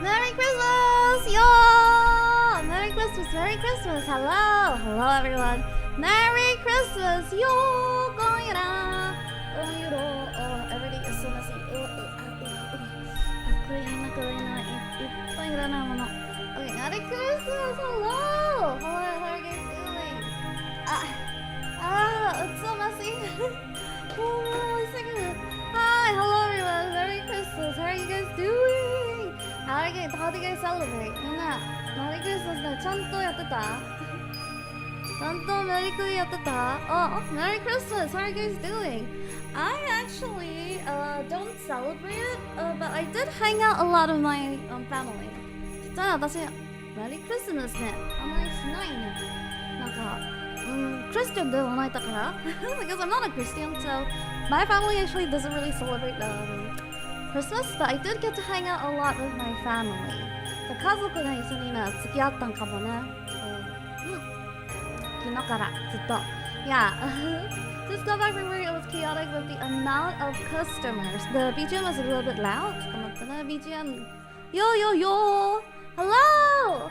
Merry Christmas! Yo! Merry Christmas, Merry Christmas! Hello! Hello everyone! Merry Christmas! Yo! Yura! Yura! Oh, every day is so messy. Okay, Merry Christmas! Hello! How are you guys doing? It's so messy. Oh, my second. Hi, hello everyone. Merry Christmas. How are you guys doing? How do you guys celebrate? みんな、Merry Christmas ね、ちゃんとやってた？ちゃんとメリクリやってた？ Oh, Merry Christmas. How are you guys doing? I actually don't celebrate it, but I did hang out a lot with my family. 実は私、Merry Christmas ね、あんまりしないね。なんか、Christian ではないだから。Because I'm not a Christian, so my family actually doesn't really celebrate Christmas, but I did get to hang out a lot with my family. 家族が一緒にね、付き合ったんかもね。昨日からずっと。Yeah. Just got back from work. It was chaotic with the amount of customers. The BGM was a little bit loud. ちょっと待ってね、BGM. Yo, yo, yo! Hello!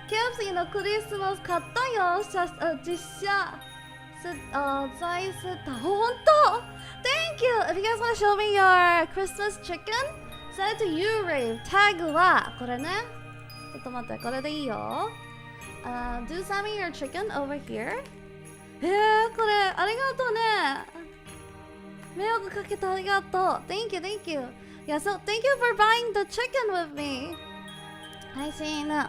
KFC のクリスマス買ったよ。実写在スタ。ほんと Thank you! If you guys want to show me your Christmas chicken, send it to Yura. タグはこれね。ちょっと待って、これでいいよ。Do send me your chicken over here. これありがとうね。迷惑かけてありがとう。Thank you, thank you. Yeah, so thank you for buying the chicken with me. 配信ね。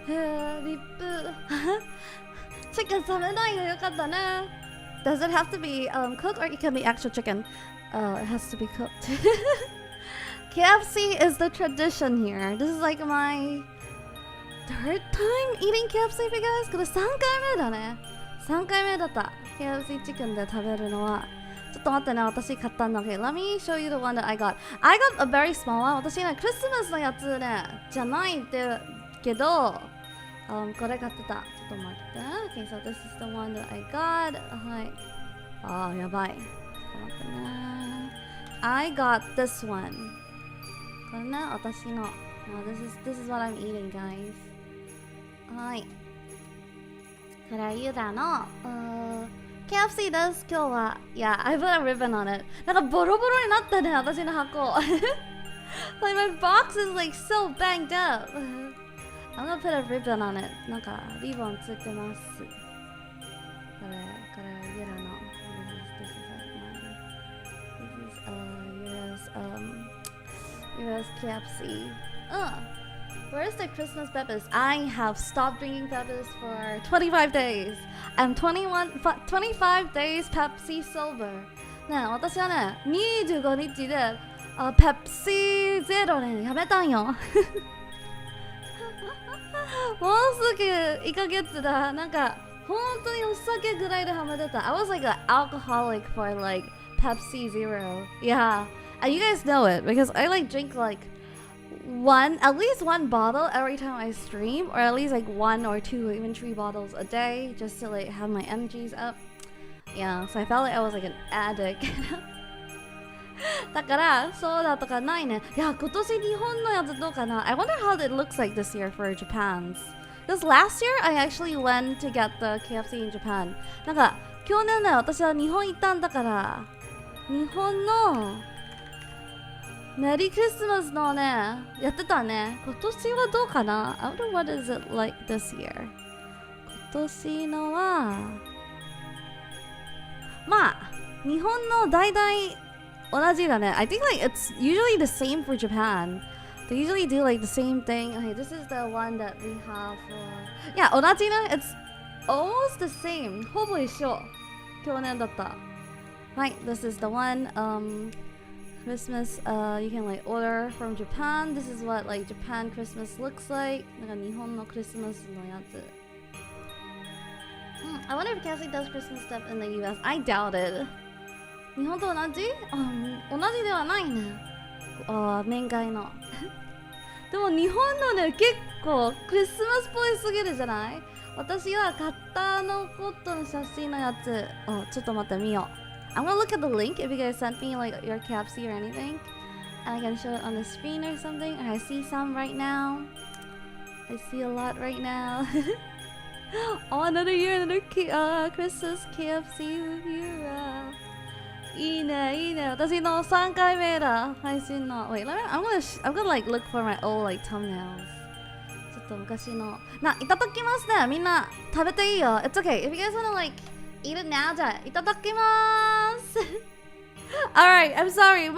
リップ。チキン食べないよ、よかったね。Does it have to be cooked or it can be actual chicken? It has to be cooked. KFC is the tradition here. This is like my third time eating KFC, you guys. これ3回目だね。3回目だった。KFC チキンで食べるのは。ちょっと待ってね、私買ったんだけど。Let me show you the one that I got. I got a very small one. 私ね、クリスマスのやつね、じゃないってけど、これ買ってた。ちょっと待って。Okay, so this is the one that I got. はい。やばい。ちょっと待ってね。I got this one. これね、私の。This is what I'm eating, guys. はい。これはユダの、KFC です、今日は。Yeah, I put a ribbon on it. なんかボロボロになったね、私の箱。Like my box is like so banged up. I'm gonna put a ribbon on it. なんかリボンついてます。これユラの。This is Yura's KFC. Where's the Christmas peppers? I have stopped drinking peppers for 25 days. I'm 25 days Pepsi sober. ね、私はね、25日でペプシゼロね、やめたんよ。もうすぐ1ヶ月だ。なんか本当にお酒ぐらいでハマってた。I was like an alcoholic for like Pepsi Zero. Yeah, and you guys know it because I like drink like at least one bottle every time I stream, or at least like 1 or 2, even 3 bottles a day, just to like have my energies up. Yeah, so I felt like I was like an addict. だからそうだとかないね。いや、今年日本のやつどうかな。I wonder how it looks like this year for Japan's. Because last year I actually went to get the KFC in Japan. なんか去年ね、私は日本行ったんだから、日本のメリークリスマスのね、やってたね。今年はどうかな。I wonder what is it like this year. 今年のは、まあ、日本の大体同じだね。I think like it's usually the same for Japan. They usually do like the same thing. Okay, this is the one that we have for... Yeah, 同じね。It's almost the same. ほぼ一緒。去年だった。Right, this is the one. Christmas, you can like order from Japan. This is what like Japan Christmas looks like. なんか日本のクリスマスのやつ。I wonder if KFC does Christmas stuff in the US. I doubt it. 日本と同じ？同じではないね。年外の。でも日本のね、結構クリスマスっぽいすぎるじゃない？私は買ったのことの写真のやつ。ちょっと待ってみよう。I'm gonna look at the link if you guys sent me like your KFC or anything. and I can show it on the screen or something. I see some right now. I see a lot right now. Oh, another year, another Christmas KFC with Yura. いいね、いいね。私の3回目だ。配信の。Wait, I'm gonna like look for my old like thumbnails. ちょっと昔の。いただきますね。みんな食べていいよ。It's okay. If you guys wanna like eat it now, じゃあいただきます。Alright, I'm sorry.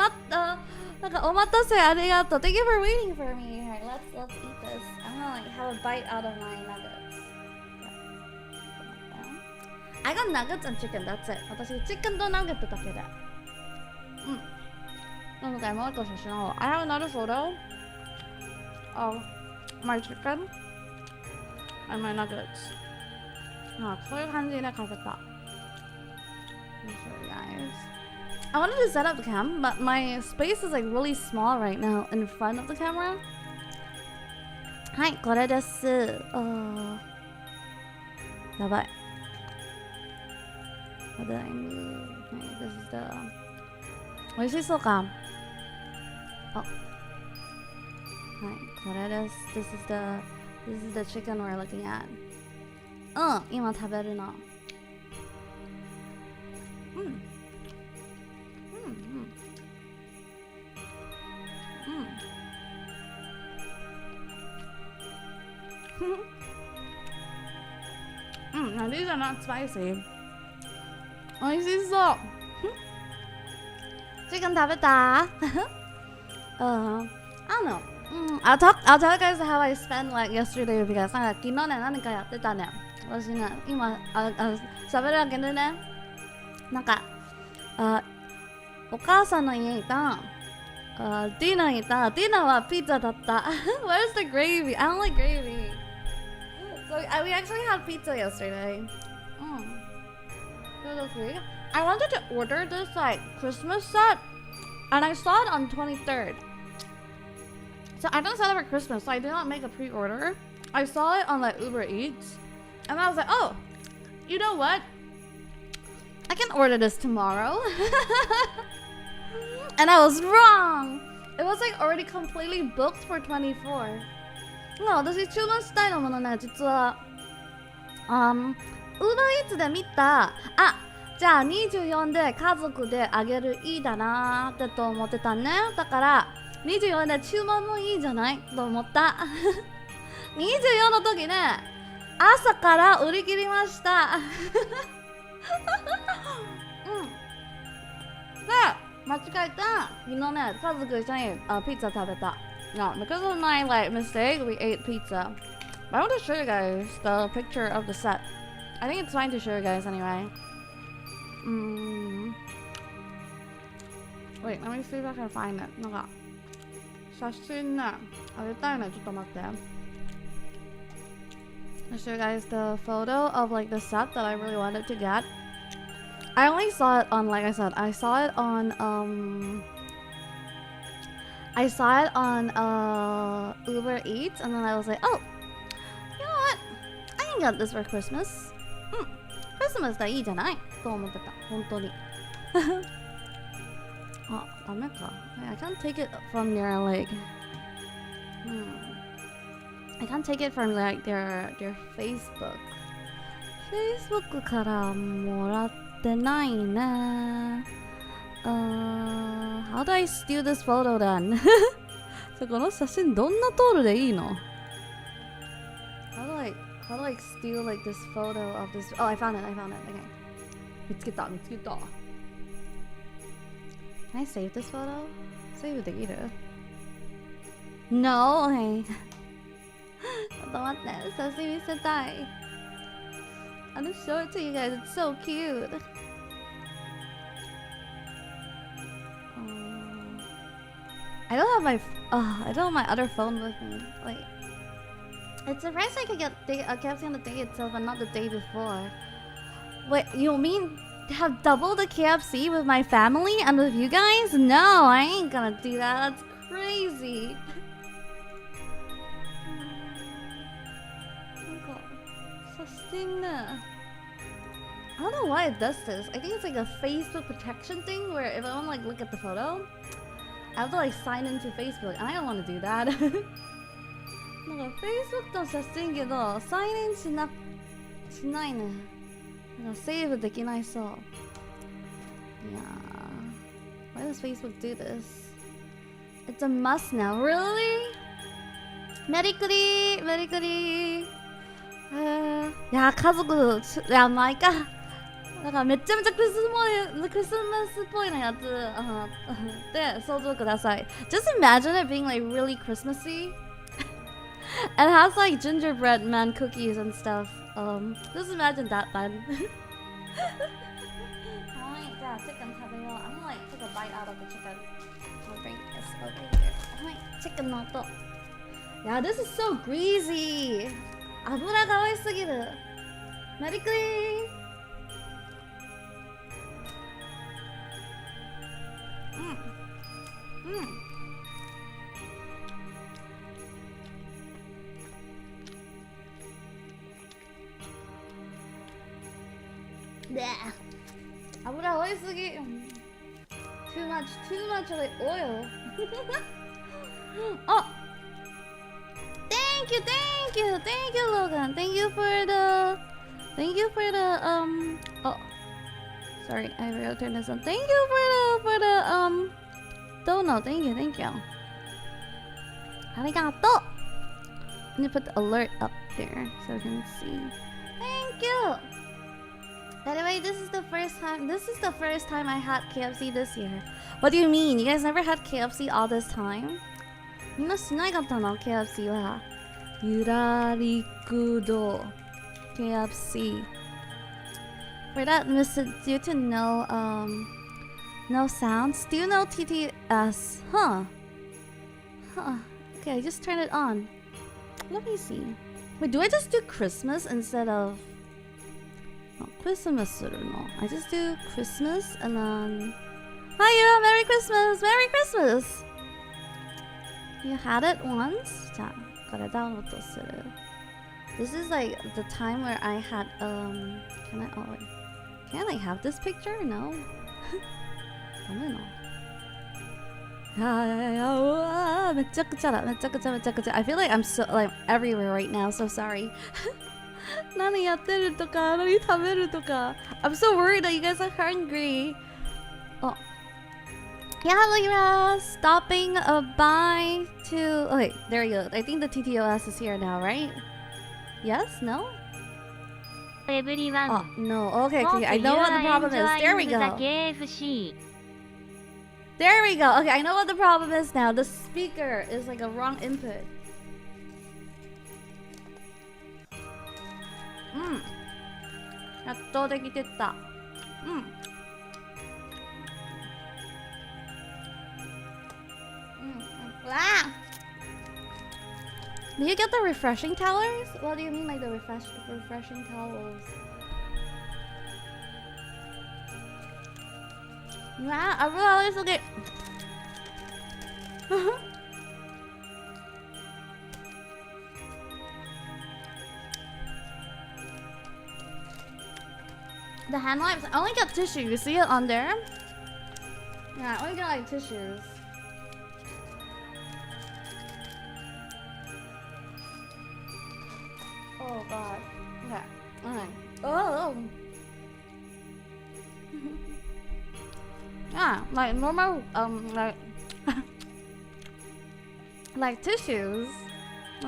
なんかお待たせありがとう。Thank you for waiting for me. Alright, let's eat this. I'm gonna like have a bite out of my nuggets. I got nuggets and chicken, that's it. 私、チキンとナゲットだけで。なので、もう一個写真を。I have another photo of my chicken and my nuggets. そういう感じで食べた。Let me show you guys. I wanted to set up the cam, but my space is like really small right now in front of the camera. はい、これです。やばい。How did I move? Okay, this is the... 美味しそうか。はい、これです。This is the chicken we're looking at. 今食べるの。Now these are not spicy. 美味しそう。チキン食べた？ I don't know. I'll tell you guys how I spent like yesterday with you guys. なんか昨日ね、何かやってたね。私ね、今、喋るわけでね。なんか、お母さんの家にいた、ディナーにいた、ディナーはピッツァだった。Where's the gravy? I don't like gravy. So we actually had pizza yesterday. I wanted to order this like Christmas set, and I saw it on 23rd. So I don't celebrate Christmas, so I did not make a pre-order. I saw it on like Uber Eats, and I was like, oh, you know what? I can order this tomorrow. And I was wrong. It was like already completely booked for 24. 私注文したいのものね、実はUber Eats で見た、じゃあ24で家族であげるいいだなーってと思ってたね。だから24で注文もいいじゃないと思った。24の時ね、朝から売り切りました。で、間違えた。昨日ね、家族一緒にピッツァ食べた。No, because of my like mistake, we ate pizza. But I want to show you guys the picture of the set. I think it's fine to show you guys anyway. Wait, let me see if I can find it. なんか写真ね、あげたいね。ちょっと待って。I'll show you guys the photo of like the set that I really wanted to get. I only saw it on, like I said, I saw it on Uber Eats, and then I was like, oh, you know what? I can get this for Christmas. Christmas だいいじゃないと思ってた。本当に。ダメか。I can't take it from their like. I can't take it from like their Facebook. Facebook からもらってないね。How do I steal this photo then? この写真どんなトールでいいの？ How do I steal like this photo of this? Oh, I found it. Okay. 見つけた。Can I save this photo? Save できる？ No? Okay. ちょっと待って。写真見せたい。I'll just show it to you guys. It's so cute. I don't have my other phone with me. Wait. It's surprising I could get KFC on the day itself and not the day before. Wait, you mean have double the KFC with my family and with you guys? No, I ain't gonna do that. That's crazy. I don't know why it does this. I think it's like a Facebook protection thing where if I want to like look at the photo, I have to like sign into Facebook, and I don't want to do that. なんか Facebook の写真けど、サインインしないね。なんかセーブできないそう。Yeah. Why does Facebook do this? It's a must now. Really? メリクリメリクリ。いや家族いやまあいいか。なんかめちゃめちゃクリスマスっぽいのやつで想像ください。Just imagine it being like really Christmassy. And it has like gingerbread man cookies and stuff. Just imagine that then. Alright, yeah, chicken 食べよう。I'm gonna like take a bite out of the chicken. I'll bring this over here. Alright, chicken の音。Yeah, this is so greasy. 油が多いすぎる。メリクリー。油多いすぎ too much like oil. Oh, thank you Logan, thank you for the oh sorry, I forgot to turn this on. Thank you for the donut. Thank you. Arigato. I'm gonna put the alert up there so you can see. Thank you. By the way, this is the first time I had KFC this year. What do you mean? You guys never had KFC all this time? みんなしなかったの KFC は。Yura Rikudou KFC. For that, Mr. Due to no sounds. Do you know TTS? Huh. Okay, just turn it on. Let me see. Wait, do I just do Christmas instead of Christmas? No, I just do Christmas and then hi Yura, Merry Christmas! Merry Christmas! You had it once? 자, 그래 다음부터 쓰래. This is like the time where I had can I have this picture? No. I don't know. I feel like I'm so like everywhere right now, so sorry. I'm so worried that you guys are hungry. Oh. Yeah, Lyra, stopping by to... Oh, wait, there you go. I think the TTOS is here now, right? Yes? No? Everyone. Oh, no. Okay, I know what the problem is. There we go. There we go. Okay, I know what the problem is now. The speaker is like a wrong input. Wow. Do you get the refreshing towers? What do you mean like the refreshing towels? Wow, I really always get. The hand wipes. I only got tissue. You see it on there? Yeah, I only got like tissues. Oh god. Okay. Alright. Oh. Yeah, like normal like tissues.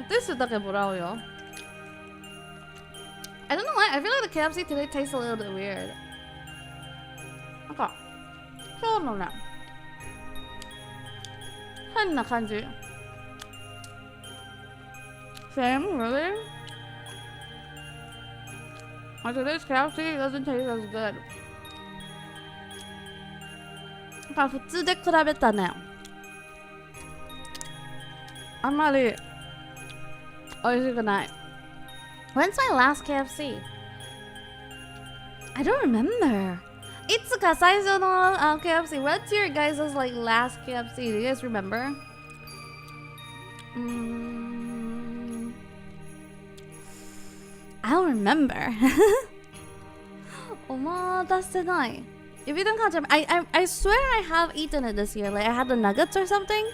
Tissueだけもらうよ. I don't know why. I feel like the KFC today tastes a little bit weird. Okay. 今日のね、変な感じ. Same, really? Today's KFC doesn't taste as good. なんか普通で比べたね。あんまり美味しくない。When's my last KFC? I don't remember. いつか最初の、KFC. What's your guys' like last KFC? Do you guys remember? I don't remember. 思い出せない。If you don't count it, I swear I have eaten it this year. Like I had the nuggets or something,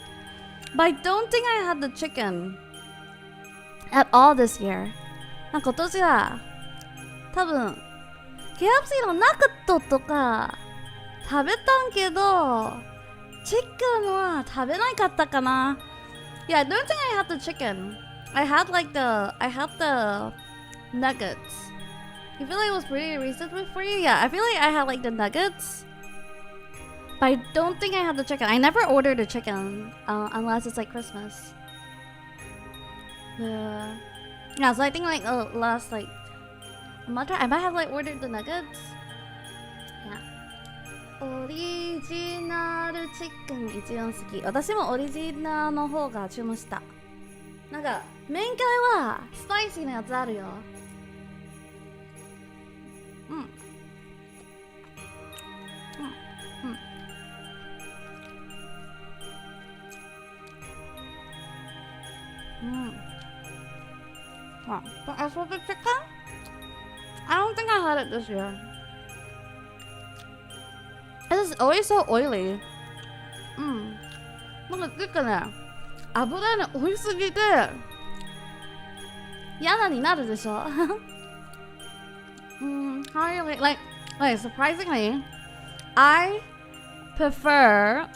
but I don't think I had the chicken at all this year. なんか今年は多分 KFC のナゲットとか食べたんけどチキンは食べなかったかな。Yeah, I don't think I had the chicken. I had the nuggets. You feel like it was pretty recent for you? Yeah, I feel like I had like the nuggets. But I don't think I had the chicken. I never ordered a chicken unless it's like Christmas. Yeah, so I think like last like month I might have like ordered the nuggets. Yeah. オリジナルチキン一番好き。私もオリジナルの方が注文した。なんか麺界はスパイシーなやつあるよ。But as for the chicken, I don't think I had it this year. It's always so oily. なんか結構ね、油ね、美味しすぎて嫌になるでしょ。How you like surprisingly, I prefer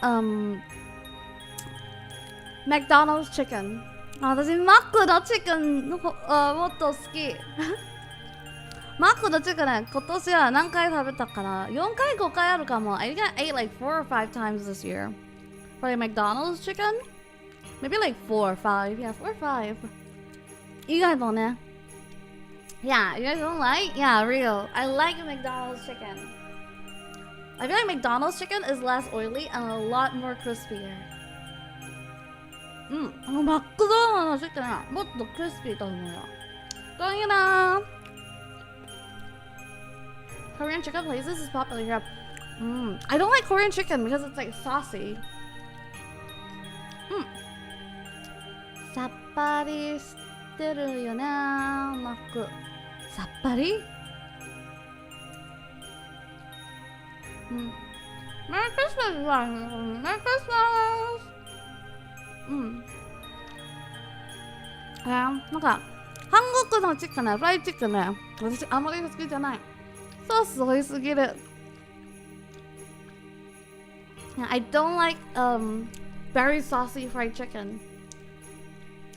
McDonald's chicken. 私マックのチキンのもっと好き。マックのチキンね、今年は何回食べたかな ?4 回5回あるかも。I think I ate like 4 or 5 times this year. For like McDonald's chicken? Maybe like 4 or 5. Yeah, 4 or 5. You guys don't know? Yeah, you guys don't like? Yeah, real. I like McDonald's chicken. I feel like McDonald's chicken is less oily and a lot more crispier. マックドナルドのチキンはもっとクリスピーと思うよ。そういうな。Korean chicken places is popular here. I don't like Korean chicken because it's like saucy. さっぱりしてるよね、マック。さっぱりMerry Christmas! Merry Christmas! なんか韓国のチキンね、フライチキンね、私あまり好きじゃない。ソース多いすぎる。I don't like very saucy fried chicken.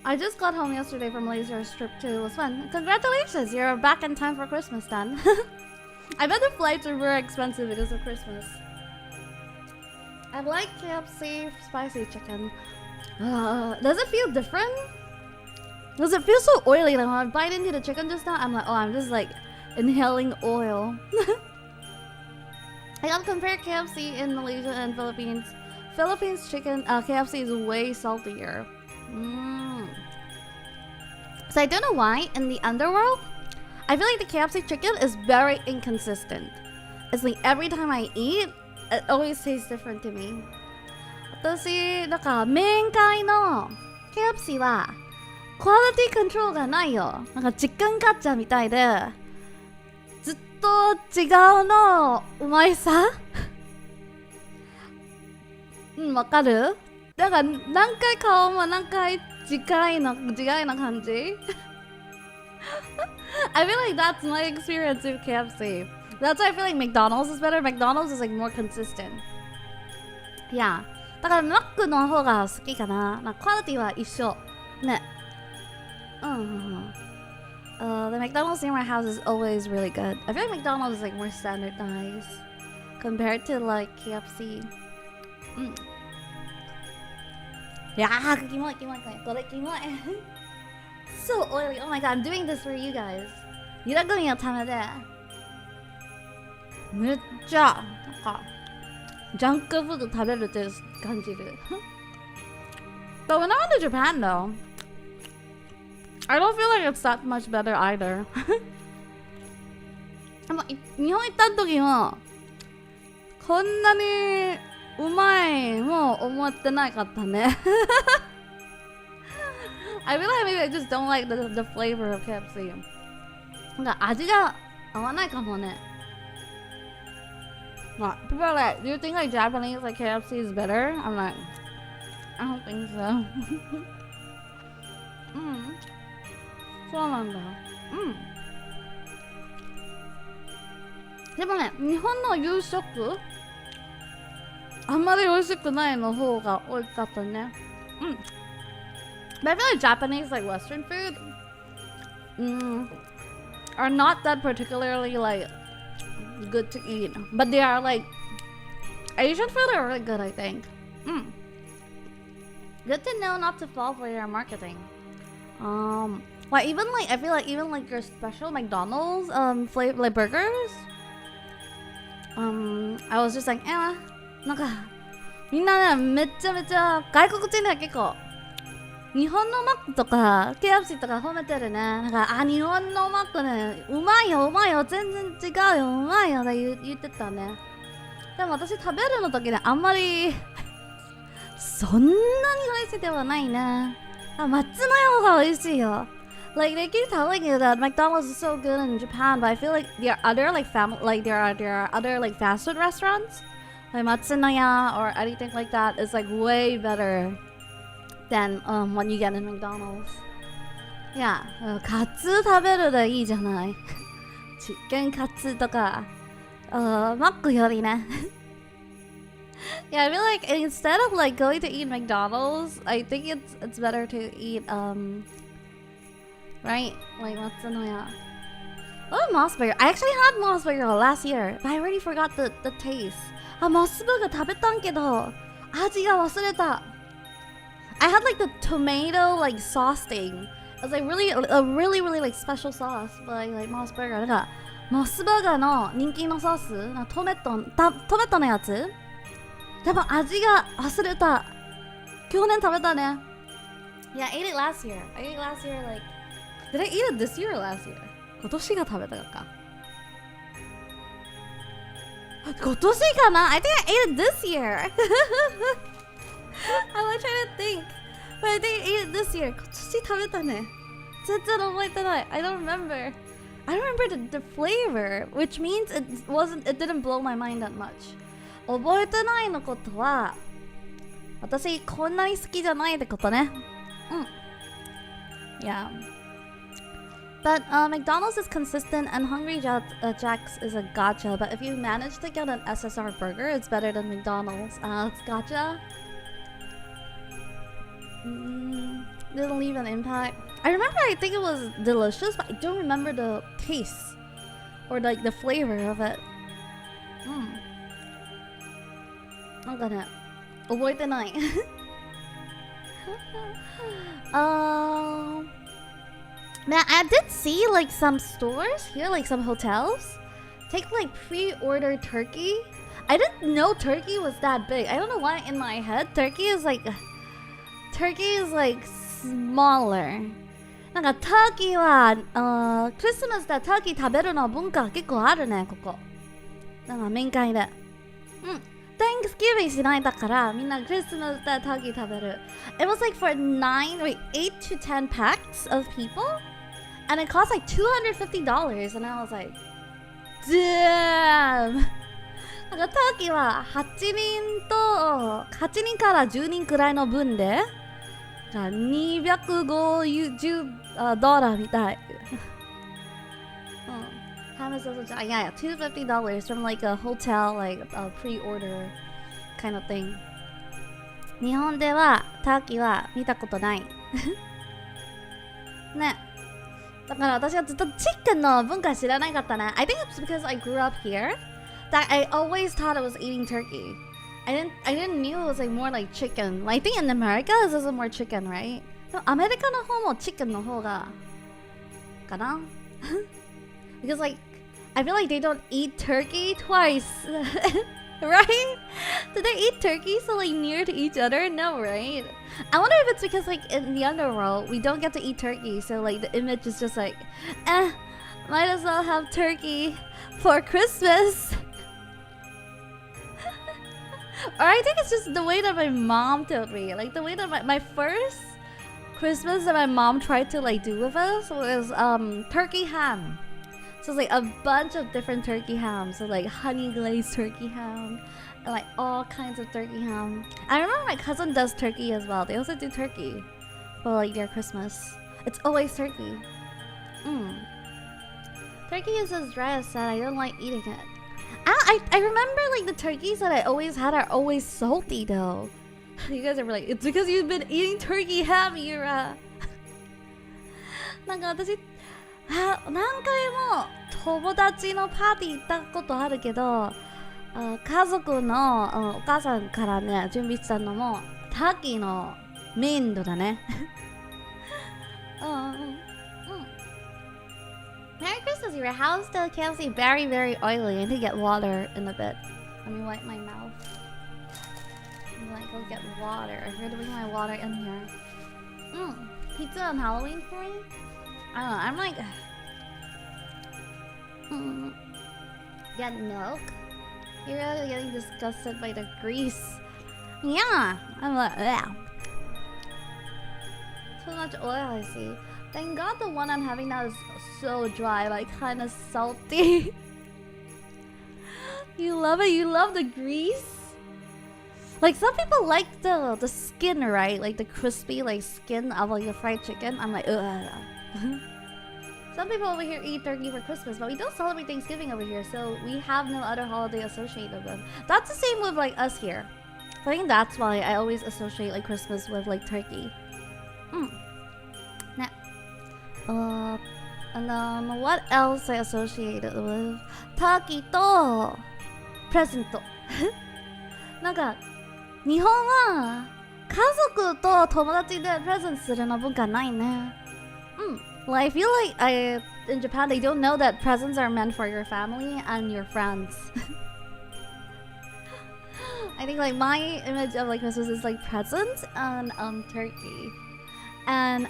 I just got home yesterday from Malaysia's trip too. It was fun. Congratulations, you're back in time for Christmas then. I bet the flights are very expensive because of Christmas. I like KFC spicy chicken. Does it feel different? Does it feel so oily? Like when I bite into the chicken just now, I'm like, oh, I'm just like inhaling oil. I gotta compare KFC in Malaysia and Philippines. Philippines chicken, KFC is way saltier. So I don't know why in the underworld, I feel like the KFC chicken is very inconsistent. It's like every time I eat, it always tastes different to me. 私、だから麺界の KFC はクオリティコントロールがないよ。なんかチキンカッチャーみたいでずっと違うのうまいさわかる？だから何回買うも何回違いな感じI feel like that's my experience with KFC. That's why I feel like McDonald's is better. McDonald's is like more consistent. Yeah. だからマックの方が好きかな。まあ、クオリティは一緒。ね。The McDonald's near my house is always really good. I feel like McDonald's is like more standardized compared to like KFC. いやー、キモい。これキモい。So oily. Oh my god, I'm doing this for you guys. ユラ君のためで。めっちゃ、なんか、ジャンクフード食べるって感じる。But when I went to Japan though, I don't feel like it's that much better either. 日本行った時もこんなにうまいも思ってなかったね。I feel like maybe I just don't like the flavor of KFC. なんか味が合わないかもね。What? People are like, do you think like Japanese like KFC is better? I'm like, I don't think so. そうなんだ。でもね、日本の夕食あんまり美味しくないの方が多かったね。But I feel like Japanese like Western food are not that particularly like good to eat, but they are like Asian food are really good, I think. Good to know not to fall for your marketing. Like even like I feel like even like your special McDonald's flavor like burgers. I was just like, なんかみんなねめっちゃ外国人ね結構日本のマックとか KFC とか褒めてるね。なんか日本のマックねうまいよ全然違うようまいよって言ってたね。でも私食べるの時ねあんまりそんなに美味しいではないね。松の方が美味しいよ。Like they keep telling you that McDonald's is so good in Japan, but I feel like there are other like there are other like fast food restaurants, like Matsunoya or anything like that is like way better than what you get in McDonald's. Yeah, カツ食べるでいいじゃない。チキンカツとか、マックよりね。Yeah, I feel like instead of like going to eat McDonald's, I think it's better to eat right, like Matsunoya. Oh, Moss Burger. I actually had Moss Burger last year, but I already forgot the taste. Moss Burger 食べたんけど味が忘れた。I had like the tomato like sauce thing. It was like really like special sauce, but like Moss Burger. だからMoss Burger の人気のソース、トメトのやつ。でも味が忘れた。去年食べたね。Yeah, I ate it last year. Like, did I eat it this year or last year? 今年が食べたか。今年かな I think I ate it this year. I'm like trying to think. But I think I ate it this year. 今年食べたね。全然覚えてない。I don't remember. I don't remember the flavor, which means it didn't blow my mind that much. 覚えてないのことは私こんなに好きじゃないってことね。Yeah. But McDonald's is consistent and Hungry Jack's is a gotcha. But if you manage to get an SSR burger, it's better than McDonald's. It's gotcha. Didn't leave an impact. I remember I think it was delicious, but I don't remember the taste or like the flavor of it. なんかね、覚えてない。Man, I did see like some stores here, like some hotels, take like pre-order turkey. I didn't know turkey was that big. I don't know why in my head turkey is like smaller. なんかターキーはクリスマスでターキー食べるの文化結構あるねここ。なんか面会で。Thanksgiving しないだからみんなクリスマスでターキー食べる。It was like for 8 to 10 packs of people, and it cost like $250, and I was like, damn. なんかターキーは8人から10人くらいの分で$250みたい。How much was it? Yeah, $250 from like a hotel, like a pre-order kind of thing. 日本ではターキーは見たことない。ね。だから私はずっとチキンの文化知らなかったね。I think it's because I grew up here that I always thought I was eating turkey. I didn't knew it was like more like chicken. Like, I think in America it's also more chicken, right? でもアメリカの方もチキンの方がかな。Because like I feel like they don't eat turkey twice. Right? Do they eat turkey so like near to each other? No, right? I wonder if it's because like in the underworld we don't get to eat turkey, so like the image is just like, might as well have turkey for Christmas. Or I think it's just the way that my mom told me, like the way that my first Christmas that my mom tried to like do with us was turkey ham. So it's like a bunch of different turkey hams. So like honey glazed turkey ham and like all kinds of turkey ham. I remember my cousin does turkey as well. They also do turkey for like their Christmas. It's always turkey. Turkey is as dry as sad. I don't like eating it. I remember like the turkeys that I always had are always salty though. You guys are like, it's because you've been eating turkey ham, Yura. なんか私何回も友達のパーティー行ったことあるけど、家族のお母さんからね準備したのもターキーのメインだね。Merry Christmas, Yura. How's the KFC? Very, very oily. I need to get water in a bit. Let me wipe my mouth. I'm like, go get water. Where do we my water in here? Pizza on Halloween for me? I don't know. I'm like, get milk. You're really getting disgusted by the grease. Yeah, I'm like, yeah. Too much oil, I see. Thank God the one I'm having now is so dry, like kind of salty. You love it. You love the grease. Like some people like the skin, right? Like the crispy like skin of like the fried chicken. I'm like, ugh. Some people over here eat turkey for Christmas, but we don't celebrate Thanksgiving over here, so we have no other holiday associated with. That's the same with like us here. I think that's why I always associate like Christmas with like turkey. And then what else I associated with? Turkey to present. なんか日本は家族と友達でプレゼントするの文化ないね。Well, I feel like in Japan they don't know that presents are meant for your family and your friends. I think like my image of like Christmas is like presents and turkey. And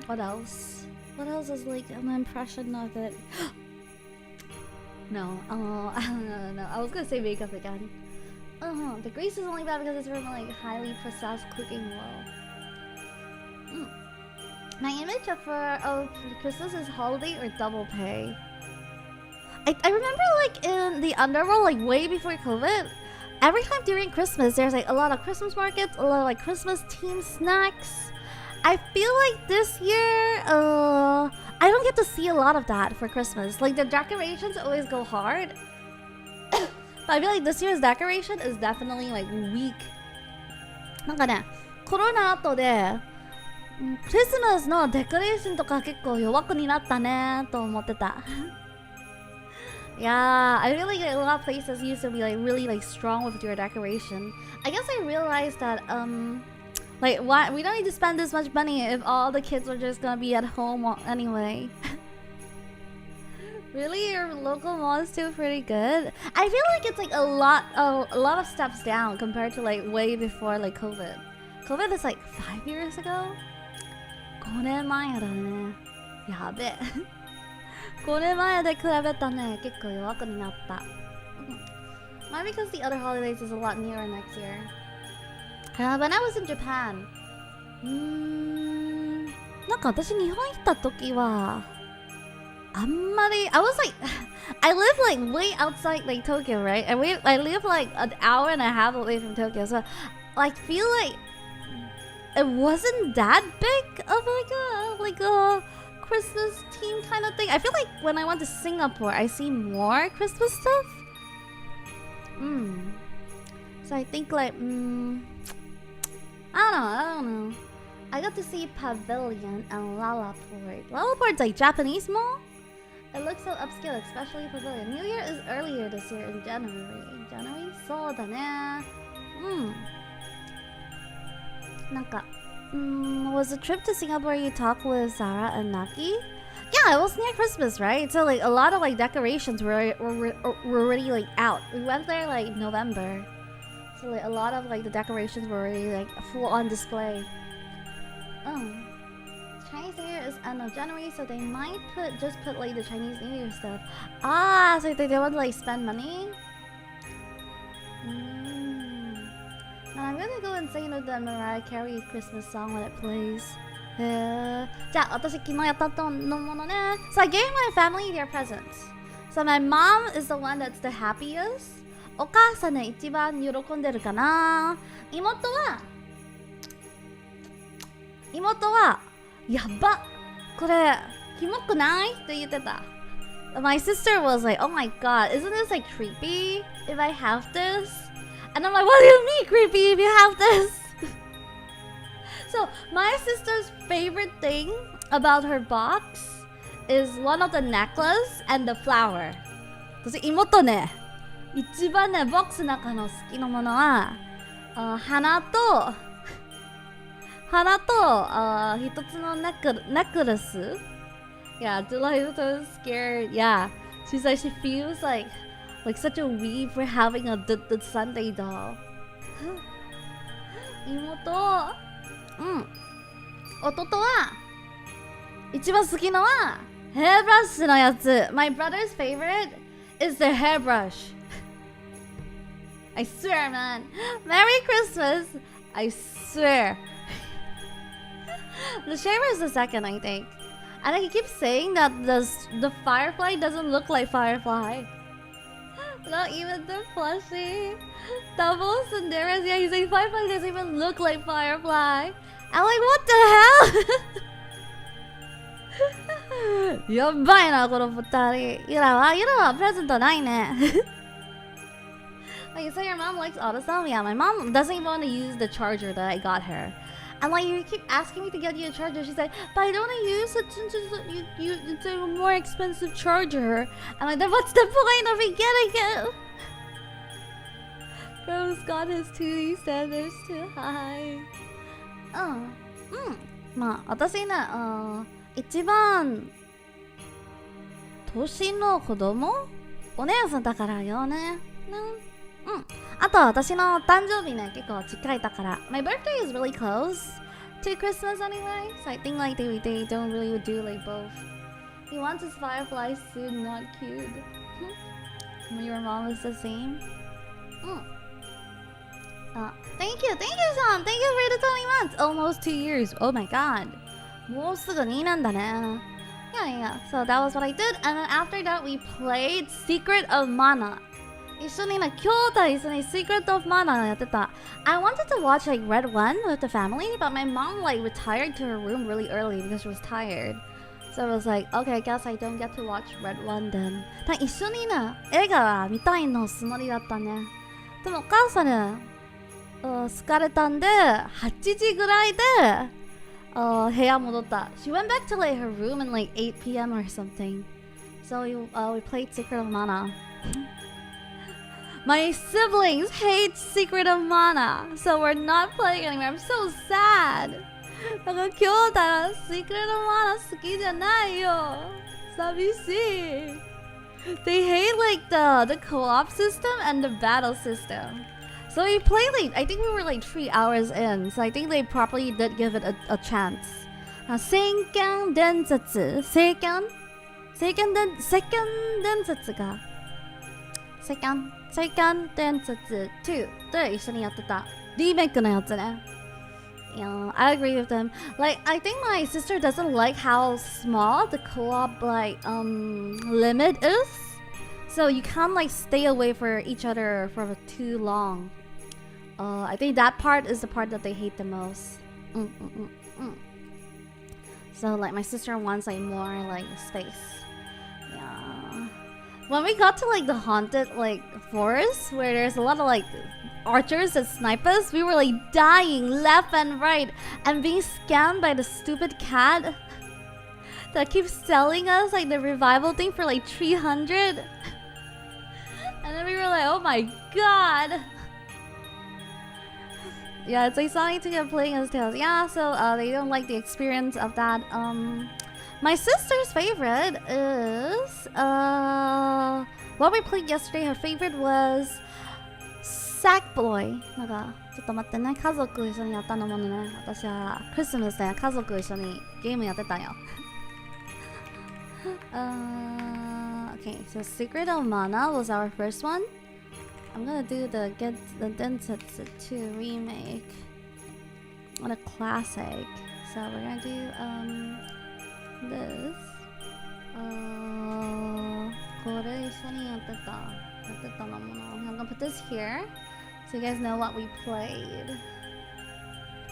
what else? What else is like an impression of it? No, no. I was gonna say makeup again. The grease is only bad because it's from like highly processed cooking oil. My image of Christmas is holiday or double pay. I remember like in the underworld, like way before COVID, every time during Christmas there's like a lot of Christmas markets, a lot of like Christmas themed snacks. I feel like this year, I don't get to see a lot of that for Christmas. Like the decorations always go hard. But I feel like this year's decoration is definitely like weak. なんかね、コロナ後でクリスマスのデコレーションとか結構弱くになったねと思ってた。Yeah, I feel like a lot of places used to be like really like strong with your decoration. I guess I realized that like why we don't need to spend this much money if all the kids are just gonna be at home anyway. Really, your local mall is still pretty good. I feel like it's like a lot of steps down compared to like way before like COVID. COVID is like 5 years ago. 5年前だね。やべえ。5年前で比べたね。結構弱くなった。Maybe because the other holidays is a lot nearer next year. When I was in Japan, なんか私日本行った時はあんまり I was like I live like way outside like Tokyo, right? I live like an hour and a half away from Tokyo, so I feel like it wasn't that big of like a Christmas theme kind of thing. I feel like when I went to Singapore, I see more Christmas stuff. So I think like I don't know. I got to see Pavilion and Lalaport. Lalaport's like Japanese mall. It looks so upscale, especially Pavilion. New Year is earlier this year in January. January? そうだね。なんか、was the trip to Singapore you talked with Sarah and Naki? Yeah, it was near Christmas, right? So like a lot of like decorations were already like out. We went there like November. So like a lot of like the decorations were already like full on display. Chinese New Year is end of January, so they might just put like the Chinese New Year stuff. So they want to like spend money? And I'm gonna go insane with the Mariah Carey Christmas song when it plays. じゃあ私昨日やったとのものね。So I gave my family their presents. So my mom is the one that's the happiest. お母さんね一番喜んでるかな。妹はやばこれキモくないって言ってた。My sister was like, oh my god, isn't this like creepy if I have this? And I'm like, what do you mean creepy if you have this? So my sister's favorite thing about her box is one of the necklace and the flower. 私妹ね、一番ねボックスの中の好きなものは花と一つのネックレス。Yeah, July was so scared. Yeah, she's like she feels like such a weeb for having the Sunday doll. 妹。弟は一番好きのはヘアブラシのやつ。My brother's favorite is the hairbrush. I swear, man. Merry Christmas. I swear. The shaver is the second, I think. And he keeps saying that the firefly doesn't look like firefly. Not even the plushie. Double Cinderella's. Yeah, he's like firefly doesn't even look like firefly. I'm like, what the hell? やばいなこの二人。ユラはプレゼントないね。Like, so your mom likes all the stuff? Yeah, my mom doesn't even want to use the charger that I got her. And like, you keep asking me to get you a charger. She's like, but I don't want to use it since it's a more expensive charger. I'm like, then what's the point of me getting it? Bro's got his 2D standards too high. まあ私ね、一番年の子供お姉さんだからよね。あと私の誕生日ね結構近いだから。My birthday is really close to Christmas anyway, so I think like they don't really do like both. He wants his firefly suit, not cute. Your mom is the same. Thank you, Sean. Thank you for the 20 months. Almost 2 years. Oh my god. もうすぐ2年だね。Yeah. So that was what I did. And then after that, we played Secret of Mana. 一緒にね、兄弟一緒に Secret of Mana やってた。I wanted to watch like Red One with the family, but my mom like retired to her room really early because she was tired. So I was like, okay, I guess I don't get to watch Red One then. 一緒にね、映画見たいのつもりだったね。でもお母さんね、疲れたんで、8時ぐらいで、部屋戻った。She went back to like her room at like 8 p.m. or something. So we played Secret of Mana. My siblings hate Secret of Mana, so we're not playing anymore. I'm so sad. なんか兄弟は Secret of Mana 好きじゃないよ。寂しい。They hate like the co-op system and the battle system. So we played like, I think we were like 3 hours in, so I think they probably did give it a chance. 聖剣伝説2で一緒にやってた。リメイクのやつね。Yeah, I agree with them. Like, I think my sister doesn't like how small the co-op like limit is. So you can't like stay away from each other for too long. I think that part is the part that they hate the most. So like my sister wants like more like space. Yeah. When we got to like the haunted like forest where there's a lot of like archers that snipe us, we were like dying left and right and being scammed by the stupid cat that keeps selling us like the revival thing for like 300. And then we were like, oh my god. Yeah, it's like Sonic to get playing as Tails. Yeah, so they don't like the experience of that. My sister's favorite is what we played yesterday. Her favorite was Sackboy. なんかちょっと待ってね、家族一緒にやったのもね。私はクリスマスで家族一緒にゲームやってたよ。Okay, so Secret of Mana was our first one. I'm gonna do the Densetsu 2 remake on a classic So we're gonna do this. これ一緒にやってたのもの。I'm gonna put this here so you guys know what we played.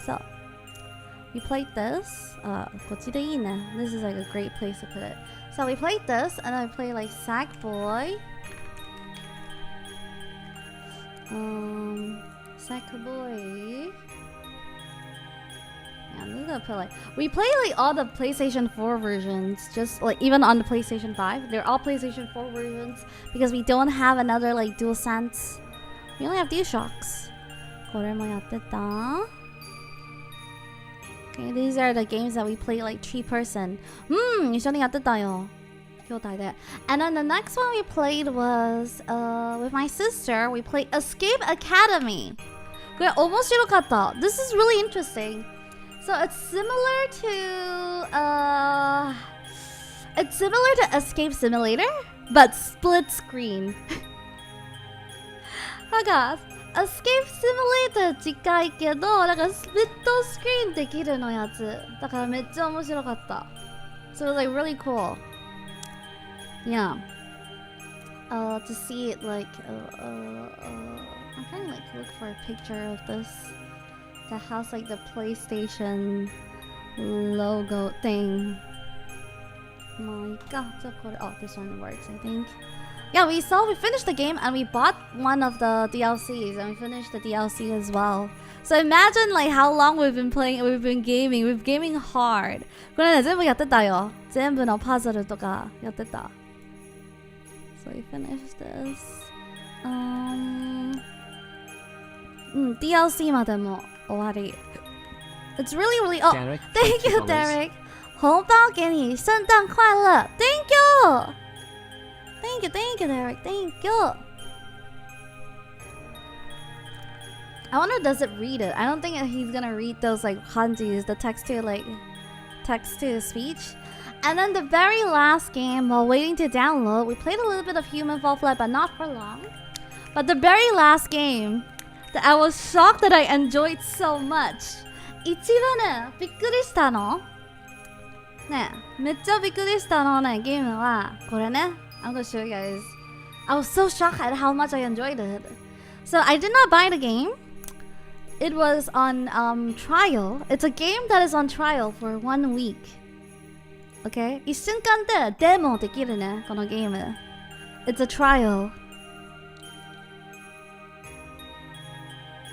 So we played this. こっちでいいね. This is like a great place to put it. So we played this, and then we played like Sackboy. Sackboy. Yeah, I'm just gonna put like we play like all the PlayStation 4 versions, just like even on the PlayStation 5. They're all PlayStation 4 versions because we don't have another like DualSense. We only have DualShocks. これもやってた. Okay, these are the games that we play like 3-person. 一緒にやってたよ。兄弟で. And then the next one we played was with my sister. We played Escape Academy. これ面白かった. This is really interesting. So it's similar to Escape Simulator, but split screen. なんかEscape Simulator 近いけど、なんかスプリットスクリーンできるのやつ。だからめっちゃ面白かった。So it was like really cool. Yeah. To see it like, I'm trying to like look for a picture of this that has like the PlayStation logo thing. My God, oh, this one works, I think. Yeah, we finished the game and we bought one of the DLCs and we finished the DLC as well. So imagine like how long we've been playing, we've been gaming hard. これね、全部やってたよ。全部のパズルとかやってた。So we finished this. DLC までも終わり。It's really, really... Oh, Derek, thank you, Derek. 红包给你，圣诞快乐。Thank you! Thank you, Derek. Thank you. I wonder does it read it? I don't think he's gonna read those like kanjis, the text to speech. And then the very last game, while waiting to download, we played a little bit of Human Fall Flat, but not for long. But the very last game that I was shocked that I enjoyed so much. 一番ね、びっくりしたのね、めっちゃびっくりしたのね、ゲームはこれね。I'm gonna show you guys. I was so shocked at how much I enjoyed it. So I did not buy the game. It was on trial. It's a game that is on trial for 1 week. Okay? 一瞬間でデモできるね、このゲーム。It's a trial.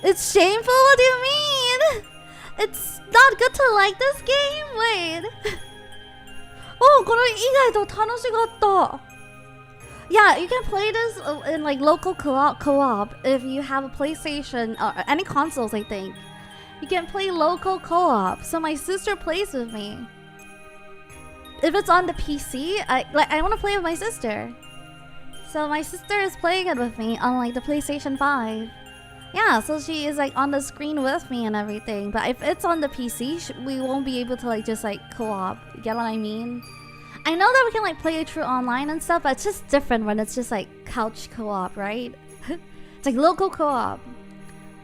It's shameful? What do you mean? It's not good to like this game? Wait. お、これ意外と楽しかった。Yeah, you can play this in like local co-op if you have a PlayStation or any consoles, I think. You can play local co-op. So my sister plays with me. If it's on the PC, I want to play with my sister. So my sister is playing it with me on like the PlayStation 5. Yeah, so she is like on the screen with me and everything. But if it's on the PC, we won't be able to like just like co-op. You get what I mean? I know that we can like play it through online and stuff, but it's just different when it's just like couch co-op, right? It's like local co-op.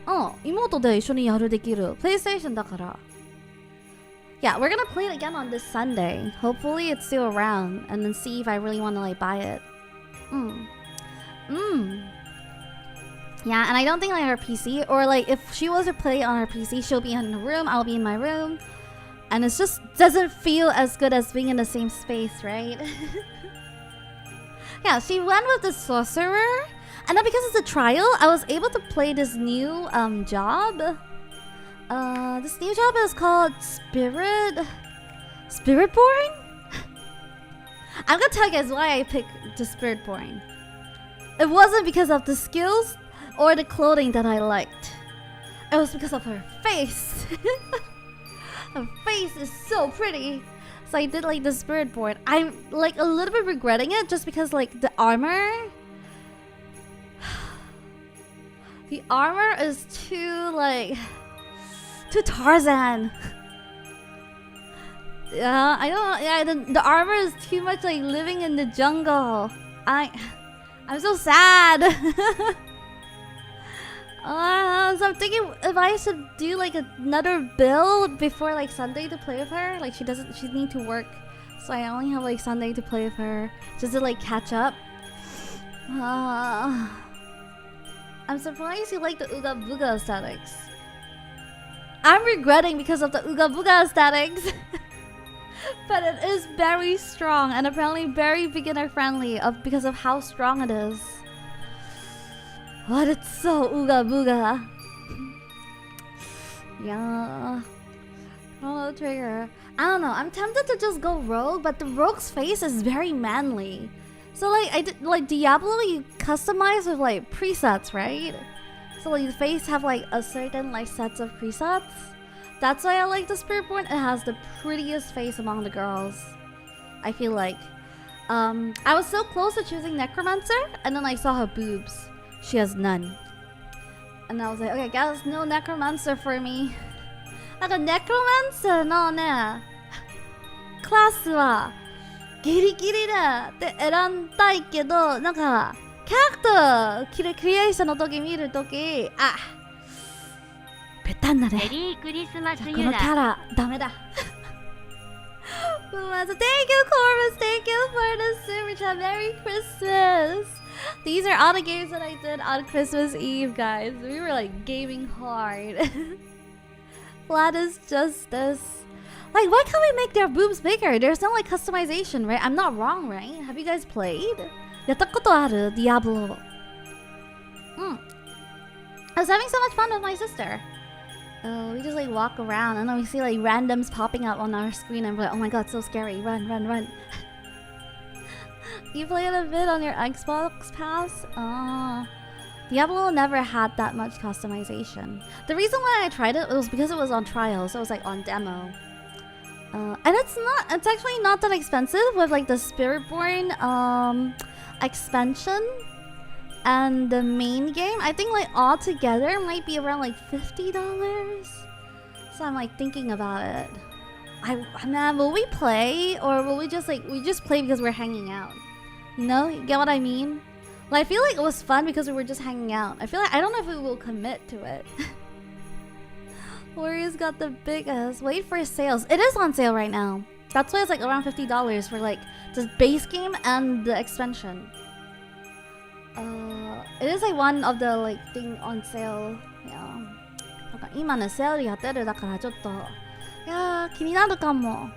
Oh, 妹で一緒にやるできる。PlayStation だから。Yeah, we're gonna play it again on this Sunday. Hopefully it's still around, and then see if I really want to like buy it. Yeah, and I don't think like her PC, or like if she was to play on her PC, she'll be in her room, I'll be in my room. And it just doesn't feel as good as being in the same space, right? Yeah, she went with the sorcerer. And then because it's a trial, I was able to play this new job. This new job is called Spiritborn? I'm gonna tell you guys why I picked the Spiritborn. It wasn't because of the skills or the clothing that I liked. It was because of her face. Her face is so pretty. So I did like the Spiritborn. I'm like a little bit regretting it just because like the armor. The armor is too Tarzan. Yeah, I don't. Yeah, the armor is too much like living in the jungle. I'm so sad. So I'm thinking if I should do like another build before like Sunday to play with her. Like she need to work, so I only have like Sunday to play with her just to like catch up. I'm surprised you like the Ooga Booga aesthetics. I'm regretting because of the Ooga Booga aesthetics. But it is very strong and apparently very beginner friendly because of how strong it is. But it's so Ooga Booga. Yeah. Oh, trigger. I don't know. I'm tempted to just go rogue, but the rogue's face is very manly. So like Diablo, you customize with like presets, right? So like the face have like a certain like sets of presets. That's why I like the Spiritborn. It has the prettiest face among the girls, I feel like. I was so close to choosing Necromancer, and then I saw her boobs. She has none. And I was like, okay, guys, no Necromancer for me. Like a Necromancer no ne. Class wa giri da tte erantai kedo, nanka character creation no toki miru toki, ベタになれ。メリークリスマスユラ。このキャラダメだ。Thank you, Corvus. Thank you for the super chat. Merry Christmas. These are all the games that I did on Christmas Eve, guys. We were like gaming hard. Gladys Justice. Like, why can't we make their boobs bigger? There's no like customization, right? I'm not wrong, right? Have you guys played? やったことある Diablo. I was having so much fun with my sister. We just like walk around and then we see like randoms popping up on our screen and we're like, oh my god, so scary. Run, run, run. You played a bit on your Xbox Pass? Diablo never had that much customization. The reason why I tried it was because it was on trial, so it was like on demo. And it's actually not that expensive with like the Spiritborn expansion and the main game. I think like all together might be around like $50. So I'm like thinking about it. Man, will we play or will we just play because we're hanging out? You know, you get what I mean? Well, I feel like it was fun because we were just hanging out. I don't know if we will commit to it. Warriors got the biggest. Wait for sales. It is on sale right now. That's why it's like around $50 for like the base game and the expansion. It is like one of the like thing on sale. Yeah. 今ねセールやってるだからちょっといや気になるかも。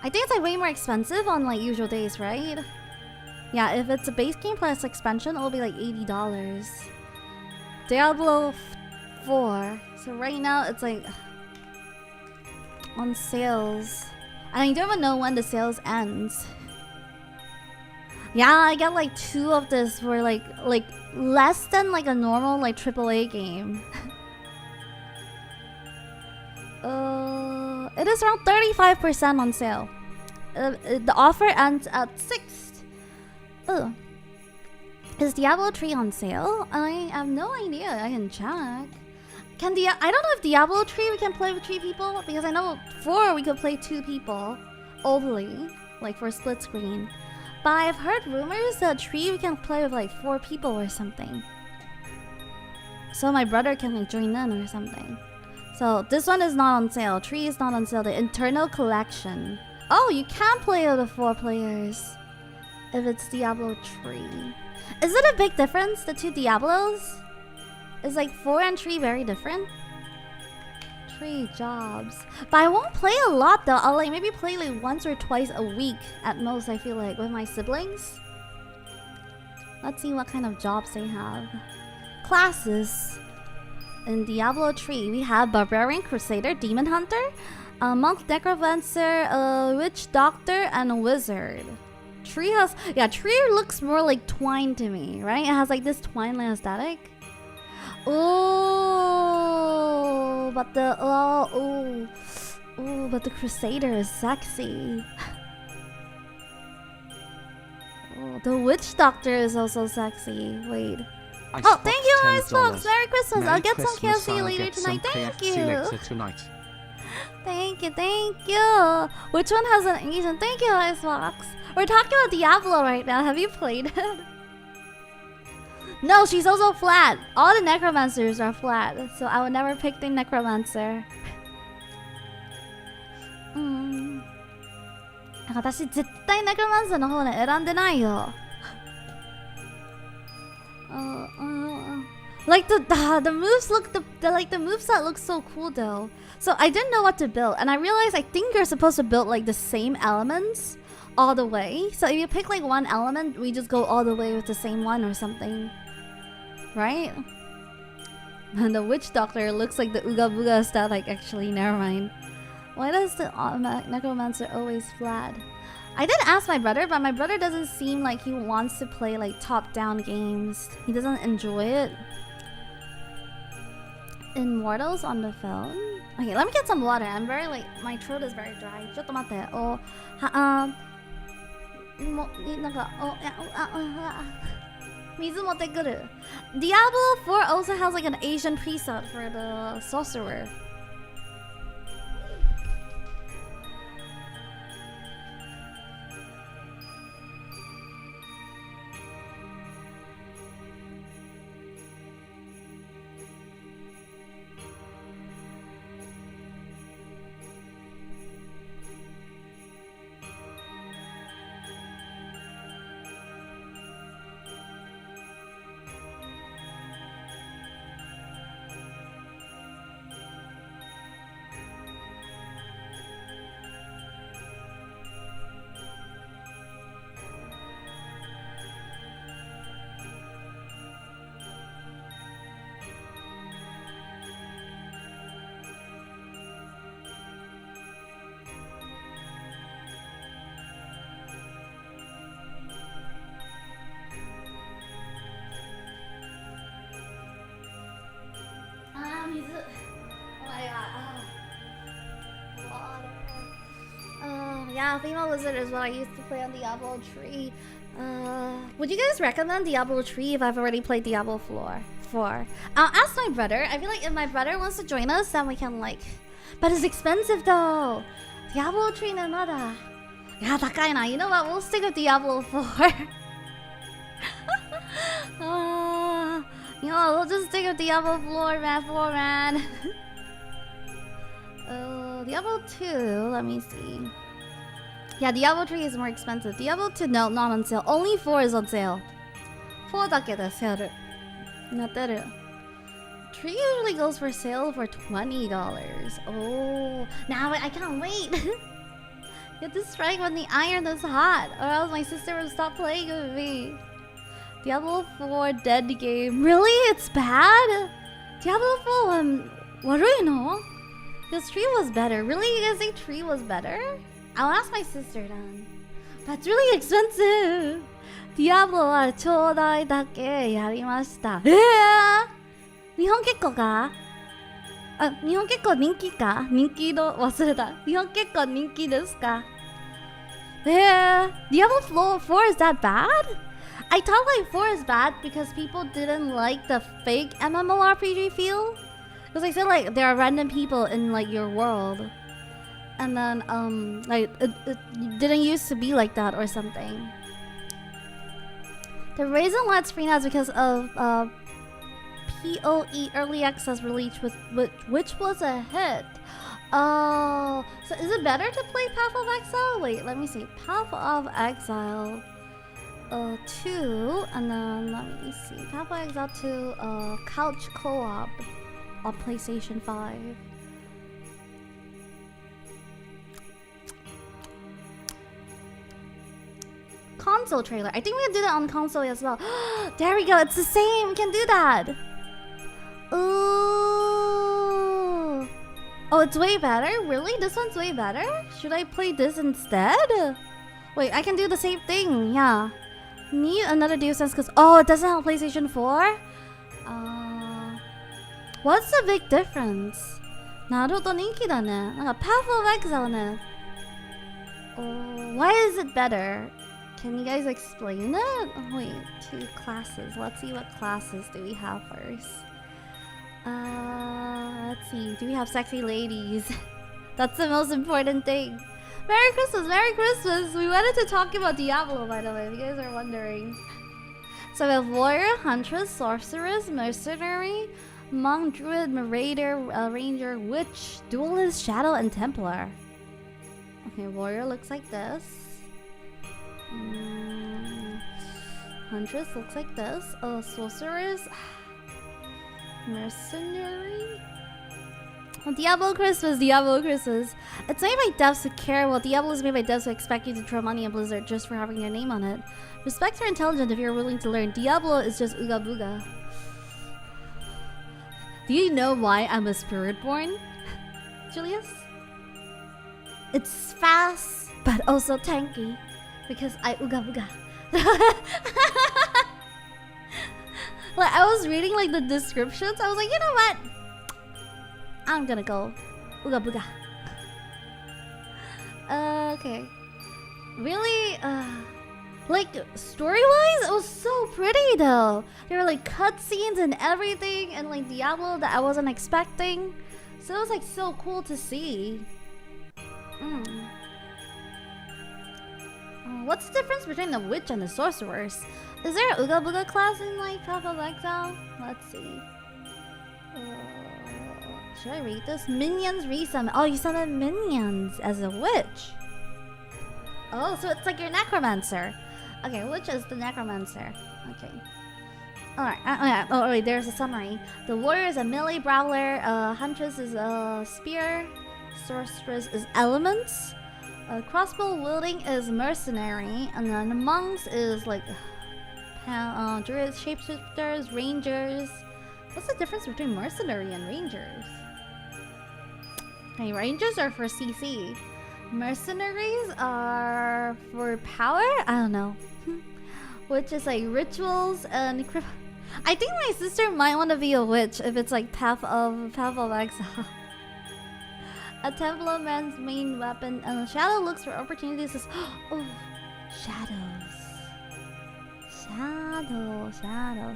I think it's like way more expensive on like usual days, right? Yeah, if it's a base game plus expansion, it will be like $80. Diablo 4. So right now it's like on sales. And I don't even know when the sales ends. Yeah, I get like 2 of this for like less than like a normal like AAA game. It is around 35% on sale. The offer ends at 6th. Is Diablo 3 on sale? I have no idea. I can check. I don't know if Diablo 3 we can play with 3 people, because I know 4 we could play 2 people only, like for split screen. But I've heard rumors that 3 we can play with like 4 people or something. So my brother can like join in or something. So this one is not on sale. 3 is not on sale. The internal collection. Oh, you can play with the 4 players if it's Diablo 3. Is it a big difference, the 2 Diablos? Is like 4 and 3 very different? 3 jobs. But I won't play a lot though. I'll like maybe play like once or twice a week at most, I feel like, with my siblings. Let's see what kind of jobs they have. Classes. In Diablo 3, we have Barbarian, Crusader, Demon Hunter, Monk, Necromancer, Witch Doctor, and a Wizard. 3 has... Yeah, 3 looks more like Twine to me, right? It has like this Twine-like aesthetic. Oh, but the... Oh, but the Crusader is sexy. Oh, the Witch Doctor is also sexy. Wait. Oh, thank you, Icebox! Merry Christmas! I'll get some KFC later tonight. Thank you! Thank you, thank you! Which one has an Asian? Thank you, Icebox! We're talking about Diablo right now. Have you played it? No, she's also flat. All the necromancers are flat, so I would never pick the necromancer. 私絶対ネクロマンサーの方ね選んでないよ。Like the moves look the moveset looks so cool though. So I didn't know what to build, and I realized I think you're supposed to build like the same elements all the way. So if you pick like one element, we just go all the way with the same one or something, right? And the witch doctor looks like the Ooga Booga aesthetic. Actually, never mind. Why does the necromancer always flat? I did ask my brother, but my brother doesn't seem like he wants to play like top-down games. He doesn't enjoy it. Immortals on the phone? Okay, let me get some water. I'm very like, my throat is very dry. ちょっと待って。水持ってくる。Diablo 4 also has like an Asian preset for the sorcerer. Yeah, female wizard is what I used to play on Diablo 3. Would you guys recommend Diablo 3 if I've already played Diablo 4? I'll ask my brother. I feel like if my brother wants to join us, then we can like... But it's expensive though! Diablo 3 no nada. Yeah, 高いな. You know what? We'll stick with Diablo 4. You know, we'll just stick with Diablo 4, man. Diablo 2, let me see. Yeah, Diablo 3 is more expensive. Diablo 2, no, not on sale. Only 4 is on sale. 4だけでセールなってる。3 usually goes for sale for $20. Oh, now I can't wait. You have to strike when the iron is hot, or else my sister will stop playing with me. Diablo 4 dead game. Really? It's bad? Diablo 4 悪いの? Because 3 was better. Really? You guys think 3 was better? I'll ask my sister then. That's really expensive. Diablo はちょうだいだけやりました。日本結構か？日本結構人気か？人気の忘れた。日本結構人気ですか？Diablo 4 is that bad? I thought like 4 is bad because people didn't like the fake MMORPG feel. Because I feel like there are random people in like your world. And then like it didn't used to be like that or something. The reason why it's free now is because of PoE early access release which was a hit. Oh, so is it better to play Path of Exile? Wait, let me see. Path of Exile 2, and then let me see. Path of Exile 2 couch co-op on PlayStation 5. Console trailer. I think we can do that on console as well. There we go. It's the same. We can do that. Ooh. Oh, it's way better? Really? This one's way better? Should I play this instead? Wait, I can do the same thing. Yeah. Need another Deus Ex because... Oh, it doesn't have PlayStation 4? What's the big difference? なるほど、人気だね。なんか Path of Exile ね。Oh, why is it better? Can you guys explain it? Oh, wait, 2 classes. Let's see what classes do we have first. Let's see. Do we have sexy ladies? That's the most important thing. Merry Christmas! Merry Christmas! We wanted to talk about Diablo, by the way, if you guys are wondering. So we have warrior, huntress, sorceress, mercenary, monk, druid, marauder, ranger, witch, duelist, shadow, and templar. Okay, warrior looks like this. Huntress looks like this. Sorceress, mercenary. Diablo Christmas, Diablo Christmas. It's made by devs who care. Well, Diablo is made by devs who expect you to throw money at Blizzard just for having your name on it. Respect are intelligent if you're willing to learn. Diablo is just ooga booga. Do you know why I'm a spiritborn, Julius? It's fast, but also tanky. Because I ooga booga. Like, I was reading like the descriptions. I was like, you know what? I'm gonna go ooga booga. Okay. Really, like, story-wise, it was so pretty though. There were like cutscenes and everything, and like Diablo that I wasn't expecting. So it was like so cool to see. What's the difference between the witch and the sorceress? Is there an Ooga Booga class in like Path of Exile? Let's see. Should I read this? Minions resummon. Oh, you summon minions as a witch. Oh, so it's like your necromancer. Okay, witch is the necromancer. Okay. Alright, oh wait, there's a summary. The warrior is a melee brawler, huntress is a spear, sorceress is elements, crossbow wielding is mercenary, and then monks is like druids, shapeshifters, rangers. What's the difference between mercenary and rangers? Okay, rangers are for CC. Mercenaries are for power? I don't know. Which is like rituals and I think my sister might want to be a witch if it's like Path of Exile. A Templar man's main weapon. Shadow looks for opportunities. Oh, shadows. Shadow.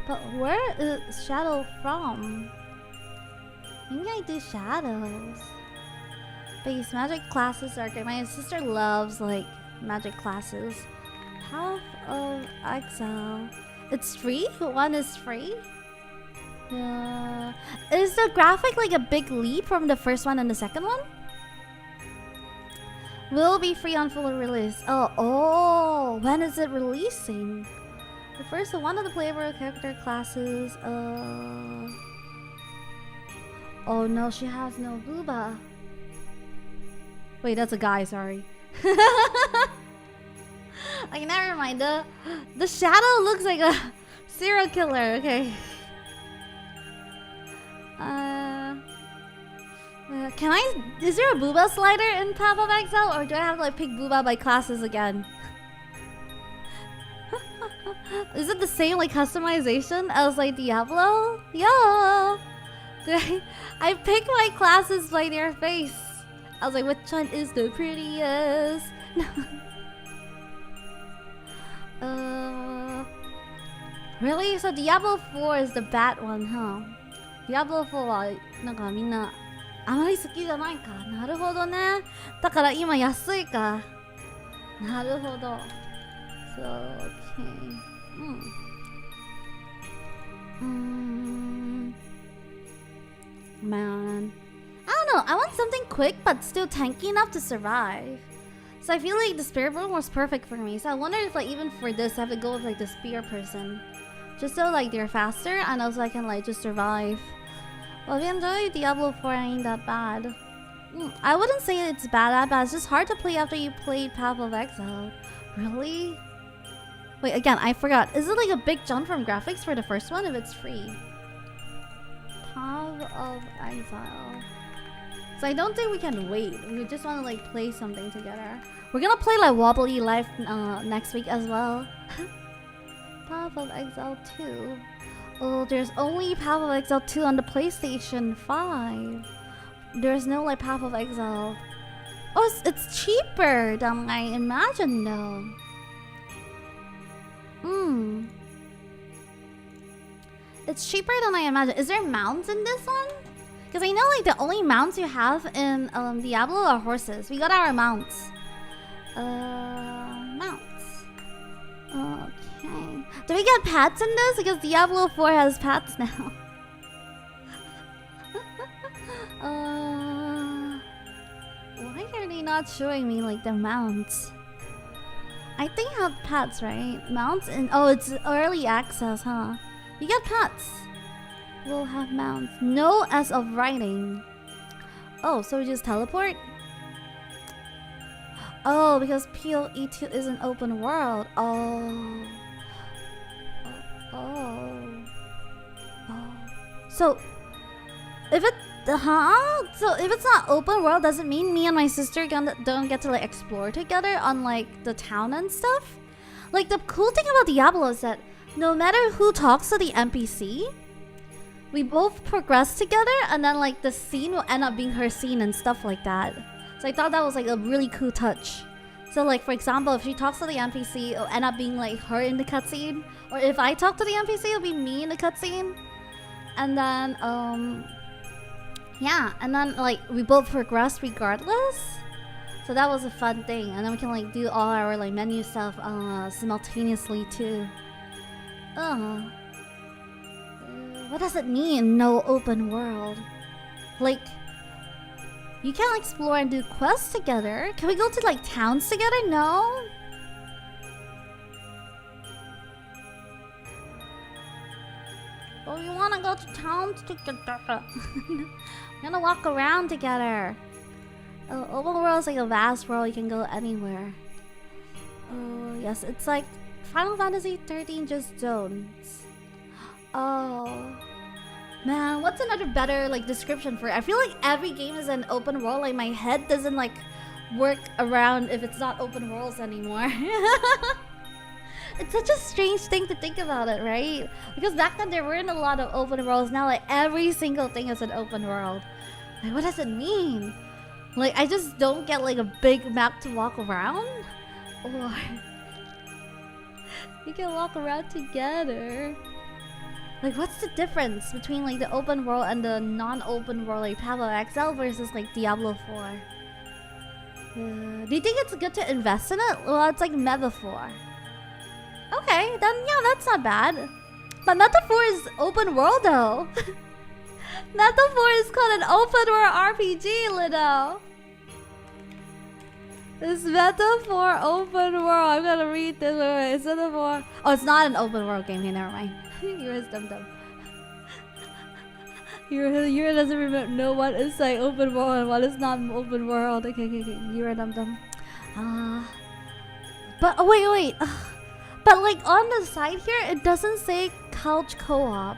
But where is Shadow from? Maybe I do shadows. Base magic classes are great. My sister loves like magic classes. Path of Exile. It's free? One is free? Yeah. Is the graphic like a big leap from the first one and the second one? Will be free on full release. Oh, when is it releasing? The first one of the playable character classes. Oh no, she has no booba. Wait, that's a guy, sorry. Like, never mind. The shadow looks like a serial killer, okay. Can I... Is there a booba slider in Path of Exile? Or do I have to like pick booba by classes again? Is it the same like customization as like Diablo? Yeah! I pick my classes by their face. I was like, which one is the prettiest? Really? So Diablo 4 is the bad one, huh? Diablo 4はなんかみんなあまり好きじゃないか。なるほどね。だから今安いか。なるほど。So, okay. Man. I don't know. I want something quick but still tanky enough to survive. So I feel like the spirit one was perfect for me. So I wonder if like even for this I have to go with like the spear person. Just so like they're faster and also I can like just survive. Well, if you enjoy Diablo 4, ain't that bad. I wouldn't say it's bad, it's just hard to play after you played Path of Exile. Really? Wait, again, I forgot. Is it like a big jump from graphics for the first one if it's free? Path of Exile. So I don't think we can wait. We just want to like play something together. We're gonna play like Wobbly Life next week as well. Path of Exile 2. Oh, there's only Path of Exile 2 on the PlayStation 5. There's no like Path of Exile. Oh, it's cheaper than I imagined though. It's cheaper than I imagined. Is there mounts in this one? Because I know like the only mounts you have in Diablo are horses. We got our mounts. Mounts. Okay. Do we get pets in this? Because Diablo 4 has pets now. Why are they not showing me like the mounts? I think I have pets, right? Mounts and oh, it's early access, huh? You get pets. We'll have mounts. No as of writing. Oh, so we just teleport? Oh, because PoE2 is an open world. Oh. So, if it, So if it's not open world, does it mean me and my sister don't get to like explore together on like the town and stuff? Like the cool thing about Diablo is that no matter who talks to the NPC, we both progress together, and then like the scene will end up being her scene and stuff like that. So I thought that was like a really cool touch. So like for example, if she talks to the NPC, it'll end up being like her in the cutscene. Or if I talk to the NPC, it'll be me in the cutscene. And then yeah, and then like we both progress regardless. So that was a fun thing. And then we can like do all our like menu stuff simultaneously too. What does it mean, no open world? Like, you can't explore and do quests together. Can we go to like towns together? No. Oh, you wanna go to towns together? We're gonna walk around together. Open world is like a vast world. You can go anywhere. Oh yes, it's like Final Fantasy 13 just zones. Oh man, what's another better like description for it? I feel like every game is an open world. Like my head doesn't like work around if it's not open worlds anymore. It's such a strange thing to think about it, right? Because back then there weren't a lot of open worlds. Now like every single thing is an open world. Like what does it mean? Like I just don't get like a big map to walk around, or we can walk around together. Like, what's the difference between like the open world and the non-open world, like Path of Exile versus like Diablo 4? Do you think it's good to invest in it? Well, it's like Metaphor. Okay, then yeah, that's not bad. But Metaphor is open world though. Metaphor is called an open world RPG, Lido. Is Metaphor open world? I'm gonna read this. Wait, is Metaphor? Oh, it's not an open world game. Here, never mind. Yura's dumb. Yura doesn't know what is like open world and what is not open world. Okay. Yura dumb. But oh, wait. But like on the side here, it doesn't say couch co-op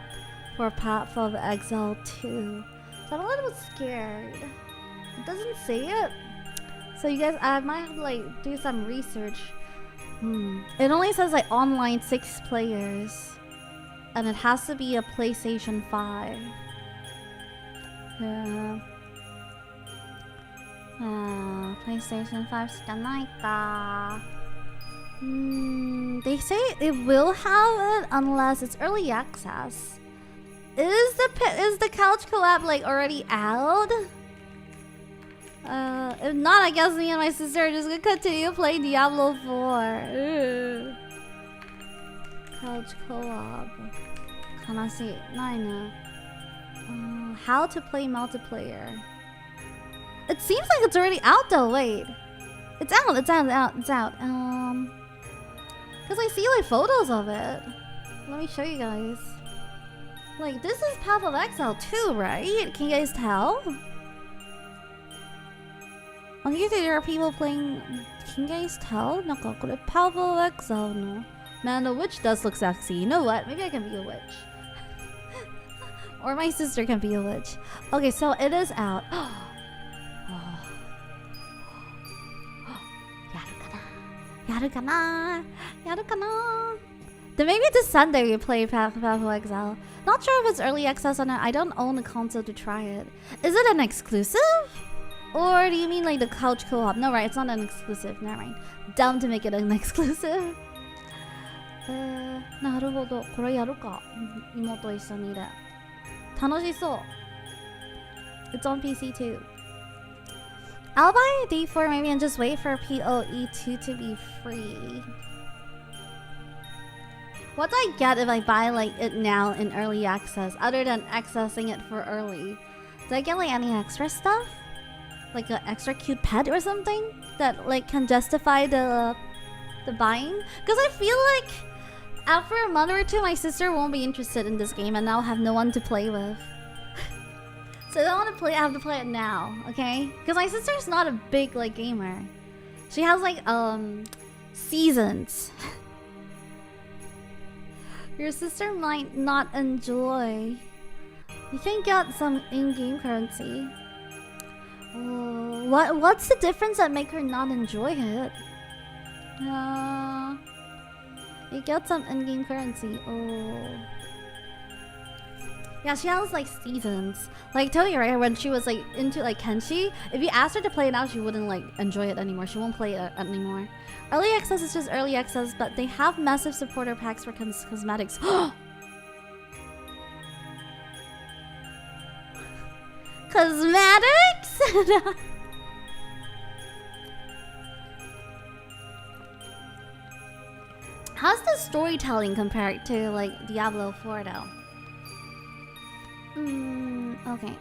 for Path of Exile 2. So I'm a little bit scared. It doesn't say it. So you guys, I might have to like do some research. It only says like online 6 players. And it has to be a PlayStation 5. Yeah. PlayStation 5 しかないか. They say it will have it unless it's early access. Is the couch co-op like already out? If not, I guess me and my sister are just gonna continue playing Diablo 4. Couch co-op. 悲しい。ないね。How to play multiplayer. It seems like it's already out though. Wait. It's out. Cause I see like photos of it. Let me show you guys. Like this is Path of Exile 2, right? Can you guys tell? On YouTube there are people playing. Can you guys tell? なんかこれ Path of Exile の. Man, the witch does look sexy. You know what? Maybe I can be a witch. Or my sister can be a witch. Okay, so it is out. Yarukana. Then maybe this Sunday we play Path of Exile. Not sure if it's early access or not. I don't own a console to try it. Is it an exclusive? Or do you mean like the couch co-op? No, right, it's not an exclusive. Never mind. Dumb to make it an exclusive. なるほど。これやるか。妹一緒にで。楽しそう。It's on PC too. I'll buy D4 maybe and just wait for PoE2 to be free. What do I get if I buy like it now in early access, other than accessing it for early? Do I get like any extra stuff? Like an extra cute pet or something that like can justify the buying? Because I feel like after a month or two, my sister won't be interested in this game, and I'll have no one to play with. So I don't want to play. I have to play it now, okay? Because my sister's not a big like gamer. She has like seasons. Your sister might not enjoy. You can get some in-game currency. Oh, what's the difference that make her not enjoy it? You get some in-game currency. Oh. Yeah, she has like seasons. Like Tony, right? When she was like into like Kenshi, if you asked her to play it now, she wouldn't like enjoy it anymore. She won't play it anymore. Early access is just early access, but they have massive supporter packs for cosmetics. Cosmetics? How's the storytelling compared to like Diablo 4 though? Okay.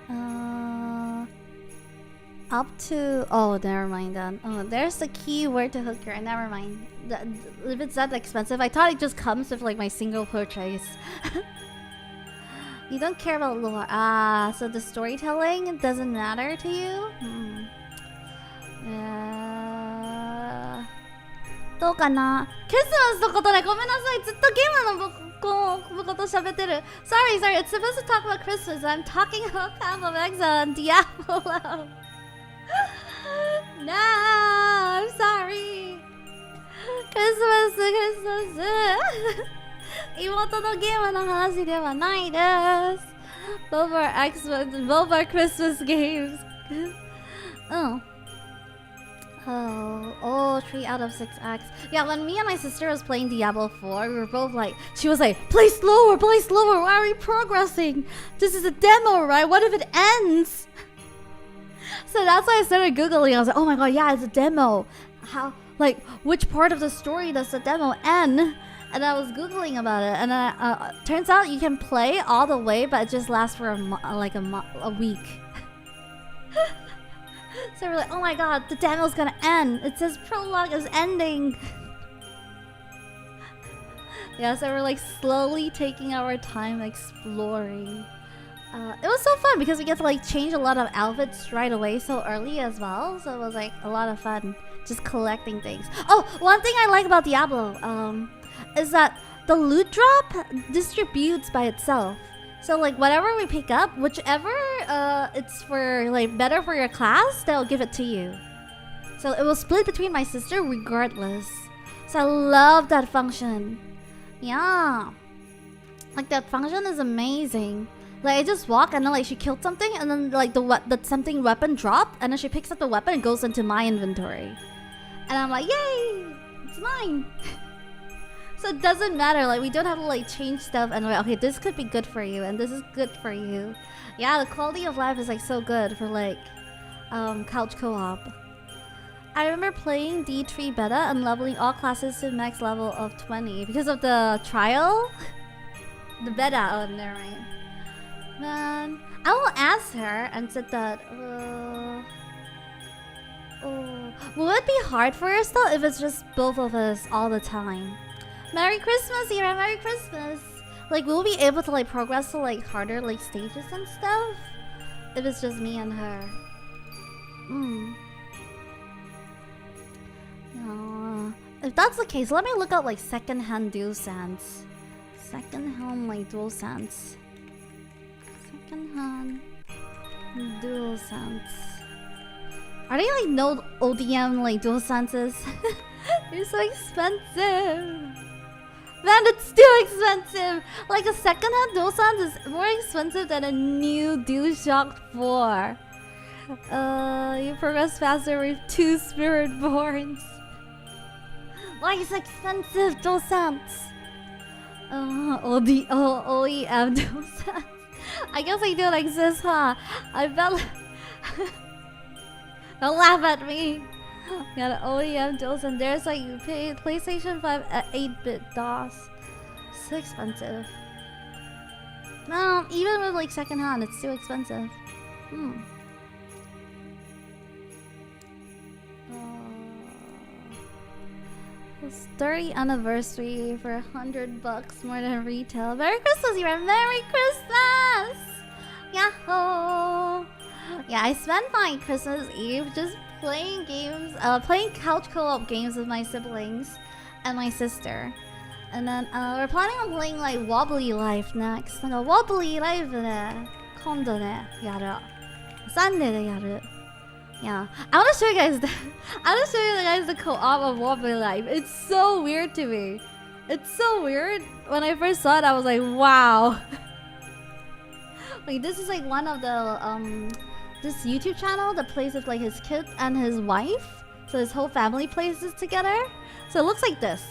Up to... Oh, never mind then. Oh, there's the keyword to hook your... Never mind. If it's that expensive, I thought it just comes with like my single purchase. You don't care about lore. Ah, so the storytelling doesn't matter to you? Yeah. どうかな? クリスマスのことでごめんなさい。ずっとゲームのこと喋ってる。Sorry, it's supposed to talk about Christmas. I'm talking about Path of Exile and Diablo. No, I'm sorry. Christmas. 妹のゲームの話ではないです。Both are Christmas games. Oh, 3 out of 6 acts. Yeah, when me and my sister was playing Diablo 4, we were both like, she was like, play slower, why are we progressing? This is a demo, right? What if it ends? So that's why I started Googling. I was like, oh my god, yeah, it's a demo. How, like, which part of the story does the demo end? And I was Googling about it, and turns out you can play all the way, but it just lasts for a week. So we're like, oh my god, the demo's gonna end. It says prologue is ending. Yeah, so we're like slowly taking our time exploring. It was so fun because we get to like change a lot of outfits right away so early as well. So it was like a lot of fun just collecting things. Oh, one thing I like about Diablo is that the loot drop distributes by itself. So like whatever we pick up, whichever it's for like better for your class, they'll give it to you. So it will split between my sister regardless. So I love that function. Yeah. Like that function is amazing. Like I just walk and then like she killed something and then like the something weapon dropped and then she picks up the weapon and goes into my inventory. And I'm like, yay! It's mine! So it doesn't matter, like we don't have to like change stuff and like, okay, this could be good for you and this is good for you. Yeah, the quality of life is like so good for like couch co-op. I remember playing D3 beta and leveling all classes to max level of 20 because of the trial. The beta, oh never mind. Man, I will ask her and said that will it be hard for us though if it's just both of us all the time? Merry Christmas, Yura! Merry Christmas! Like, we'll be able to like progress to like harder like stages and stuff if it's just me and her. If that's the case, let me look up like second-hand dual sense. Second-hand like dual sense. Second-hand dual sense. Are they like no ODM like dual senses? They're so expensive. Man, it's too expensive! Like a second-hand DualSense is more expensive than a new DualShock 4. You progress faster with 2 Spiritborns. Why is expensive DualSense? OEM DualSense. I guess they don't exist, huh? I bet. Don't laugh at me. Got an OEM DualSense. There's like you pay PlayStation 5 at 8-bit DOS. So expensive. No, even with like secondhand, it's too expensive. It's 30th anniversary for $100 more than retail. Merry Christmas, Yura! Merry Christmas! Yahoo! Yeah, I spent my Christmas Eve just playing games, playing couch co-op games with my siblings and my sister. And then we're planning on playing like Wobbly Life next. Like a Wobbly Life今度ねやる。Sunday でやる。Yeah, I want to show you guys the I want to show you guys the co-op of Wobbly Life. It's so weird to me. It's so weird. When I first saw it, I was like, wow. Like this is like one of the this YouTube channel that plays with like his kid and his wife. So his whole family plays this together. So it looks like this.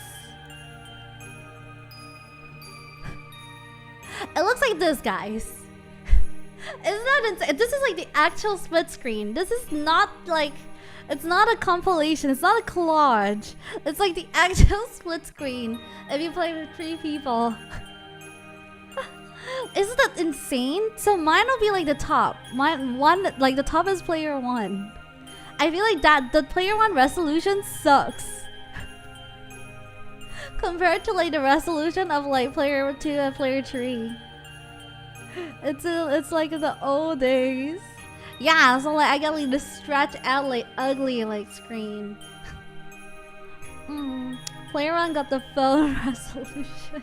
It looks like this, guys. Isn't that insane? This is like the actual split screen. This is not like... It's not a compilation. It's not a collage. It's like the actual split screen. If you play with 3 people. Isn't that insane? So mine will be like the top. Mine one, like the top is player 1. I feel like that the player 1 resolution sucks. Compared to like the resolution of like player 2 and player 3. It's like the old days. Yeah, so like I got like the stretch out like ugly like screen. Player 1 got the phone resolution.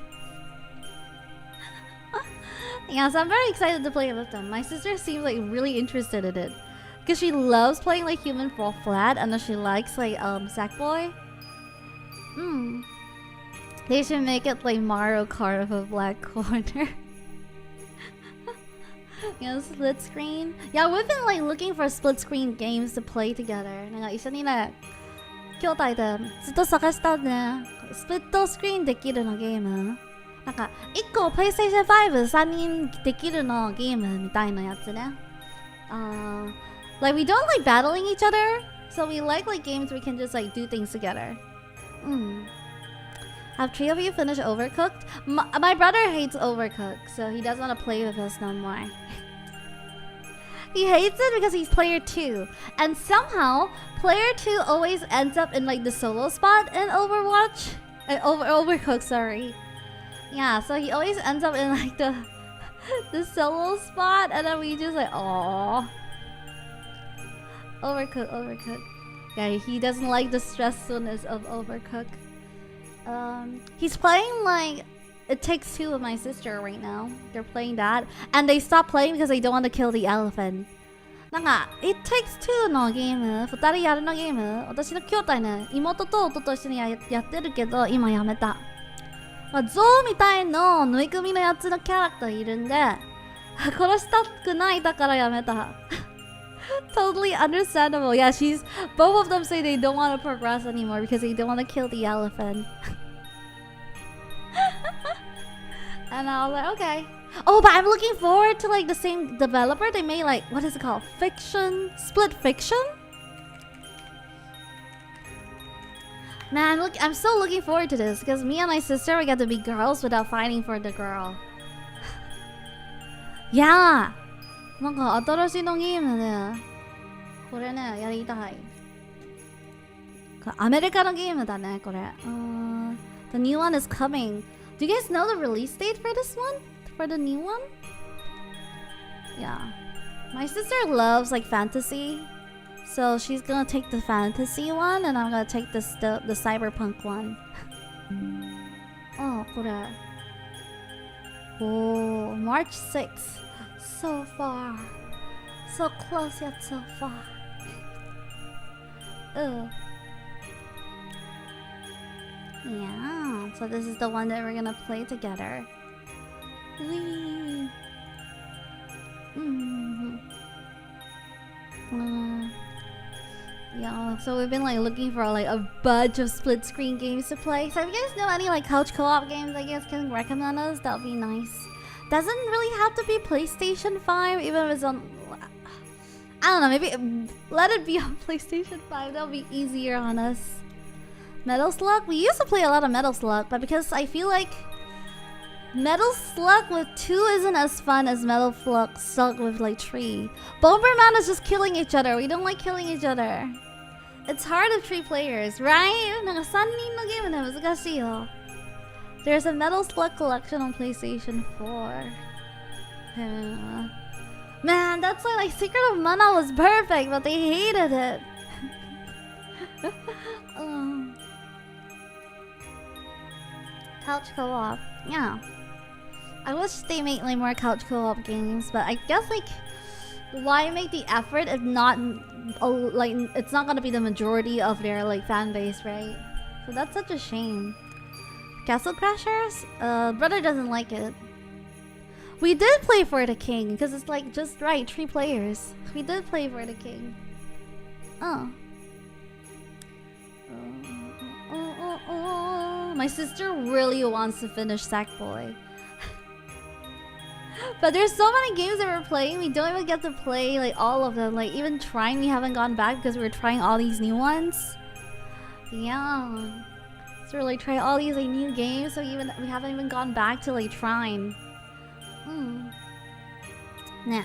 Yeah, so I'm very excited to play with them. My sister seems like really interested in it. Because she loves playing like Human Fall Flat and then she likes like Sackboy. They should make it like Mario Kart of a black corner. Yeah, split screen. Yeah, we've been like looking for split screen games to play together. なんか一緒にね、兄弟でずっと探したね。スプリットスクリーンできるのゲーム。なんか1個 PlayStation 5 3人できるのゲームみたいなやつね。Like we don't like battling each other, so we like games we can just like do things together. Have 3 of you finished Overcooked? My brother hates Overcooked, so he doesn't want to play with us no more. He hates it because he's player 2. And somehow, player 2 always ends up in like the solo spot in Overwatch. Overcooked, sorry. Yeah, so he always ends up in like the solo spot, and then we just like, aww. Overcooked. Yeah, he doesn't like the stressfulness of Overcooked. He's playing like It Takes Two with my sister right now. They're playing that, and they stopped playing because they don't want to kill the elephant. なんか It Takes Two のゲーム、2人やるのゲーム、私の兄弟ね、妹と弟と一緒にやってるけど今やめた。まあ、ゾウみたいのぬいぐるみのやつのキャラクターいるんで、殺したくないだからやめた。Totally understandable. Yeah, both of them say they don't want to progress anymore because they don't want to kill the elephant. And I was like, okay. Oh, but I'm looking forward to like the same developer. They made like, what is it called? Split Fiction? Man, I'm so looking forward to this because me and my sister, we get to be girls without fighting for the girl. Yeah! なんか新しいのゲームでこれねやりたい。アメリカのゲームだねこれ。The new one is coming. Do you guys know the release date for this one? For the new one? Yeah. My sister loves like fantasy, so she's gonna take the fantasy one, and I'm gonna take the cyberpunk one. Oh, これ。Oh, March 6th. So far. So close yet so far. Yeah, so this is the one that we're gonna play together. Whee! Yeah, so we've been like looking for like a bunch of split screen games to play. So if you guys know any like couch co-op games I guess can recommend us, that would be nice. Doesn't really have to be PlayStation 5, even if it's on... I don't know, maybe let it be on PlayStation 5. That'll be easier on us. Metal Slug? We used to play a lot of Metal Slug, but because I feel like Metal Slug with 2 isn't as fun as Metal Slug with like 3. Bomberman is just killing each other. We don't like killing each other. It's hard with 3 players, right? なんか3人のゲームで難しいよ。There's a Metal Slug collection on PlayStation 4. Man, that's why like Secret of Mana was perfect, but they hated it. Couch co-op, yeah. I wish they made like more couch co-op games, but I guess like why make the effort if not like it's not gonna be the majority of their like fan base, right? So that's such a shame. Castle Crashers? Brother doesn't like it. We did play for the king because it's like just right, 3 players. We did play for the king. Oh. My sister really wants to finish Sackboy. But there's so many games that we're playing, we don't even get to play like all of them. Like even trying, we haven't gone back because we're trying all these new ones. Yeah. So we're like trying all these like new games, so we haven't even gone back to like trying. Nah.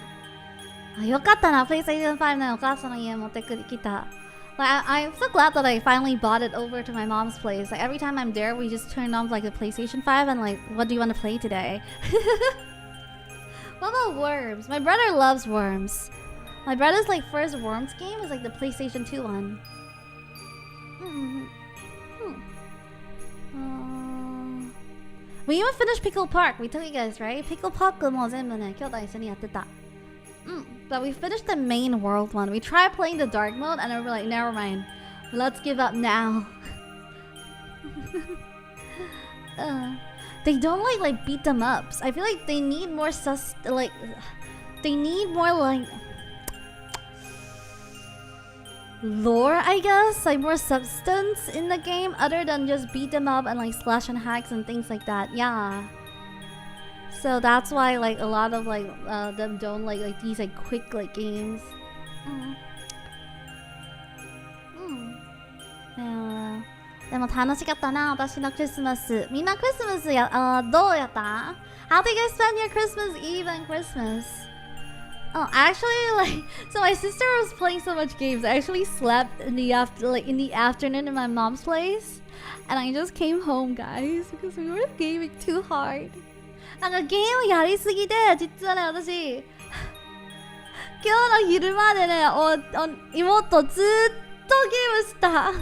よかったな、PlayStation 5ね、お母さんの家持ってきた。Like I'm so glad that I finally bought it over to my mom's place. Like every time I'm there, we just turn on like the PlayStation 5 and like, what do you want to play today? What about Worms? My brother loves Worms. My brother's like first Worms game is like the PlayStation 2 one. We even finished Pickle Park. We told you guys, right? Pickle Parkも全部ね、兄弟一緒にやってた。But we finished the main world one. We tried playing the dark mode and we were like, never mind. Let's give up now. They don't like beat them ups. I feel like they need more they need more like lore, I guess, like more substance in the game other than just beat them up and like slash and hacks and things like that. Yeah. So that's why like a lot of like them don't like these like quick like games. Yeah. でも楽しかったな、私のクリスマス。みんなクリスマスどうやった How do you guys spend your Christmas Eve and Christmas? Oh, actually, like, so my sister was playing so much games. I actually slept in the afternoon in my mom's place, and I just came home, guys, because we were gaming too hard. なんかゲームやりすぎて、実はね、私、今日の昼までね、妹ずっとゲームした。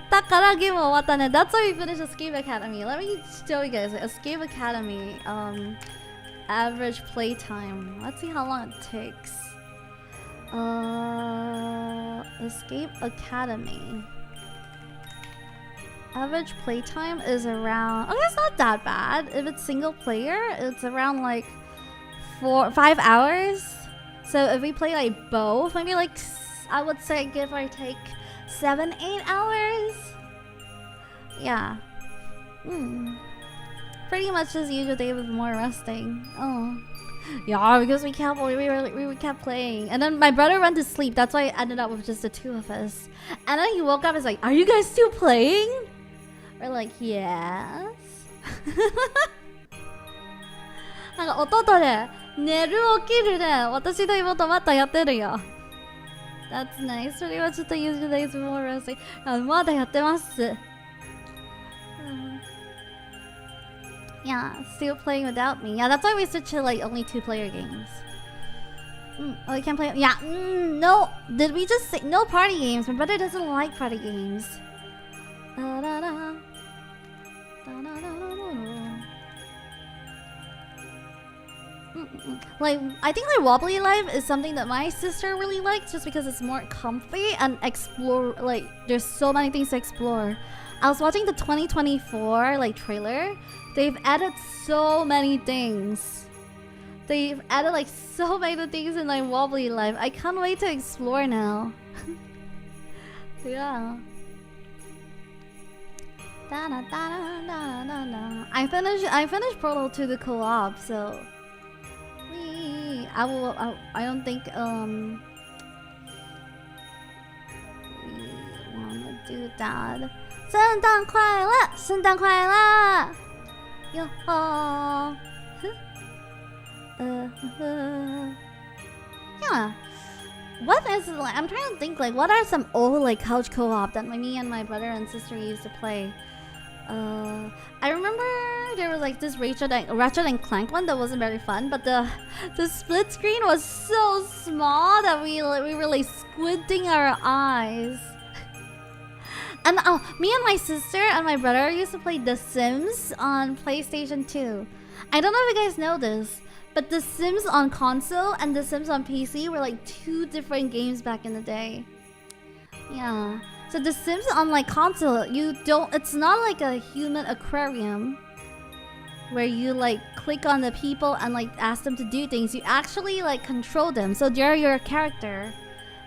だからゲーム終わったね。That's why we finished Escape Academy. Let me show you guys. Escape Academy, average playtime. Let's see how long it takes. Escape Academy. Average playtime is around... Oh, it's not that bad. If it's single player, it's around like 5 hours. So if we play like both, maybe like, I would say give or take 7-8 hours. Yeah. Pretty much as usual day with more resting. Oh. Yeah, because we kept playing. And then my brother went to sleep. That's why I ended up with just the 2 of us. And then he woke up and was like, are you guys still playing? We're like, yes. なんか弟で寝る起きるで私と妹またやってるよ。That's nice. それはちょっと usual days with more resting. まだやってます。Yeah, still playing without me. Yeah, that's why we switched to like only 2-player games. Oh, we can't play. Yeah, no. Did we just say no party games? My brother doesn't like party games. Like, I think like Wobbly Life is something that my sister really likes just because it's more comfy and explore. Like, there's so many things to explore. I was watching the 2024 like trailer. They've added so many things. They've added like so many things in like Wobbly Life. I can't wait to explore now. Yeah. I finished Portal 2 the co-op, so I don't think we wanna do that. 圣诞快乐！圣诞快乐！ Yo. Yeah. What is it like? I'm trying to think like what are some old like couch co-op that me and my brother and sister used to play. I remember there was like this Ratchet and Clank one that wasn't very fun, but the split screen was so small that we were like squinting our eyes. And me and my sister and my brother used to play The Sims on PlayStation 2. I don't know if you guys know this, but The Sims on console and The Sims on PC were like two different games back in the day. Yeah. So The Sims on like console, it's not like a human aquarium where you like click on the people and like ask them to do things. You actually like control them. So they're your character.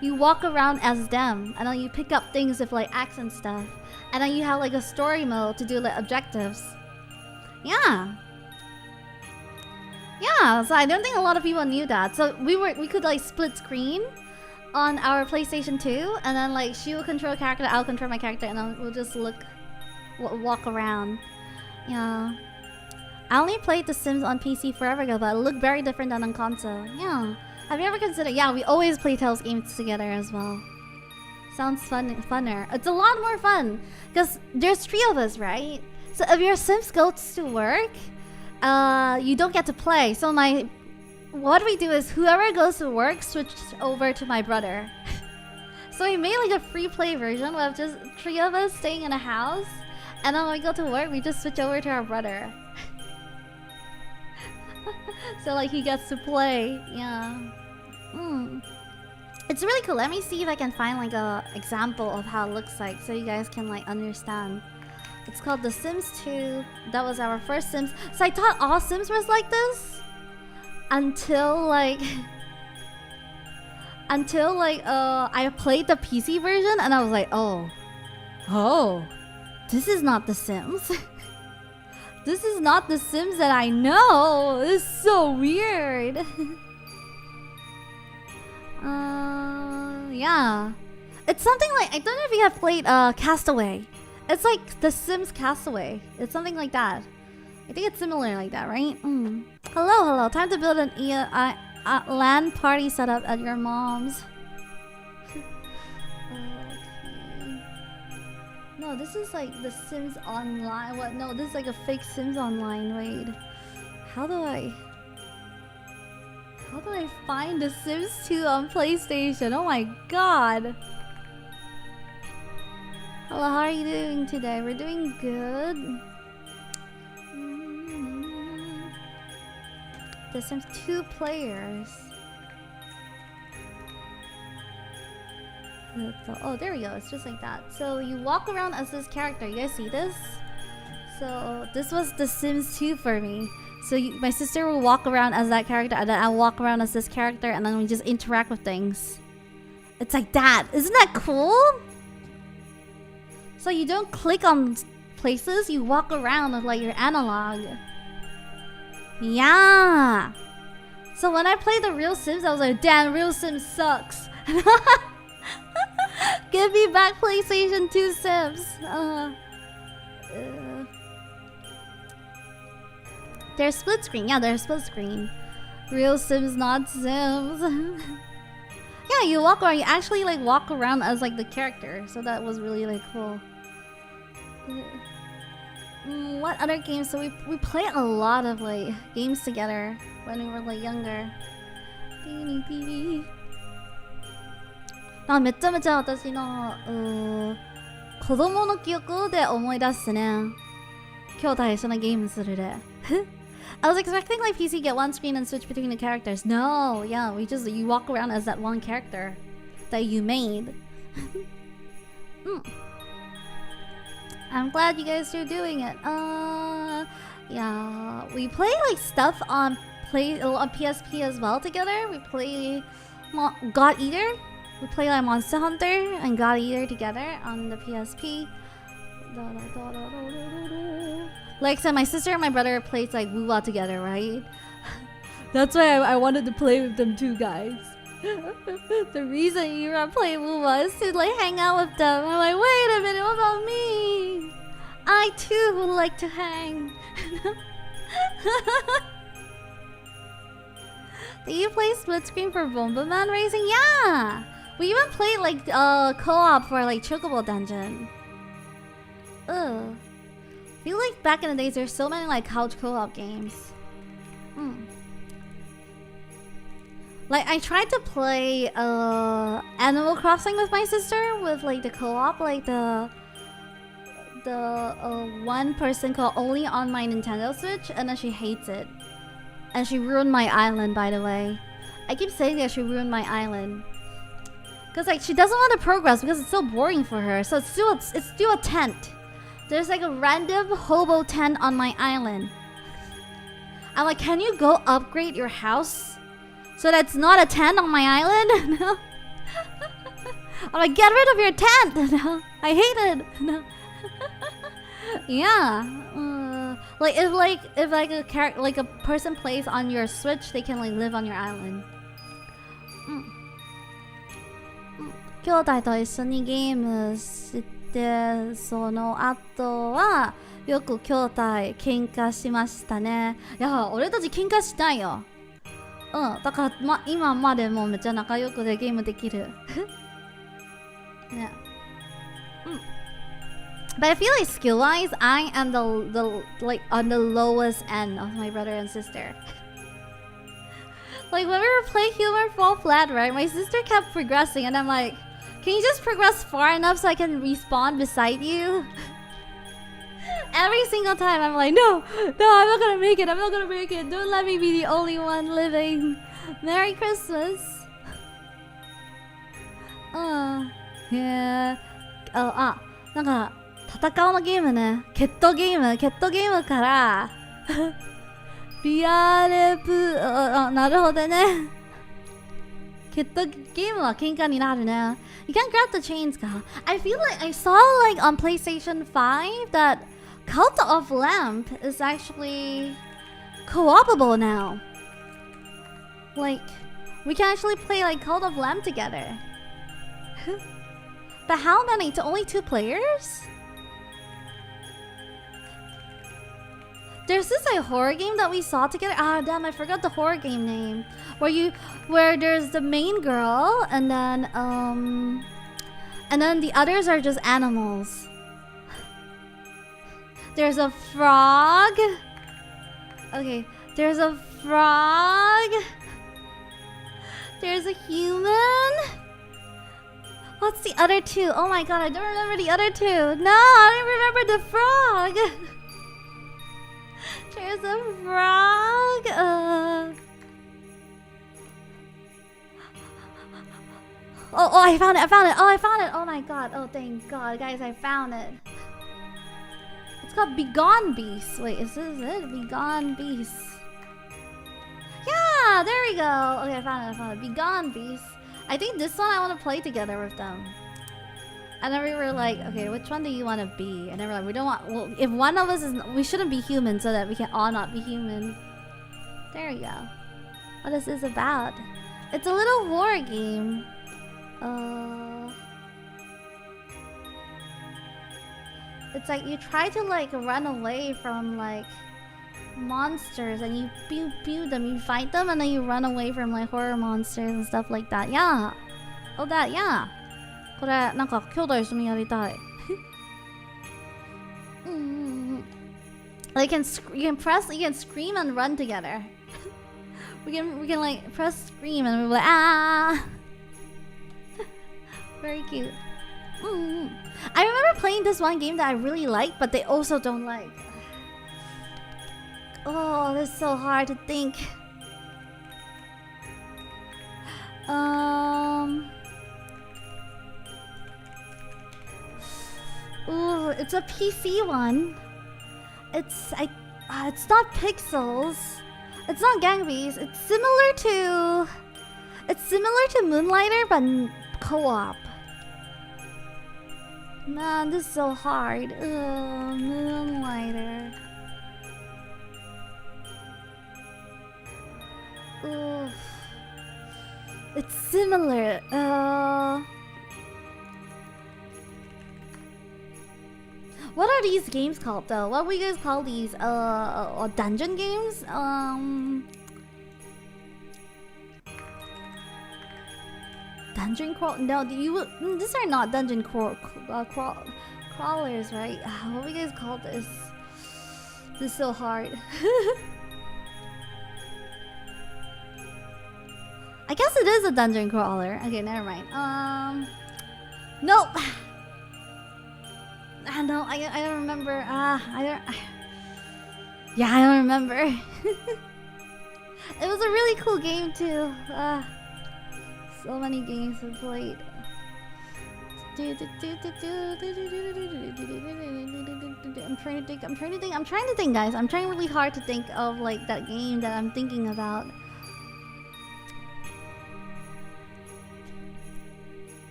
You walk around as them and then you pick up things with like acts and stuff. And then you have like a story mode to do like objectives. Yeah. Yeah, so I don't think a lot of people knew that. So we could like split screen on our PlayStation 2, and then like she will control a character, I'll control my character, and then we'll just walk around. Yeah. I only played The Sims on PC forever ago, but it looked very different than on console. Yeah. Have you ever considered? Yeah, we always play Tales games together as well. Sounds funner. It's a lot more fun because there's 3 of us, right? So if your Sims goes to work, you don't get to play. So what we do is whoever goes to work switches over to my brother. So we made like a free play version of just 3 of us staying in a house, and then when we go to work, we just switch over to our brother. So like he gets to play. Yeah. It's really cool. Let me see if I can find like a example of how it looks like so you guys can like understand. It's called The Sims 2. That was our first Sims. So I thought all Sims was like this until I played the PC version and I was like, oh, this is not The Sims. This is not The Sims that I know. This is so weird. Yeah. It's something like, I don't know if you have played Castaway. It's like The Sims Castaway. It's something like that. I think it's similar like that, right? Hello. Time to build an LAN party setup at your mom's. Okay. No, this is like The Sims Online. What? No, this is like a fake Sims Online. Wait. How do I find The Sims 2 on PlayStation? Oh my god. Hello, how are you doing today? We're doing good. The Sims 2 players. Oh, there we go. It's just like that. So you walk around as this character. You guys see this? So this was The Sims 2 for me. So my sister will walk around as that character, and then I'll walk around as this character, and then we just interact with things. It's like that. Isn't that cool? So you don't click on places, you walk around with like your analog. Yeah. So when I played the real Sims, I was like, damn, real Sims sucks. Give me back PlayStation 2 Sims. They're split screen. Yeah, they're split screen. Real Sims, not Sims. Yeah, you walk around. You actually like walk around as like the character. So that was really like cool. What other games? So we played a lot of like games together when we were like younger. めっちゃめちゃ私の子供の記憶で思い出すね。兄弟一緒にゲームするで。I was expecting like PC get one screen and switch between the characters. No, yeah, you walk around as that one character that you made. I'm glad you guys are doing it. Yeah, we play like stuff on PSP as well together. We play God Eater. We play like Monster Hunter and God Eater together on the PSP. Like I said, my sister and my brother played like Woo-Wah together, right? That's why I wanted to play with them too, guys. The reason Yura played Woo-Wah is to like hang out with them. I'm like, wait a minute, what about me? I too would like to hang. Did you play split screen for Bomberman Racing? Yeah! We even played like co-op for like Chocobo Dungeon. Ugh. I feel like back in the days there's so many like couch co-op games. Like I tried to play Animal Crossing with my sister with like the co-op, like the one person called only on my Nintendo Switch, and then she hates it. And she ruined my island, by the way. I keep saying that she ruined my island. Cause like she doesn't want to progress because it's so boring for her. So it's still a tent. There's like a random hobo tent on my island. I'm like, can you go upgrade your house so that's not a tent on my island? No. I'm like, get rid of your tent. No, I hate it. No. Yeah. Like if a character, like a person plays on your Switch, they can like live on your island. 兄弟と一緒にゲームして、その後はよく兄弟喧嘩しましたね。いや、俺たち喧嘩したいよ。だから今までもめっちゃ仲良くでゲームできる。ね。But I feel like skill-wise, I am the like on the lowest end of my brother and sister. Like when we were playing Human Fall Flat, right? My sister kept progressing, and I'm like, can you just progress far enough so I can respawn beside you? Every single time, I'm like, no, I'm not gonna make it. I'm not gonna make it. Don't let me be the only one living. Merry Christmas. Yeah. なんか戦うのゲームね。決闘ゲームからBRF なるほどね。決闘ゲームは喧嘩になるね。You can't grab the chains か。I feel like I saw like on PlayStation 5 that Cult of Lamp is actually co-opable now. Like we can actually play like Cult of Lamp together. But how many? To only 2 players? There's this like horror game that we saw together. Ah, damn! I forgot the horror game name. Where there's the main girl, and then the others are just animals. There's a frog. Okay, there's a frog. There's a human. What's the other 2? Oh my god, I don't remember the other 2. No, I don't remember the frog. There's a frog. Oh, I found it. Oh my god. Oh, thank god. Guys, I found it. It's called Begone Beast. Wait, is this it? Begone Beast. Yeah, there we go. Okay, I found it. Begone Beast. I think this one I want to play together with them. And then we were like, okay, which one do you want to be? And then we're like, we don't want... Well, if one of us is... We shouldn't be human so that we can all not be human. There we go. What is this about? It's a little horror game. It's like you try to like run away from like monsters and you pew them, you fight them, and then you run away from like horror monsters and stuff like that. Yeah. Oh, that, yeah. これなんか兄弟一緒にやりたい。Like you can scream and run together. we can like press scream and we're like ah. Very cute. I remember playing this one game that I really liked, but they also don't like. Oh, this is so hard to think. Ooh, it's a PC one. It's not Pixels. It's not Gang Beasts. It's similar to Moonlighter, but co-op. Man, this is so hard. Moonlighter. Ooh. It's similar. What are these games called though? What would you guys call these? Dungeon games? Dungeon crawl? No, these are not dungeon crawlers, right? What would you guys call this? This is so hard. I guess it is a dungeon crawler. Okay, never mind. Nope. No, I don't remember. Yeah, I don't remember. It was a really cool game too. So many games I've played. I'm trying to think, guys. I'm trying really hard to think of like that game that I'm thinking about.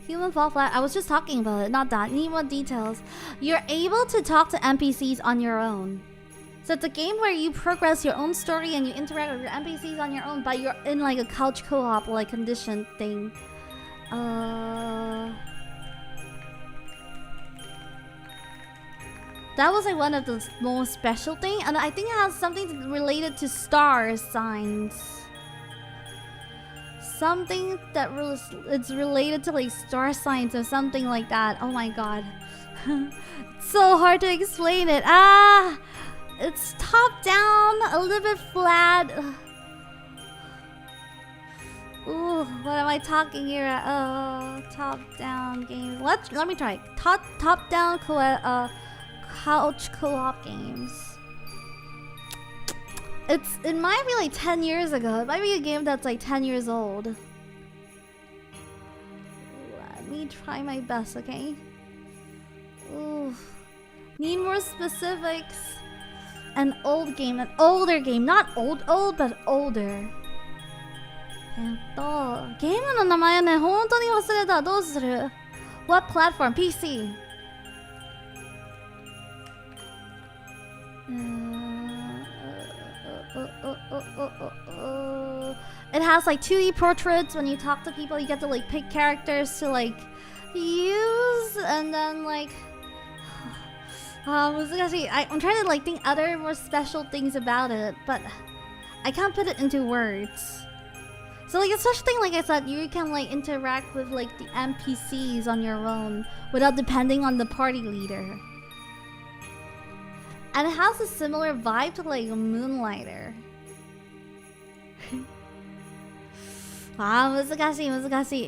Human Fall Flat. I was just talking about it, not that. Need more details. You're able to talk to NPCs on your own. So it's a game where you progress your own story and you interact with your NPCs on your own, but you're in like a couch co-op like condition thing. That was like one of the most special thing, and I think it has something related to star signs. Something that it's related to like star signs or something like that. Oh my god. It's so hard to explain it. It's top down, a little bit flat. Ooh, what am I talking here? Top down games. Let me try. Top down couch co-op games. It might be like 10 years ago. It might be a game that's like 10 years old. Let me try my best, okay? Ooh. Need more specifics. An old game, an older game. Not old, but older. ゲームの名前ね、本当に忘れた。どうする? What platform? PC. It has like 2D portraits. When you talk to people, you get to like pick characters to like use, and then like I'm trying to like think other more special things about it, but I can't put it into words. So like a special thing, like I said, you can like interact with like the NPCs on your own without depending on the party leader. And it has a similar vibe to like a Moonlighter. 難しい。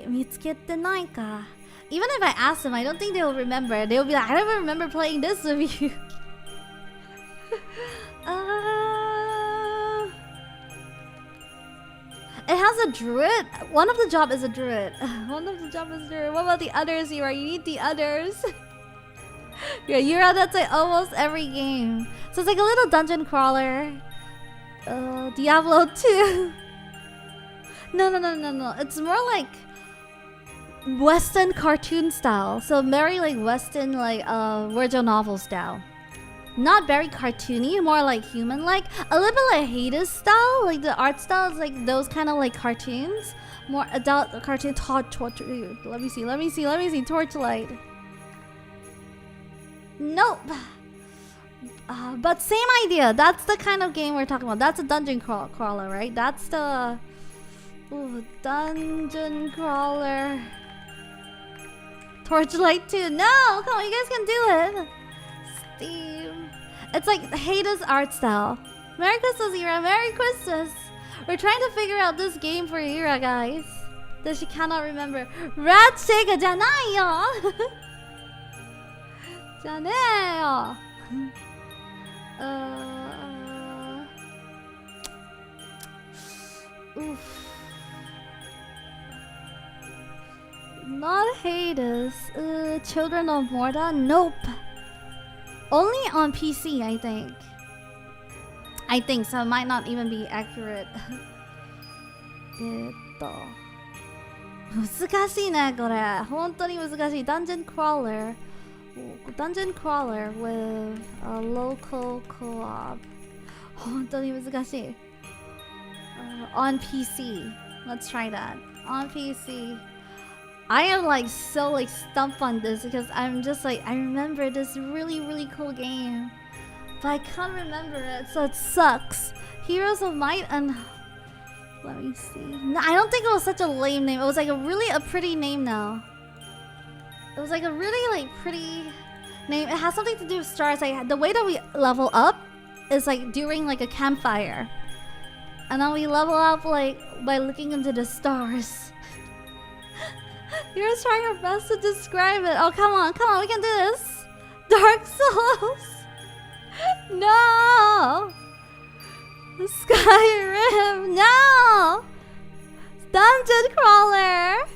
見つけてないか。Even if I ask them, I don't think they'll remember. They'll be like, I don't even remember playing this with you. It has a druid. One of the job is a druid. What about the others, Yura? You need the others. Yeah, Yura, that's like almost every game. So it's like a little dungeon crawler. Diablo 2. No. It's more like Western cartoon style. So very like Western like visual novel style. Not very cartoony, more like human-like. A little bit like Hades style. Like the art style is like those kind of like cartoons. More adult cartoon. Let me see. Torchlight. Nope. But same idea. That's the kind of game we're talking about. That's a dungeon crawler, right? That's the dungeon crawler. Torchlight 2. No, come on, you guys can do it. Steam. It's like Hades art style. Merry Christmas, Yura. Merry Christmas. We're trying to figure out this game for Yura, guys. That she cannot remember. Rat Shaker じゃないよ。じゃねえよ。Oof. Not Hades. Children of Morta? Nope. Only on PC, I think so. It might not even be accurate. 難しいね、これ。本当に難しい。Dungeon crawler with a local co-op. 本当に難しい。On PC. Let's try that. On PC. I am like so like stumped on this because I'm just like I remember this really cool game, but I can't remember it, so it sucks. Heroes of Might and let me see. No, I don't think it was such a lame name. It was like a pretty name now. It was like a really like pretty name. It has something to do with stars. Like the way that we level up is like during like a campfire, and then we level up like by looking into the stars. You're trying your best to describe it. Oh, come on, we can do this. Dark Souls. No. Skyrim. No. Dungeon Crawler.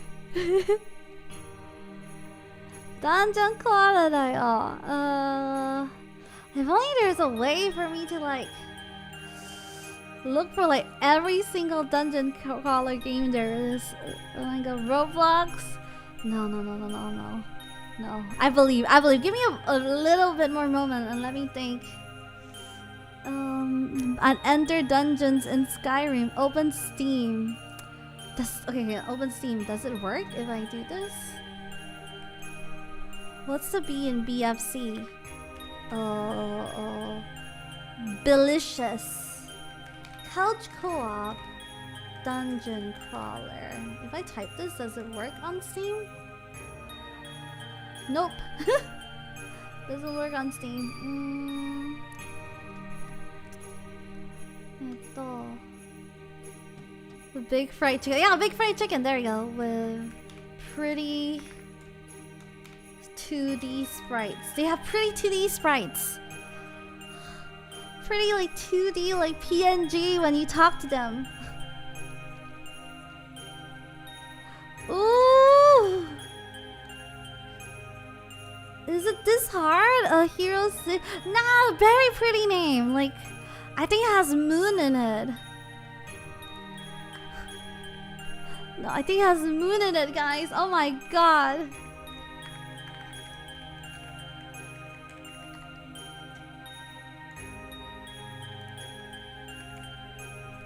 Dungeon Crawler だよ. If only there's a way for me to like look for like every single dungeon crawler game there is. Like a Roblox. No. I believe. Give me a little bit more moment and let me think. And enter dungeons in Skyrim. Open Steam. Okay, open Steam. Does it work if I do this? What's the B in BFC? Delicious. Couch co-op. Dungeon crawler. If I type this, does it work on Steam? Nope. Doesn't work on Steam. The big fried chicken. Yeah, big fried chicken. There you go. With pretty 2D sprites. They have pretty 2D sprites. Pretty like 2D like PNG when you talk to them. Ooh! Is it this hard? A hero si- Nah, very pretty name. Like, I think it has moon in it. No, I think it has moon in it, guys. Oh my god.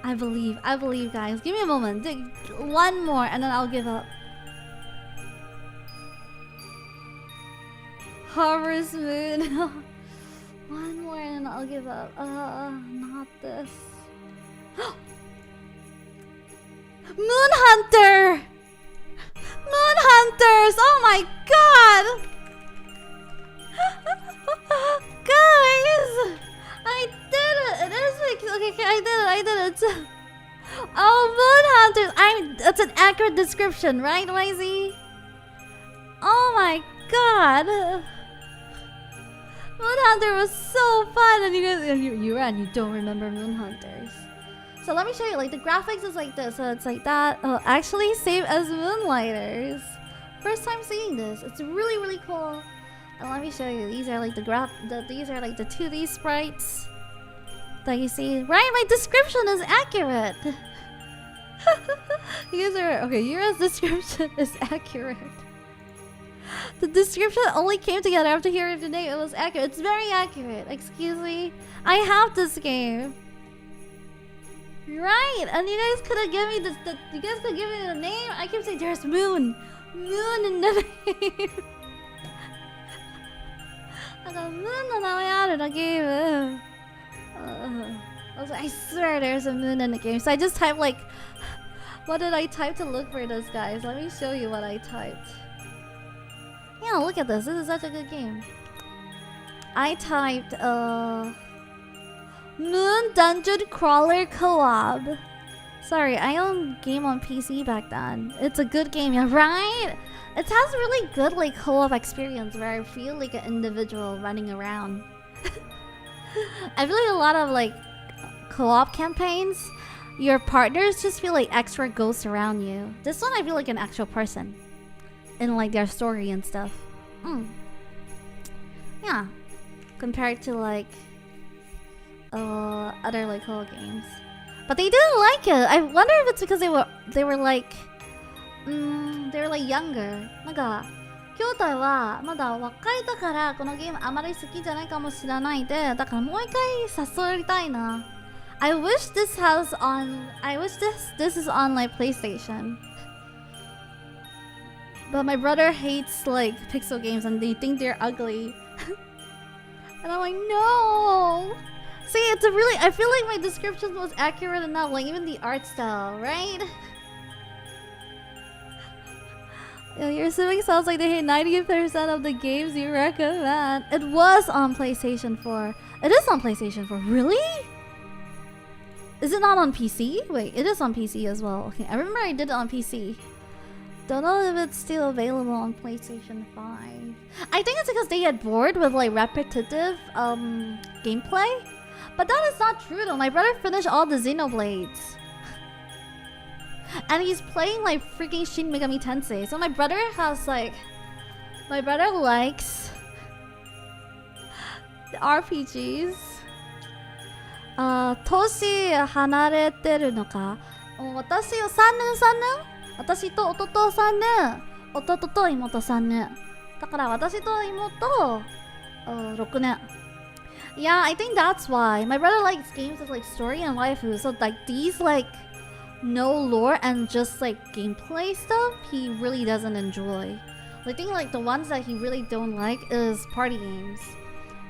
I believe, guys. Give me a moment. One more, and then I'll give up. Harvest Moon. One more, and then I'll give up. Not this. Moon Hunter! Moon Hunters! Oh my god! Guys! I did it! It is like, okay, I did it. Oh, Moon Hunters! That's an accurate description, right, YZ? Oh my god! Moon Hunter was so fun, and you guys, you don't remember Moon Hunters. So let me show you. Like the graphics is like this, so it's like that. Oh, actually, same as Moonlighters. First time seeing this. It's really cool. And let me show you. These are like these are like the 2D sprites that you see. Right, my description is accurate. You guys are okay. Yura's description is accurate. The description only came together after hearing the name. It was accurate. It's very accurate. Excuse me. I have this game. Right, and you guys could have given me this. You guys could give me the name. I keep saying there's moon in the name. I got moon in the game. I was like, I swear there's a moon in the game. So I just typed like, what did I type to look for this, guys? Let me show you what I typed. Yeah, look at this. This is such a good game. I typed Moon Dungeon Crawler Co-op. Sorry, I owned game on PC back then. It's a good game, yeah, right? It has really good like co-op experience where I feel like an individual running around. I feel like a lot of like co-op campaigns, your partners just feel like extra ghosts around you. This one I feel like an actual person in like their story and stuff. Yeah, compared to like other like co-op games. But they didn't like it. I wonder if it's because they were like younger. なんか兄弟はまだ若いだからこのゲームあまり好きじゃないかもしれないで、だからもう一回誘いたいな。I wish this is on like PlayStation. But my brother hates like pixel games and they think they're ugly. And I'm like, no. See, it's a really, I feel like my description was accurate enough, like even the art style, right? Yeah, your sibling sounds like they hate 90% of the games you recommend. It was on PlayStation 4. It is on PlayStation 4. Really? Is it not on PC? Wait, it is on PC as well. Okay, I remember I did it on PC. Don't know if it's still available on PlayStation 5. I think it's because they get bored with like repetitive gameplay. But that is not true though. My brother finished all the Xenoblades. And he's playing like freaking Shin Megami Tensei. So my brother has like... My brother likes... the RPGs. 年離れてるのか。私は3年私と弟3年。弟と妹3年。だから私と妹6年。Yeah, I think that's why. My brother likes games with like story and waifu. So like these like no lore and just like gameplay stuff, he really doesn't enjoy. I think like the ones that he really don't like is party games.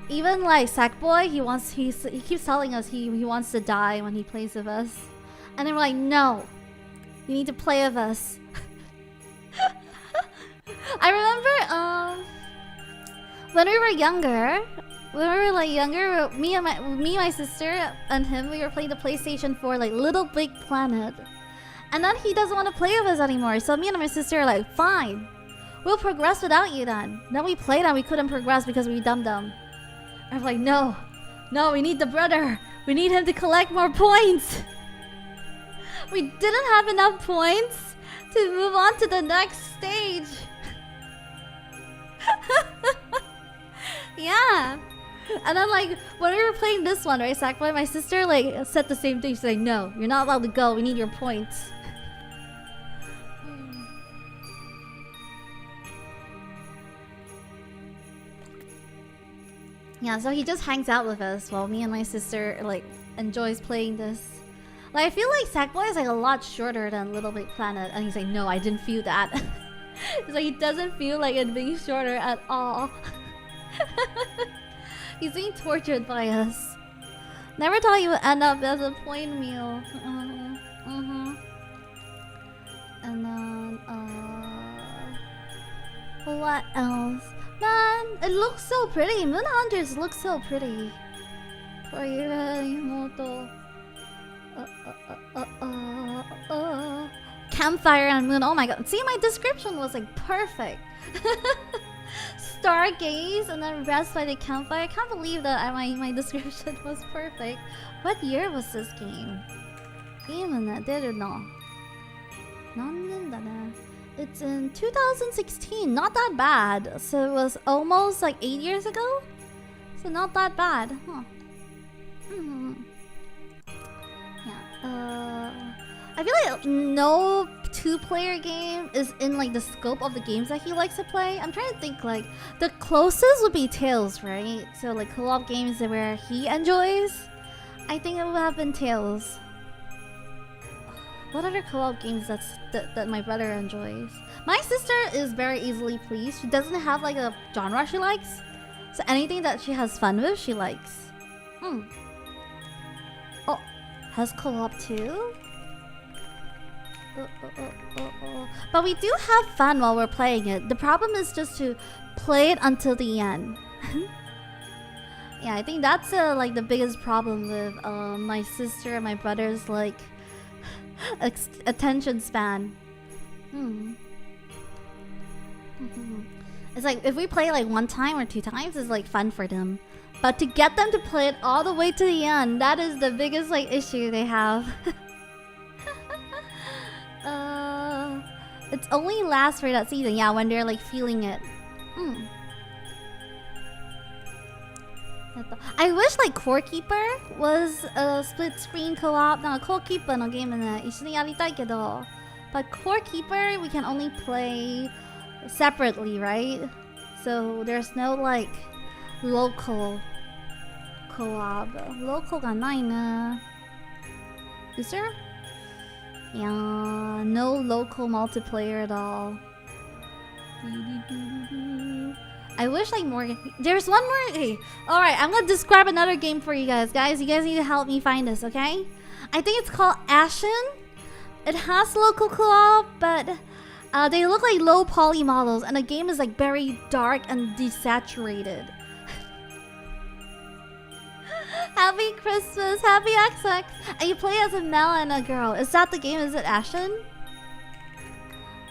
Even like Sackboy, he keeps telling us he wants to die when he plays with us. And then we're like, no, you need to play with us. I remember when we were younger, me, my sister, and him, we were playing the PlayStation 4, like Little Big Planet. And then he doesn't want to play with us anymore. So me and my sister are like, fine, we'll progress without you then. Then we played and we couldn't progress because we dumb. I'm like, no, we need the brother. We need him to collect more points. We didn't have enough points to move on to the next stage. Yeah. And then like when we were playing this one, right, Sackboy, my sister like said the same thing. She's like, no, you're not allowed to go. We need your points. Yeah, so he just hangs out with us while me and my sister like enjoys playing this. Like I feel like Sackboy is like a lot shorter than Little Big Planet, and he's like, no, I didn't feel that. It's like he doesn't feel like it being shorter at all. He's being tortured by us. Never thought you would end up as a point meal. And then what else? Man, it looks so pretty. Moon Hunters look so pretty. For Yura, Yumoto. Campfire and moon. Oh my god. See, my description was like perfect. Stargaze and then rest by the campfire. I can't believe that my description was perfect. What year was this game? It's in 2016. Not that bad. So it was almost like 8 years ago. So not that bad. Huh. Yeah. I feel like no two-player game is in like the scope of the games that he likes to play. I'm trying to think, like the closest would be Tales, right? So like co-op games where he enjoys. I think it would have been Tales. What other co-op games that my brother enjoys? My sister is very easily pleased. She doesn't have like a genre she likes. So anything that she has fun with, she likes. Oh, has co-op too? But we do have fun while we're playing it. The problem is just to play it until the end. Yeah, I think that's like the biggest problem with my sister and my brother's like attention span. It's like if we play like 1 time or 2 times, it's like fun for them. But to get them to play it all the way to the end, that is the biggest like issue they have. It's only lasts for that season, yeah, when they're like feeling it. I wish like Core Keeper was a split screen co-op. Now Core Keeper no game in it. 一緒にやりたいけど. But Core Keeper we can only play separately, right? So there's no like local co-op. Local がないね. Is there? Yeah, no local multiplayer at all. I wish like more. There's one more. Hey, all right, I'm gonna describe another game for you guys. You guys need to help me find this, okay? I think it's called Ashen. It has local co-op, but they look like low poly models, and the game is like very dark and desaturated. Happy Christmas, happy XX. And you play as a male and a girl. Is that the game? Is it Ashen?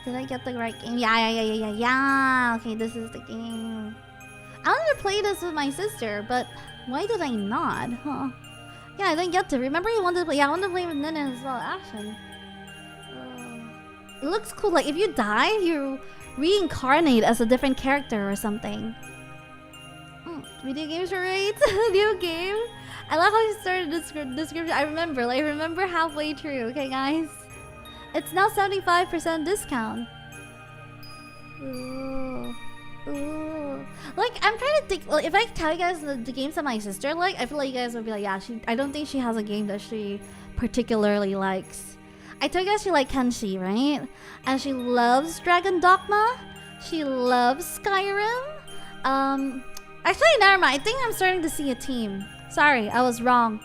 Did I get the right game? Yeah. Okay, this is the game. I wanted to play this with my sister, but why did I not? Huh? Yeah, I didn't get to. Remember you wanted to play? Yeah, I wanted to play with Nina as well. Ashen. It looks cool. Like if you die, you reincarnate as a different character or something. Video games are right. New game. I love how you started description. I remember halfway through. Okay, guys. It's now 75% discount. Ooh. Like, I'm trying to think. Like, if I tell you guys the games that my sister like, I feel like you guys would be like, yeah, I don't think she has a game that she particularly likes. I told you guys she liked Kenshi, right? And she loves Dragon Dogma. She loves Skyrim. Actually, never mind. I think I'm starting to see a team. Sorry, I was wrong.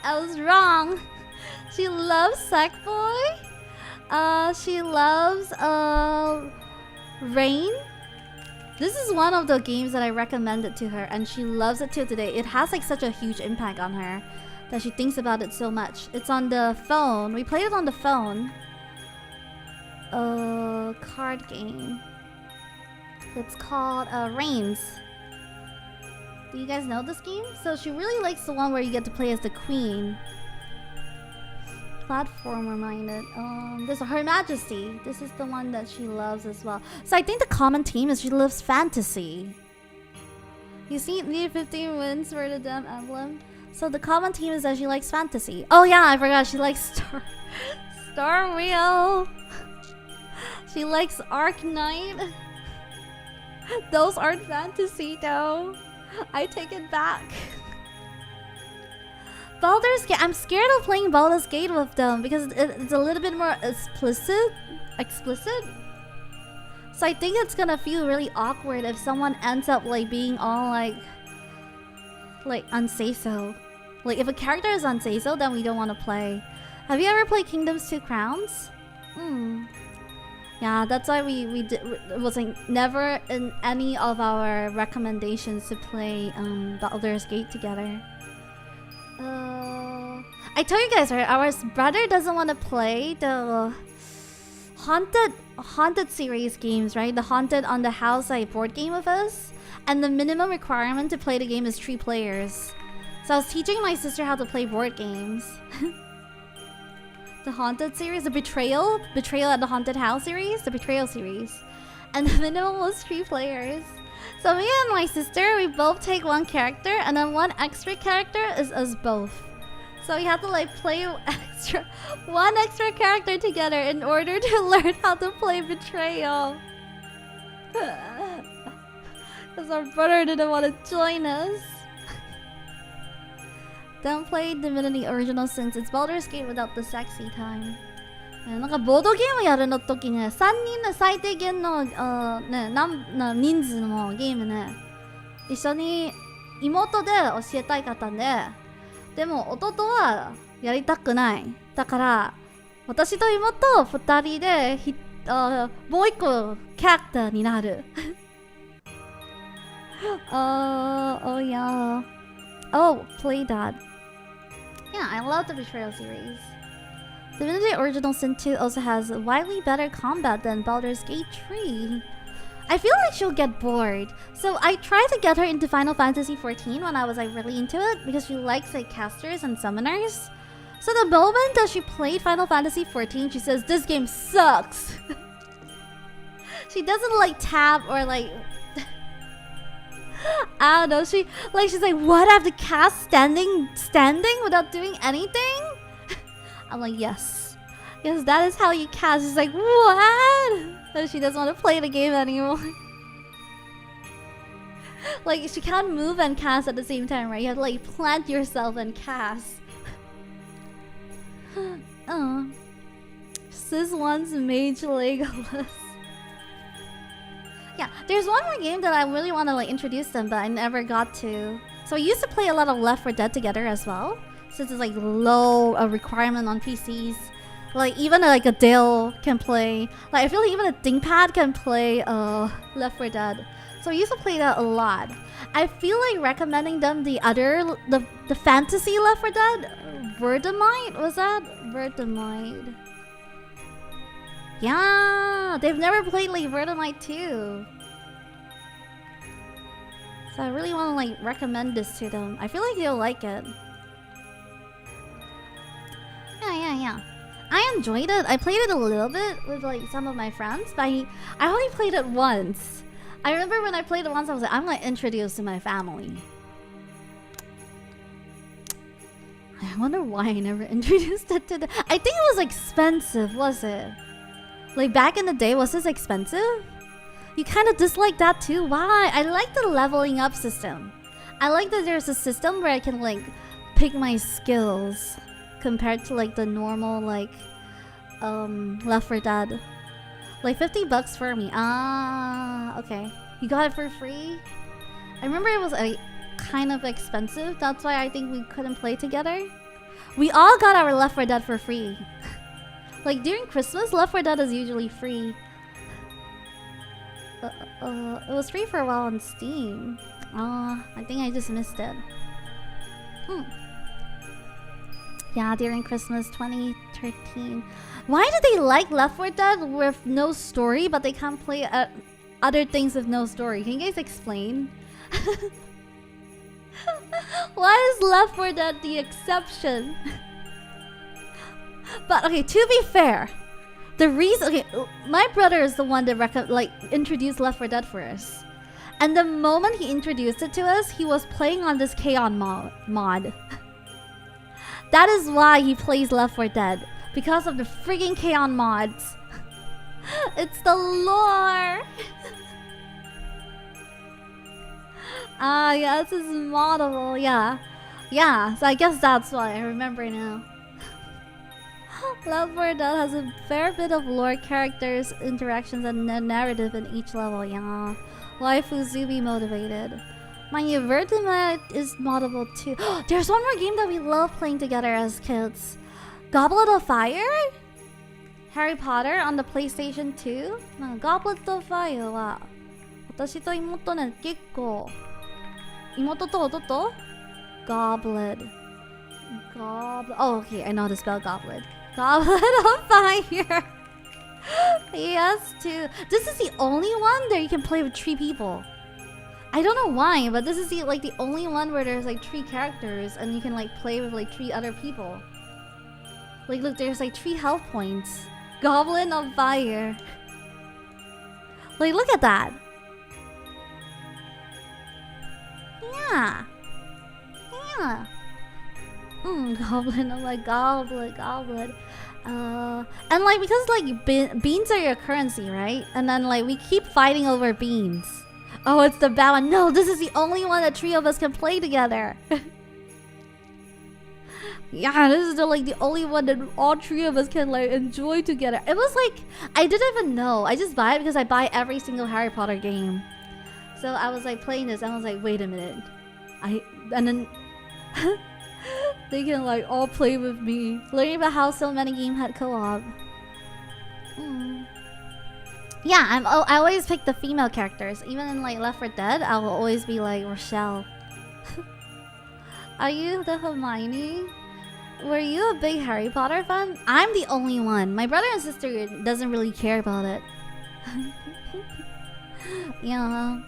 I was wrong. She loves Sackboy. She loves Rain. This is one of the games that I recommended to her, and she loves it too today. It has like such a huge impact on her that she thinks about it so much. It's on the phone. We played it on the phone. Card game. It's called Reigns. Do you guys know this game? So she really likes the one where you get to play as the queen. Platformer minded. There's Her Majesty. This is the one that she loves as well. So I think the common theme is she loves fantasy. You see, need 15 wins for the damn emblem. So the common theme is that she likes fantasy. Oh yeah, I forgot. She likes Star Wheel. She likes Arc Knight. Those aren't fantasy though. I take it back. Baldur's Gate. I'm scared of playing Baldur's Gate with them because it's a little bit more explicit. So I think it's gonna feel really awkward if someone ends up like being all like unsay-so. Like if a character is unsay-so, then we don't want to play. Have you ever played Kingdoms 2 Crowns? Yeah, that's why we did. It was like never in any of our recommendations to play Baldur's Gate together. I told you guys, right? Our brother doesn't want to play the haunted series games, right? The Haunted on the House board game with us, and the minimum requirement to play the game is 3 players. So I was teaching my sister how to play board games. The Haunted series, the Betrayal at the Haunted House series, the Betrayal series, and the minimum was 3 players. So me and my sister, we both take 1 character, and then 1 extra character is us both. So we have to like play 1 extra character together in order to learn how to play Betrayal. Because our brother didn't want to join us. Don't play Divinity Original Sins. It's Baldur's Gate without the sexy time. なんかボードゲームやるの時ね、3人の最低限の人数のゲームね、一緒に妹で教えたい方で、でも弟はやりたくない。だから私と妹2人でもう1個キャラクターになる。Oh yeah. Oh, play that. Yeah, I love the Betrayal series. Divinity Original Sin 2 also has widely better combat than Baldur's Gate 3. I feel like she'll get bored. So I tried to get her into Final Fantasy XIV when I was like really into it because she likes like casters and summoners. So the moment that she played Final Fantasy XIV, she says, "This game sucks." She doesn't like tab or like I don't know. She's like, "What? I have to cast standing without doing anything?" I'm like, yes, that is how you cast. She's like, what? And she doesn't want to play the game anymore. Like, she can't move and cast at the same time, right? You have to like plant yourself and cast. Oh, Sis wants Mage Legolas. There's one more game that I really want to like introduce them, but I never got to. So I used to play a lot of Left 4 Dead together as well, since it's like low requirement on PCs. Like even like a Dale can play. Like I feel like even a ThinkPad can play Left 4 Dead. So I used to play that a lot. I feel like recommending them the fantasy Left 4 Dead. Verdamite, was that? Verdamite. Yeah, they've never played like Verdamite 2. So I really want to like recommend this to them. I feel like they'll like it. Yeah. I enjoyed it. I played it a little bit with like some of my friends, but I only played it once. I remember when I played it once, I was like, I'm gonna introduce to my family. I wonder why I never introduced it to them. I think it was expensive, was it? Like back in the day, was this expensive? You kind of dislike that too? Why? I like the leveling up system. I like that there's a system where I can like pick my skills compared to like the normal like Left 4 Dead. Like $50 for me. Ah, okay. You got it for free? I remember it was kind of expensive. That's why I think we couldn't play together. We all got our Left 4 Dead for free. Like during Christmas, Left 4 Dead is usually free. It was free for a while on Steam. I think I just missed it. Yeah, during Christmas 2013. Why do they like Left 4 Dead with no story, but they can't play other things with no story? Can you guys explain? Why is Left 4 Dead the exception? But okay, to be fair, the reason my brother is the one that introduced Left 4 Dead for us. And the moment he introduced it to us, he was playing on this K-On mod. That is why he plays Left 4 Dead. Because of the frigging K-On mods. It's the lore. Yeah, this is moddable, yeah. Yeah, so I guess that's why I remember now. Left 4 Dead has a fair bit of lore, characters, interactions, and narrative in each level, yeah. Waifu Zubi motivated. Mind you, Verdamite is moddable too. There's one more game that we love playing together as kids. Goblet of Fire? Harry Potter on the PlayStation 2? Goblet of Fire は私と妹ね結構妹と弟 Goblet. Oh, okay, I know how to spell goblet. Goblet of Fire. Yes, too. This is the only one that you can play with 3 people. I don't know why, but this is the only one where there's like 3 characters and you can like play with like 3 other people. Like look, there's like 3 health points. Goblin of Fire. Like look at that. Yeah. Goblin of like goblet. And like because like beans are your currency, right? And then like we keep fighting over beans. Oh, it's the bad one. No, this is the only one that 3 of us can play together. Yeah, this is the only one that all 3 of us can like enjoy together. It was like I didn't even know. I just buy it because I buy every single Harry Potter game. So I was like playing this and I was like, wait a minute. And then they can like all play with me. Learning about how so many games had co-op. Yeah, I always pick the female characters. Even in like Left 4 Dead, I will always be like Rochelle. Are you the Hermione? Were you a big Harry Potter fan? I'm the only one. My brother and sister doesn't really care about it. Yeah.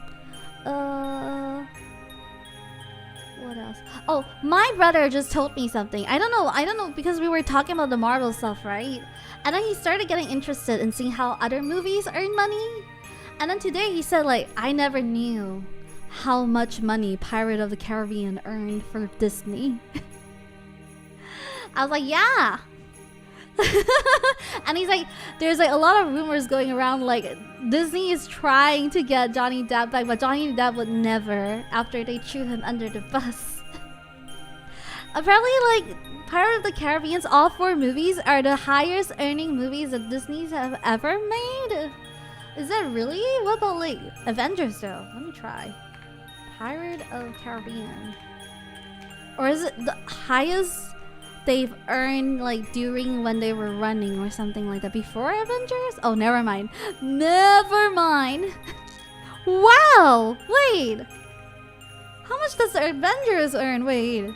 What else? Oh, my brother just told me something. I don't know because we were talking about the Marvel stuff, right? And then he started getting interested in seeing how other movies earn money. And then today he said like, I never knew how much money Pirate of the Caribbean earned for Disney. I was like, yeah. And he's like, there's like a lot of rumors going around like Disney is trying to get Johnny Depp back, but Johnny Depp would never after they threw him under the bus. Apparently like Pirate of the Caribbean's all 4 movies are the highest earning movies that Disney have ever made. Is that really? What about like Avengers though? Let me try. Pirate of Caribbean. Or is it the highest they've earned like during when they were running or something like that before Avengers? Oh, never mind. Never mind. Wow! Wait! How much does the Avengers earn? Wait.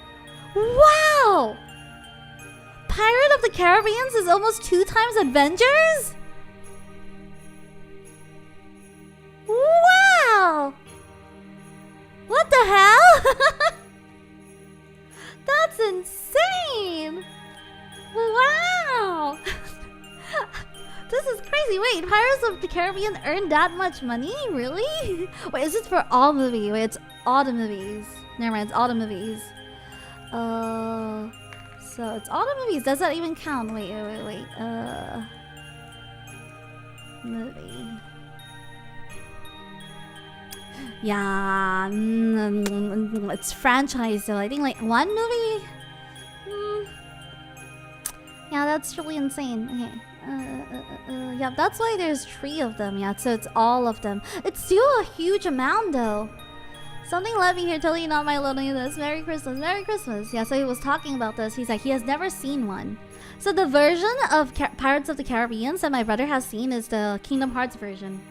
Wow! Pirate of the Caribbean is almost 2 times Avengers? Wow! What the hell? That's insane! Wow! This is crazy. Wait, Pirates of the Caribbean earned that much money? Really? Wait, is this for all movies? Wait, it's all the movies. Never mind, it's all the movies. So it's all the movies. Does that even count? Wait. Movie. Yeah, it's franchise though. I think like 1 movie. Yeah, that's really insane. Okay. Yeah, that's why there's 3 of them. Yeah, so it's all of them. It's still a huge amount though. Something led me here, totally not my loneliness. Merry Christmas, Merry Christmas. Yeah, so he was talking about this. He's like, he has never seen one. So the version of Pirates of the Caribbean that my brother has seen is the Kingdom Hearts version.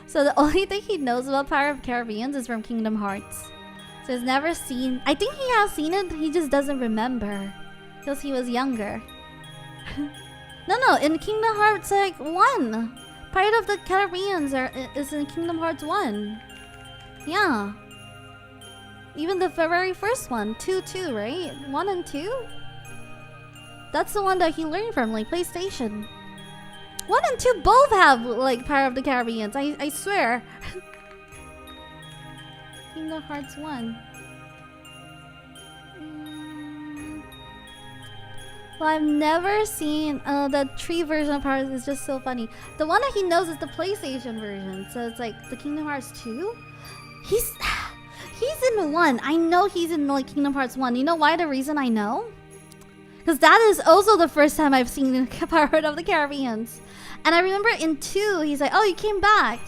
So the only thing he knows about Pirates of the Caribbean is from Kingdom Hearts. So he's never seen... I think he has seen it, he just doesn't remember. Because he was younger. No, in Kingdom Hearts like 1. Pirates of the Caribbean is in Kingdom Hearts 1. Yeah. Even the very first one. 2, right? 1 and 2? That's the one that he learned from, like PlayStation. 1 and 2 both have like Pirates of the Caribbean. I swear. Kingdom Hearts 1. Well, I've never seen the 3 version of Pirates. Is just so funny. The one that he knows is the PlayStation version. So it's like the Kingdom Hearts 2. He's in 1. I know he's in like Kingdom Hearts 1. You know why? The reason I know? Because that is also the first time I've seen Pirates of the Caribbean. And I remember in 2, he's like, oh, you came back.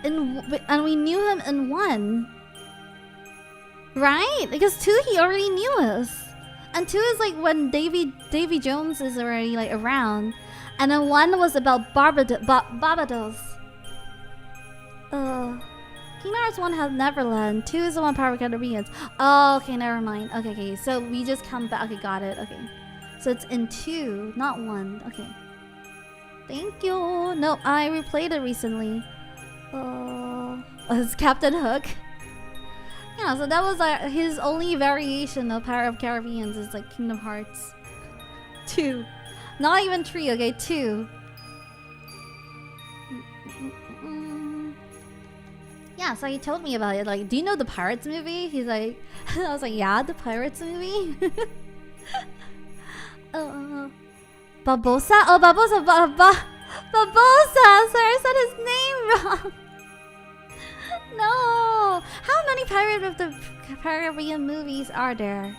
And we knew him in 1. Right? Because 2, he already knew us. And 2 is like when Davy Jones is already like around. And then 1 was about Barbados. Kingdom Hearts 1 has Neverland. 2 is the one Pirates of the Caribbean. Oh, okay, never mind. Okay. So we just come back. Okay, got it. Okay. So it's in 2, not 1. Okay. Thank you. No, I replayed it recently. It's Captain Hook. Yeah, so that was his only variation of Pirates of the Caribbean is like Kingdom Hearts 2. Not even 3, okay, 2. Yeah, so he told me about it. Like, do you know the Pirates movie? He's like, I was like, yeah, the Pirates movie. Barbosa? Oh, Barbosa, Barbosa! Sorry, I said his name wrong. No! How many Pirates of the Caribbean movies are there?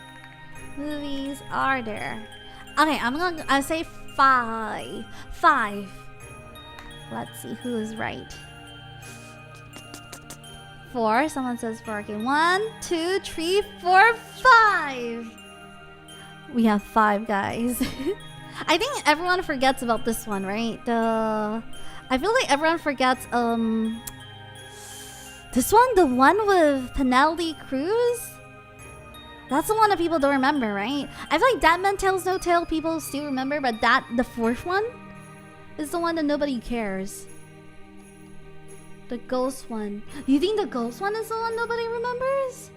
Okay, I say 5. 5. Let's see who is right. 4. Someone says 4. Okay, 1, 2, 3, 4, 5. We have 5 guys. I think everyone forgets about this one, right? I feel like everyone forgets this one, the one with Penelope Cruz. That's the one that people don't remember, right? I feel like that Man Tells No Tale people still remember, but the 4th one is the one that nobody cares. The ghost one. You think the ghost one is the one nobody remembers?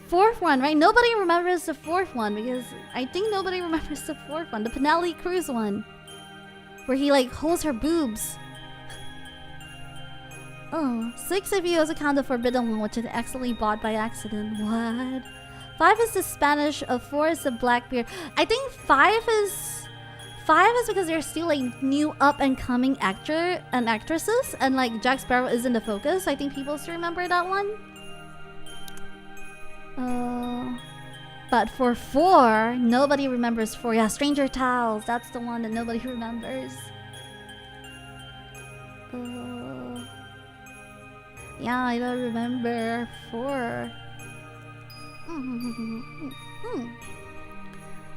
4th one, right? Nobody remembers the 4th one because I think nobody remembers the 4th one. The Penelope Cruz one. Where he like holds her boobs. Oh, 6 if you also count the forbidden one, which is accidentally bought by accident. What? 5 is the Spanish, 4 is the Blackbeard. I think 5 is because they're still like new up and coming actor and actresses, and like Jack Sparrow isn't the focus. I think people still remember that one. But for 4, nobody remembers 4. Yeah, Stranger Tales. That's the one that nobody remembers. Yeah, I don't remember. 4.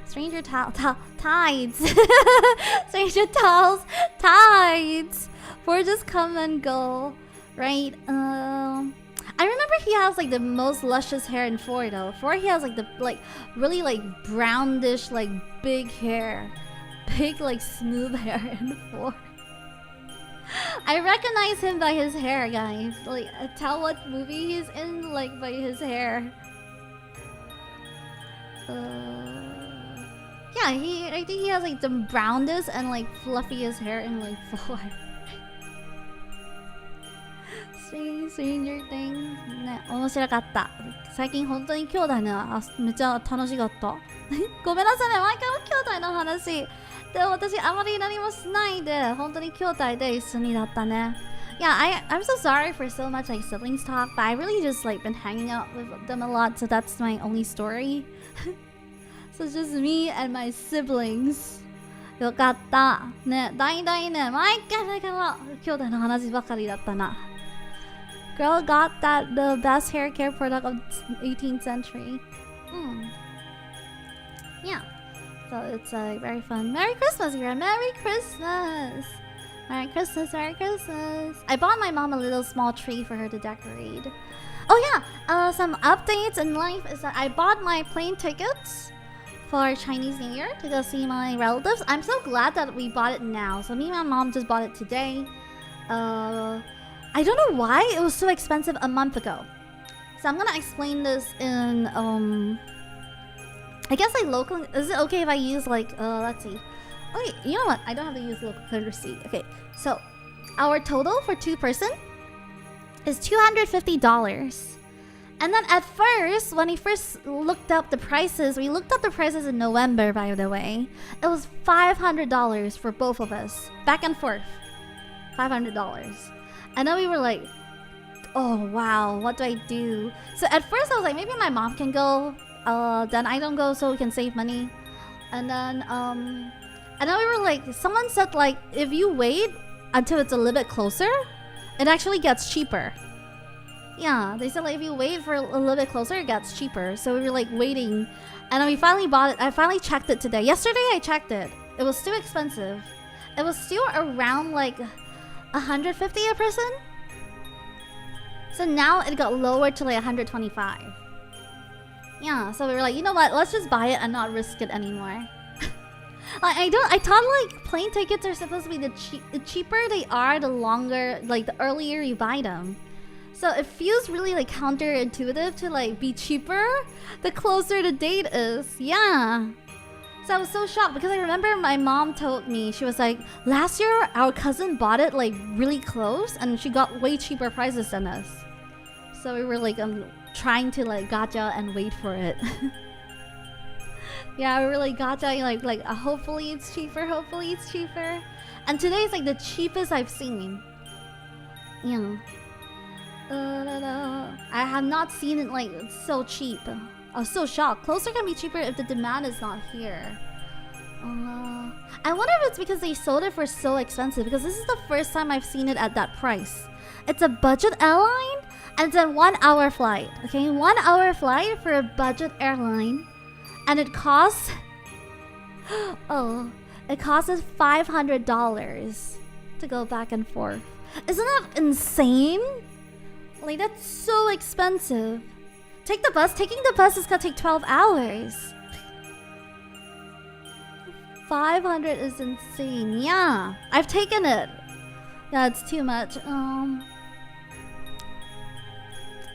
Stranger tides. Stranger towels, tides. 4 just come and go, right? I remember he has like the most luscious hair in 4 though. 4 he has like the really like brownish like big hair, big like smooth hair in 4. I recognize him by his hair, guys. Like, tell what movie he's in, like, by his hair. Yeah, I think he has, like, the brownest and, like, fluffiest hair in, like, 4. Stranger Things. ね、面白かった。最近本当に兄弟ね、めっちゃ楽しかった。ごめんなさいね、毎回兄弟の話。でも私あまり何もしないで本当に兄弟で一緒にだったね。Yeah, I'm so sorry for so much like siblings talk, but I really just like been hanging out with them a lot, so that's my only story. So it's just me and my siblings. よかった。ね、大々ね、毎回だから兄弟の話ばかりだったな。Girl got that the best hair care product of 18th century. Yeah. So it's very fun. Merry Christmas, Yura! Merry Christmas! Merry Christmas, Merry Christmas! I bought my mom a little small tree for her to decorate. Oh yeah! Some updates in life is that I bought my plane tickets for Chinese New Year to go see my relatives. I'm so glad that we bought it now. So me and my mom just bought it today. I don't know why it was so expensive a month ago. So I'm gonna explain this in I guess like local. Is it okay if I use like let's see. Okay, you know what? I don't have to use local currency. Okay, so our total for 2-person is $250. And then at first, when we first looked up the prices, we looked up the prices in November, by the way. It was $500 for both of us, back and forth. $500. And then we were like, oh wow, what do I do? So at first I was like, maybe my mom can go. Then I don't go so we can save money. And then we were like, someone said like, if you wait until it's a little bit closer, it actually gets cheaper. Yeah, they said like if you wait for a little bit closer, it gets cheaper. So we were like waiting, and then we finally bought it. I finally checked it today. Yesterday I checked it. It was still expensive. It was still around like $150 a person. So now it got lowered to like $125. Yeah, so we were like, you know what? Let's just buy it and not risk it anymore. I thought like plane tickets are supposed to be the cheaper they are, the longer, like the earlier you buy them. So it feels really like counterintuitive to like be cheaper the closer the date is. Yeah. So I was so shocked because I remember my mom told me, she was like, last year our cousin bought it like really close and she got way cheaper prices than us. So we were like trying to like gotcha and wait for it. Yeah, we were like gotcha, like hopefully it's cheaper, hopefully it's cheaper. And today is like the cheapest I've seen. Yeah. I have not seen it like so cheap. I was so shocked. Closer can be cheaper if the demand is not here. I wonder if it's because they sold it for so expensive, because this is the first time I've seen it at that price. It's a budget airline and it's a 1-hour flight. Okay, 1-hour flight for a budget airline. And it costs it costs us $500 to go back and forth. Isn't that insane? Like, that's so expensive. Take the bus. Taking the bus is gonna take 12 hours. 500 is insane. Yeah, I've taken it. Yeah, it's too much.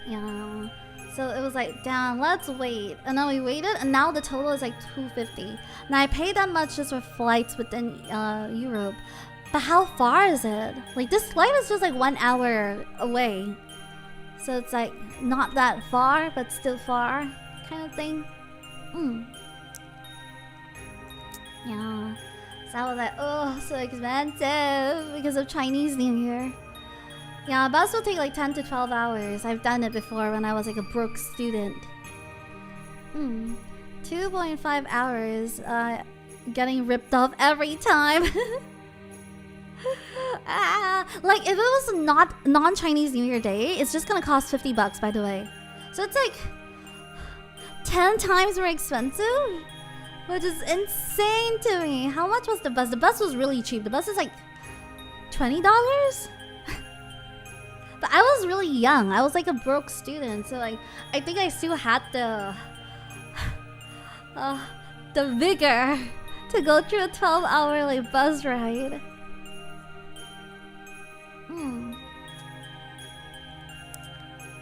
Yeah. So it was like, damn, let's wait. And then we waited, and now the total is like $250. Now I paid that much just for flights within Europe. But how far is it? Like, this flight is just like 1 hour away. So it's like not that far, but still far kind of thing. Yeah. So I was like, oh, so expensive because of Chinese New Year. Yeah, bus will take like 10 to 12 hours. I've done it before when I was like a broke student. 2.5 hours getting ripped off every time. Like, if it was not non-Chinese New Year Day, it's just gonna cost $50, by the way. So it's like 10 times more expensive, which is insane to me. How much was the bus? The bus was really cheap. The bus is like $20. But I was really young. I was like a broke student, so like I think I still had the vigor to go through a 12-hour like bus ride.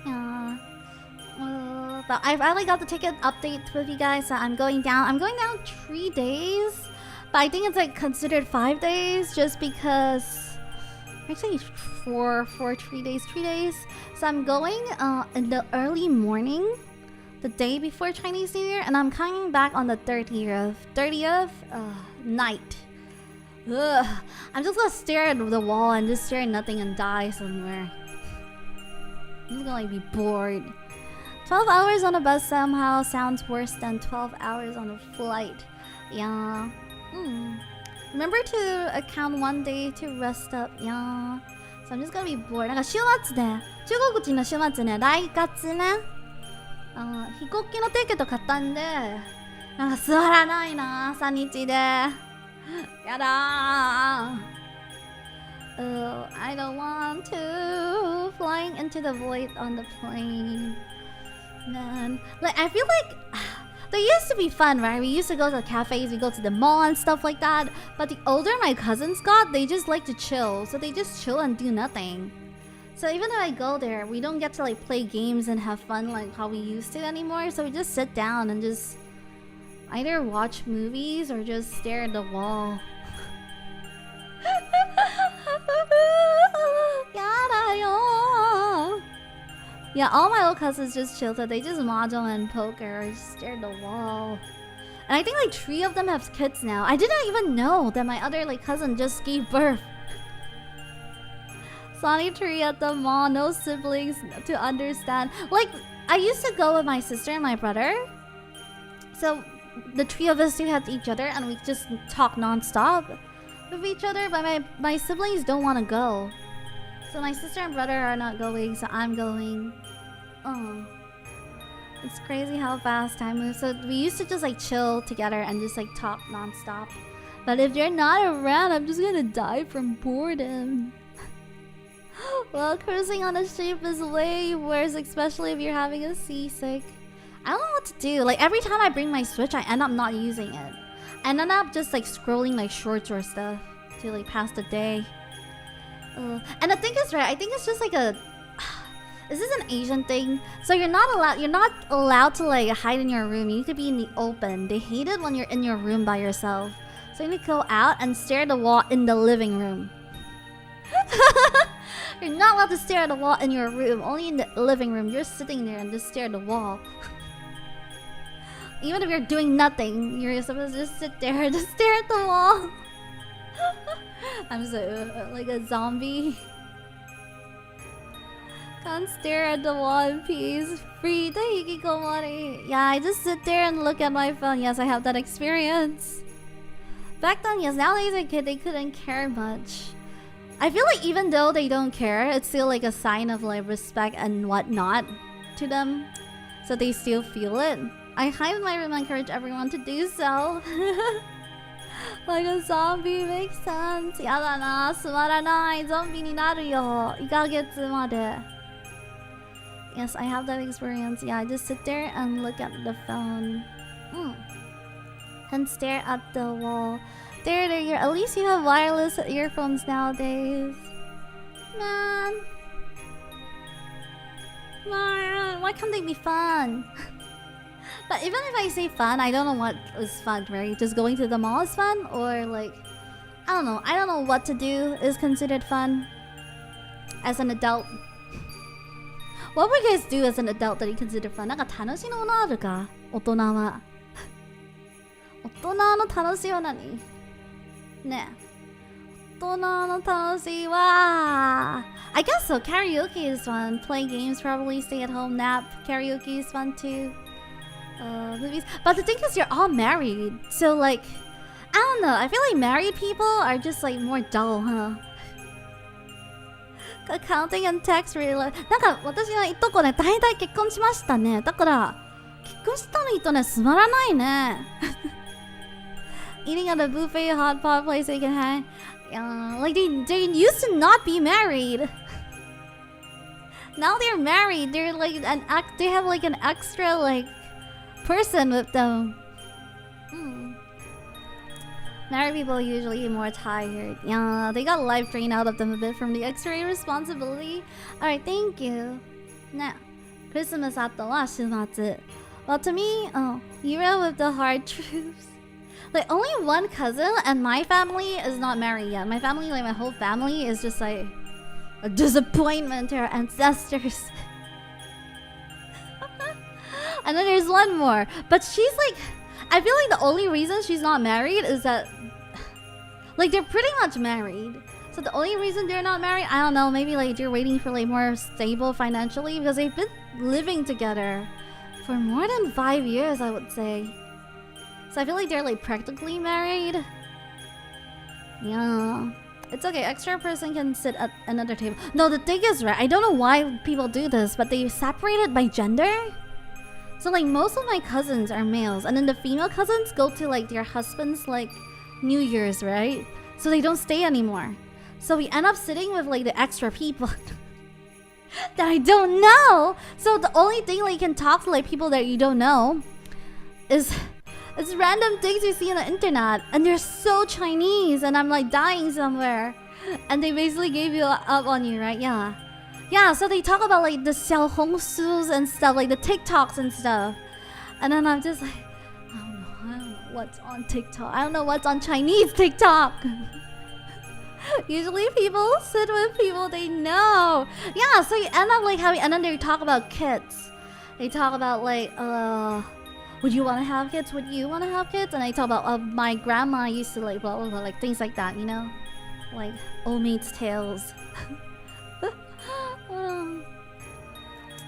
Yeah. But I finally got the ticket update with you guys. So I'm going down. I'm going down 3 days, but I think it's like considered 5 days just because. Actually, 3 days. 3 days. So I'm going in the early morning, the day before Chinese New Year, and I'm coming back on the 30th. 30th night. Ugh. I'm just gonna stare at the wall and just stare at nothing and die somewhere. I'm just gonna like, be bored. 12 hours on a bus somehow sounds worse than 12 hours on a flight. Yeah. Remember to account 1 day to rest up. Yeah. So I'm just gonna be bored. なんか週末ね。中国人の週末ね。来月ね。飛行機のティケット買ったんで。なんか座らないな。3日で。やだー。Oh, I don't want to. Flying into the void on the plane. Man. Like, I feel like they used to be fun, right? We used to go to cafes, we go to the mall and stuff like that. But the older my cousins got, they just like to chill. So they just chill and do nothing. So even if I go there, we don't get to like play games and have fun like how we used to anymore. So we just sit down and just either watch movies or just stare at the wall. Yeah, all my old cousins just chill, so they just mahjong and poker or just stare at the wall. And I think like 3 of them have kids now. I didn't even know that my other like cousin just gave birth. Sonny tree at the mall, no siblings to understand. Like, I used to go with my sister and my brother. So the 3 of us do have each other and we just talk non-stop with each other. But my siblings don't want to go. So my sister and brother are not going, so I'm going. Oh. It's crazy how fast time moves. So we used to just like chill together and just like talk non-stop. But if you're not around, I'm just gonna die from boredom. Well, cruising on a ship is way worse, especially if you're having a seasick. I don't know what to do. Like every time I bring my Switch, I end up not using it. I end up just like scrolling like shorts or stuff to like pass the day. And the thing is, right, I think it's just like a... Is this an Asian thing? So you're not allowed to like hide in your room. You need to be in the open. They hate it when you're in your room by yourself. So you need to go out and stare at the wall in the living room. You're not allowed to stare at the wall in your room. Only in the living room. You're sitting there and just stare at the wall. Even if you're doing nothing, you're supposed to just sit there and just stare at the wall. I'm so like a zombie. Can't stare at the wall in peace. Free the hikikomori. Yeah, I just sit there and look at my phone. Yes, I have that experience. Back then, yes, nowadays a kid, they couldn't care much. I feel like even though they don't care, it's still like a sign of like respect and whatnot to them. So they still feel it. I hide in my room and encourage everyone to do so. Like a zombie makes sense. やだな、つまらない。ゾンビになるよ。1ヶ月まで。Yes, I have that experience. Yeah, I just sit there and look at the phone. And stare at the wall. There, at least you have wireless earphones nowadays. Man, why can't they be fun? But even if I say fun, I don't know what is fun, right? Just going to the mall is fun? Or like, I don't know what to do is considered fun as an adult. What would you guys do as an adult that you consider fun? なんか楽しいのあるか？大人は。大人の楽しいは何？ねえ。大人の楽しいは I guess so. Karaoke is fun. Play games, probably stay at home, nap. Karaoke is fun too. Movies. But the thing is, you're all married. So like, I don't know. I feel like married people are just like more dull, huh? accounting and tax related なんか私のいとこね大体結婚しましたねだから結婚した人ねつまらないねEating at a buffet hot pot place they can hang like they used to not be married now they're married they're like they have like an extra like person with them Married people are usually more tired. Yeah, they got life drained out of them a bit from the extra responsibility. Alright, thank you. Now, Christmas 後は週末. Well, to me, Yura with the hard truths. Like, only one cousin and my family is not married yet. My family, like my whole family is just like a disappointment to our ancestors. And then there's one more. But she's like... I feel like the only reason she's not married is that like they're pretty much married. So the only reason they're not married, I don't know, maybe like they're waiting for like more stable financially because they've been living together for more than 5 years, I would say. So I feel like they're like practically married. Yeah. It's okay, extra person can sit at another table. No, the thing is, right, I don't know why people do this, but they separate it by gender. So like most of my cousins are males and then the female cousins go to like their husband's like New Year's, right? So they don't stay anymore. So we end up sitting with like the extra people that I don't know. So the only thing like you can talk to like people that you don't know is random things you see on the internet and they're so Chinese and I'm like dying somewhere. And they basically gave you up on you, right? Yeah. Yeah, so they talk about like the xiaohongsus and stuff, like the TikToks and stuff. And then I'm just like, I don't know what's on TikTok. I don't know what's on Chinese TikTok. Usually people sit with people they know. Yeah, so you end up like having, and then they talk about kids. They talk about like, would you want to have kids? Would you want to have kids? And they talk about, my grandma used to like, blah, blah, blah, like things like that, you know? Like old maid's tales.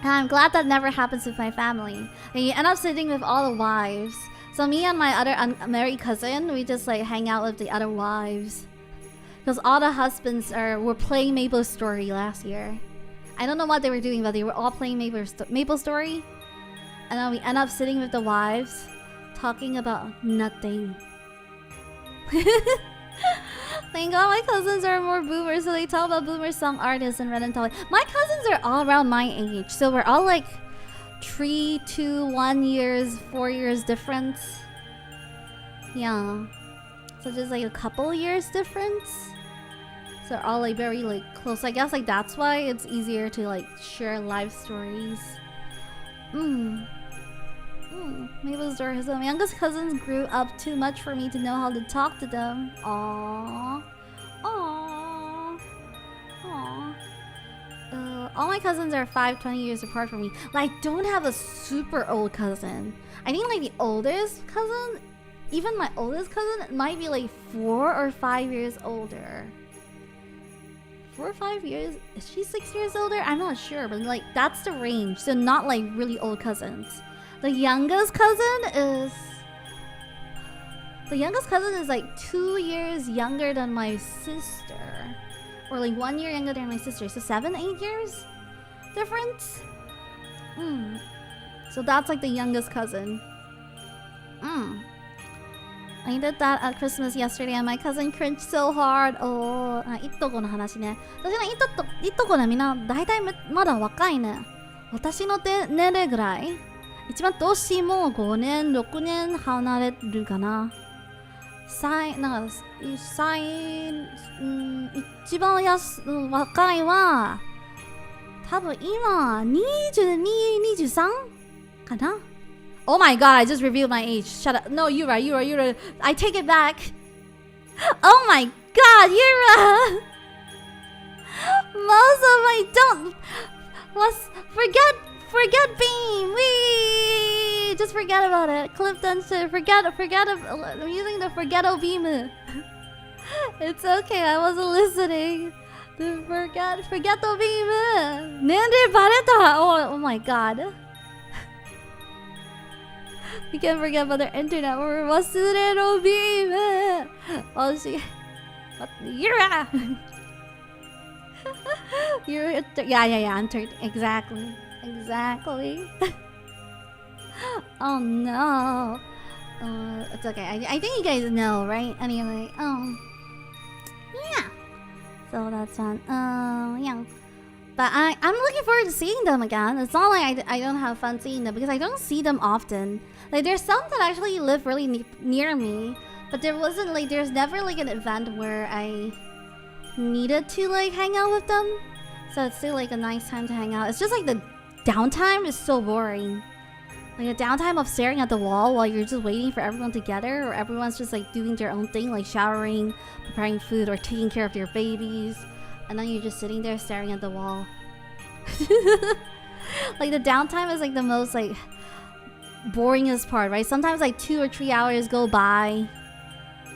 And I'm glad that never happens with my family. And you end up sitting with all the wives. So me and my other unmarried cousin, we just like hang out with the other wives. Because all the husbands were playing Maple Story last year. I don't know what they were doing, but they were all playing Maple Story. And then we end up sitting with the wives, talking about nothing. Thank God my cousins are more boomers, so they talk about boomer song artists and Red and Tolly. My cousins are all around my age, so we're all like 3, 2, 1 years, 4 years difference. Yeah. So just like a couple years difference. So they're all like very like close. I guess like that's why it's easier to like share life stories. Mabel's door. His youngest cousins grew up too much for me to know how to talk to them. Aww. Aww. Aww. All my cousins are 20 years apart from me. Like, I don't have a super old cousin. I think like the oldest cousin, even my oldest cousin, might be like 4 or 5 years older. 4 or 5 years? Is she 6 years older? I'm not sure, but like that's the range. So not like really old cousins. The youngest cousin is like 2 years younger than my sister. Or like 1 year younger than my sister. So 7, 8 years difference? So that's like the youngest cousin. I did that at Christmas yesterday and my cousin cringed so hard. Oh, いとこの話ね。私のいとこね、みんな大体まだ若いね。私の年齢ぐらい。一番年も5年、6年離れるかな。一番若いは多分今22、23かな。Oh my god, I just revealed my age. Shut up. No, Yura. I take it back. Oh my god, Yura! Most of my let's forget Beam. We just forget about it. Clifton should forget I'm using the forgetto beam. It's okay, I wasn't listening. Forget the beam. Nande bareta. Oh my god. We can't forget about the internet. We're Wasurero beam. Oh, she. What? Yura! You're yeah. I'm 13. Exactly. Oh no. It's okay. I think you guys know, right? Anyway, yeah. So that's fun. Yeah. But I'm looking forward to seeing them again. It's not like I don't have fun seeing them because I don't see them often. Like there's some that actually live really near me, but there's never like an event where I needed to like hang out with them. So it's still like a nice time to hang out. It's just like the downtime is so boring. Like a downtime of staring at the wall while you're just waiting for everyone to gather, or everyone's just like doing their own thing, like showering, preparing food, or taking care of their babies, and then you're just sitting there staring at the wall. Like the downtime is like the most like boringest part, right? Sometimes like 2 or 3 hours go by,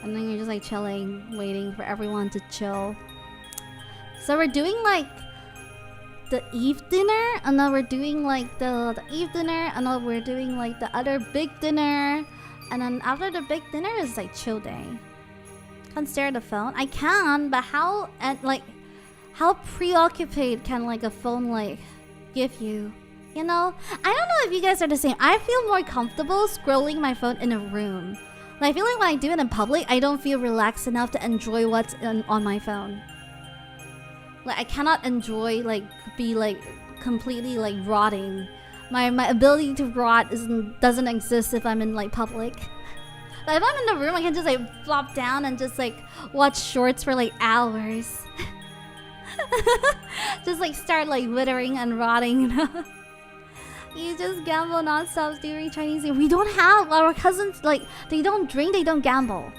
and then you're just like chilling, waiting for everyone to chill. So we're doing like the eve dinner, and then we're doing like the eve dinner, and then we're doing like the other big dinner, and then after the big dinner is like chill day. Can't stare at the phone. I can, but how preoccupied can like a phone like give you? You know? I don't know if you guys are the same. I feel more comfortable scrolling my phone in a room. Like, I feel like when I do it in public, I don't feel relaxed enough to enjoy what's on my phone. Like I cannot enjoy like be like completely like rotting. My ability to rot doesn't exist if I'm in like public. Like, if I'm in the room, I can just like flop down and just like watch shorts for like hours. Just like start like withering and rotting, you know. You just gamble non-stop during Chinese New Year. We don't have our cousins, like they don't drink, they don't gamble.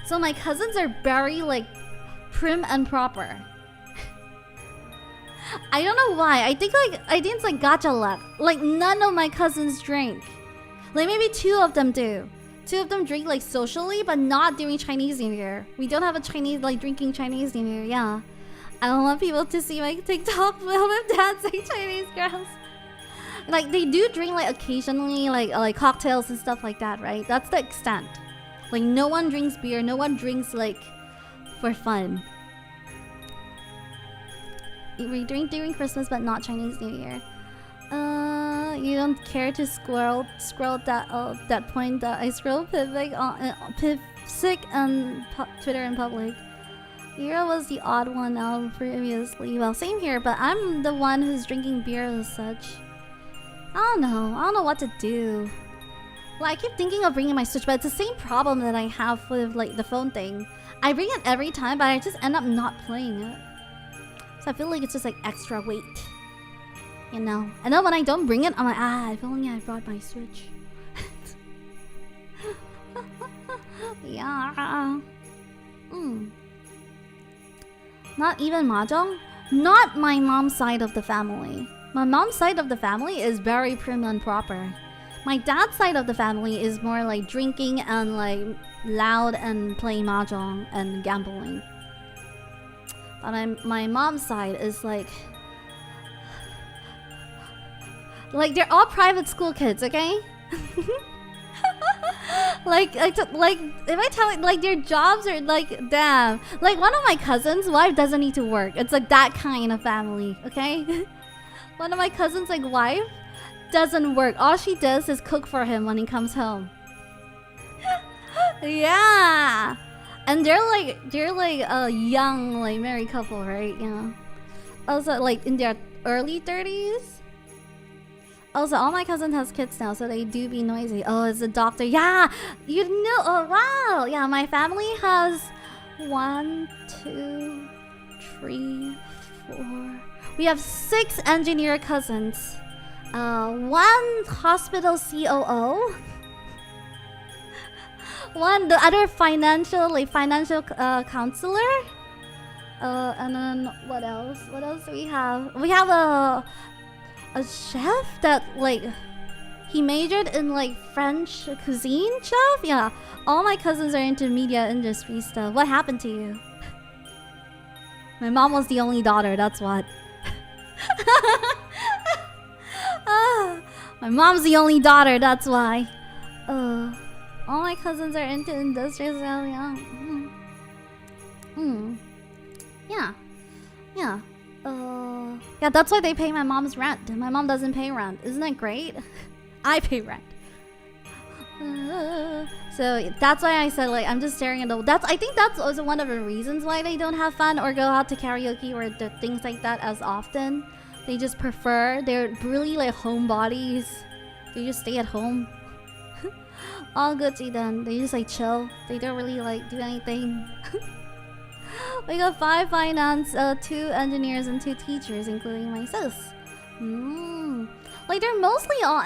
So my cousins are very like prim and proper. I don't know why. I think it's like gacha luck. Like none of my cousins drink. Like maybe 2 of them do. 2 of them drink like socially, but not during Chinese New Year. We don't have a Chinese like drinking Chinese New Year. Yeah, I don't want people to see my TikTok film of dancing Chinese girls. Like they do drink like occasionally, like cocktails and stuff like that, right? That's the extent. Like no one drinks beer. No one drinks like for fun. We drink during Christmas, but not Chinese New Year. You don't care to scroll that point that I scroll sick on Twitter in public. Yura was the odd one out previously. Well, same here, but I'm the one who's drinking beer as such. I don't know what to do. Well, I keep thinking of bringing my Switch, but it's the same problem that I have with like the phone thing. I bring it every time, but I just end up not playing it. So I feel like it's just like extra weight, you know. And then when I don't bring it, I'm like, if only I brought my Switch. Yeah. Not even mahjong. Not my mom's side of the family. My mom's side of the family is very prim and proper. My dad's side of the family is more like drinking and like loud and playing mahjong and gambling. But my mom's side is like they're all private school kids, okay? like if I tell you, like their jobs are like damn. Like one of my cousins' wife doesn't need to work. It's like that kind of family, okay? One of my cousins' like wife doesn't work. All she does is cook for him when he comes home. Yeah. And they're like a young like married couple, right? Yeah. Also like in their early 30s. Also, all my cousins has kids now, so they do be noisy. Oh, it's a doctor. Yeah, you know. Oh wow. Yeah, my family has 1, 2, 3, 4. We have 6 engineer cousins. 1 hospital COO. 1 the other financial counselor. And then what else? What else do we have? We have a chef that like he majored in like French cuisine chef. Yeah, all my cousins are into media industry stuff. What happened to you? My mom was the only daughter, that's what. My mom's the only daughter, that's why. All my cousins are into industrial stuff. Yeah. Yeah. Yeah, that's why they pay my mom's rent. My mom doesn't pay rent. Isn't that great? I pay rent. So that's why I said like I'm just staring at the. I think that's also one of the reasons why they don't have fun or go out to karaoke or things like that as often. They just prefer. They're really like homebodies. They just stay at home. All Gucci then. They just like chill. They don't really like do anything. We got 5 finance, 2 engineers, and 2 teachers, including my sis. Like they're mostly all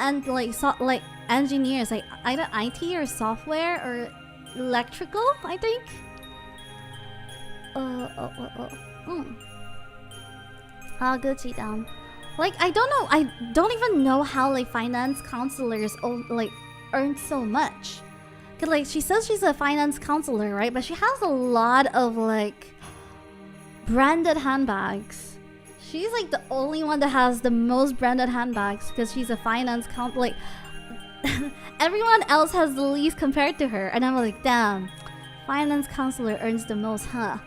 like engineers, like either IT or software or electrical, I think. Gucci down. Like I don't know. I don't even know how like finance counselors like earn so much. Cause like she says she's a finance counselor, right? But she has a lot of like branded handbags. She's like the only one that has the most branded handbags because she's a finance like everyone else has the least compared to her. And I'm like, damn, finance counselor earns the most, huh?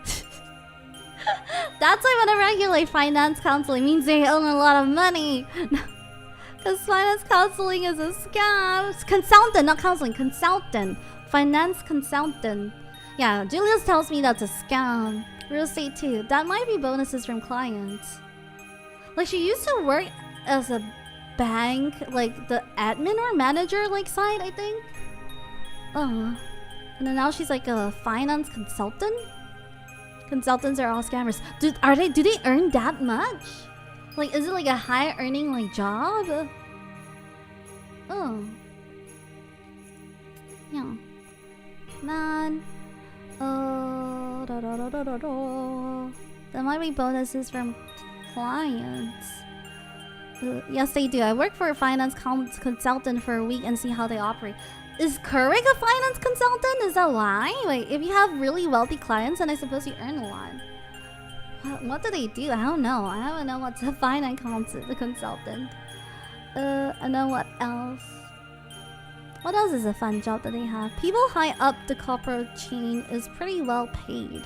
That's why whenever I hear like finance counseling means they own a lot of money. Because finance counseling is a scam. It's consultant, not counseling. Consultant. Finance consultant. Yeah, Julius tells me that's a scam. Real estate too. That might be bonuses from clients. Like she used to work as a bank, like the admin or manager like side, I think. And then now she's like a finance consultant. Consultants are all scammers. Do they earn that much? Like, is it like a high earning like job? Oh. Yeah. Man. There might be bonuses from clients. Yes, they do. I work for a finance consultant for a week and see how they operate. Is Kurik a finance consultant? Is that why? Wait, if you have really wealthy clients, then I suppose you earn a lot. What do they do? I don't know. I don't know what's a finance consultant. I know what else. What else is a fun job that they have? People high up the corporate chain is pretty well paid.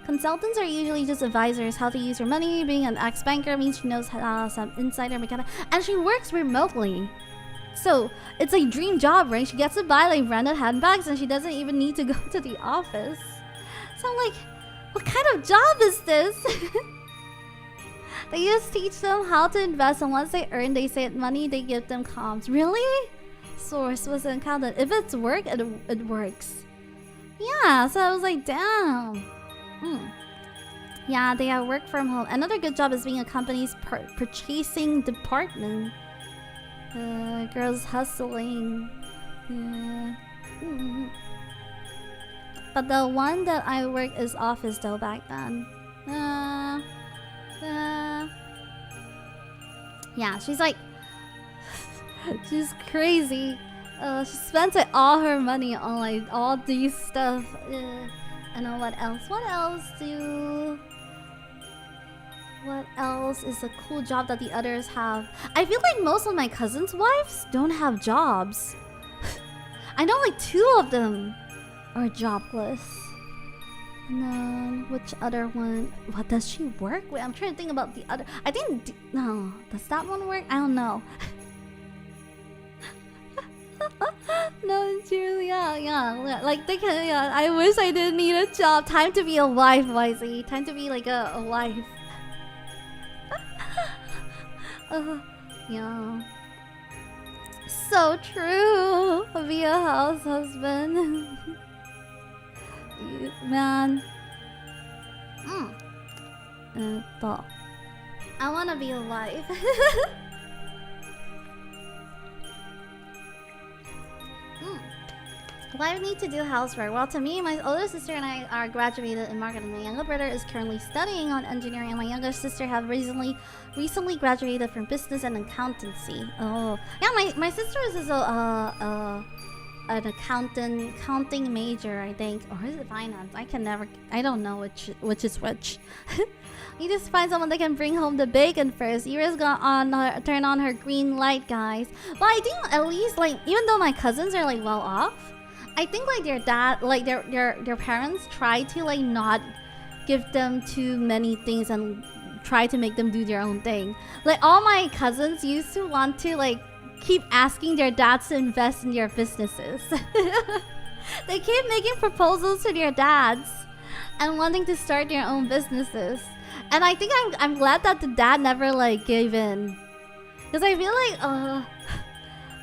Consultants are usually just advisors how to use your money. Being an ex-banker means she knows some insider mechanics. And she works remotely. So, it's a dream job, right? She gets to buy like branded handbags and she doesn't even need to go to the office. So I'm like, what kind of job is this? They just teach them how to invest, and once they earn, they save money, they give them comms. Really? Source wasn't counted. If it's work, it works. Yeah, so I was like, damn. Yeah, they have work from home. Another good job is being a company's purchasing department. Girls hustling. But the one that I work is office though back then. Yeah, she's like, she's crazy. She spends like all her money on like all these stuff. I know what else. What else is a cool job that the others have? I feel like most of my cousins' wives don't have jobs. I know like 2 of them are jobless. And then which other one? What does she work? Wait, I'm trying to think about the other. I think no. Does that one work? I don't know. No, seriously, yeah. Like they can. Yeah, I wish I didn't need a job. Time to be a wife, Wisey. Time to be like a wife. Yeah. So true. Be a house husband. Man. I wanna be a wife. Why do I need to do housework? Well, to me, my older sister and I are graduated in marketing. My younger brother is currently studying on engineering, and my younger sister have recently graduated from business and accountancy. Oh, yeah, my sister is also an accounting major, I think, or is it finance? I don't know which is which. You just find someone that can bring home the bacon first. Yura's got turn on her green light, guys. But I think at least like even though my cousins are like well off, I think like their dad, like their parents try to like not give them too many things and try to make them do their own thing. Like all my cousins used to want to like keep asking their dads to invest in their businesses. They keep making proposals to their dads and wanting to start their own businesses. And I think I'm glad that the dad never like gave in, because I feel like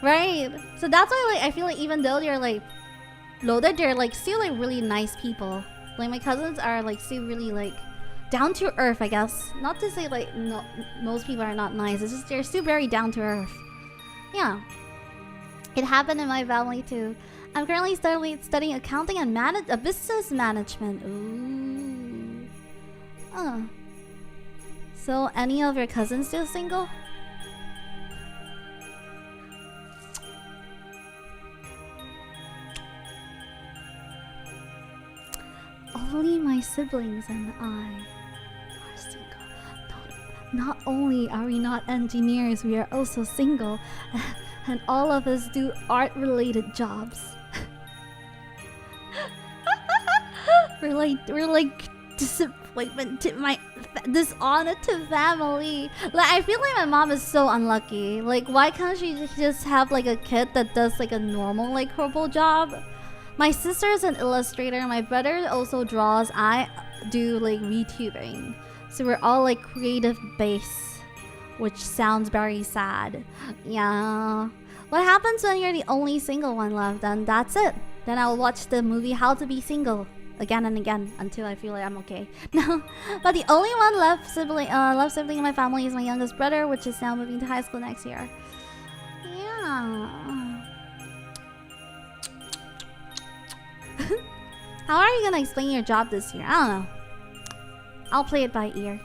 right. So that's why like I feel like even though they're like loaded, they're like still like really nice people. Like my cousins are like still really like down to earth, I guess. Not to say like no, most people are not nice. It's just they're still very down to earth. Yeah, it happened in my family too. I'm currently studying accounting and business management. Ooh. So any of your cousins still single? Only my siblings and I are single. Not only are we not engineers, we are also single. And all of us do art-related jobs. we're like disappointment to my dishonor to family. Like I feel like my mom is so unlucky. Like why can't she just have like a kid that does like a normal like horrible job? My sister is an illustrator. My brother also draws. I do like VTubing. So we're all like creative base, which sounds very sad. Yeah. What happens when you're the only single one left? Then that's it. Then I'll watch the movie How to Be Single again and again until I feel like I'm okay. No, but the only one left sibling in my family is my youngest brother, which is now moving to high school next year. Yeah. How are you gonna explain your job this year? I don't know. I'll play it by ear.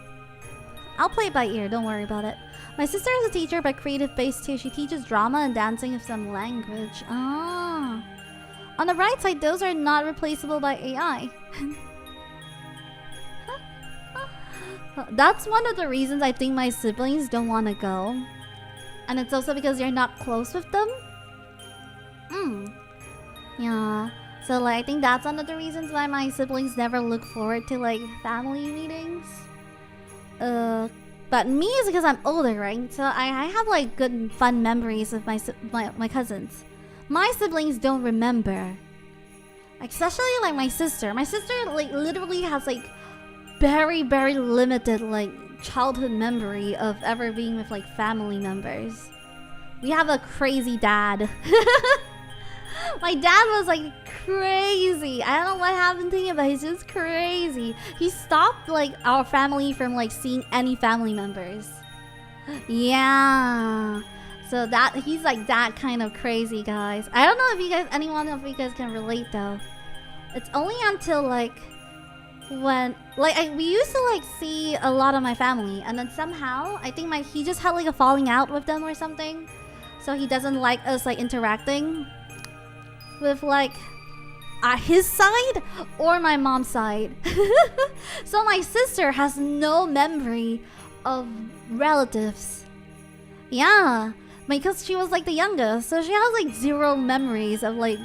Don't worry about it. My sister is a teacher but creative based too. She teaches drama and dancing of some language. Ah. On the right side, those are not replaceable by AI. That's one of the reasons I think my siblings don't want to go. And it's also because you're not close with them. Yeah. So like I think that's one of the reasons why my siblings never look forward to like family meetings. But me is because I'm older, right? So I have like good fun memories of my cousins. My siblings don't remember. Especially like my sister. My sister like literally has like very limited like childhood memory of ever being with like family members. We have a crazy dad. My dad was like crazy. I don't know what happened to him, but he's just crazy. He stopped like our family from like seeing any family members. Yeah. So that he's like that kind of crazy, guys. I don't know if you guys, anyone of you guys can relate though. It's only until like when like we used to like see a lot of my family, and then somehow I think he just had like a falling out with them or something. So he doesn't like us like interacting with like his side or my mom's side. So my sister has no memory of relatives. Yeah, because she was like the youngest, so she has like zero memories of like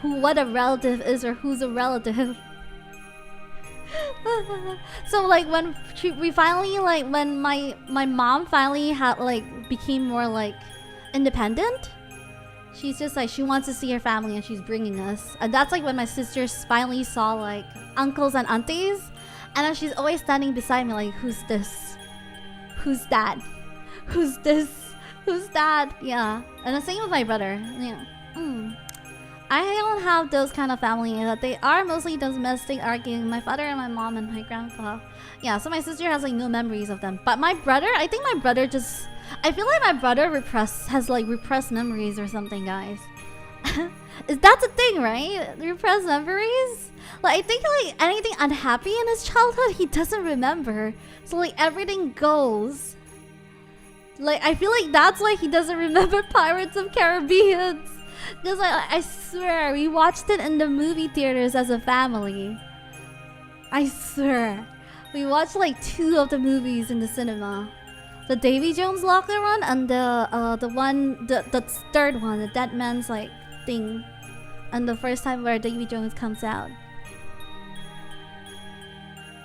what a relative is or who's a relative. So like when we finally like when my mom finally had like became more like independent, she's just like she wants to see her family and she's bringing us. And that's like when my sisters finally saw like uncles and aunties, and then she's always standing beside me like, who's this? Who's that? Who's this? Who's that? Yeah. And the same with my brother. Yeah. I don't have those kind of family that they are mostly domestic arguing. My father and my mom and my grandpa. Yeah, so my sister has like no memories of them. But my brother, I think my brother just, I feel like my brother has like repressed memories or something, guys. That's a thing, right? Repressed memories? Like I think like anything unhappy in his childhood, he doesn't remember. So like everything goes. Like I feel like that's why he doesn't remember Pirates of Caribbean. Because I swear, we watched it in the movie theaters as a family. I swear. We watched like 2 of the movies in the cinema. The Davy Jones locker one and the third one, the Dead Man's like thing. And the first time where Davy Jones comes out.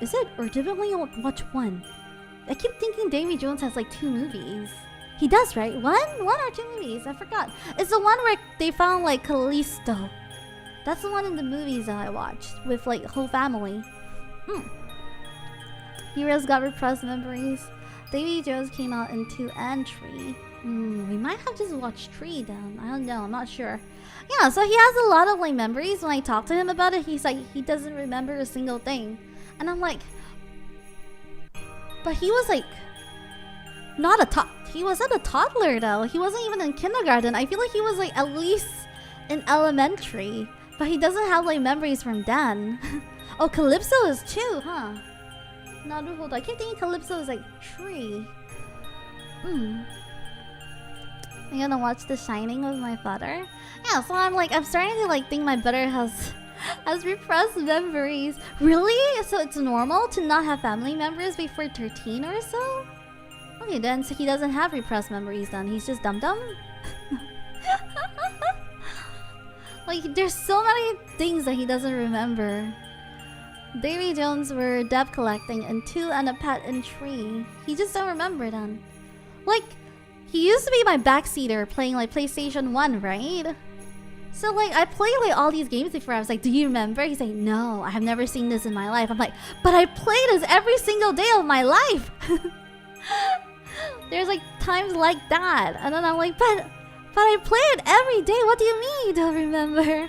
Is it? Or did we only watch one? I keep thinking Davy Jones has like 2 movies. He does, right? One or 2 movies? I forgot. It's the one where they found like Callisto. That's the one in the movies that I watched with like whole family. Yura's got repressed memories. Davy Jones came out in 2 and 3. We might have just watched 3 then. I don't know. I'm not sure. Yeah, so he has a lot of like memories. When I talk to him about it, he's like he doesn't remember a single thing, and I'm like, but he was like not a he wasn't a toddler though. He wasn't even in kindergarten. I feel like he was like at least in elementary, but he doesn't have like memories from then. Oh, Calypso is 2, huh? Naruhodo. I keep thinking Calypso is like 3. I'm gonna watch The Shining with my father. Yeah, so I'm starting to like think my brother has repressed memories. Really? So it's normal to not have family members before 13 or so? Okay, then so he doesn't have repressed memories then. He's just dumb. Like there's so many things that he doesn't remember. Davy Jones were debt collecting in 2 and a pet in 3. He just don't remember then. Like he used to be my backseater playing like PlayStation 1, right? So like I played like all these games before. I was like, do you remember? He's like, no, I have never seen this in my life. I'm like, but I play this every single day of my life. There's like times like that. And then I'm like, but I play it every day. What do you mean you don't remember?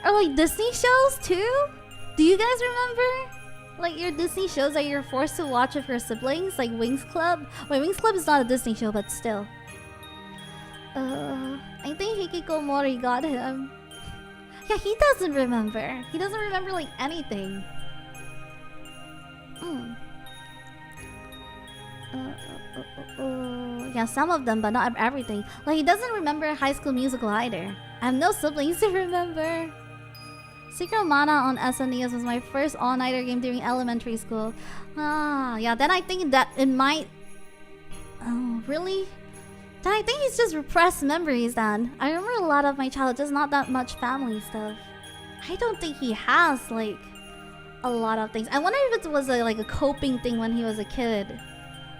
Or like Disney shows too? Do you guys remember? Like your Disney shows that you're forced to watch with your siblings, like Winx Club. Wait, Winx Club is not a Disney show, but still. I think Hikikomori got him. Yeah, he doesn't remember. He doesn't remember like anything. Yeah, some of them, but not everything. Like he doesn't remember High School Musical either. I have no siblings to remember. Secret Mana on SNES was my first all-nighter game during elementary school. Yeah, then I think that it might... Oh, really? Then I think it's just repressed memories then. I remember a lot of my childhood, just not that much family stuff. I don't think he has, like, a lot of things. I wonder if it was like a coping thing when he was a kid.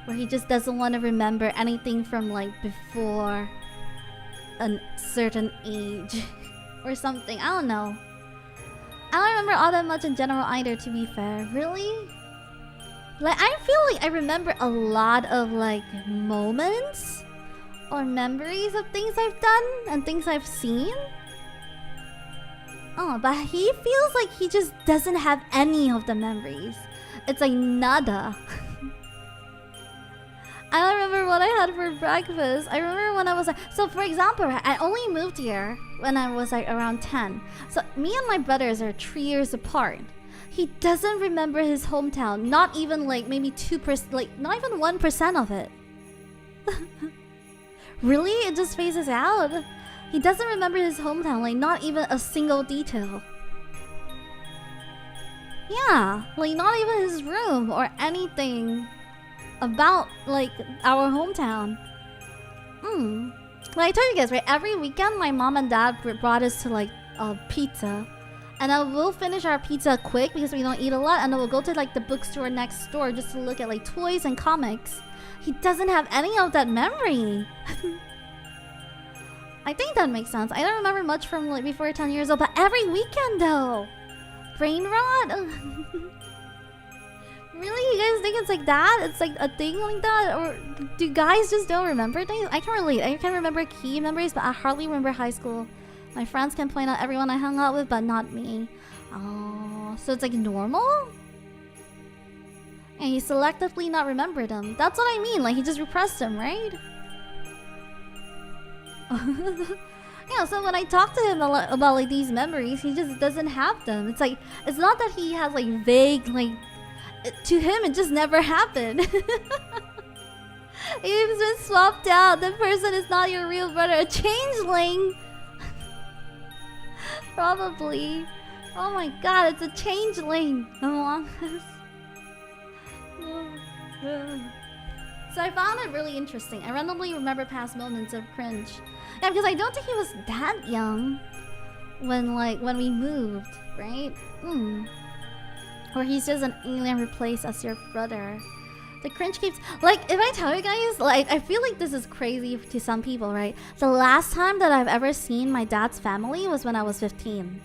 Where he just doesn't want to remember anything from, like, before a certain age. Or something, I don't know. I don't remember all that much in general either, to be fair. Really? Like, I feel like I remember a lot of, like, moments or memories of things I've done and things I've seen. Oh, but he feels like he just doesn't have any of the memories. It's like nada. I don't remember what I had for breakfast. I remember when I was like... So, for example, I only moved here when I was like around 10. So, me and my brothers are 3 years apart. He doesn't remember his hometown. Not even like maybe 2%... Like, not even 1% of it. Really? It just phases out? He doesn't remember his hometown. Like, not even a single detail. Yeah. Like, not even his room or anything about like our hometown. Like I told you guys, right? Every weekend my mom and dad brought us to like pizza, and we'll finish our pizza quick because we don't eat a lot, and then we'll go to like the bookstore next door just to look at like toys and comics. He doesn't have any of that memory. I think that makes sense. I don't remember much from like before 10 years old, but every weekend though. Brain rot? Really? You guys think it's like that? It's like a thing like that? Or do guys just don't remember things? I can relate. I can remember key memories, but I hardly remember high school. My friends can point out everyone I hung out with, but not me. Oh, so it's like normal? And he selectively not remembered them. That's what I mean. Like he just repressed them, right? Yeah, so when I talk to him about like these memories, he just doesn't have them. It's like, it's not that he has like vague like... To him, it just never happened. He's been swapped out. The person is not your real brother. A changeling. Probably. Oh my god, it's a changeling among us. So I found it really interesting. I randomly remember past moments of cringe. Yeah, because I don't think he was that young when we moved, right? Or he's just an alien replaced as your brother. The cringe keeps like if I tell you guys, like I feel like this is crazy to some people, right? The last time that I've ever seen my dad's family was when I was 15.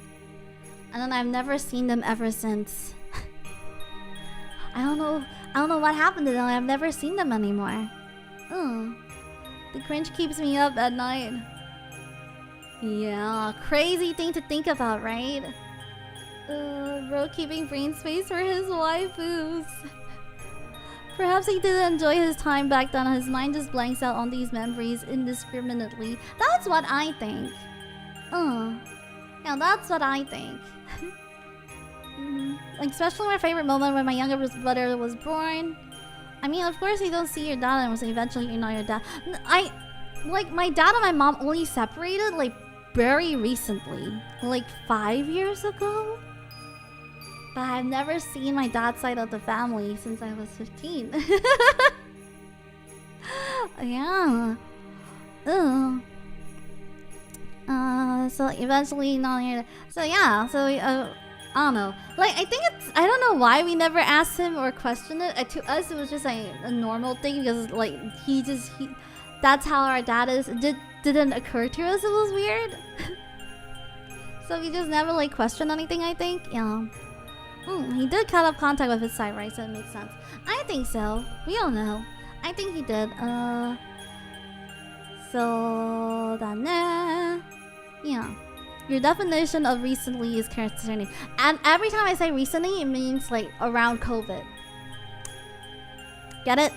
And then I've never seen them ever since. I don't know what happened to them. I've never seen them anymore. Oh. The cringe keeps me up at night. Yeah, crazy thing to think about, right? Bro keeping brain space for his waifus. Perhaps he didn't enjoy his time back then. His mind just blanks out on these memories indiscriminately. That's what I think. Yeah, that's what I think. Like, especially my favorite moment when my younger brother was born. I mean, of course you don't see your dad and eventually you're not your dad. Like, my dad and my mom only separated, like, very recently. Like, 5 years ago? But I've never seen my dad's side of the family since I was 15. Yeah. Ugh. So eventually not here. So yeah, so I don't know. Like I think I don't know why we never asked him or questioned it. To us it was just like a normal thing because like that's how our dad is. It didn't occur to us it was weird. So we just never like questioned anything, I think. Yeah. He did cut off contact with his side, right? So it makes sense. I think so. We don't know. I think he did. So yeah. Your definition of recently is concerning. And every time I say recently, it means like around COVID. Get it?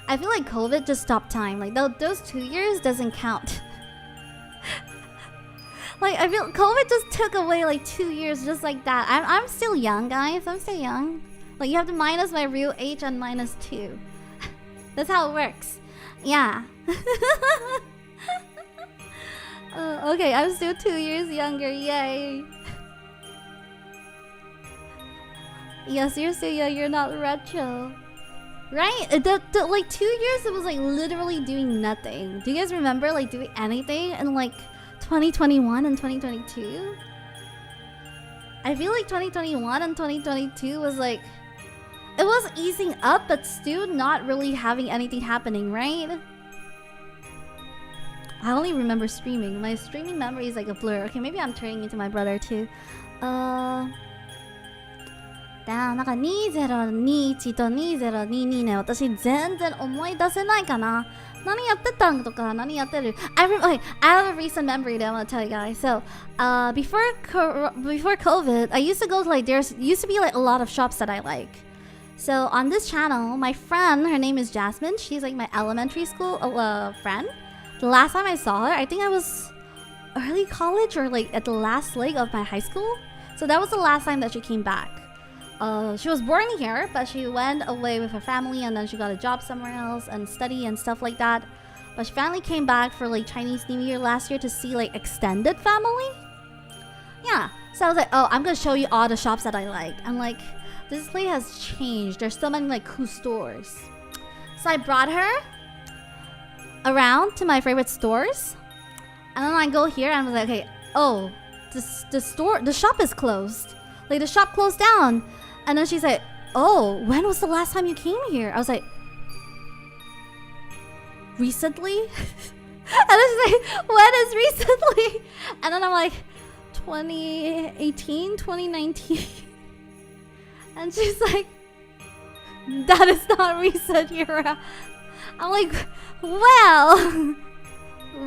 I feel like COVID just stopped time. Like those 2 years doesn't count. Like I feel COVID just took away like 2 years just like that. I'm still young, guys. I'm still young. Like you have to minus my real age and minus 2. That's how it works. Yeah. Okay, I'm still 2 years younger. Yay. Yes, you're still young. You're not retro. Right? Like 2 years, it was like literally doing nothing. Do you guys remember like doing anything in like 2021 and 2022? I feel like 2021 and 2022 was like... It was easing up, but still not really having anything happening, right? I only remember streaming. My streaming memory is like a blur. Okay, maybe I'm turning into my brother too. なんか2021と2022ね、私全然思い出せないかな。何やってたんとか、何やってる。I have a recent memory that I want to tell you guys. So, before COVID, I used to go to like, there used to be like a lot of shops that I like. So on this channel, my friend, her name is Jasmine. She's like my elementary school friend. The last time I saw her, I think I was early college or like at the last leg of my high school. So that was the last time that she came back. She was born here, but she went away with her family and then she got a job somewhere else and study and stuff like that. But she finally came back for like Chinese New Year last year to see like extended family. Yeah, so I was like, oh, I'm gonna show you all the shops that I like. I'm like, this place has changed. There's so many like cool stores. So I brought her around to my favorite stores. And then I go here and I was like, okay, oh, the shop is closed. Like the shop closed down. And then she's like, oh, when was the last time you came here? I was like, recently? And then she's like, when is recently? And then I'm like, 2018, 2019. And she's like, that is not recent, Yura. I'm like, well,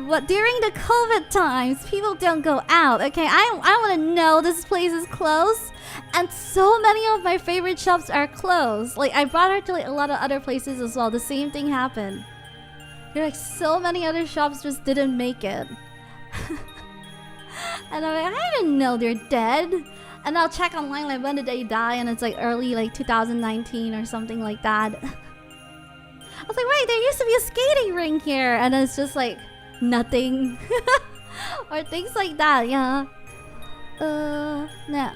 what during the COVID times, people don't go out. Okay, I want to know this place is closed. And so many of my favorite shops are closed. Like, I brought her to like a lot of other places as well. The same thing happened. There are like so many other shops just didn't make it. And I'm like, I didn't know they're dead. And I'll check online like when did they die, and it's like early like 2019 or something like that. I was like, wait, there used to be a skating rink here, and it's just like nothing. Or things like that, yeah. No.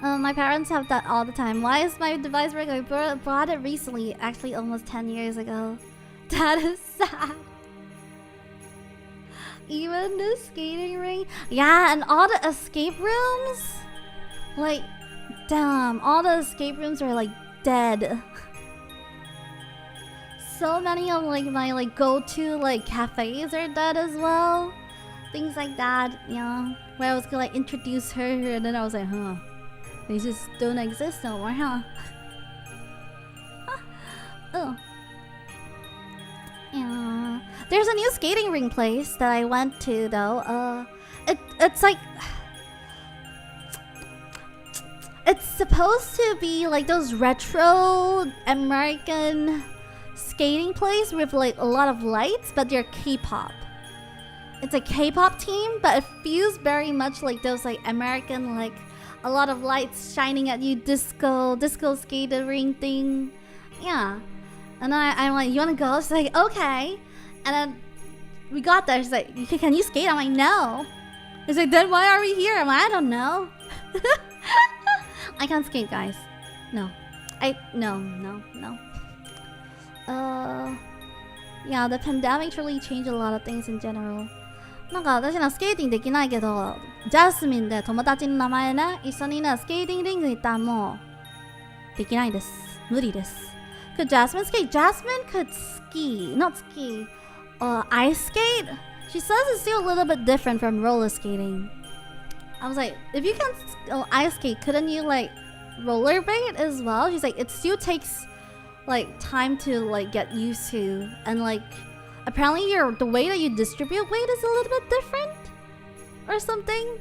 My parents have that all the time. Why is my device breaking? I bought it recently, actually almost 10 years ago. That is sad. Even the skating rink. Yeah, and all the escape rooms. Like, damn, all the escape rooms are like dead. So many of like my like go-to like cafes are dead as well. Things like that, yeah. Where I was gonna like introduce her and then I was like, huh. They just don't exist no more, huh? Oh. Yeah. There's a new skating ring place that I went to though. It's like it's supposed to be like those retro American skating place with like a lot of lights, but they're K-pop. It's a K-pop team, but it feels very much like those like American, like a lot of lights shining at you, disco skating ring thing. Yeah. And I'm like, you wanna go? She's like, okay. And then we got there. She's like, can you skate? I'm like, no. She's like, then why are we here? I'm like, I don't know. I can't skate, guys. No. No. Yeah, the pandemic really changed a lot of things in general. なんか私らスケーティングできないけど、ジャスミンで友達の名前ね、一緒にね、スケーティングリング行ったらもうできないです。無理です。Could Jasmine skate? Jasmine could ski, not ski. Ice skate? She says it's still a little bit different from roller skating. I was like, if you can ice skate, couldn't you like rollerblade as well? She's like, it still takes like time to like get used to, and like apparently the way that you distribute weight is a little bit different or something.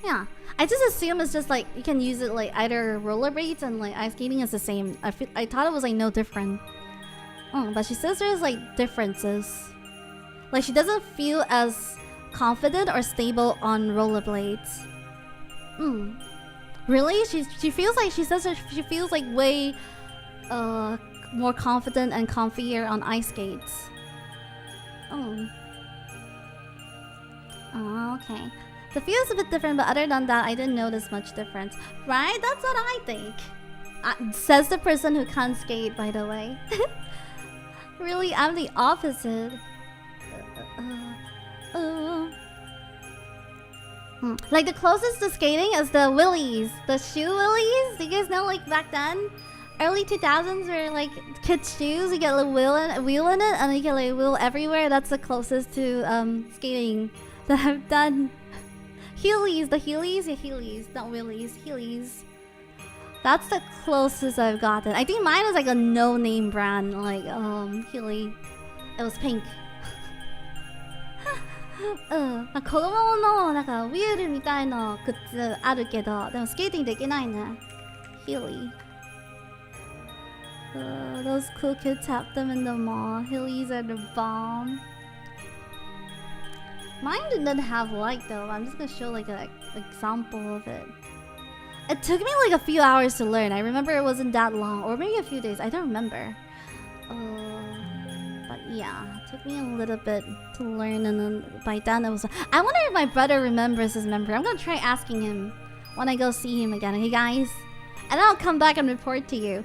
Yeah, I just assume it's just like you can use it like either rollerblades and like ice skating is the same. I thought it was like no different. But she says there's like differences. Like she doesn't feel as confident or stable on rollerblades. Really? She feels like she says she feels like way more confident and comfier on ice skates. Okay. The feel is a bit different, but other than that, I didn't notice much difference. Right? That's what I think. Says the person who can't skate, by the way. Really, I'm the opposite. Like the closest to skating is the willies, the shoe willies. Do you guys know, like back then, early 2000s, were like kids' shoes. You get a wheel in it, and you get like a wheel everywhere. That's the closest to skating that I've done. Heelys, the Heelys, yeah, Heelys, not willies, Heelys. That's the closest I've gotten. I think mine was like a no-name brand, like Heely. It was pink. 子供のなんかウィールみたいな靴あるけど、でもスケーティングできないね。Heely. Those cool kids have them in the mall. Heelys are the bomb. Mine didn't have light though. I'm just gonna show like an example of it. It took me like a few hours to learn. I remember it wasn't that long, or maybe a few days. I don't remember. But yeah, it took me a little bit to learn, and then by then it was. I wonder if my brother remembers his memory. I'm gonna try asking him when I go see him again. Hey guys, and then I'll come back and report to you.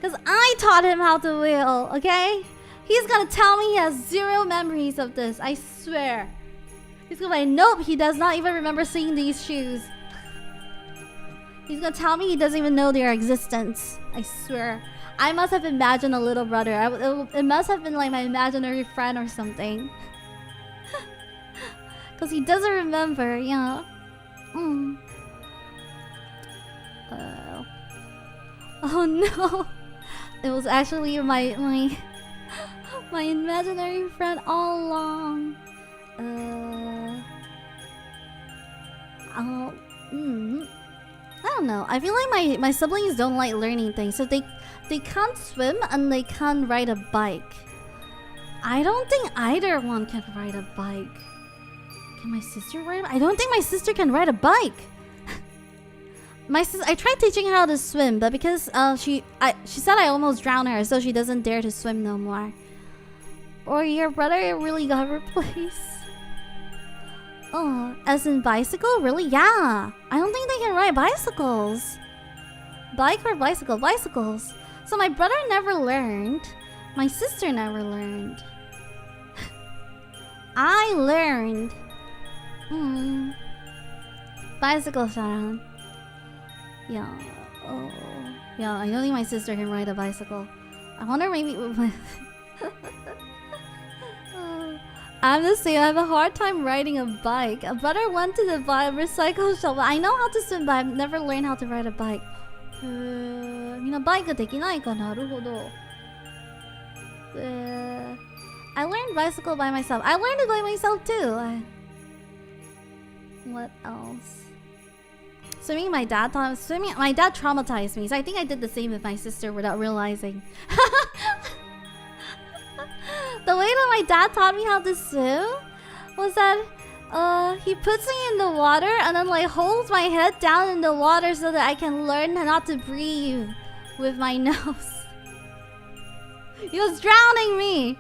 Cause I taught him how to wheel. Okay, he's gonna tell me he has zero memories of this. I swear. He's gonna be like, nope, he does not even remember seeing these shoes. He's gonna tell me he doesn't even know their existence. I swear. I must have imagined a little brother. It must have been like my imaginary friend or something. Because he doesn't remember, yeah. Oh no. It was actually my imaginary friend all along. I don't know. I feel like my siblings don't like learning things, so they can't swim and they can't ride a bike. I don't think either one can ride a bike. Can my sister ride? I don't think my sister can ride a bike. I tried teaching her how to swim, but because she said I almost drowned her, so she doesn't dare to swim no more. Or your brother really got replaced. Oh, as in bicycle? Really? Yeah. I don't think they can ride bicycles. Bike or bicycle? Bicycles. So my brother never learned. My sister never learned. I learned. Bicycle, Sharon. Yeah. Oh. Yeah, I don't think my sister can ride a bicycle. I wonder maybe with my... I'm the same. I have a hard time riding a bike. A brother went to the recycle shop. I know how to swim, but I've never learned how to ride a bike. みんなバイクできないかなるほど。I learned bicycle by myself. I learned it by myself too. What else? Swimming, my dad taught swimming. My dad traumatized me, so I think I did the same with my sister without realizing. The way that my dad taught me how to swim was that he puts me in the water and then like holds my head down in the water so that I can learn not to breathe with my nose. He was drowning me.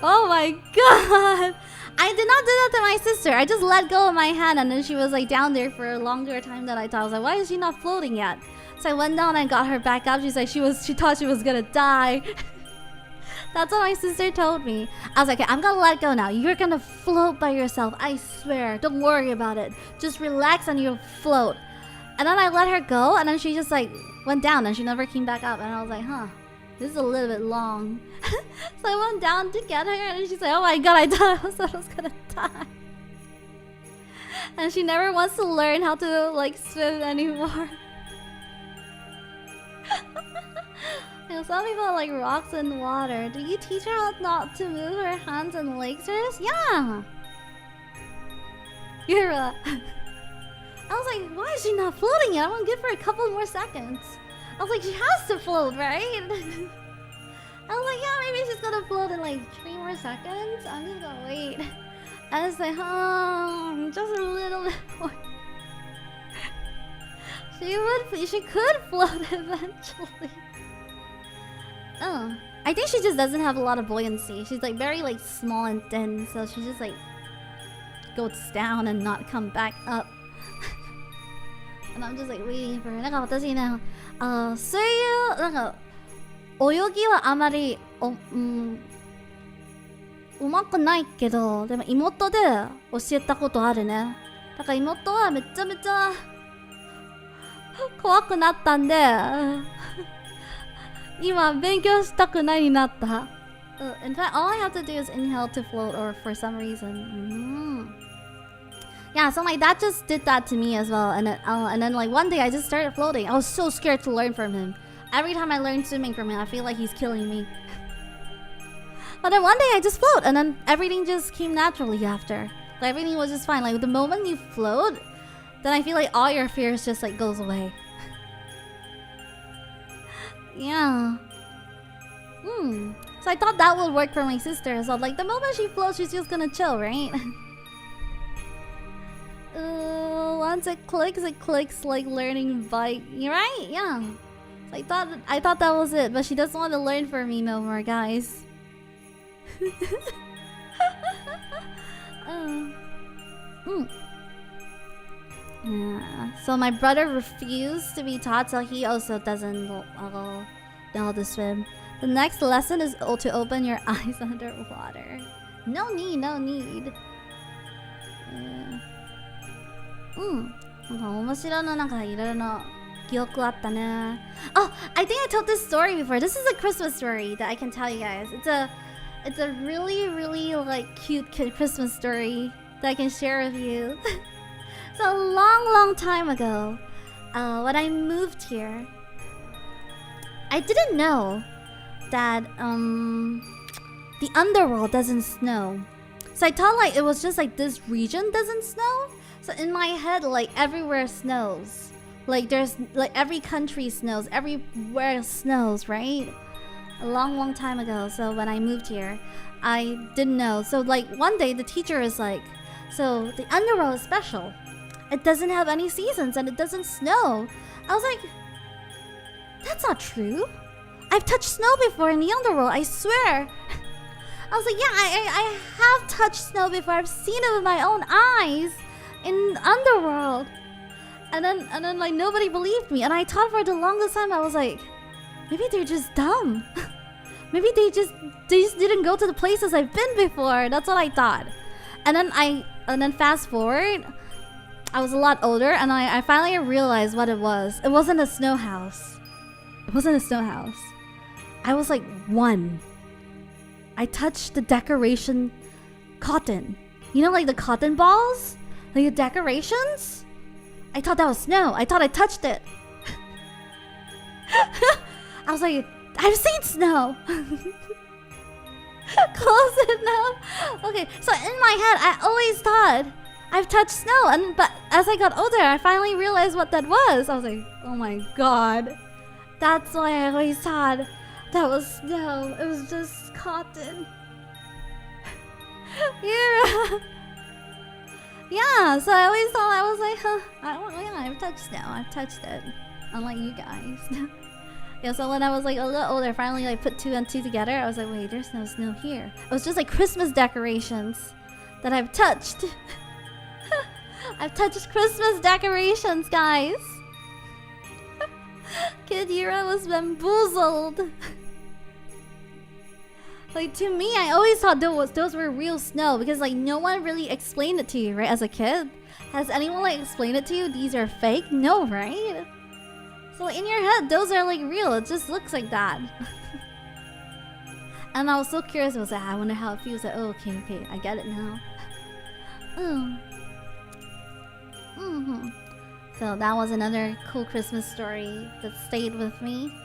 Oh my god. I did not do that to my sister. I just let go of my hand and then she was like down there for a longer time than I thought. I was like, why is she not floating yet? So I went down and got her back up. She's like, she thought she was gonna die. That's what my sister told me. I was like, okay, I'm gonna let go now. You're gonna float by yourself. I swear. Don't worry about it. Just relax and you'll float. And then I let her go and then she just like went down and she never came back up. And I was like, huh, this is a little bit long. So I went down to get her and she's like, oh my god, I thought I was gonna die. And she never wants to learn how to like swim anymore. You know, some people like rocks in water. Do you teach her how not to move her hands and legs first? Yeah. Yura. I was like, why is she not floating yet? I'm gonna give her a couple more seconds. I was like, she has to float, right? I was like, yeah, maybe she's gonna float in like 3 more seconds. I'm just gonna wait. I was like, just a little bit more. She could float eventually. Oh, I think she just doesn't have a lot of buoyancy. She's like very like small and thin, so she just like goes down and not come back up. And I'm just like waiting for her. なんか私ね、水泳なんか泳ぎはあまりうまくないけど、でも妹で教えたことあるね。だから妹はめちゃめちゃ怖くなったんで。今勉強したくないになった。In fact, all I have to do is inhale to float, or for some reason. Yeah, so my dad just did that to me as well, and then like one day I just started floating. I was so scared to learn from him. Every time I learn swimming from him, I feel like he's killing me. But then one day I just float, and then everything just came naturally after. Like everything was just fine. Like the moment you float, then I feel like all your fears just like goes away. Yeah. So I thought that would work for my sister. So like the moment she floats, she's just gonna chill, right? Once it clicks like learning bike. You're right, yeah. So I thought that was it, but she doesn't want to learn for me no more, guys. Yeah. So my brother refused to be taught, so he also doesn't know how to swim. The next lesson is to open your eyes underwater. No need. Oh, I think I told this story before. This is a Christmas story that I can tell you guys. It's a really like cute Christmas story that I can share with you. So a long time ago, when I moved here, I didn't know that the underworld doesn't snow. So I thought like it was just like this region doesn't snow. So in my head, like everywhere snows. Like there's like every country snows, everywhere snows, right? A long time ago. So when I moved here, I didn't know. So like one day the teacher is like, so the underworld is special. It doesn't have any seasons and it doesn't snow. I was like, that's not true. I've touched snow before in the underworld, I swear. I was like, yeah, I have touched snow before. I've seen it with my own eyes in underworld. And then like nobody believed me. And I thought for the longest time, I was like, maybe they're just dumb. Maybe they just didn't go to the places I've been before. That's what I thought. And then fast forward, I was a lot older, and I finally realized what it was. It wasn't a snow house. It wasn't a snow house. I was like 1. I touched the decoration cotton. You know, like the cotton balls? Like the decorations? I thought that was snow. I thought I touched it. I was like, I've seen snow. Close enough. Okay, so in my head, I always thought I've touched snow, but as I got older, I finally realized what that was. I was like, oh my god, that's why I always thought that was snow. It was just cotton. Yeah, so I always thought, I was like, huh, I've touched snow. I've touched it, unlike you guys. Yeah, so when I was like a little older, I finally like put 2 and 2 together. I was like, wait, there's no snow here. It was just like Christmas decorations that I've touched. I've touched Christmas decorations, guys. Kid Yura was bamboozled. Like, to me, I always thought those were real snow because like no one really explained it to you, right? As a kid, has anyone like explained it to you? These are fake? No, right? So in your head, those are like real. It just looks like that. And I was so curious. I was like, I wonder how it feels. Like, oh, okay, I get it now. So that was another cool Christmas story that stayed with me.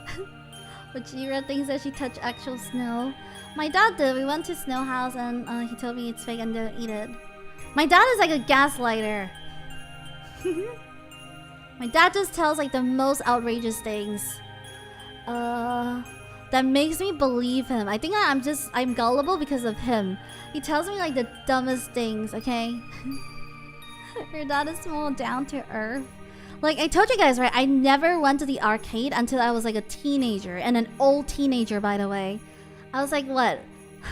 Which Yura thinks that she touched actual snow. My dad did. We went to Snow House and he told me it's fake and don't eat it. My dad is like a gaslighter. My dad just tells like the most outrageous things. That makes me believe him. I think I'm gullible because of him. He tells me like the dumbest things, okay? Your dad is more down to earth. Like I told you guys, right? I never went to the arcade until I was like a teenager, and an old teenager, by the way. I was like what?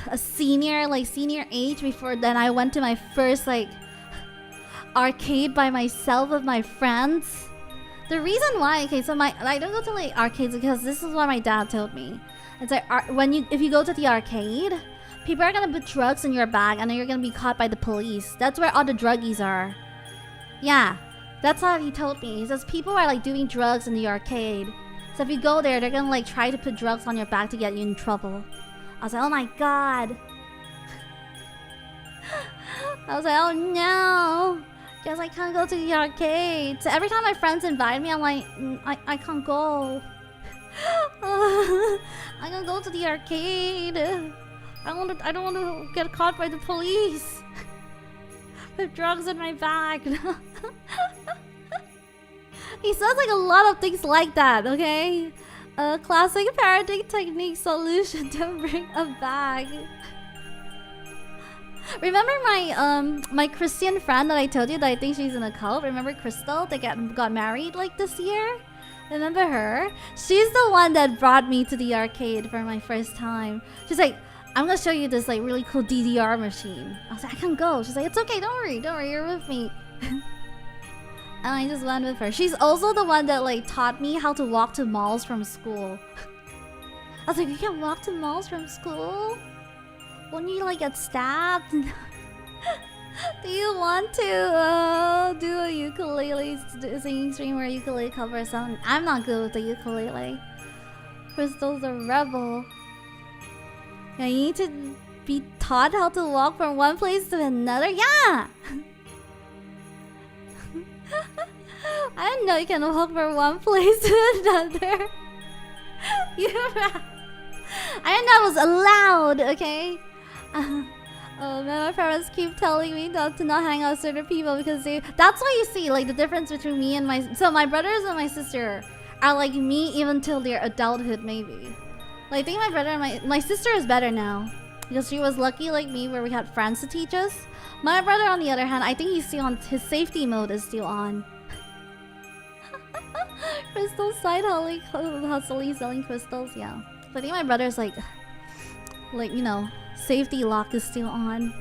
A senior age before then I went to my first like arcade by myself with my friends. The reason why, okay, so I don't go to like arcades because this is what my dad told me. It's like if you go to the arcade, people are gonna put drugs in your bag and then you're gonna be caught by the police. That's where all the druggies are. Yeah, that's how he told me. He says people are like doing drugs in the arcade. So if you go there, they're gonna like try to put drugs on your bag to get you in trouble. I was like, oh my god. I was like, oh no. Guess I can't go to the arcade. So every time my friends invite me, I'm like, I can't go. I can't go to the arcade. I don't want to get caught by the police with drugs in my bag. He says like a lot of things like that, okay? A classic parenting technique solution to bring a bag. Remember my Christian friend that I told you that I think she's in a cult? Remember Crystal that got married like this year? Remember her? She's the one that brought me to the arcade for my first time. She's like, I'm gonna show you this like really cool DDR machine. I was like, I can't go. She's like, it's okay, don't worry, you're with me. And I just went with her. She's also the one that like taught me how to walk to malls from school. I was like, you can walk to malls from school? Won't you like get stabbed? Do you want to do a ukulele singing stream where ukulele cover something? I'm not good with the ukulele. Crystal's a rebel. Yeah, you need to be taught how to walk from one place to another. Yeah! I didn't know you can walk from one place to another. Yura. I didn't know it was allowed, okay? Oh man, my parents keep telling me to not hang out with certain people because that's why you see like the difference between me and my brothers and my sister are like me even till their adulthood maybe. Like I think my brother and my sister is better now because she was lucky like me where we had friends to teach us. My brother on the other hand, I think he's still on his safety mode is still on. Crystal side hustling selling crystals, yeah. So I think my brother's like you know, safety lock is still on.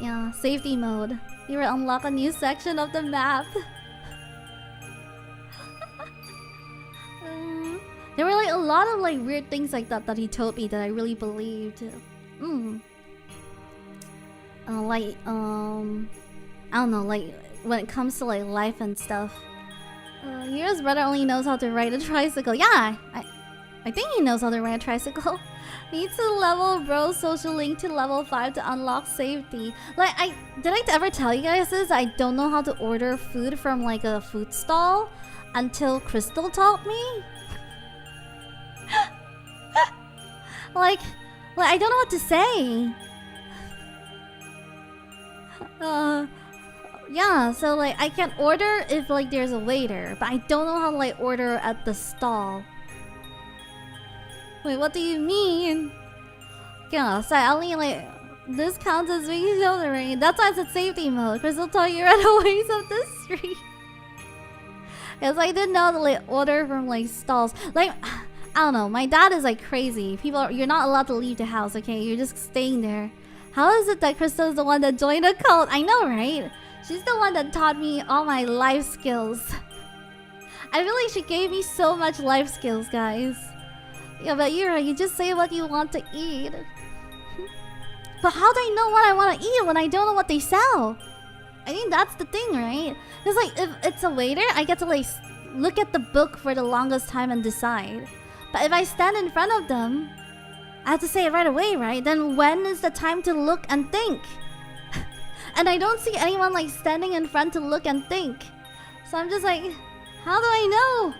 Yeah, safety mode. You will unlock a new section of the map. There were like a lot of like weird things like that he told me that I really believed. I don't know, like when it comes to like life and stuff. Yura's brother only knows how to ride a tricycle. Yeah, I think he knows how to ride a tricycle. Needs to level bro social link to level 5 to unlock safety. Like, did I ever tell you guys this? I don't know how to order food from like a food stall until Crystal taught me. like I don't know what to say. Yeah, so like I can order if like there's a waiter, but I don't know how to like order at the stall. Wait, what do you mean? Yeah, so I only like this counts as being shouldering. That's why it's a safety mode. Crystal told you right away of the street. Cause I didn't know to like order from like stalls. Like I don't know, my dad is like crazy. You're not allowed to leave the house, okay? You're just staying there. How is it that Crystal is the one that joined a cult? I know, right? She's the one that taught me all my life skills. I feel like she gave me so much life skills, guys. Yeah, but Yura, you just say what you want to eat. But how do I know what I want to eat when I don't know what they sell? I think that's the thing, right? Because like, if it's a waiter, I get to like look at the book for the longest time and decide. But if I stand in front of them, I have to say it right away, right? Then when is the time to look and think? And I don't see anyone like standing in front to look and think. So I'm just like, how do I know?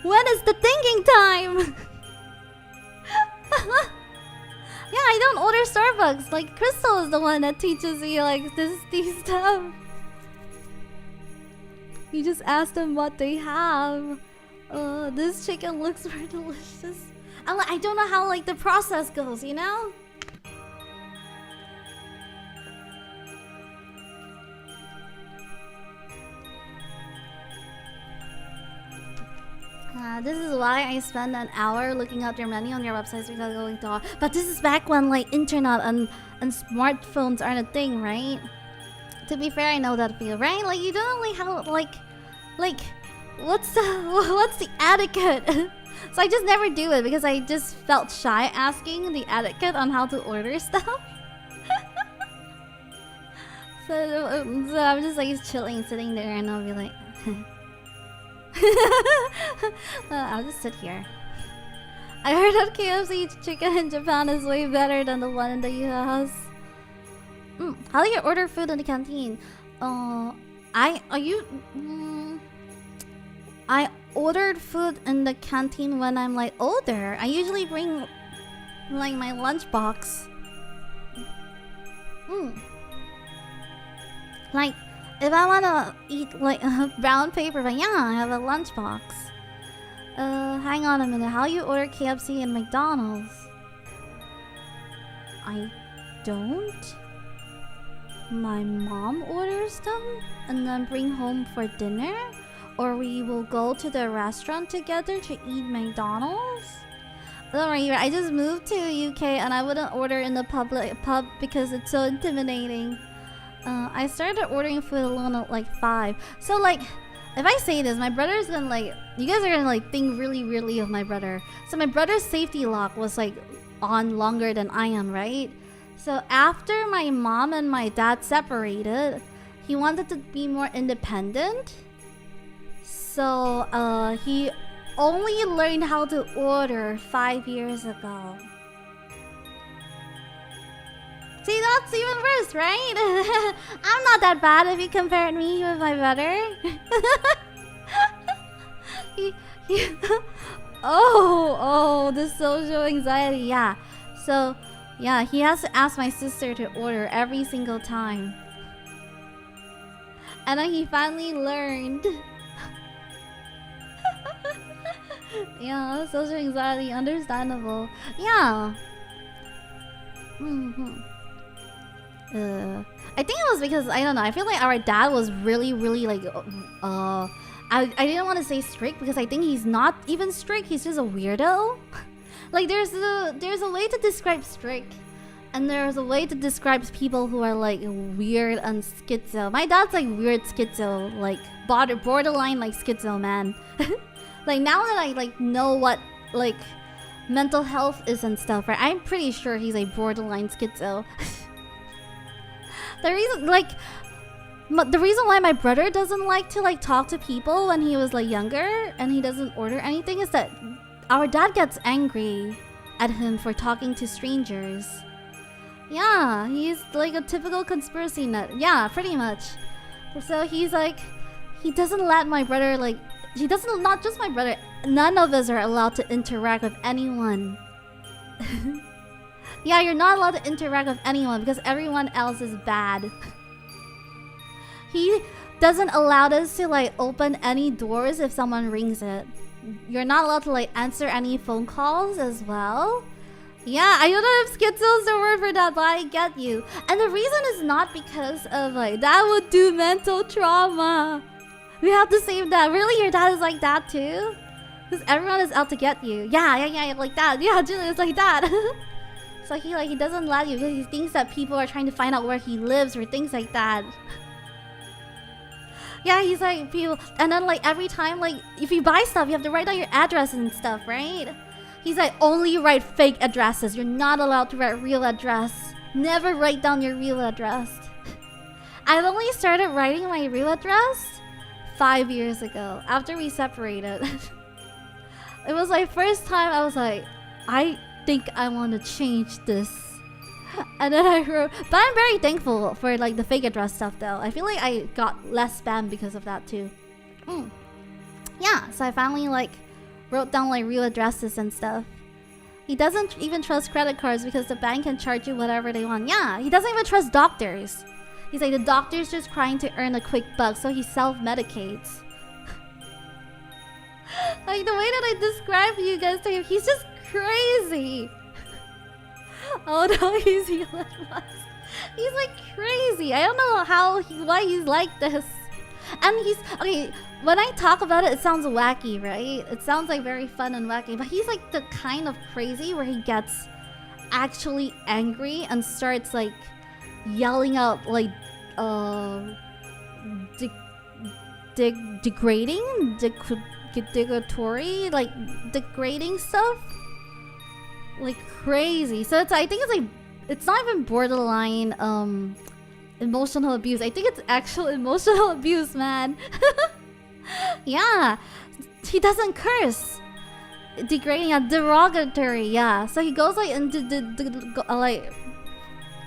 When is the thinking time? Yeah, I don't order Starbucks. Like, Crystal is the one that teaches me like these stuff. You just ask them what they have. This chicken looks very delicious. I don't know how like the process goes, you know? This is why I spend an hour looking up your menu on your websites without going to. But this is back when like internet and smartphones aren't a thing, right? To be fair, I know that feel, right? Like you don't really have like what's the etiquette? So I just never do it because I just felt shy asking the etiquette on how to order stuff. so I'm just like chilling, sitting there, and I'll be like. I'll just sit here. I heard that KFC chicken in Japan is way better than the one in the US. How do you order food in the canteen? I ordered food in the canteen when I'm like older. I usually bring like my lunchbox. Like if I wanna eat like brown paper, but yeah, I have a lunchbox. Hang on a minute. How you order KFC and McDonald's? I don't. My mom orders them and then bring home for dinner, or we will go to the restaurant together to eat McDonald's. Don't worry, I just moved to UK and I wouldn't order in the pub because it's so intimidating. I started ordering food alone at like 5. So like, if I say this, my brother's gonna like, you guys are gonna like think really weirdly of my brother. So my brother's safety lock was like on longer than I am, right? So after my mom and my dad separated, he wanted to be more independent. So he only learned how to order 5 years ago. See, that's even worse, right? I'm not that bad if you compared me with my brother. Oh, the social anxiety, yeah. So, yeah, he has to ask my sister to order every single time. And then he finally learned. Yeah, social anxiety, understandable. Yeah. I think it was because, I don't know, I feel like our dad was really like, I didn't want to say strict because I think he's not even strict, he's just a weirdo. Like there's a way to describe strict, and there's a way to describe people who are like weird and schizo. My dad's like weird schizo, like borderline like schizo, man. Like now that I like know what like mental health is and stuff, right? I'm pretty sure he's a borderline schizo. The reason, like, the reason why my brother doesn't like to like talk to people when he was like younger and he doesn't order anything is that our dad gets angry at him for talking to strangers. Yeah, he's like a typical conspiracy nut. Yeah, pretty much. So he's like, he doesn't let my brother like, he doesn't, not just my brother, none of us are allowed to interact with anyone. Yeah, you're not allowed to interact with anyone because everyone else is bad. He doesn't allow us to like open any doors if someone rings it. You're not allowed to like answer any phone calls as well. Yeah, I don't know if schizo is the word for that, but I get you. And the reason is not because of like, that would do mental trauma. We have to save that. Really, your dad is like that too? Because everyone is out to get you. Yeah, like that. Yeah, Julie is like that. So he doesn't let you because he thinks that people are trying to find out where he lives or things like that. Yeah, he's like, people, and then like every time, like if you buy stuff, you have to write down your address and stuff, right? He's like, only write fake addresses. You're not allowed to write real address. Never write down your real address. I've only started writing my real address 5 years ago, after we separated. It was my first time I was like, I think I want to change this. And then I wrote, but I'm very thankful for like the fake address stuff though. I feel like I got less spam because of that too. Yeah, so I finally like wrote down like real addresses and stuff. He doesn't even trust credit cards because the bank can charge you whatever they want. Yeah, he doesn't even trust doctors. He's like, the doctor's just trying to earn a quick buck, so he self-medicates. Like the way that I describe you guys to him, he's just crazy. Oh no, he's Elon Musk. He's like crazy. I don't know why he's like this. And he's okay. When I talk about it, it sounds wacky, right? It sounds like very fun and wacky. But he's like the kind of crazy where he gets actually angry and starts like yelling out like degradatory, like degrading stuff, like crazy. So it's, I think it's like, it's not even borderline emotional abuse. I think it's actual emotional abuse, man. Yeah, he doesn't curse. Degrading and derogatory, yeah. So he goes like into like,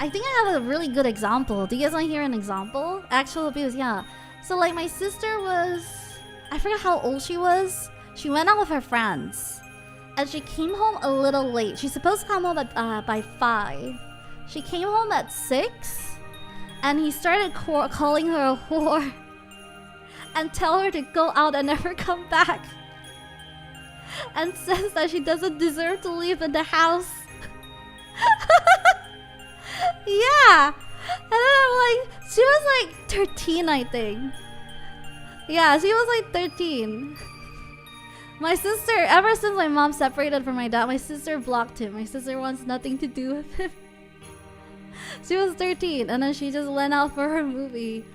I think I have a really good example. Do you guys want to hear an example? Actual abuse, yeah. So like my sister was, I forgot how old she was. She went out with her friends. And she came home a little late. She's supposed to come home at, by 5. She came home at 6. And he started calling her a whore. And tell her to go out and never come back. And says that she doesn't deserve to live in the house. Yeah. And then I'm like, she was like 13, I think. Yeah, she was like 13. My sister, ever since my mom separated from my dad, my sister blocked him. My sister wants nothing to do with him. She was 13 and then she just went out for her movie.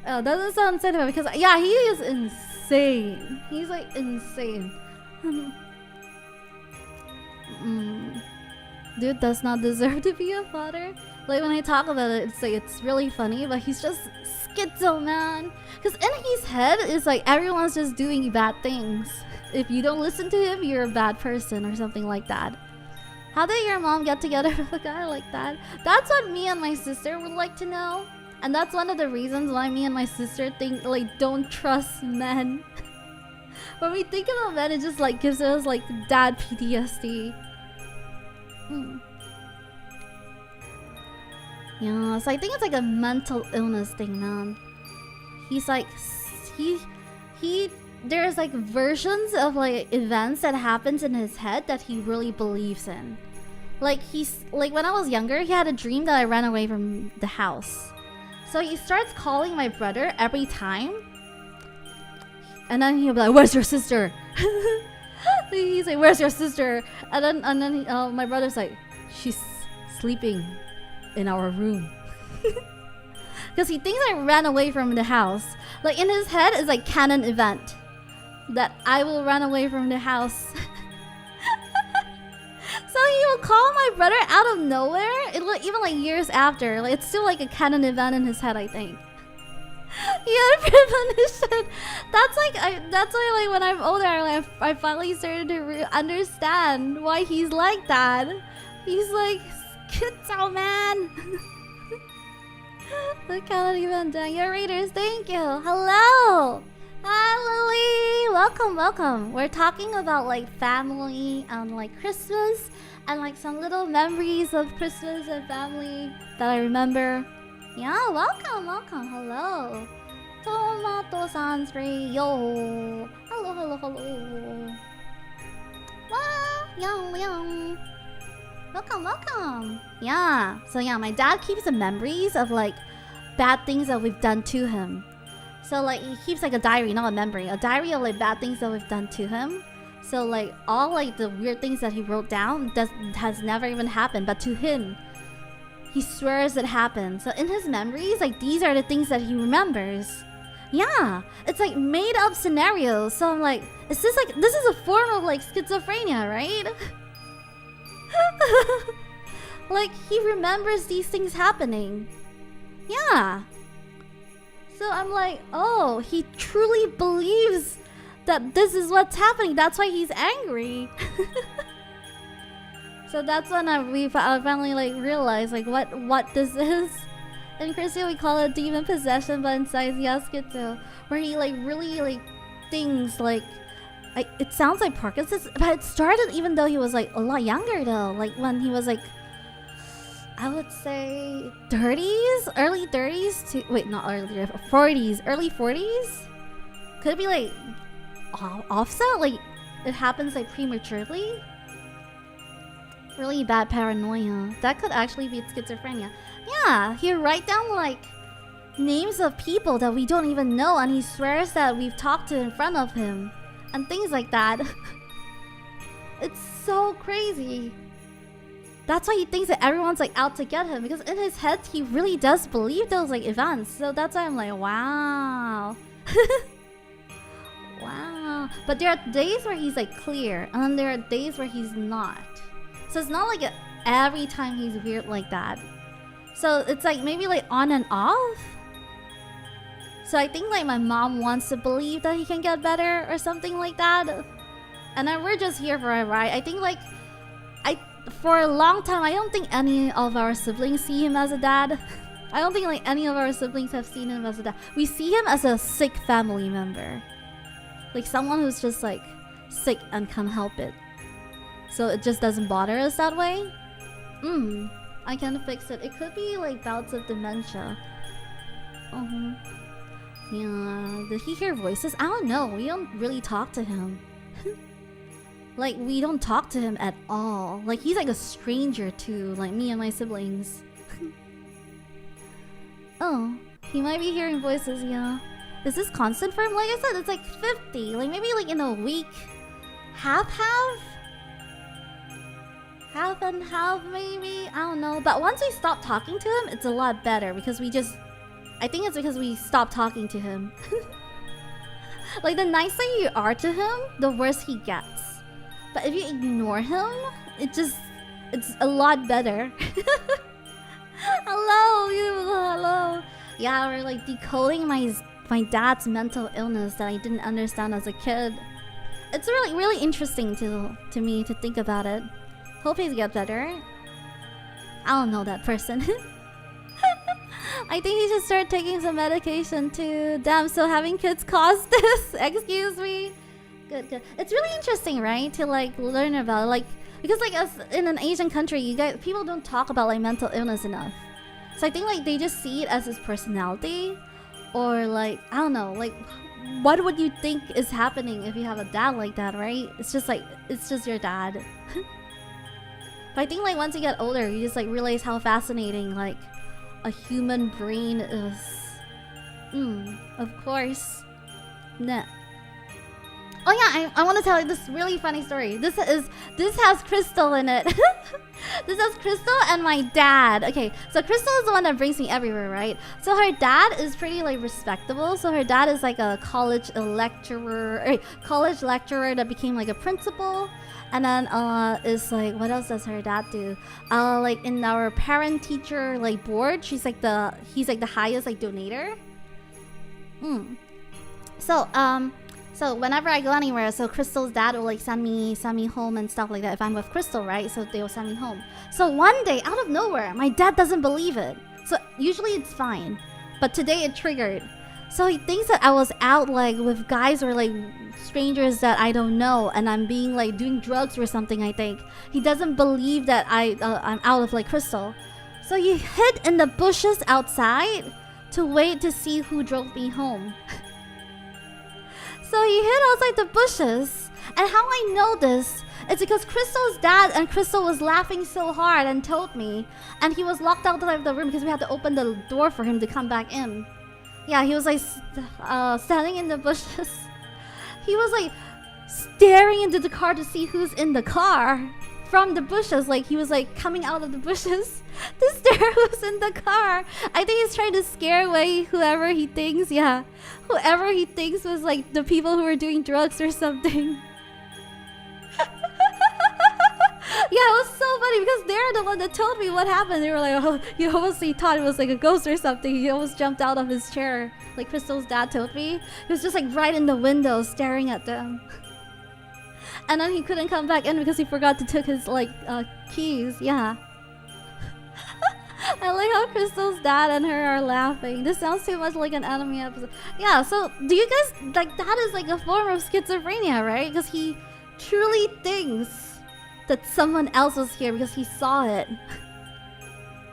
That doesn't sound sentimental because, yeah, he is insane. He's like insane. Dude does not deserve to be a father. Like when I talk about it, it's like, it's really funny, but he's just schizo, man. Because in his head, it's like everyone's just doing bad things. If you don't listen to him, you're a bad person or something like that. How did your mom get together with a guy like that? That's what me and my sister would like to know. And that's one of the reasons why me and my sister think, like, don't trust men. When we think about men, it just like gives us like dad PTSD. Yeah, so I think it's like a mental illness thing, man. He's like, there's like versions of like events that happens in his head that he really believes in. Like he's like, when I was younger, he had a dream that I ran away from the house. So he starts calling my brother every time. And then he'll be like, where's your sister? He's like, where's your sister? And then my brother's like, she's sleeping in our room. Because he thinks I ran away from the house. Like in his head, it's like canon event that I will run away from the house. So he will call my brother out of nowhere, even like years after. Like it's still like a canon event in his head, I think. He had premonition. That's why like when I'm older, I finally started to understand why he's like that. He's like, schizo, man. I cannot even dang your readers. Thank you. Hello. Hi, Lily. Welcome, welcome. We're talking about like family and like Christmas and like some little memories of Christmas and family that I remember. Yeah, welcome, welcome. Hello. Tomato sans yo. Hello, hello, hello. Wow, yum, yum. Welcome, welcome. Yeah. So yeah, my dad keeps the memories of like bad things that we've done to him. So like he keeps like a diary, not a memory, a diary of like bad things that we've done to him. So like all like the weird things that he wrote down has never even happened, but to him, he swears it happened. So in his memories, like these are the things that he remembers. Yeah, it's like made up scenarios. So I'm like, is this like, this is a form of like schizophrenia, right? Like he remembers these things happening. Yeah. So I'm like, oh, he truly believes that this is what's happening. That's why he's angry. So that's when I finally like realized like what this is. In Christian we call it demon possession, but in science schizo, where he like really like things like it sounds like Parkinson's, but it started even though he was like a lot younger though. Like when he was like, I would say 30s, early 30s to wait, not early 40s, early 40s. Could it be like offset? Like it happens like prematurely. Really bad paranoia. That could actually be schizophrenia. Yeah, he write down like names of people that we don't even know, and he swears that we've talked to in front of him and things like that. It's so crazy. That's why he thinks that everyone's like out to get him, because in his head he really does believe those like events. So that's why I'm like, wow. Wow. But there are days where he's like clear, and then there are days where he's not. So it's not like every time he's weird like that. So it's like maybe like on and off. So I think like my mom wants to believe that he can get better or something like that. And then we're just here for a ride. I think like for a long time, I don't think any of our siblings see him as a dad. I don't think like any of our siblings have seen him as a dad. We see him as a sick family member. Like someone who's just like sick and can't help it. So it just doesn't bother us that way. I can fix it. It could be like bouts of dementia. Yeah. Did he hear voices? I don't know. We don't really talk to him. Like we don't talk to him at all. Like he's like a stranger to like me and my siblings. Oh, he might be hearing voices. Yeah. Is this constant for him? Like I said, it's like 50. Like maybe like in a week, half. Half and half maybe, I don't know. But once we stop talking to him, it's a lot better because I think it's because we stopped talking to him. Like the nicer you are to him, the worse he gets. But if you ignore him, it's a lot better. Hello, hello. Yeah, we're like decoding my dad's mental illness that I didn't understand as a kid. It's really, really interesting to me to think about it. Hope he's get better. I don't know that person. I think he should start taking some medication too. Damn, so having kids caused this? Excuse me. Good. It's really interesting, right? To like learn about it. Like because like as in an Asian country, people don't talk about like mental illness enough. So I think like they just see it as his personality, or like I don't know, like what would you think is happening if you have a dad like that, right? It's just your dad. But I think like once you get older, you just like realize how fascinating like a human brain is. Of course. Nah. Oh yeah, I want to tell you this really funny story. This has Crystal in it. This has Crystal and my dad. Okay, so Crystal is the one that brings me everywhere, right? So her dad is pretty like respectable. So her dad is like a college lecturer that became like a principal. And then is like, what else does her dad do? Like in our parent teacher like board, he's like the highest like donator. So whenever I go anywhere, so Crystal's dad will like send me home and stuff like that if I'm with Crystal, right? So they'll send me home. So one day, out of nowhere, my dad doesn't believe it. So usually it's fine, but today it triggered. So he thinks that I was out like with guys or like strangers that I don't know, and I'm being like doing drugs or something. I think he doesn't believe that I'm out of like Crystal. So he hid in the bushes outside to wait to see who drove me home. So he hid outside the bushes. And how I know this is because Crystal's dad and Crystal was laughing so hard and told me. And he was locked outside of the room because we had to open the door for him to come back in. Yeah, he was like standing in the bushes. He was like staring into the car to see who's in the car from the bushes. Like he was like coming out of the bushes to stare who's in the car. I think he's trying to scare away whoever he thinks, whoever he thinks was like the people who were doing drugs or something. Yeah, it was so funny because they're the one that told me what happened. They were like, oh, you obviously thought it was like a ghost or something. He almost jumped out of his chair. Like Crystal's dad told me. He was just like right in the window staring at them. And then he couldn't come back in because he forgot to take his like keys. Yeah. I like how Crystal's dad and her are laughing. This sounds too much like an anime episode. Yeah, so do you guys like that is like a form of schizophrenia, right? Because he truly thinks that someone else was here because he saw it.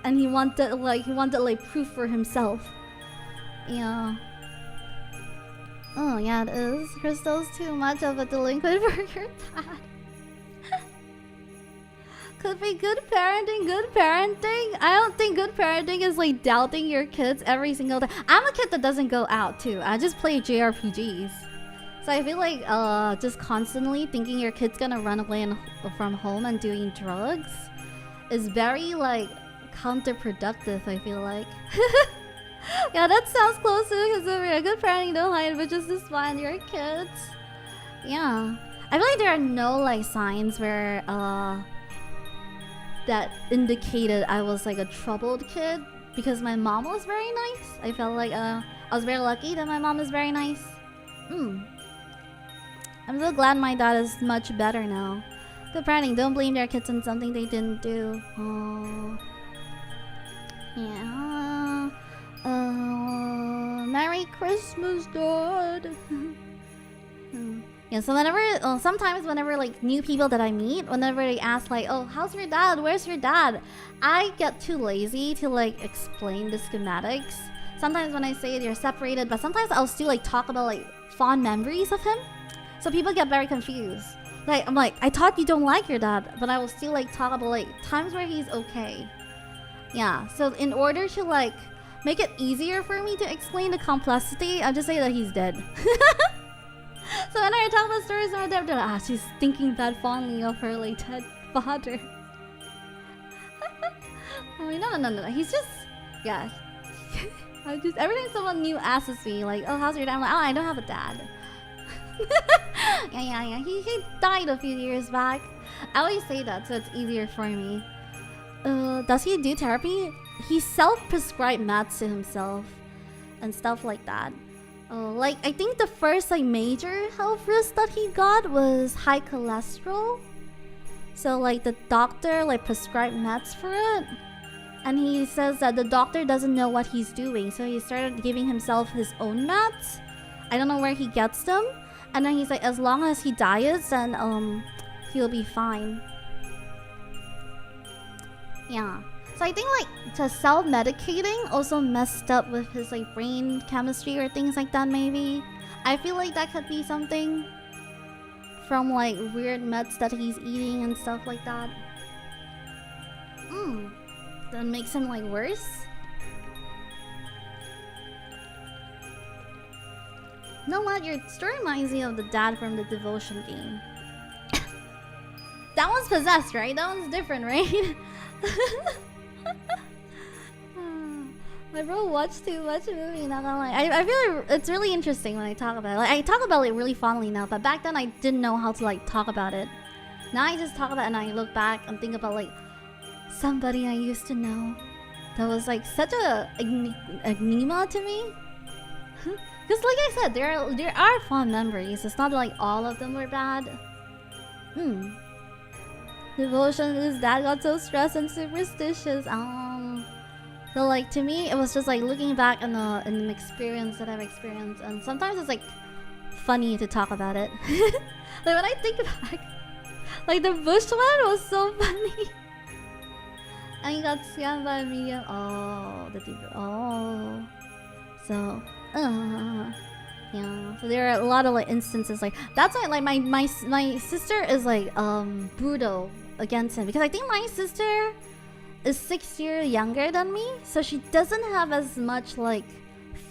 And he wanted like proof for himself. Yeah. Oh yeah, it is. Crystal's too much of a delinquent for your dad. Could be good parenting, good parenting. I don't think good parenting is like doubting your kids every single day. I'm a kid that doesn't go out too. I just play JRPGs. So I feel like just constantly thinking your kid's gonna run away from home and doing drugs is very like counterproductive, I feel like. Yeah, that sounds close to it because good parenting, don't hide, but just to find your kids. Yeah. I feel like there are no like signs where that indicated I was like a troubled kid because my mom was very nice. I felt like I was very lucky that my mom is very nice. I'm so glad my dad is much better now. Good parenting, don't blame their kids on something they didn't do. Oh. Yeah. Merry Christmas, Dad. Yeah, so sometimes whenever like new people that I meet, whenever they ask like, oh, how's your dad? Where's your dad? I get too lazy to like explain the schematics. Sometimes when I say they're separated, but sometimes I'll still like talk about like fond memories of him. So people get very confused. Like, I'm like, I thought you don't like your dad, but I will still like talk about like times where he's okay. Yeah, so in order to like make it easier for me to explain the complexity, I'll just say that he's dead. So when I talk about stories or whatever, she's thinking that fondly of her like dead father. I mean, no. He's just, yeah. Every time someone new asks me like, oh, how's your dad? I'm like, oh, I don't have a dad. Yeah. He died a few years back. I always say that so it's easier for me. Does he do therapy? He self-prescribed meds to himself and stuff like that. Like I think the first like major health risk that he got was high cholesterol. So like the doctor like prescribed meds for it. And he says that the doctor doesn't know what he's doing, so he started giving himself his own meds. I don't know where he gets them. And then he's like, as long as he diets, then he'll be fine. Yeah. So I think like just self-medicating also messed up with his like brain chemistry or things like that maybe. I feel like that could be something from like weird meds that he's eating and stuff like that. That makes him like worse. You know what? Your story reminds me of the dad from the devotion game. That one's possessed, right? That one's different, right? My bro watched too much movie, not gonna lie. I feel like it's really interesting when I talk about it. Like, I talk about it really fondly now, but back then I didn't know how to like talk about it. Now I just talk about it and I look back and think about like somebody I used to know that was like such a enigma to me. Because like I said, there are fond memories. It's not like all of them were bad. Devotion, his dad got so stressed and superstitious. So like to me, it was just like looking back on an experience that I've experienced, and sometimes it's like funny to talk about it. Like when I think back, like the bush one was so funny. And he got scammed by a medium. Oh, the deep. Oh, so yeah. So there are a lot of like instances like that's why like my sister is like brutal against him, because I think my sister is 6 years younger than me, so she doesn't have as much like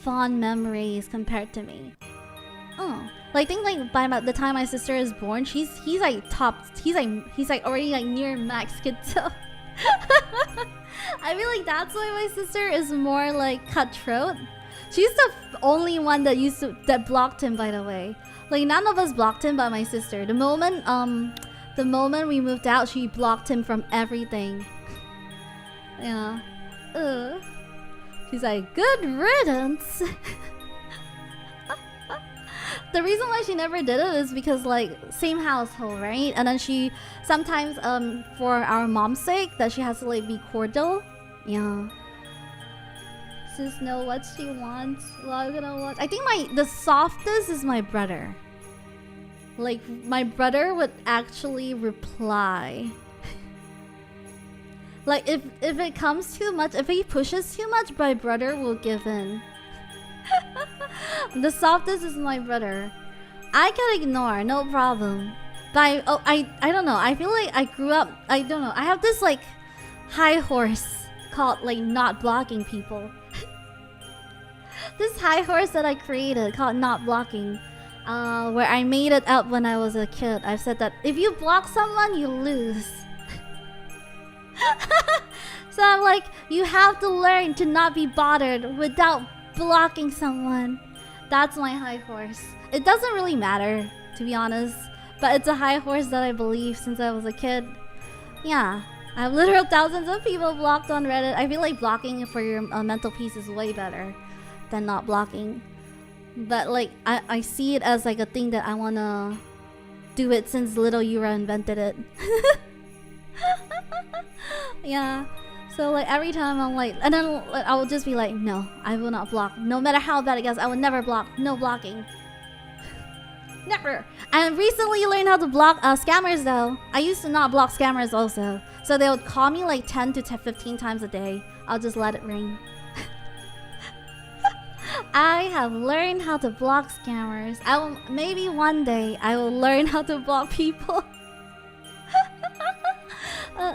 fond memories compared to me. Like I think like by the time my sister is born, he's like he's like already like near max schizo. I feel like that's why my sister is more like cutthroat. She's the only one that blocked him, by the way. Like none of us blocked him but my sister. The moment we moved out, she blocked him from everything. Yeah. She's like, good riddance. The reason why she never did it is because like same household, right? And then she sometimes for our mom's sake that she has to like be cordial. Yeah. Sis know what she wants. Well, I'm gonna watch. I think the softest is my brother. Like my brother would actually reply. Like if it comes too much, if he pushes too much, my brother will give in. The softest is my brother. I can ignore, no problem. But I don't know. I feel like I grew up. I don't know. I have this like high horse called like not blocking people. This high horse that I created called not blocking, where I made it up when I was a kid. I've said that if you block someone, you lose. So I'm like, you have to learn to not be bothered without blocking someone. That's my high horse. It doesn't really matter, to be honest, but it's a high horse that I believe since I was a kid. Yeah, I have literal thousands of people blocked on Reddit. I feel like blocking for your mental peace is way better than not blocking. But like, I see it as like a thing that I wanna do it since little Yura invented it. Yeah. So like every time I'm like, and then I will just be like, no, I will not block. No matter how bad it gets, I will never block. No blocking. Never. And recently learned how to block scammers though. I used to not block scammers also. So they would call me like 10 to 15 times a day. I'll just let it ring. I have learned how to block scammers. Maybe one day I will learn how to block people.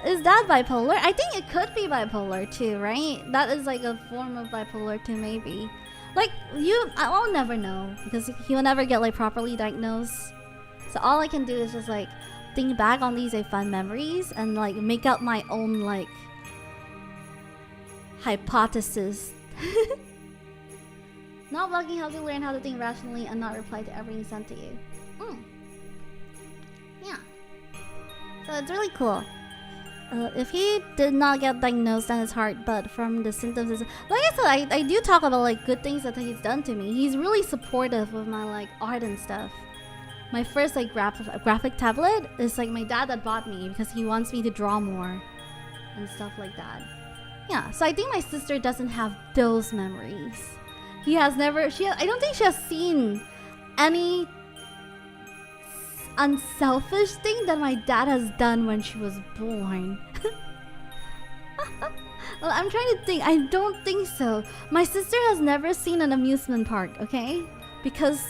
Is that bipolar? I think it could be bipolar too, right? That is like a form of bipolar too, maybe. Like I'll never know because he will never get like properly diagnosed. So all I can do is just like think back on these like fun memories and like make up my own like hypothesis. Not blocking helps you learn how to think rationally and not reply to everything sent to you. Yeah. So it's really cool. If he did not get diagnosed, then it's hard. But from the symptoms, like I said, I do talk about like good things that he's done to me. He's really supportive of my like art and stuff. My first like graphic tablet is like my dad that bought me because he wants me to draw more and stuff like that. Yeah, so I think my sister doesn't have those memories. He has never. I don't think she has seen any unselfish thing that my dad has done when she was born. Well, I'm trying to think. I don't think so. My sister has never seen an amusement park, okay? Because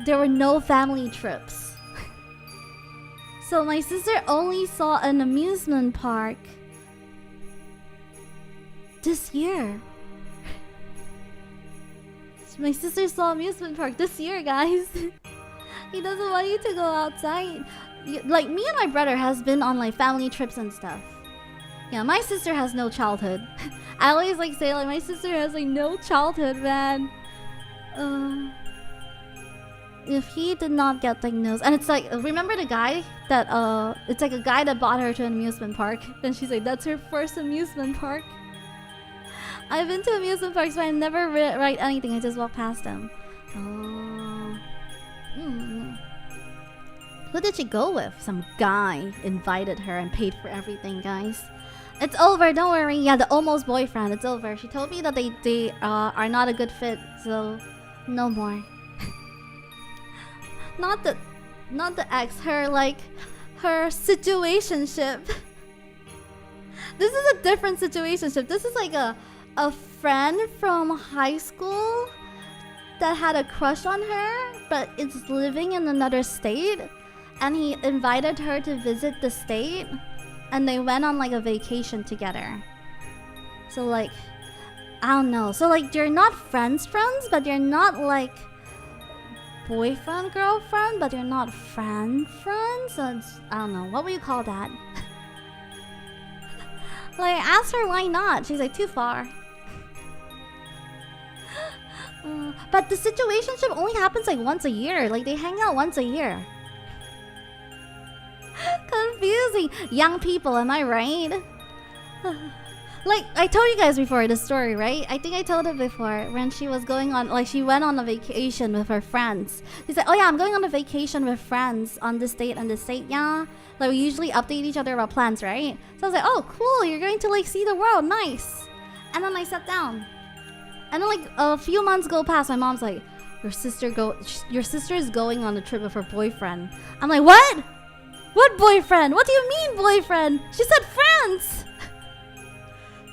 there were no family trips. So my sister only saw an amusement park this year. My sister saw amusement park this year, guys. He doesn't want you to go outside. Like me and my brother has been on like family trips and stuff. Yeah, my sister has no childhood. I always like say like my sister has like no childhood, man. If he did not get diagnosed, and it's like, remember the guy that it's like a guy that bought her to an amusement park, and she's like, that's her first amusement park. I've been to amusement parks, but I never write anything. I just walk past them. Oh. Who did she go with? Some guy invited her and paid for everything, guys. It's over, don't worry. Yeah, the almost boyfriend, it's over. She told me that they are not a good fit, so no more. Not the ex, her situationship. This is a different situationship. This is like a friend from high school that had a crush on her, but is living in another state, and he invited her to visit the state, and they went on like a vacation together. So like, I don't know. So like, you're not friends, but you're not like boyfriend, girlfriend, but you're not friends. So it's, I don't know. What would you call that? Like, I asked her why not. She's like, too far. But the situationship only happens like once a year. Like, they hang out once a year. Confusing. Young people, am I right? Like, I told you guys before the story, right? I think I told it before when she was going on, like, she went on a vacation with her friends. She said, oh yeah, I'm going on a vacation with friends on this date and this date, yeah. Like, we usually update each other about plans, right? So I was like, oh, cool, you're going to, like, see the world, nice. And then I sat down. And then, like, a few months go past, my mom's like, your sister is going on a trip with her boyfriend. I'm like, what? What boyfriend? What do you mean boyfriend? She said friends.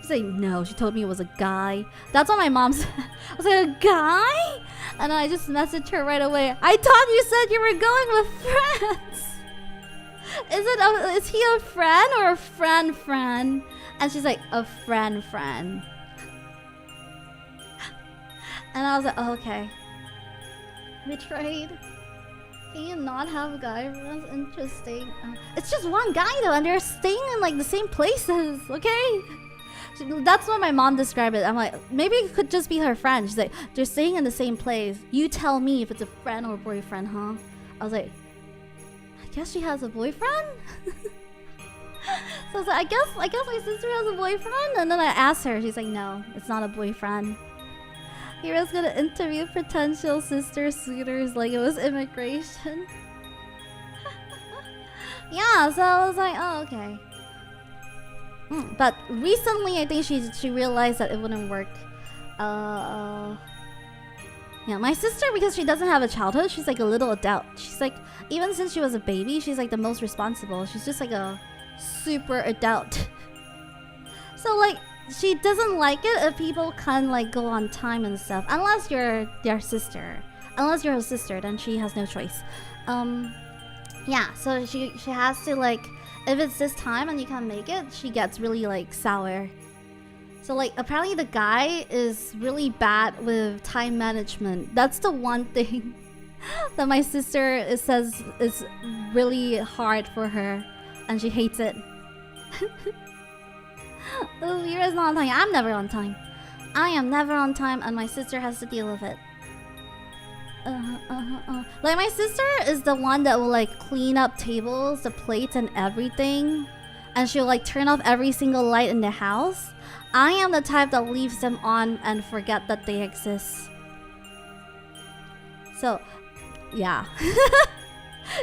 She's like, no, she told me it was a guy. That's what my mom said. I was like, a guy? And I just messaged her right away. I thought you said you were going with friends. Is he a friend or a friend? And she's like, a friend. And I was like, oh, okay. Betrayed. Can you not have guy friends? Interesting. It's just one guy though, and they're staying in like the same places, okay? That's what my mom described it. I'm like, maybe it could just be her friend. She's like, they're staying in the same place. You tell me if it's a friend or boyfriend, huh? I was like, I guess she has a boyfriend? So I was like, I guess my sister has a boyfriend? And then I asked her, she's like, no, it's not a boyfriend. Yura's gonna interview potential sister suitors like it was immigration. Yeah, so I was like, oh, okay. But recently, I think she realized that it wouldn't work. Yeah, my sister, because she doesn't have a childhood, she's like a little adult. She's like, even since she was a baby, she's like the most responsible. She's just like a super adult. So like, she doesn't like it if people can like go on time and stuff. Unless you're their sister. Unless you're her sister, then she has no choice. Yeah, so she has to like, if it's this time and you can't make it, she gets really like sour. So like, apparently the guy is really bad with time management. That's the one thing that my sister says is really hard for her, and she hates it. Oh, Yura's not on time. I'm never on time. I am never on time, and my sister has to deal with it. Like, my sister is the one that will like clean up tables, the plates, and everything, and she'll like turn off every single light in the house. I am the type that leaves them on and forget that they exist. So, yeah.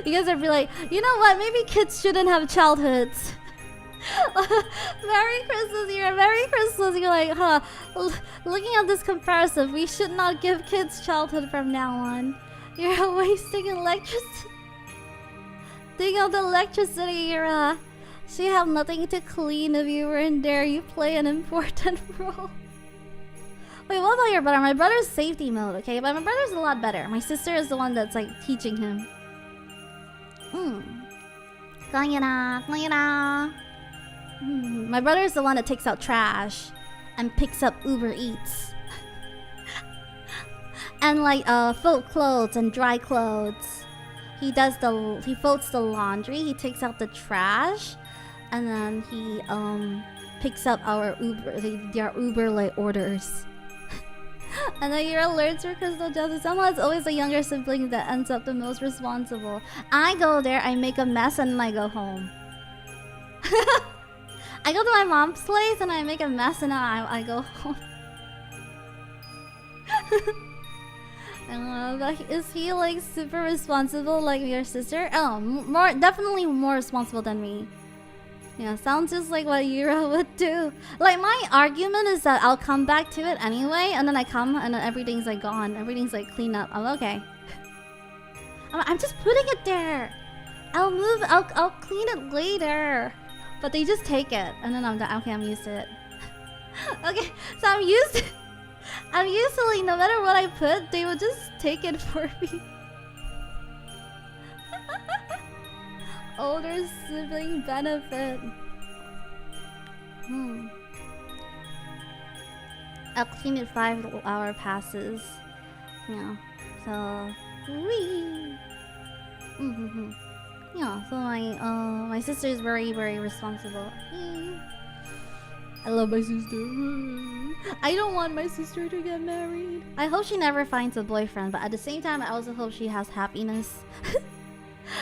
You guys are be like, you know what? Maybe kids shouldn't have childhoods. Merry Christmas, Yura. Merry Christmas. You're like, huh? Looking at this comparison, we should not give kids childhood from now on. You're wasting electricity. Think of the electricity, Yura. So you have nothing to clean if you were in there. You play an important role. Wait, what about your brother? My brother's safety mode, okay? But my brother's a lot better. My sister is the one that's like teaching him. My brother's the one that takes out trash and picks up Uber Eats. And like fold clothes and dry clothes. He folds the laundry, he takes out the trash, and then he picks up our Uber like orders. And then Yura learns for Crystal Justice. Somehow it's always the younger sibling that ends up the most responsible. I go there, I make a mess, and then I go home. I go to my mom's place and I make a mess, and then I go home. But is he like super responsible like your sister? Oh, more definitely more responsible than me. Yeah, sounds just like what Yura would do. Like my argument is that I'll come back to it anyway, and then I come and then everything's like gone. Everything's like cleaned up. I'm okay. I'm just putting it there. I'll move. I'll clean it later. But they just take it, and then I'm done. Okay, I'm used to it. Okay, so I'm used to like no matter what I put, they will just take it for me. Older sibling benefit. I'll clean it 5 hour passes. Yeah, so wee. Yeah, so my sister is very responsible. I love my sister. I don't want my sister to get married. I hope she never finds a boyfriend, but at the same time, I also hope she has happiness.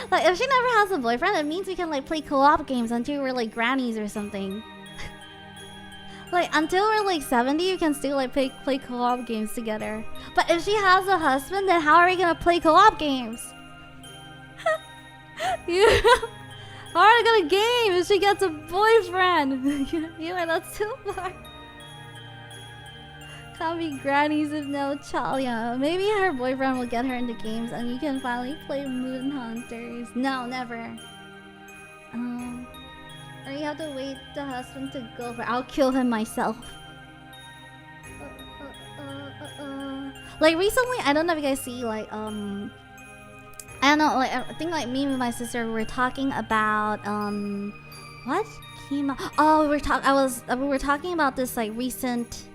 Like, if she never has a boyfriend, it means we can like play co-op games until we're like grannies or something. Like, until we're like 70, you can still like play co-op games together. But if she has a husband, then how are we gonna play co-op games? How are we gonna game if she gets a boyfriend? Yeah, that's too far. Can't be grannies if no child. Yeah, maybe her boyfriend will get her into games and you can finally play Moon Hunters. No, never. Or you have to wait the husband to go for. I'll kill him myself. Like recently, I don't know if you guys see like I don't know, like I think like me and my sister we were talking about what? Chemo. Oh, we were talking about this like recent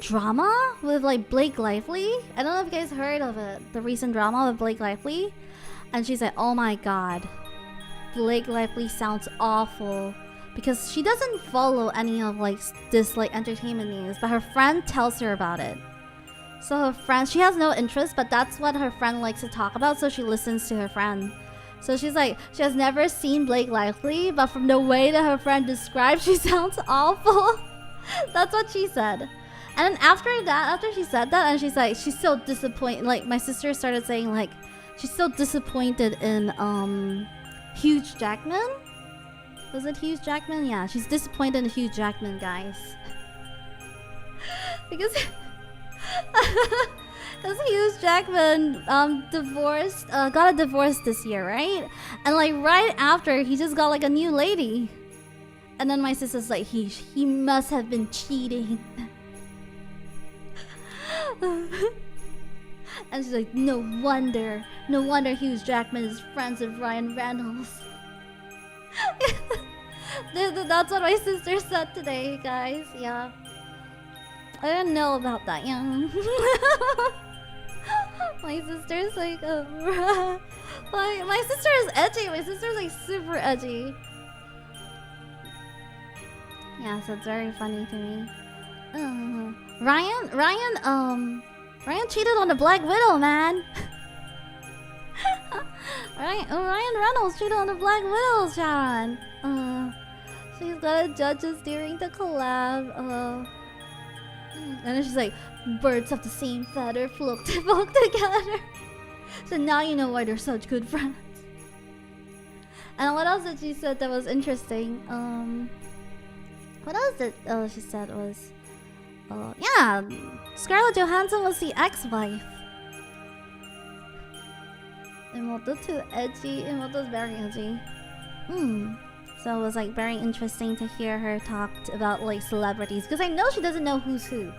drama with like Blake Lively. I don't know if you guys heard of it. The recent drama with Blake Lively. And she's like, oh my god, Blake Lively sounds awful. Because she doesn't follow any of like this like entertainment news, but her friend tells her about it. So her friend, she has no interest, but that's what her friend likes to talk about, so she listens to her friend. So she's like, she has never seen Blake Lively, but from the way that her friend describes, she sounds awful. That's what she said. And then after she said that, and she's like, she's so disappointed. Like, my sister started saying, like, she's so disappointed in, Hugh Jackman? Was it Hugh Jackman? Yeah, she's disappointed in Hugh Jackman, guys. Because Hugh Jackman got a divorce this year, right? And like right after, he just got like a new lady. And then my sister's like, he must have been cheating. And she's like, no wonder Hugh Jackman is friends with Ryan Reynolds. That's what my sister said today, guys. Yeah, I didn't know about that. Yeah. My sister's like, my sister is edgy. My sister's like super edgy. Yeah, so it's very funny to me. Ryan cheated on the Black Widow, man. Ryan Reynolds cheated on the Black Widow, Sharon. She's got a judges during the collab. And then she's like, birds of the same feather flock together. So now you know why they're such good friends. And what else did she said that was interesting? What else did she said was, yeah, Scarlett Johansson was the ex-wife. Emoto too edgy. Emoto's very edgy. So it was like very interesting to hear her talk about like celebrities, because I know she doesn't know who's who.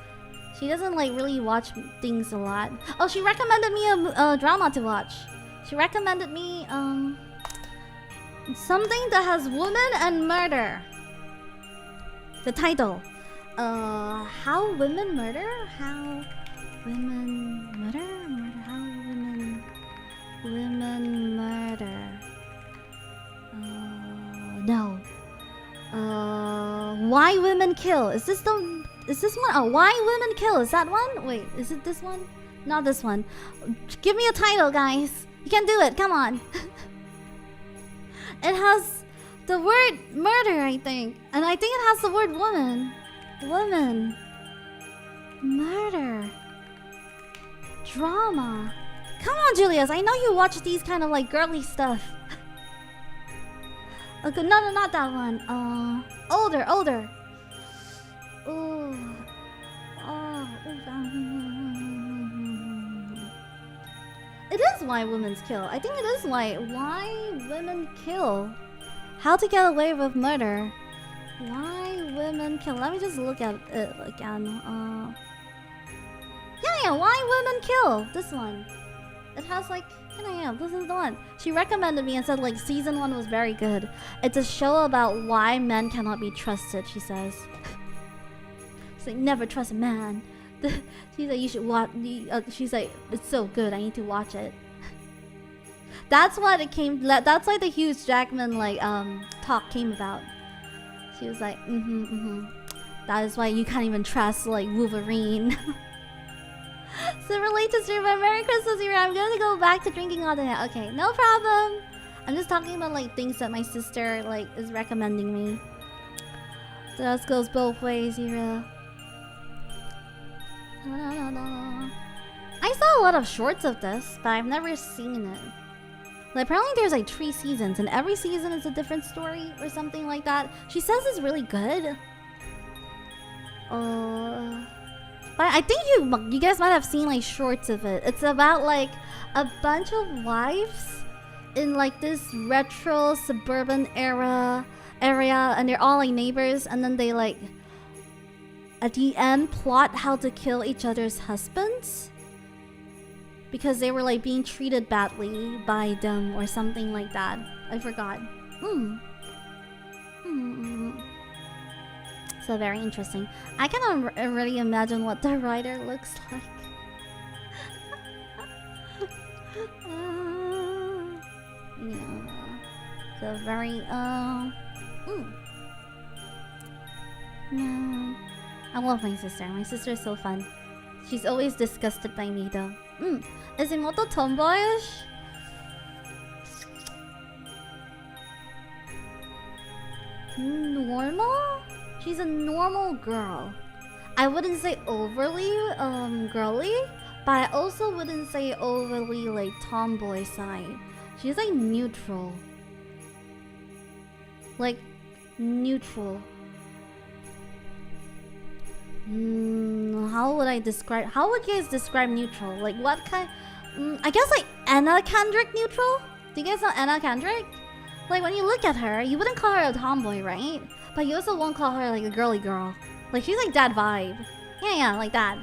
She doesn't like really watch things a lot. Oh, she recommended me a drama to watch. She recommended me something that has women and murder. The title, How Women Murder? How Women Murder? How Women Murder. No. Why Women Kill? Is this one? Oh, Why Women Kill? Is that one? Wait, is it this one? Not this one. Give me a title, guys. You can do it. Come on. It has the word murder, I think. And I think it has the word woman. Woman. Murder. drama. Come on, Julius. I know you watch these kind of like girly stuff. Okay, no, not that one. Older. Ooh. It is why women kill. I think it is why women kill. How to get away with murder. Why women kill. Let me just look at it again. Yeah, why women kill. This one. It has like, this is the one. She recommended me and said like season 1 was very good. It's a show about why men cannot be trusted, she says. She's like, never trust a man. She's like, you should watch. She's like, it's so good. I need to watch it. That's what it came. That's like the Hugh Jackman like talk came about. She was like, That is why you can't even trust like Wolverine. So relate to stream, but Merry Christmas, Yura. I'm gonna go back to drinking all the night. Okay, no problem. I'm just talking about like things that my sister like is recommending me. So this goes both ways, Yura. I saw a lot of shorts of this, but I've never seen it. Like, apparently there's like 3 seasons, and every season is a different story or something like that. She says it's really good. But I think you guys might have seen like shorts of it. It's about like a bunch of wives in like this retro suburban area, and they're all like neighbors, and then they like at the end plot how to kill each other's husbands because they were like being treated badly by them or something like that. I forgot. So very interesting. I can already imagine what the writer looks like. Yeah. So very No. I love my sister. My sister is so fun. She's always disgusted by me though. Is Imoto tomboyish? Normal? She's a normal girl. I wouldn't say overly girly, but I also wouldn't say overly like tomboy side. She's like neutral. Like neutral. How would you guys describe neutral? Like what kind? I guess like Anna Kendrick neutral? Do you guys know Anna Kendrick? Like when you look at her, you wouldn't call her a tomboy, right? But you also won't call her like a girly girl. Like she's like that vibe. Yeah, like that.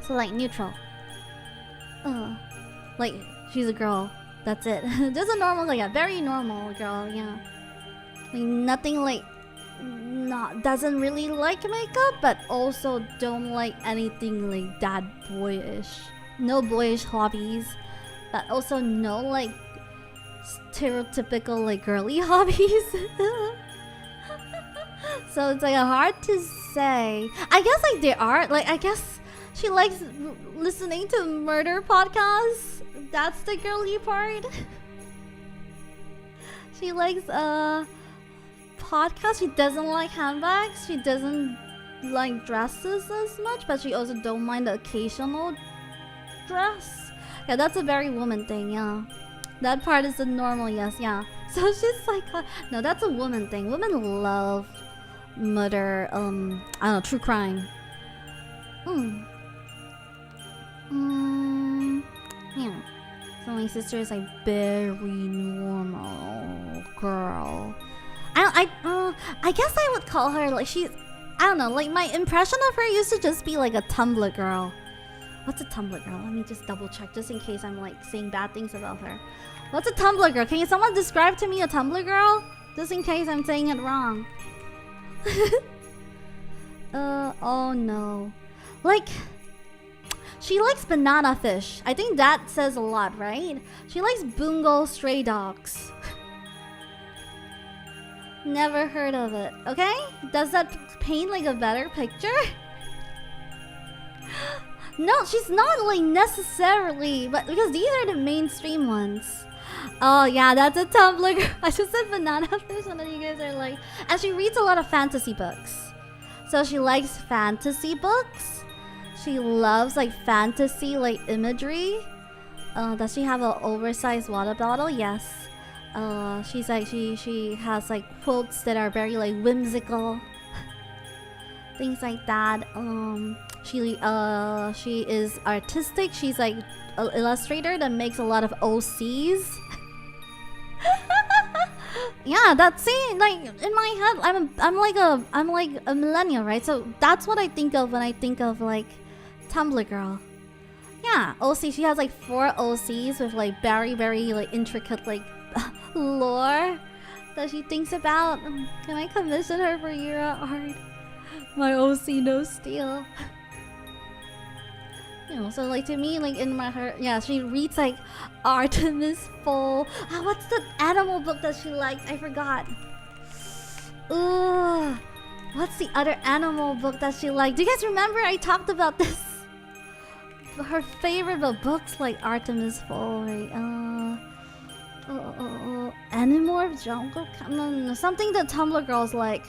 So like neutral. Like she's a girl. That's it. Just a normal, like a very normal girl. Yeah. Like nothing like doesn't really like makeup, but also don't like anything like that boyish. No boyish hobbies, but also no like stereotypical like girly hobbies. So it's like hard to say. I guess like they are like, I guess she likes listening to murder podcasts. That's the girly part. She likes podcasts. She doesn't like handbags. She doesn't like dresses as much, but she also don't mind the occasional dress. Yeah, that's a very woman thing. Yeah, that part is the normal. Yes, yeah. So she's like, no, that's a woman thing. Women love murder. I don't know, true crime. Yeah. So my sister is like very normal girl. I guess I would call her like she's, I don't know, like my impression of her used to just be like a Tumblr girl. What's a Tumblr girl? Let me just double check just in case I'm like saying bad things about her. What's a Tumblr girl? Can someone describe to me a Tumblr girl? Just in case I'm saying it wrong. Oh no. Like, she likes banana fish. I think that says a lot, right? She likes Bungo stray dogs. Never heard of it. Okay? Does that paint like a better picture? No, she's not like necessarily, but because these are the mainstream ones. Oh yeah, that's a Tumblr girl. I just said banana fish and then you guys are like, and she reads a lot of fantasy books. So she likes fantasy books. She loves like fantasy like imagery. Does she have an oversized water bottle? Yes. She's like she has like quotes that are very like whimsical. Things like that. She is artistic. She's like an illustrator that makes a lot of OCs. Yeah, that's see, like in my head, I'm like a millennial, right? So that's what I think of when I think of like Tumblr girl. Yeah, OC. She has like 4 OCs with like very like intricate like lore that she thinks about. Can I commission her for Yura art? My OC no steal. You know, so like to me, like in my heart, yeah, she reads like Artemis Fowl. What's the animal book that she liked? I forgot. Ooh, what's the other animal book that she liked? Do you guys remember I talked about this? Her favorite books like Artemis Fowl, right? Animorphs, Jungle, no, something that Tumblr girls like.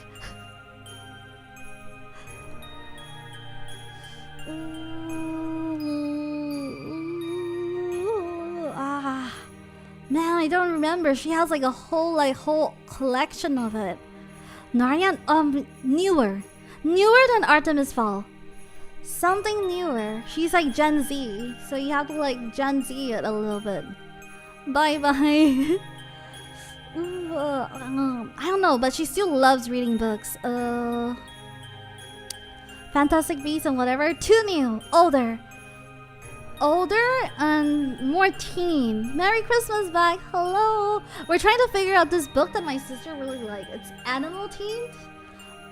Man, I don't remember. She has like a whole collection of it. Narayan, newer than Artemis Fowl. Something newer. She's like Gen Z, so you have to like Gen Z it a little bit. Bye. I don't know, but she still loves reading books. Fantastic Beasts and whatever. Too new, older and more teen. Merry Christmas back. Hello. We're trying to figure out this book that my sister really liked. It's animal themed.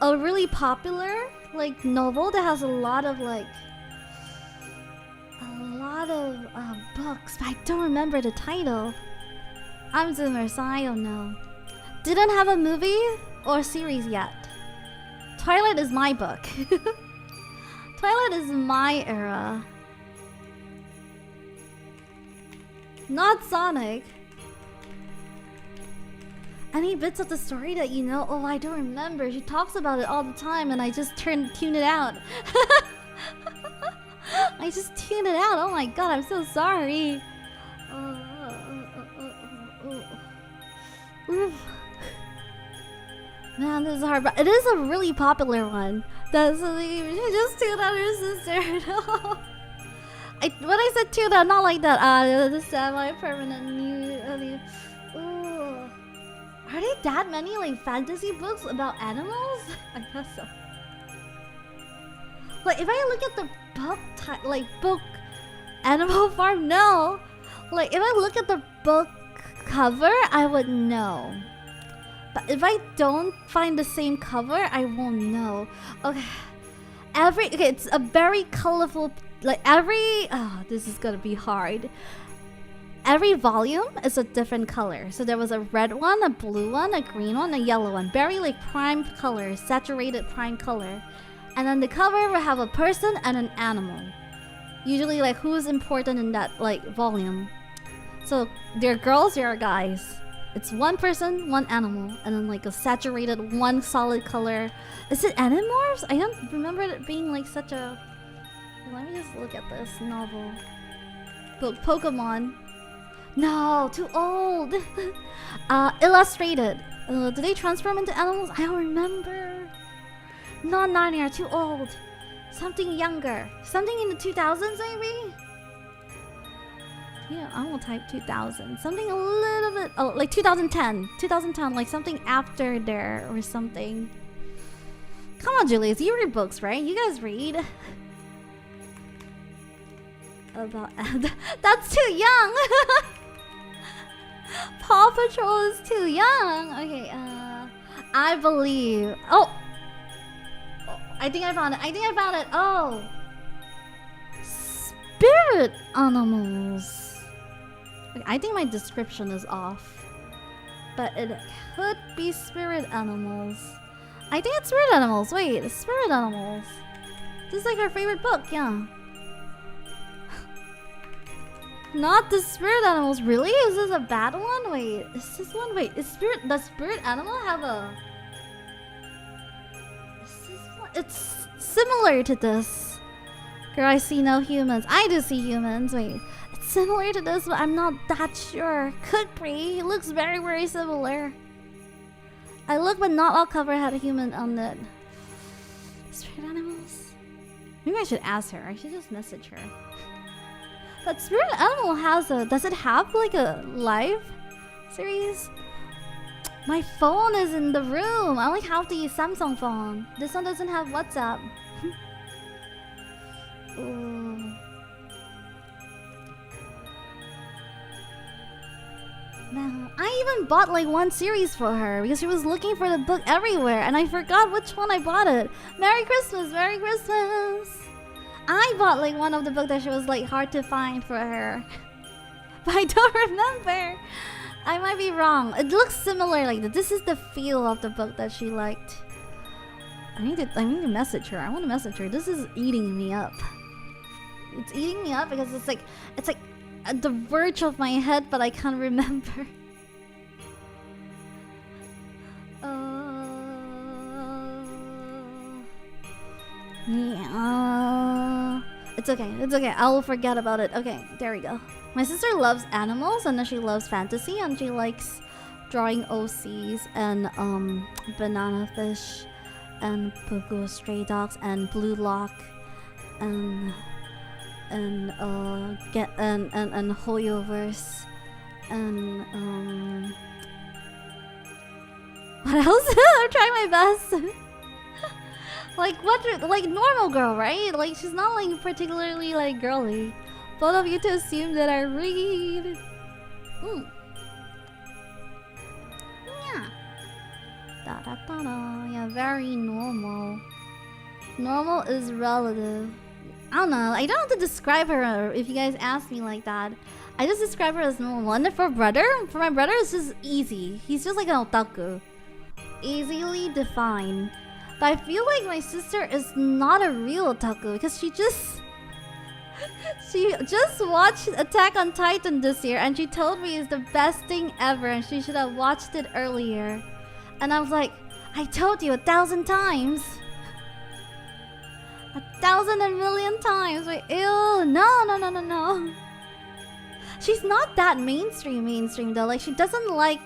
A really popular like novel that has a lot of books, but I don't remember the title. I'm Zoomer, so I don't know. Didn't have a movie or series yet. Twilight is my book. Twilight is my era. Not Sonic. Any bits of the story that you know? Oh, I don't remember. She talks about it all the time and I just tune it out. I just tuned it out. Oh my god, I'm so sorry. Man, this is hard, but it is a really popular one. That's she just tuned out her sister. When I said tuned out, not like that. The semi-permanent new. Ooh. Are there that many like fantasy books about animals? I guess so. Like if I look at the book Animal Farm, no. Like if I look at the book cover, I would know. But if I don't find the same cover, I won't know. Okay. It's a very colorful, like this is gonna be hard. Every volume is a different color. So there was a red one, a blue one, a green one, a yellow one. Very like prime color, saturated prime color. And then the cover will have a person and an animal. Usually like who's important in that like volume. So they're girls, they're guys. It's one person, one animal, and then like a saturated one solid color. Is it Animorphs? I don't remember it being like such a... Let me just look at this novel. Book Pokemon. No, too old. Illustrated. Do they transform into animals? I don't remember. Not Narnia, too old. Something younger. Something in the 2000s maybe? Yeah, I will type 2000. Something a little bit... Oh, like 2010. 2010, like something after there or something. Come on, Julius, you read books, right? You guys read. About... That's too young! Paw Patrol is too young! Okay, I believe... Oh! I think I found it. Oh! Spirit animals. I think my description is off. But it could be spirit animals. I think it's spirit animals. Wait, it's spirit animals. This is like our favorite book, yeah. Not the spirit animals, really? Is this a bad one? Wait, is this one? Wait, does spirit animal have a... Is this one? It's similar to this. Girl, I see no humans. I do see humans. Wait, it's similar to this, but I'm not that sure. Could be. It looks very, very similar. I look, but not all cover had a human on it. Spirit animals? Maybe I should ask her. I should just message her. But Spirit Animal has a... Does it have like a live series? My phone is in the room. I only have the Samsung phone. This one doesn't have WhatsApp. Ooh. No. I even bought like one series for her because she was looking for the book everywhere and I forgot which one I bought it. Merry Christmas! Merry Christmas! I bought like one of the books that she was like hard to find for her. But I don't remember. I might be wrong. It looks similar like that. This is the feel of the book that she liked. I need to message her. I want to message her. This is eating me up. It's eating me up because it's like at the verge of my head, but I can't remember. Yeah. It's okay. It's okay. I will forget about it. Okay, there we go. My sister loves animals and then she loves fantasy and she likes drawing OCs and banana fish and Pogo Stray Dogs and Blue Lock and Hoyoverse and what else? I'm trying my best. Like normal girl, right? Like she's not like particularly like girly. Both of you to assume that I read. Yeah. Da da da da. Yeah, very normal. Normal is relative. I don't know. I don't have to describe her if you guys ask me like that. I just describe her as normal. And for my brother, it's just easy. He's just like an otaku. Easily defined. But I feel like my sister is not a real otaku because she just watched Attack on Titan this year and she told me it's the best thing ever and she should have watched it earlier. And I was like, I told you 1,000 times. 1,000 and million times. Wait, ew, no. She's not that mainstream though. Like she doesn't like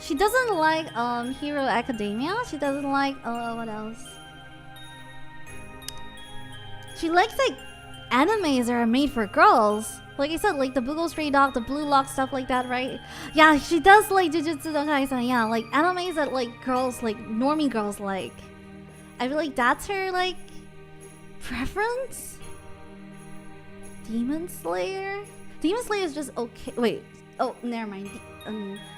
Hero Academia. She doesn't like what else? She likes like animes that are made for girls. Like I said, like the Bugle Stray Dog, the Blue Lock, stuff like that, right? Yeah, she does like Jujutsu no Kaisen. Yeah, like animes that like girls, like normie girls like. I feel like that's her like preference. Demon Slayer? Demon Slayer is just okay. Wait. Oh, never mind.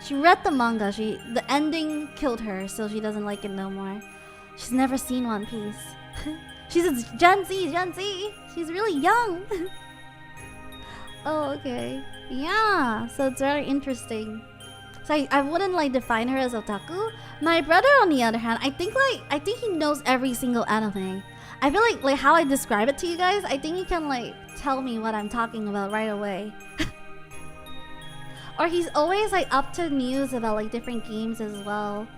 She read the manga. The ending killed her, so she doesn't like it no more. She's never seen One Piece. She's a Gen Z. She's really young. Oh, okay. Yeah, so it's very interesting. So I wouldn't like define her as otaku. My brother, on the other hand, I think he knows every single anime. I feel like how I describe it to you guys, I think he can like tell me what I'm talking about right away. Or he's always like up to news about like different games as well.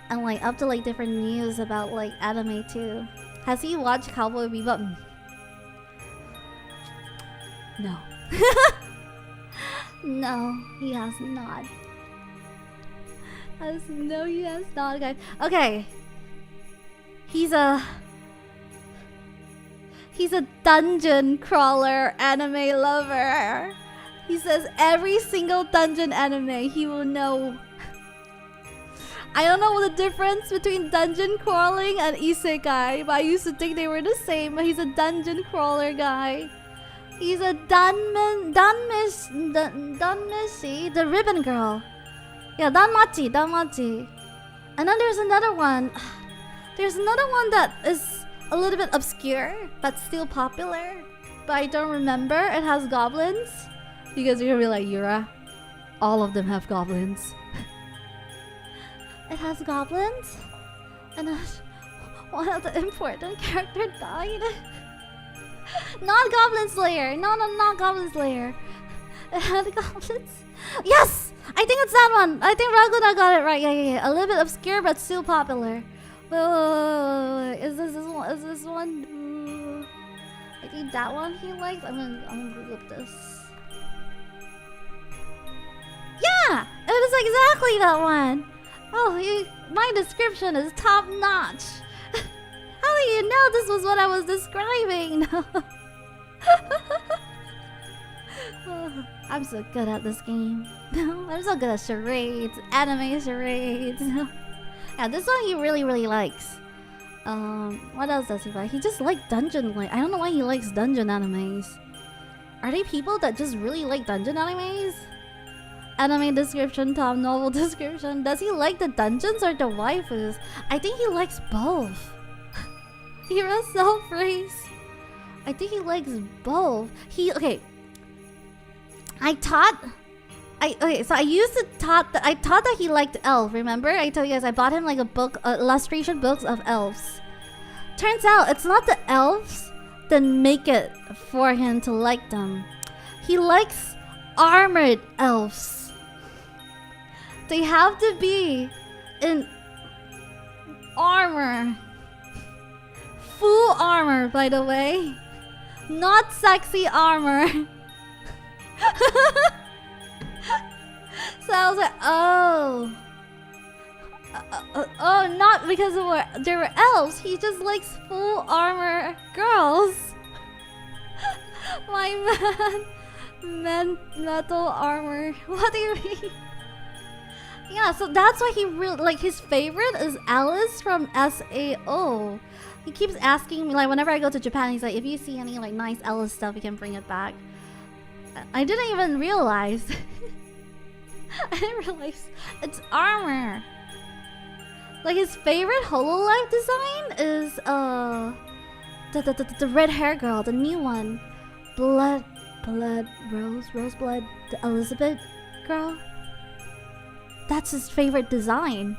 And like up to like different news about like anime too. Has he watched Cowboy Bebop? No. No, he has not. No, he has not, guys. Okay. He's a dungeon crawler anime lover. He says every single dungeon anime he will know. I don't know what the difference between dungeon crawling and isekai, but I used to think they were the same. But he's a dungeon crawler guy. He's a Danmishi, the ribbon girl. Yeah, Danmachi. And then there's another one. There's another one that is a little bit obscure, but still popular. But I don't remember. It has goblins. You guys are gonna be like, Yura, all of them have goblins. It has goblins, and one of the important characters died. Not Goblin Slayer. No, not Goblin Slayer. It had goblins. Yes, I think it's that one. I think Raguna got it right. Yeah. A little bit obscure, but still popular. Wait. Is this one? I think that one he likes. I'm gonna Google this. Yeah! It is exactly that one! Oh, my description is top notch! How do you know this was what I was describing? Oh, I'm so good at this game. I'm so good at charades, anime charades. Yeah, this one he really likes. What else does he like? He just likes dungeon, like, I don't know why he likes dungeon animes. Are they people that just really like dungeon animes? Anime description, top novel description. Does he like the dungeons or the waifus? I think he likes both. Yura self-praise. I think he likes both. Okay. So I used to thought that he liked elf. Remember, I told you guys I bought him like a book, illustration books of elves. Turns out it's not the elves that make it for him to like them. He likes armored elves. They have to be in armor, full armor, by the way, not sexy armor. So I was like, oh, not because there were elves. He just likes full armor girls. My man, metal armor. What do you mean? Yeah, so that's why he really like his favorite is Alice from SAO. He keeps asking me like whenever I go to Japan, he's like, if you see any like nice Alice stuff, you can bring it back. I didn't even realize. I didn't realize it's armor. Like his favorite Hololive design is the red hair girl, the new one, Roseblood, the Elizabeth girl. That's his favorite design.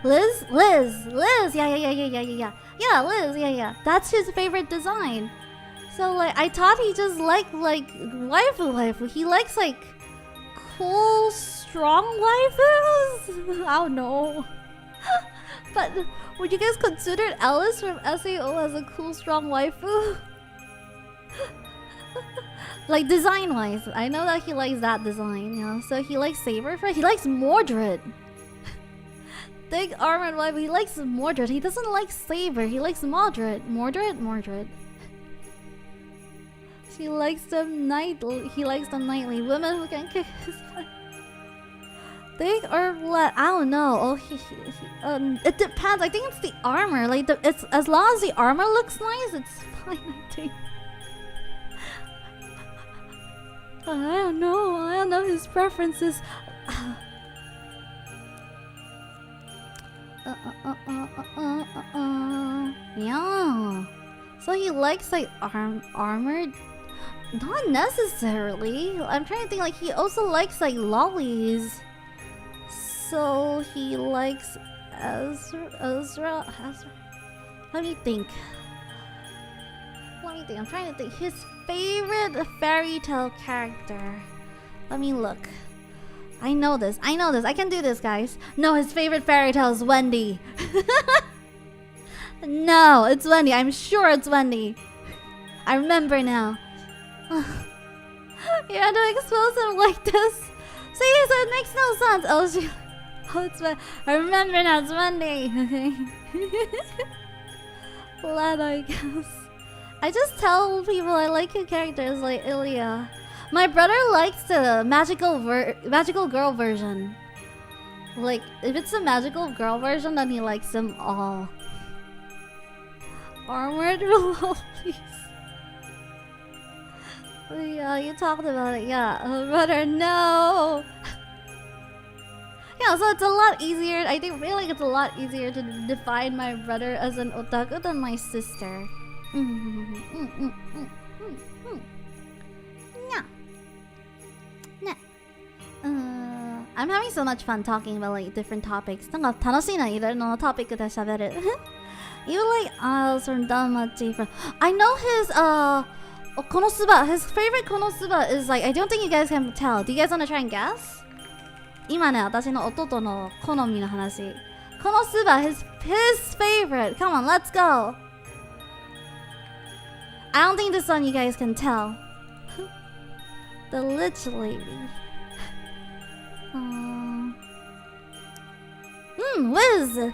Liz, yeah, Liz, yeah. That's his favorite design. So like, I thought he just liked like waifu. He likes like cool, strong waifus. I don't know. But would you guys consider Alice from SAO as a cool, strong waifu? Like design-wise, I know that he likes that design. Yeah, so he likes Saber. He likes Mordred. Big armored waifu. He likes Mordred. He doesn't like Saber. He likes Mordred. Mordred. He likes them nightly. Women who can kick his butt. Big or what? I don't know. Oh, it depends. I think it's the armor. Like it's as long as the armor looks nice, it's fine. I think. I don't know his preferences. Yeah. So he likes like armored. Not necessarily. I'm trying to think. Like he also likes like lollies. So he likes Ezra. Let me think. I'm trying to think. His favorite fairy tale character. Let me look. I know this. I can do this, guys. No, his favorite fairy tale is Wendy. No, it's Wendy. I'm sure it's Wendy. I remember now. You had to expose him like this. See, so it makes no sense. It's I remember now, it's Wendy. Glad, I guess. I just tell people I like your characters like Ilya. My brother likes the magical girl version. Like, if it's a magical girl version, then he likes them all. Armored lollies. Yeah, you talked about it. Yeah, brother, no. Yeah, so it's a lot easier. I feel like it's a lot easier to define my brother as an otaku than my sister. I'm having so much fun talking about like different topics. なんか楽しいな、いろいろなトピックで喋る。You like from Danmachi from... I know his konosuba. His favorite konosuba is like, I don't think you guys can tell. Do you guys want to try and guess? 今ね、私の弟の好みの話。konosuba, his favorite. Come on, let's go. I don't think this one you guys can tell. The Lich Lady. Wiz!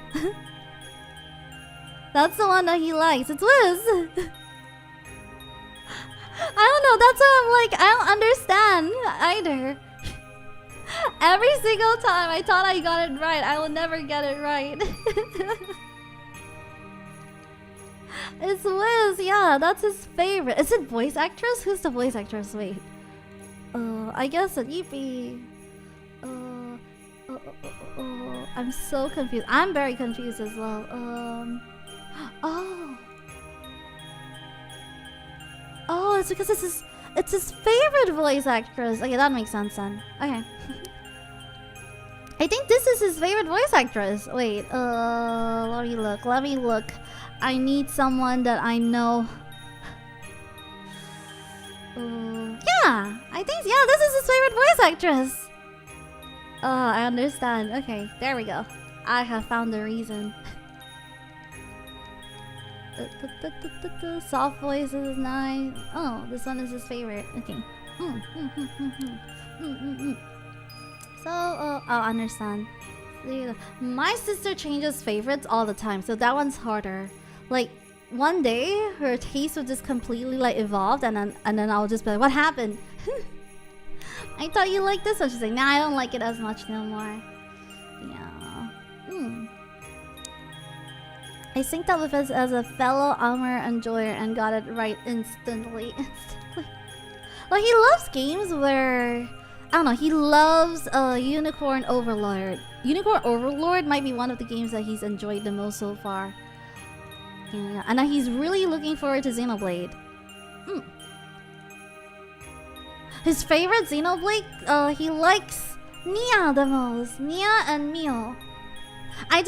That's the one that he likes. It's Wiz! I don't know, that's why I'm like, I don't understand either. Every single time I thought I got it right, I will never get it right. It's Wiz, yeah, that's his favorite. Is it voice actress? Who's the voice actress? Wait. I guess it Yippee. I'm so confused. I'm very confused as well. Oh, it's because it's his favorite voice actress. Okay, that makes sense then. Okay. I think this is his favorite voice actress. Wait, let me look. I need someone that I know. Yeah, I think, yeah, this is his favorite voice actress. I understand. Okay, there we go. I have found the reason. Soft voice is nice. Oh, this one is his favorite. Okay. So, I'll understand. My sister changes favorites all the time, so that one's harder. Like, one day her taste would just completely like evolved, and then I'll just be like, "What happened?" I thought you liked this one. She's like, "Nah, I don't like it as much no more." Yeah. I synced up with us as a fellow armor enjoyer and got it right instantly. Like, he loves games where, I don't know, he loves Unicorn Overlord. Unicorn Overlord might be one of the games that he's enjoyed the most so far. Yeah, and he's really looking forward to Xenoblade. His favorite Xenoblade, he likes Nia the most. Nia and Mio. I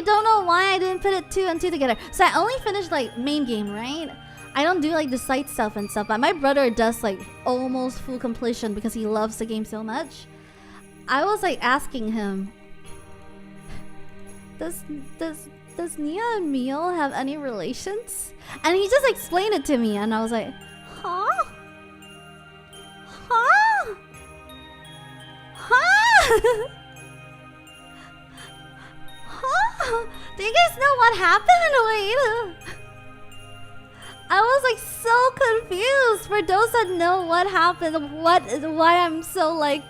don't know why I didn't put it 2 and 2 together. So I only finished like main game, right? I don't do like the side stuff and stuff, but my brother does like almost full completion because he loves the game so much. I was like asking him, does Nia and Mio have any relations? And he just explained it to me, and I was like, huh? Huh? Huh? Huh? Do you guys know what happened? Wait. I was like so confused. For those that know what happened, why I'm so like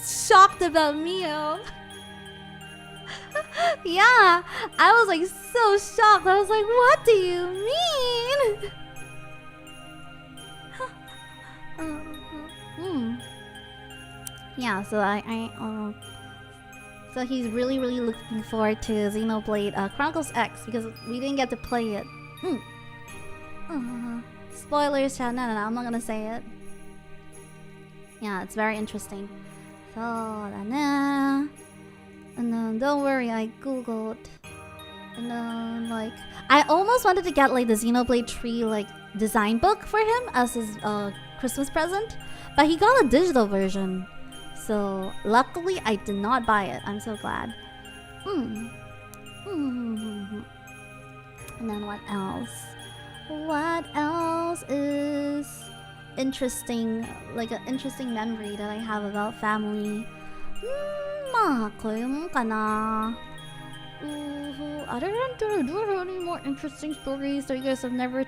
shocked about Mio. Yeah, I was like so shocked. I was like, what do you mean? Yeah, so so he's really looking forward to Xenoblade Chronicles X because we didn't get to play it. Spoilers, chat. No, I'm not gonna say it. Yeah, it's very interesting. So, and then don't worry, I googled. And then like, I almost wanted to get like the Xenoblade 3 like design book for him as his Christmas present, but he got a digital version. So luckily, I did not buy it. I'm so glad. And then what else? What else is interesting? Like an interesting memory that I have about family. I don't have any more interesting stories that you guys have never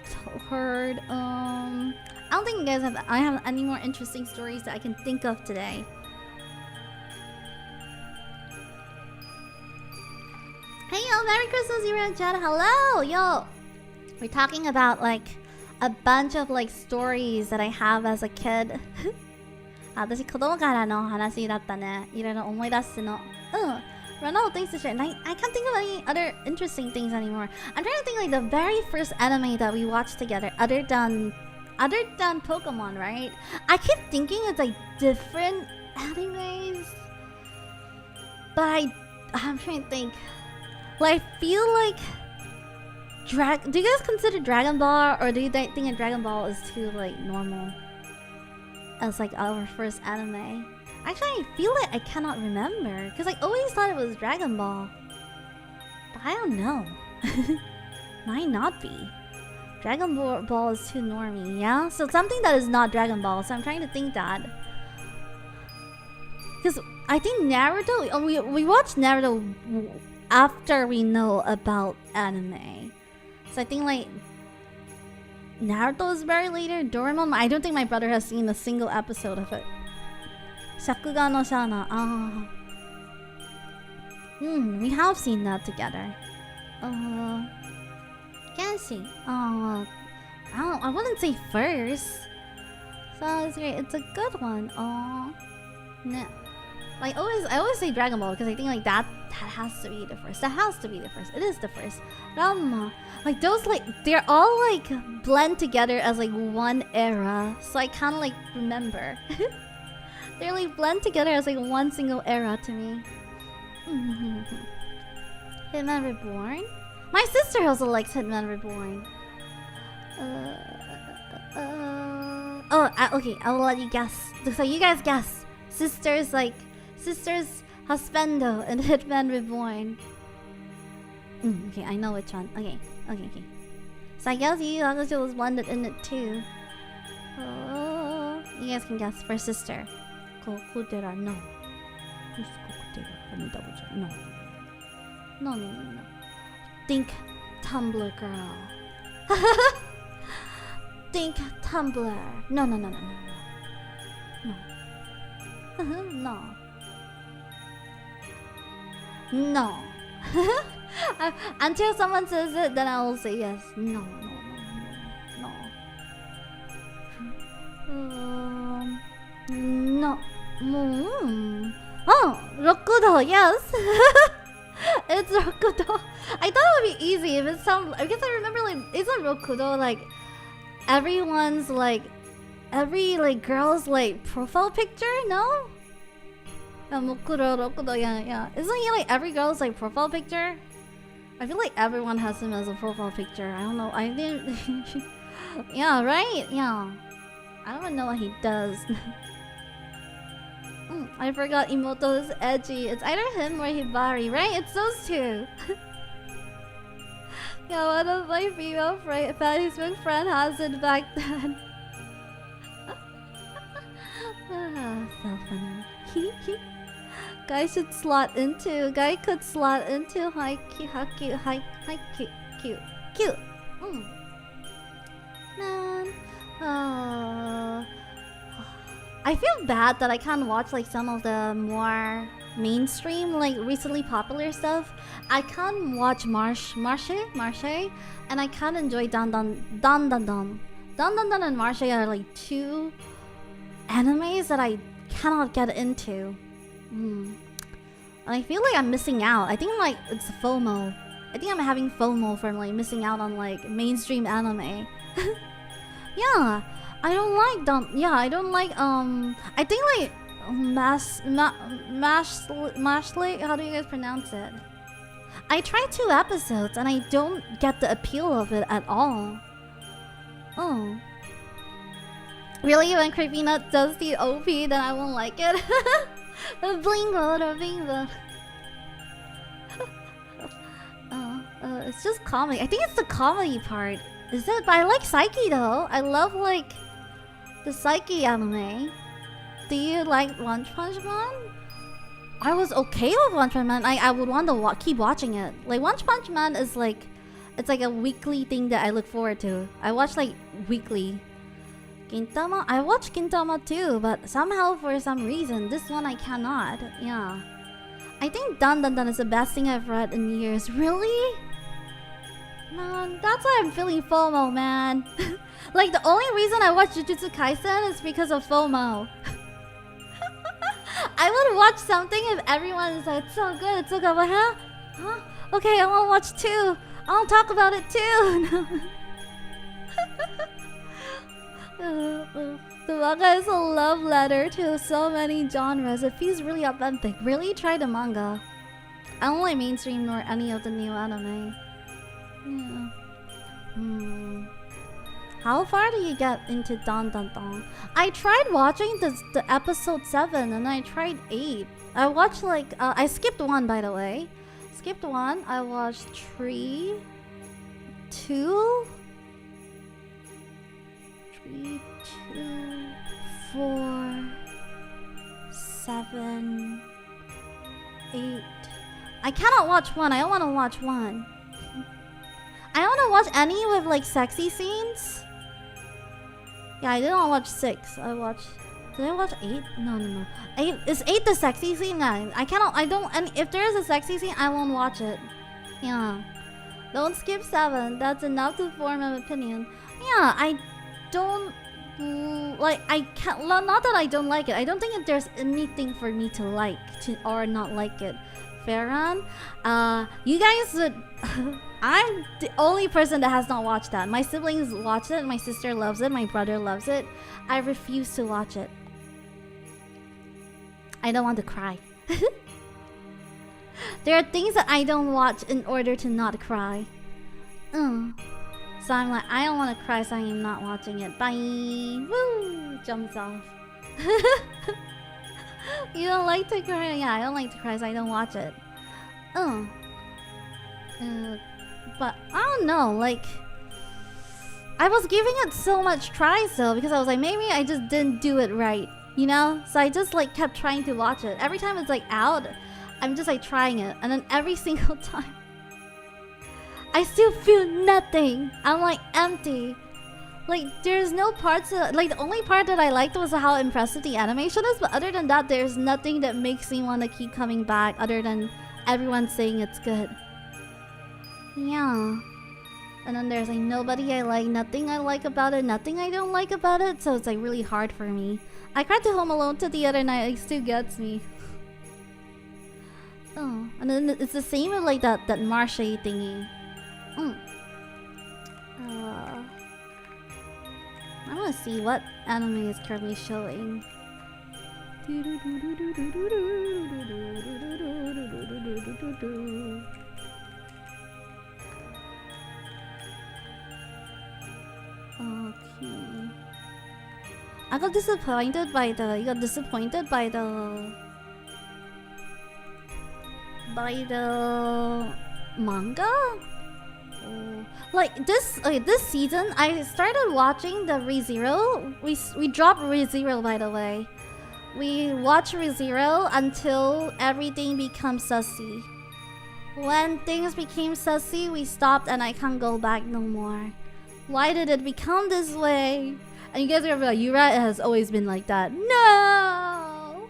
heard. I don't think you guys have. I have any more interesting stories that I can think of today. Hey yo, Merry Christmas, Yura, chat. Hello, yo. We're talking about like a bunch of like stories that I have as a kid. 私子供からの話だったね。いろいろ思い出すの。Ronald thinks to share. And I can't think of any other interesting things anymore. I'm trying to think like the very first anime that we watched together, other than Pokemon, right? I keep thinking it's like different animes, but I'm trying to think. Like I feel like do you guys consider Dragon Ball, or do you think that Dragon Ball is too like normal as like our first anime? Actually, I feel like I cannot remember because I always thought it was Dragon Ball, but I don't know. Might not be. Dragon Ball is too normie, yeah? So something that is not Dragon Ball, so I'm trying to think that. Because I think Naruto, we watch Naruto after we know about anime. So I think like Naruto is very later. Doraemon, I don't think my brother has seen a single episode of it. Shakugan no Shana, we have seen that together. Can't see. I wouldn't say first. So it's great. It's a good one. No. Like I always say Dragon Ball because I think like that has to be the first. That has to be the first. It is the first. Ranma. Like those like they're all like blend together as like one era. So I kinda like remember. They're like blend together as like one single era to me. Hitman Reborn? My sister also likes Hitman Reborn. Okay, I will let you guess. So you guys guess. Sisters Husbando and Hitman Reborn. Okay, I know which one. Okay. So I guess you Hakusho was blended in it too. You guys can guess for sister. Kokudera, no. Who's Kokudera? Let me double check. No. Think Tumblr girl. Think Tumblr. No. No. Until someone says it, then I will say yes. No. No. Oh, Rikudou, yes. It's Rikudou. I thought it would be easy if it's some. I guess I remember like isn't Rikudou like everyone's like every like girl's like profile picture? No. Rikudou, yeah. Isn't he like every girl's like profile picture? I feel like everyone has him as a profile picture. I don't know. I think. Yeah, right. Yeah. I don't even know what he does. I forgot Imoto is edgy. It's either him or Hibari, right? It's those two. Yeah, one of my female Facebook friend has it back then. So funny. Guy could slot into high cute. Man. I feel bad that I can't watch like some of the more mainstream, like recently popular stuff. I can't watch Marche, and I can't enjoy Dan Dan and Marche are like two animes that I cannot get into. And I feel like I'm missing out. I think like it's FOMO. I think I'm having FOMO from like missing out on like mainstream anime. Yeah. I don't like I think like Mashley, how do you guys pronounce it? I tried 2 episodes and I don't get the appeal of it at all. Oh. Really? When Creepy Nut does the OP, then I won't like it? Bingo. It's just comedy. I think it's the comedy part. Is it? But I like Psyche though. I love like the Psyche anime. Do you like One Punch Man? I was okay with One Punch Man. I would want to keep watching it. Like One Punch Man is like, it's like a weekly thing that I look forward to. I watch like weekly. Gintama, I watch Gintama too, but somehow for some reason this one I cannot. Yeah, I think Dan is the best thing I've read in years. Really? Man, that's why I'm feeling FOMO, man. Like the only reason I watch Jujutsu Kaisen is because of FOMO. I would watch something if everyone is like, it's so good, it's so good. But huh? Okay, I want to watch too. I want to talk about it too. The manga is a love letter to so many genres. It feels really authentic. Really try the manga. I don't like mainstream nor any of the new anime. Yeah. How far do you get into Dan? I tried watching the episode 7 and I tried 8. I watched like I skipped 1 by the way. I watched 3. 2, 3, 2, 4, 7, 8. I cannot watch 1. I don't want to watch 1. I don't want to watch any with like sexy scenes. Yeah, I didn't watch 6. I watched. Did I watch 8? No. 8 is 8 the sexy scene, guys. I cannot. I don't. And if there is a sexy scene, I won't watch it. Yeah. Don't skip 7. That's enough to form an opinion. Yeah, I don't like. I can't. Not that I don't like it. I don't think there's anything for me to like or not like it. Farron, you guys would. I'm the only person that has not watched that. My siblings watch it. My sister loves it. My brother loves it. I refuse to watch it. I don't want to cry. There are things that I don't watch in order to not cry. So I'm like, I don't want to cry, so I'm not watching it. Bye. Woo! Jumps off. You don't like to cry? Yeah, I don't like to cry, so I don't watch it. But I don't know, like, I was giving it so much tries though, because I was like, maybe I just didn't do it right, you know? So I just like kept trying to watch it. Every time it's like out, I'm just like trying it, and then every single time I still feel nothing. I'm like empty. Like, there's no parts that, like, the only part that I liked was how impressive the animation is, but other than that, there's nothing that makes me want to keep coming back other than everyone saying it's good. Yeah. And then there's like nobody I like, nothing I like about it, nothing I don't like about it, so it's like really hard for me. I cried to Home Alone the other night, it still gets me. And then it's the same with like that Marche thingy. I want to see what anime is currently showing. Okay. I got disappointed by the. You got disappointed by the manga. Oh. Like this season, I started watching the ReZero. We dropped ReZero, by the way. We watch ReZero until everything becomes sussy. When things became sussy, we stopped and I can't go back no more. Why did it become this way? And you guys are gonna be like, Yura, it has always been like that. No!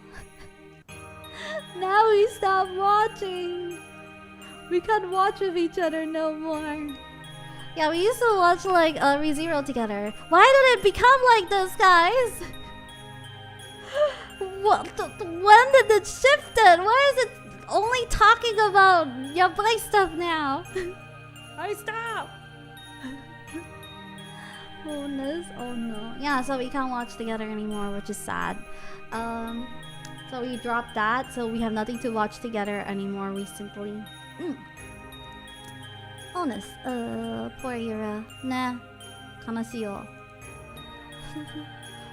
Now we stopped watching. We can't watch with each other no more. Yeah, we used to watch like ReZero together. Why did it become like this, guys? When did it shift it? Why is it only talking about yabai stuff now? I stop. Oh no. Yeah, so we can't watch together anymore, which is sad. So we dropped that, so we have nothing to watch together anymore recently. Honest, poor Yura. Nah, 悲しいよ。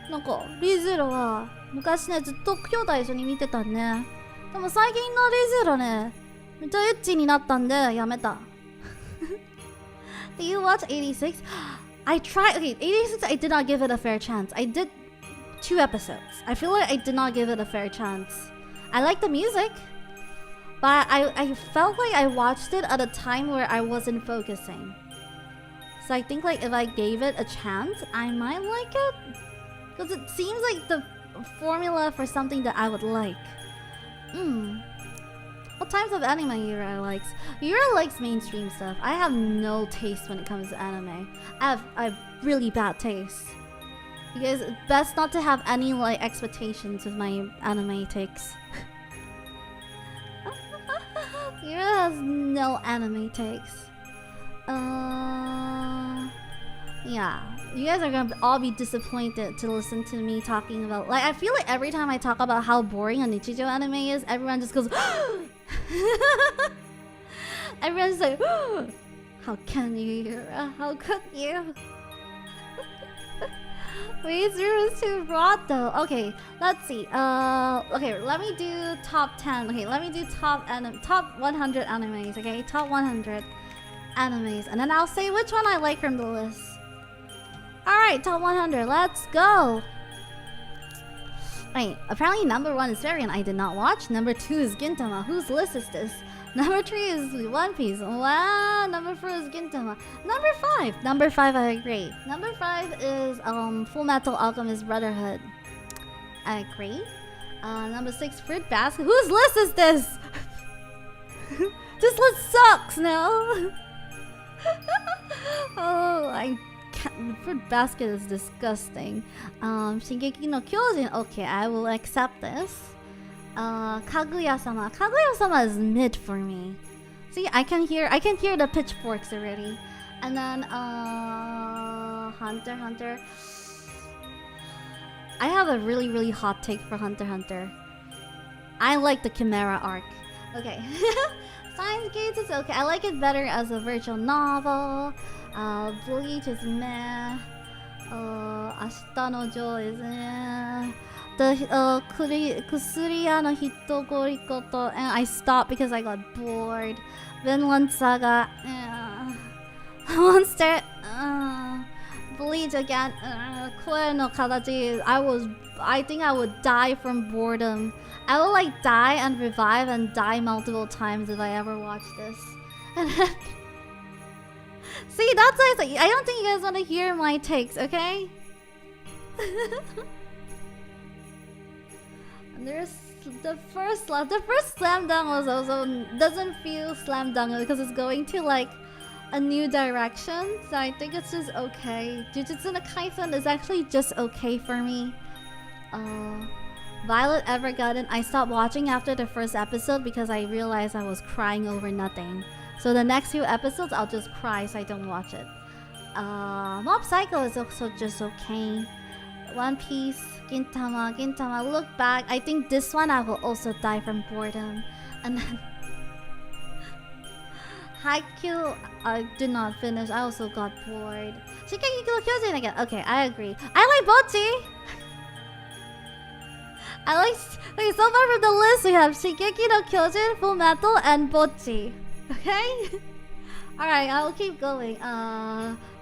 なんかリゼロは昔ねずっと兄弟一緒に見てたね。でも最近のリゼロねめっちゃエッチになったんでやめた。Do you watch 86? I tried. Okay, 86. I did not give it a fair chance. I did 2 episodes. I feel like I did not give it a fair chance. I like the music, but I felt like I watched it at a time where I wasn't focusing. So I think like if I gave it a chance, I might like it. Because it seems like the formula for something that I would like. What types of anime Yura likes? Yura likes mainstream stuff. I have no taste when it comes to anime. I have really bad taste. You guys, it's best not to have any like expectations with my anime takes. Yura has no anime takes. Yeah, you guys are gonna all be disappointed to listen to me talking about. Like, I feel like every time I talk about how boring a Nichijou anime is, everyone just goes. Everyone's like, how can you, Yura? How could you? Wait, Zero is too broad though. Okay, let's see. Okay, let me do top 10. Okay, let me do top 100 animes. Okay, top 100. animes, and then I'll say which one I like from the list. Alright, top 100, let's go! Wait, apparently number 1 is Fairy and I did not watch. Number 2 is Gintama. Whose list is this? Number 3 is One Piece. Wow, number 4 is Gintama. Number 5! Number 5, I agree. Number 5 is Full Metal Alchemist Brotherhood. I agree. Number 6, Fruit Basket. Whose list is this? This list sucks now. Oh, I can't. Fruit Basket is disgusting. Shingeki no Kyojin. Okay, I will accept this. Kaguya-sama. Kaguya-sama is mid for me. See, I can hear the pitchforks already. And then Hunter x Hunter. I have a really hot take for Hunter x Hunter. I like the Chimera arc. Okay. Science Gates is okay. I like it better as a virtual novel. Bleach is meh. Ashita no Joe is meh. The Kusuriya no Hitogori Koto, and I stopped because I got bored. Vinland Saga, Monster, Bleach again, Koi no Kadachi. I think I would die from boredom. I will like die and revive and die multiple times if I ever watch this. And then see, that's why I don't think you guys want to hear my takes, okay? And there's the first slam dunk was also doesn't feel slam dunk because it's going to like a new direction. So I think it's just okay. Jujutsu no Kaisen is actually just okay for me. Violet Evergarden, I stopped watching after the first episode because I realized I was crying over nothing. So the next few episodes I'll just cry so I don't watch it. Mob Psycho is also just okay. One Piece, Gintama, look back. I think this one I will also die from boredom. And then Haikyuu, I did not finish. I also got bored. Shingeki no Kyojin again. Okay, I agree. I like Bocchi. Okay, so far from the list we have Shingeki no Kyojin, Full Metal, and Bocchi. Okay? Alright, I will keep going.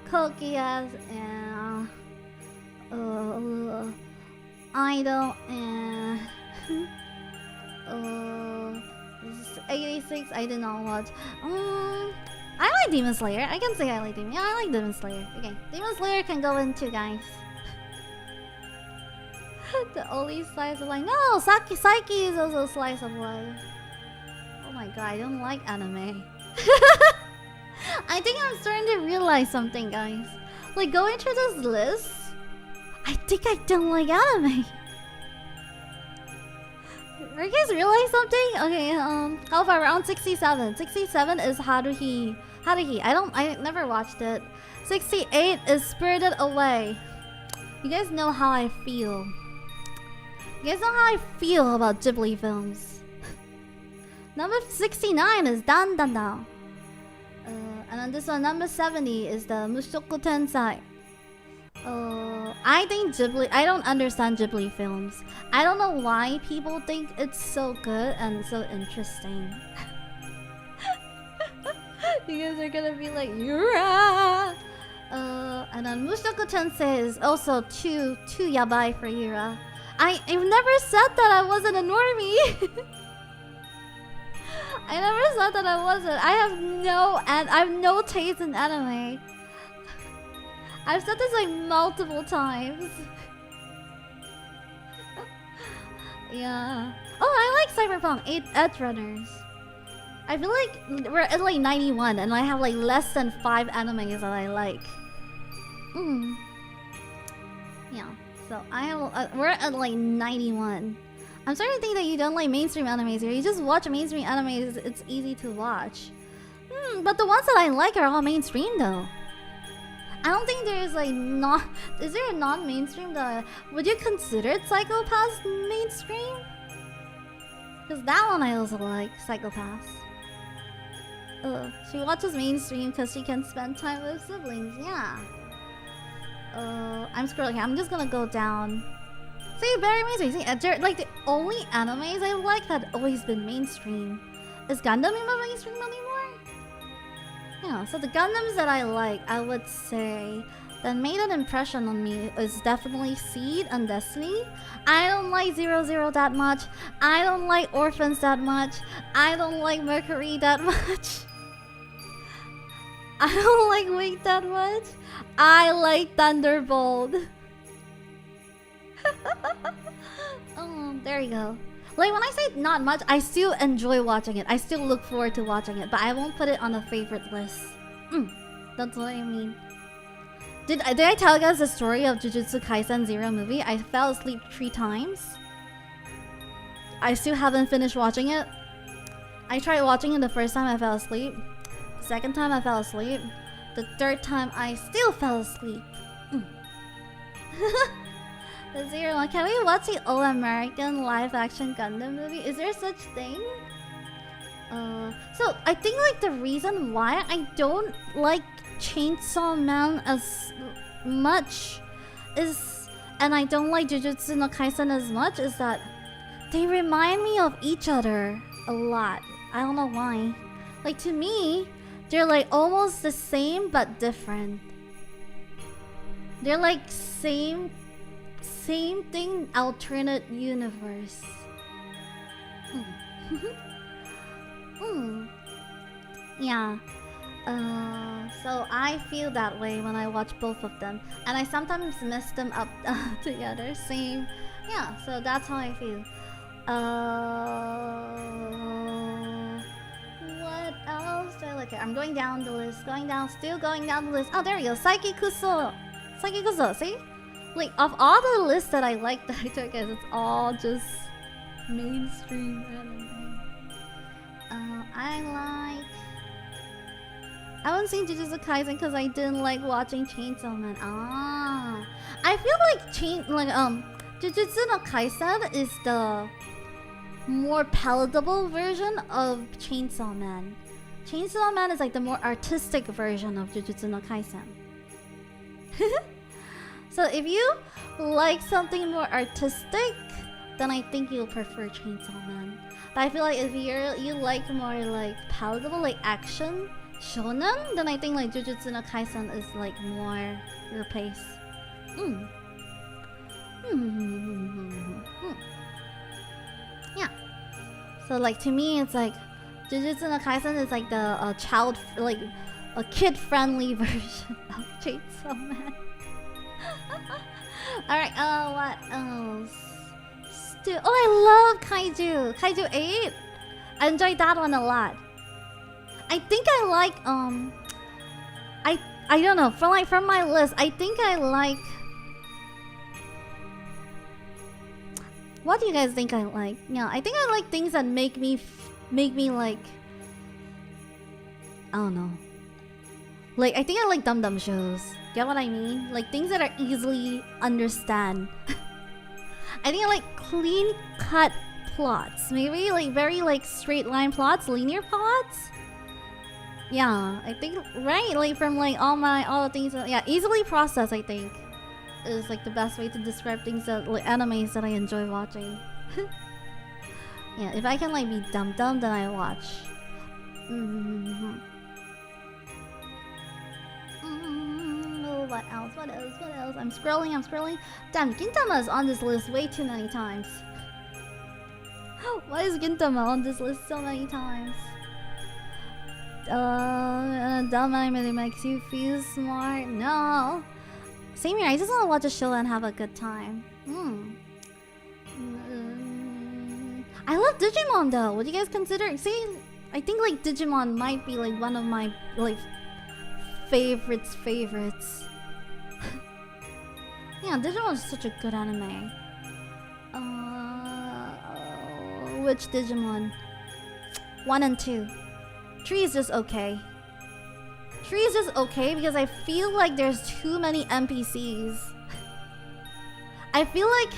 Kokias and Idol and this is 86. I did not watch. I like Demon Slayer. I can say I like Demon. Yeah, I like Demon Slayer. Okay, Demon Slayer can go in too, guys. The only slice of life. No, Psyche is also a slice of life. Oh my god, I don't like anime. I think I'm starting to realize something, guys. Like, going through this list, I think I don't like anime. You guys realize something? Okay, how about around 67? 67 is Haruhi. I never watched it. 68 is Spirited Away. You guys know how I feel. You guys know how I feel about Ghibli films. Number 69 is Dan Dan Dan. And then this one, number 70 is the Mushoku Tensei. I think Ghibli... I don't understand Ghibli films. I don't know why people think it's so good and so interesting. You guys are gonna be like, Yura! And then Mushoku Tensei is also too yabai for Yura. I've never said that I wasn't a normie. I never said that I wasn't. I have no taste in anime. I've said this like multiple times. Yeah. Oh, I like Cyberpunk Edge Runners. I feel like we're at like 91 and I have like less than 5 animes that I like. Yeah. So we're at like 91. I'm starting to think that you don't like mainstream animes here. You just watch mainstream animes, it's easy to watch. But the ones that I like are all mainstream though. I don't think there is like is there a non-mainstream that would you consider Psycho-Pass mainstream? Because that one I also like, Psycho-Pass. She watches mainstream because she can spend time with siblings, yeah. I'm scrolling. I'm just gonna go down. See, very mainstream. See, like the only animes I like had always been mainstream. Is Gundam even mainstream anymore? Yeah, so the Gundams that I like, I would say that made an impression on me is definitely Seed and Destiny. I don't like 00 that much. I don't like Orphans that much. I don't like Mercury that much. I don't like Wake that much. I like Thunderbolt. Oh, there you go. Like, when I say not much, I still enjoy watching it. I still look forward to watching it, but I won't put it on a favorite list. That's what I mean. Did I tell you guys the story of Jujutsu Kaisen Zero movie? I fell asleep 3 times. I still haven't finished watching it. I tried watching it the first time, I fell asleep. The second time, I fell asleep. The third time, I still fell asleep. The Zero one. Can we watch the All-American live-action Gundam movie? Is there such thing? So I think like the reason why I don't like Chainsaw Man as much is, and I don't like Jujutsu no Kaisen as much, is that they remind me of each other a lot. I don't know why. Like, to me, they're like almost the same but different. They're like same thing, alternate universe. Yeah. So I feel that way when I watch both of them, and I sometimes mess them up together. Same. Yeah. So that's how I feel. What else do I look at? I'm going down the list. Still going down the list. Oh, there we go. Saiki Kuso. See? Like, of all the lists that I like that I took, it's all just mainstream anime. I haven't seen Jujutsu Kaisen because I didn't like watching Chainsaw Man. I feel like Jujutsu no Kaisen is the more palatable version of Chainsaw Man. Chainsaw Man is like the more artistic version of Jujutsu no Kaisen. So if you like something more artistic, then I think you'll prefer Chainsaw Man. But I feel like if you like more like palatable, like action, shonen, then I think like Jujutsu no Kaisen is like more your pace. Yeah. So like to me, it's like Jujutsu no Kaisen is like the like a kid-friendly version of Chainsaw Man. Alright, what else? I love Kaiju! Kaiju 8! I enjoyed that one a lot. I think I like, I don't know, from my list, I think I like... What do you guys think I like? Yeah, I think I like things that make me like... I don't know. Like, I think I like dum-dum shows. Get what I mean? Like, things that are easily understand. I think I like clean-cut plots. Maybe, like, very, like, straight-line plots, linear plots? Yeah, I think, right? Like, from, like, all the things that, yeah, easily processed, I think, is, like, the best way to describe things that, like, animes that I enjoy watching. Yeah, if I can, like, be dumb-dumb, then I watch. What else? I'm scrolling. Damn, Gintama is on this list way too many times. Why is Gintama on this list so many times? Dumb anime that makes you feel smart? No. Same here, I just want to watch a show and have a good time. I love Digimon though. Would you guys consider? See, I think like Digimon might be like one of my like favorites. Yeah, Digimon is such a good anime. Which Digimon? 1 and 2. 3 is just okay. 3 is just okay because I feel like there's too many NPCs. I feel like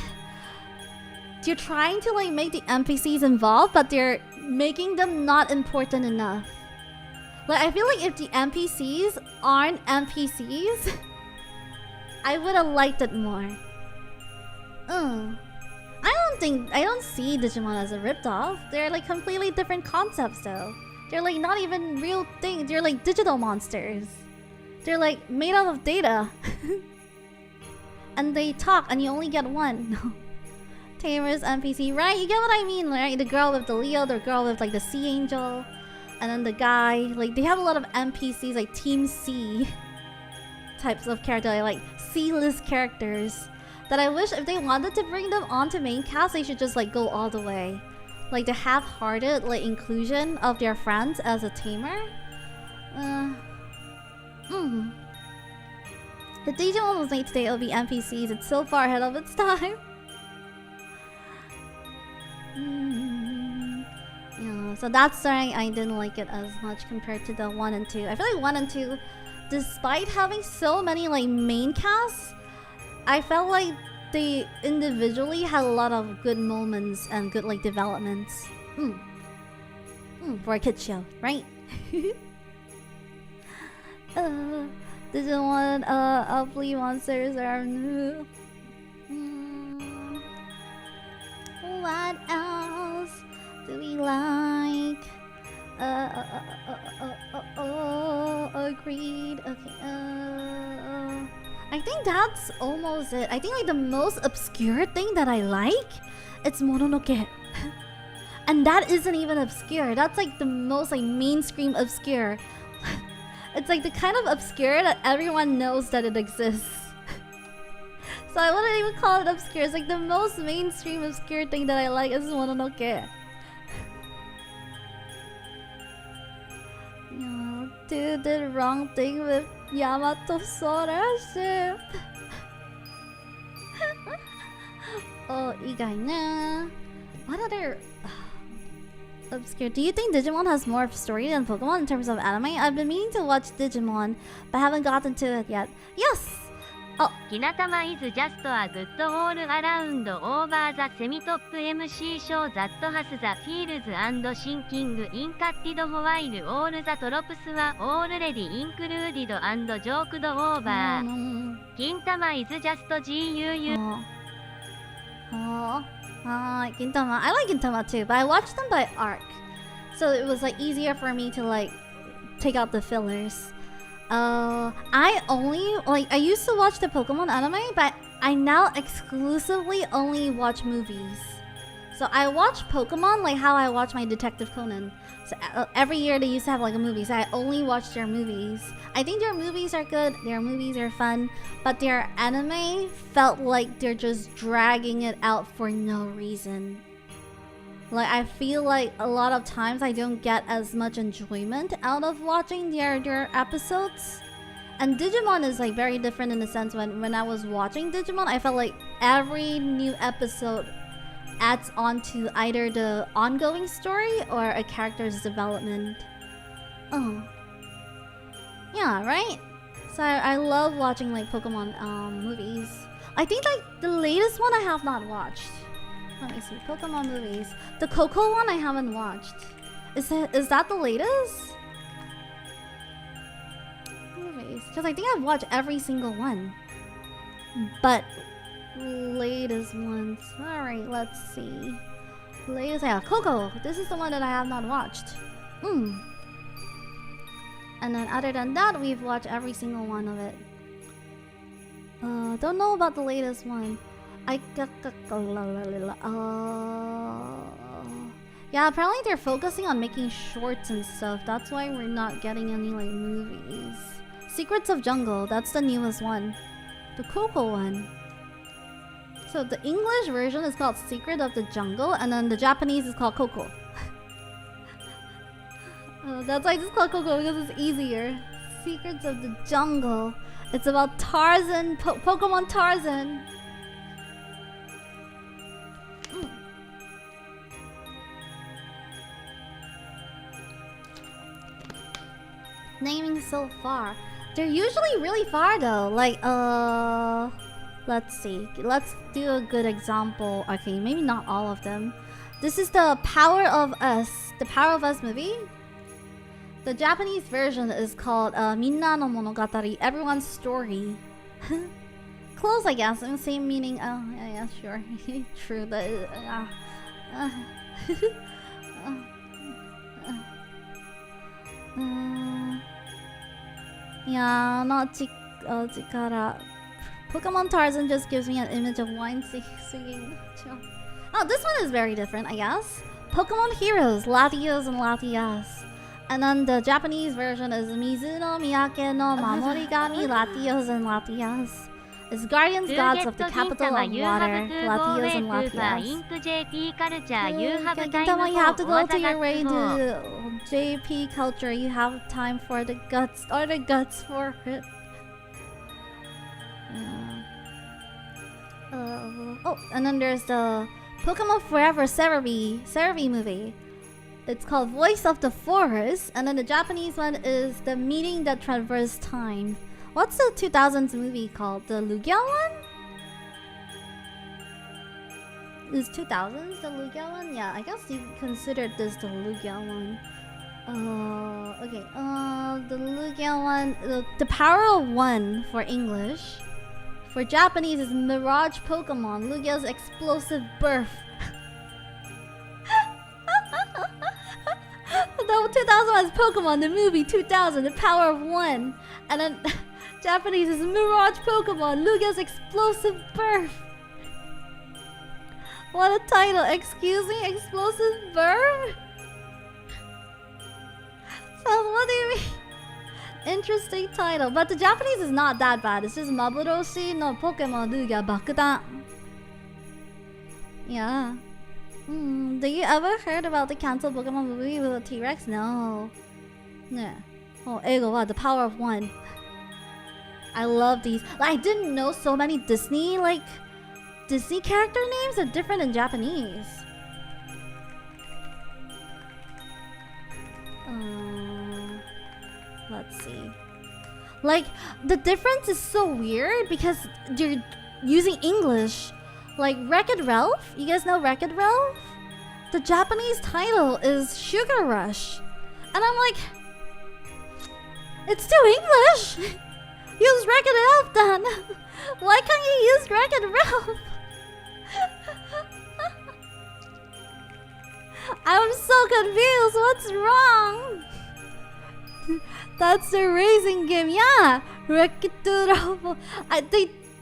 you're trying to like make the NPCs involved, but they're making them not important enough. Like, I feel like if the NPCs aren't NPCs, I would have liked it more. I don't see Digimon as a ripoff. They're like completely different concepts though. They're like not even real things. They're like digital monsters. They're like made out of data. And they talk and you only get one. No. Tamer's NPC, right? You get what I mean, right? The girl with the Leo, the girl with like the Sea Angel, and then the guy. Like they have a lot of NPCs, like Team C types of character, like C-list characters. That I wish if they wanted to bring them onto main cast, they should just like go all the way. Like the half-hearted like inclusion of their friends as a tamer. The Digimon was made today, it'll be NPCs. It's so far ahead of its time. Yeah, so that's why I didn't like it as much compared to the 1 and 2. I feel like 1 and 2, despite having so many like main casts, I felt like they individually had a lot of good moments and good like developments. For a kid show, right? Digimon Ugly monsters are new. What else do we like? Agreed. Okay. I think that's almost it. I think like the most obscure thing that I like, it's Mononoke. And that isn't even obscure. That's like the most like mainstream obscure. It's like the kind of obscure that everyone knows that it exists. So I wouldn't even call it obscure. It's like the most mainstream obscure thing that I like is Mononoke. Yeah, dude did the wrong thing with Yamato Sora ship. Oh, 以外ね. What other obscure? Do you think Digimon has more of story than Pokemon in terms of anime? I've been meaning to watch Digimon, but haven't gotten to it yet. Yes! Oh. Hinatama is just a good all around over the semi-top MC show that has the feels and sinking in catted while all the tropes were already included and joked over. Gintama is just GUU. Gintama. I like Gintama too, but I watched them by arc. So it was like easier for me to like take out the fillers. I only like I used to watch the Pokemon anime, but I now exclusively only watch movies. So I watch Pokemon like how I watch my Detective Conan. So every year they used to have like a movie, so I only watch their movies. I think their movies are good, their movies are fun, but their anime felt like they're just dragging it out for no reason. Like I feel like a lot of times I don't get as much enjoyment out of watching their episodes. And Digimon is like very different in the sense when I was watching Digimon, I felt like every new episode adds on to either the ongoing story or a character's development. Oh. Yeah, right? So I love watching like Pokemon movies. I think like the latest one I have not watched. Let me see. Pokemon movies. The Coco one I haven't watched. Is that the latest? Movies. Because I think I've watched every single one. But latest ones. Alright, let's see. Latest, yeah, Coco. This is the one that I have not watched. And then other than that, we've watched every single one of it. Don't know about the latest one. Yeah, apparently they're focusing on making shorts and stuff. That's why we're not getting any like movies. Secrets of Jungle, that's the newest one. The Coco one. So the English version is called Secret of the Jungle, and then the Japanese is called Coco. That's why it's called Coco, because it's easier. Secrets of the Jungle. It's about Tarzan, Pokemon Tarzan. Naming so far. They're usually really far though. Like, let's see. Let's do a good example. Okay, maybe not all of them. This is the Power of Us. The Power of Us movie. The Japanese version is called Minna no Monogatari, Everyone's Story. Close, I guess. Same meaning. Oh, yeah, sure. True. The, 「 」 「 「 」 「 」 「 」 「 」 「 」 「」 「」 「」 「」 「」 「」 「」 「」 「」 「」 「」 「」 「」 「」 「」 「」 「」 「」 「」 「」 「」 「」 「」 「」 「」 「」 「」 「」 「」 「」Yeah, not Chikara. Pokemon Tarzan just gives me an image of wine singing. Oh, this one is very different, I guess. Pokemon Heroes, Latios and Latias. And then the Japanese version is Mizuno Miyake no Mamorigami, Latios and Latias. It's Guardians Gods of the Capital of Water, Latios and Latias. Gintama, you have to go to your way to JP culture. You have time for the guts, or the guts for it. Oh, and then there's the Pokemon Forever Cerebi movie. It's called Voice of the Forest, and then the Japanese one is The Meeting That Traversed Time. What's the 2000s movie called? The Lugia one? Is 2000s the Lugia one? Yeah, I guess you considered this the Lugia one. Okay. The Lugia one, the Power of One for English. For Japanese is Mirage Pokemon, Lugia's Explosive Birth. The 2001 is Pokemon, the movie 2000, The Power of One. And then Japanese is Mirage Pokemon, Lugia's Explosive Birth. What a title, excuse me, Explosive Birth? So what do you mean? Interesting title, but the Japanese is not that bad. It's just Maburoshi no Pokemon Lugia Bakudan. Yeah. Do you ever heard about the canceled Pokemon movie with a T-Rex? No. Yeah. Oh, ego, wow, The Power of One. I love these. Like, I didn't know so many Disney character names are different in Japanese. Let's see. Like, the difference is so weird because you're using English. Like, Wreck-It Ralph? You guys know Wreck-It Ralph? The Japanese title is Sugar Rush. And I'm like, it's still English! Use Wreck-It Ralph then! Why can't you use Wreck-It Ralph? I'm so confused, what's wrong? That's the racing game, yeah! Rikudou.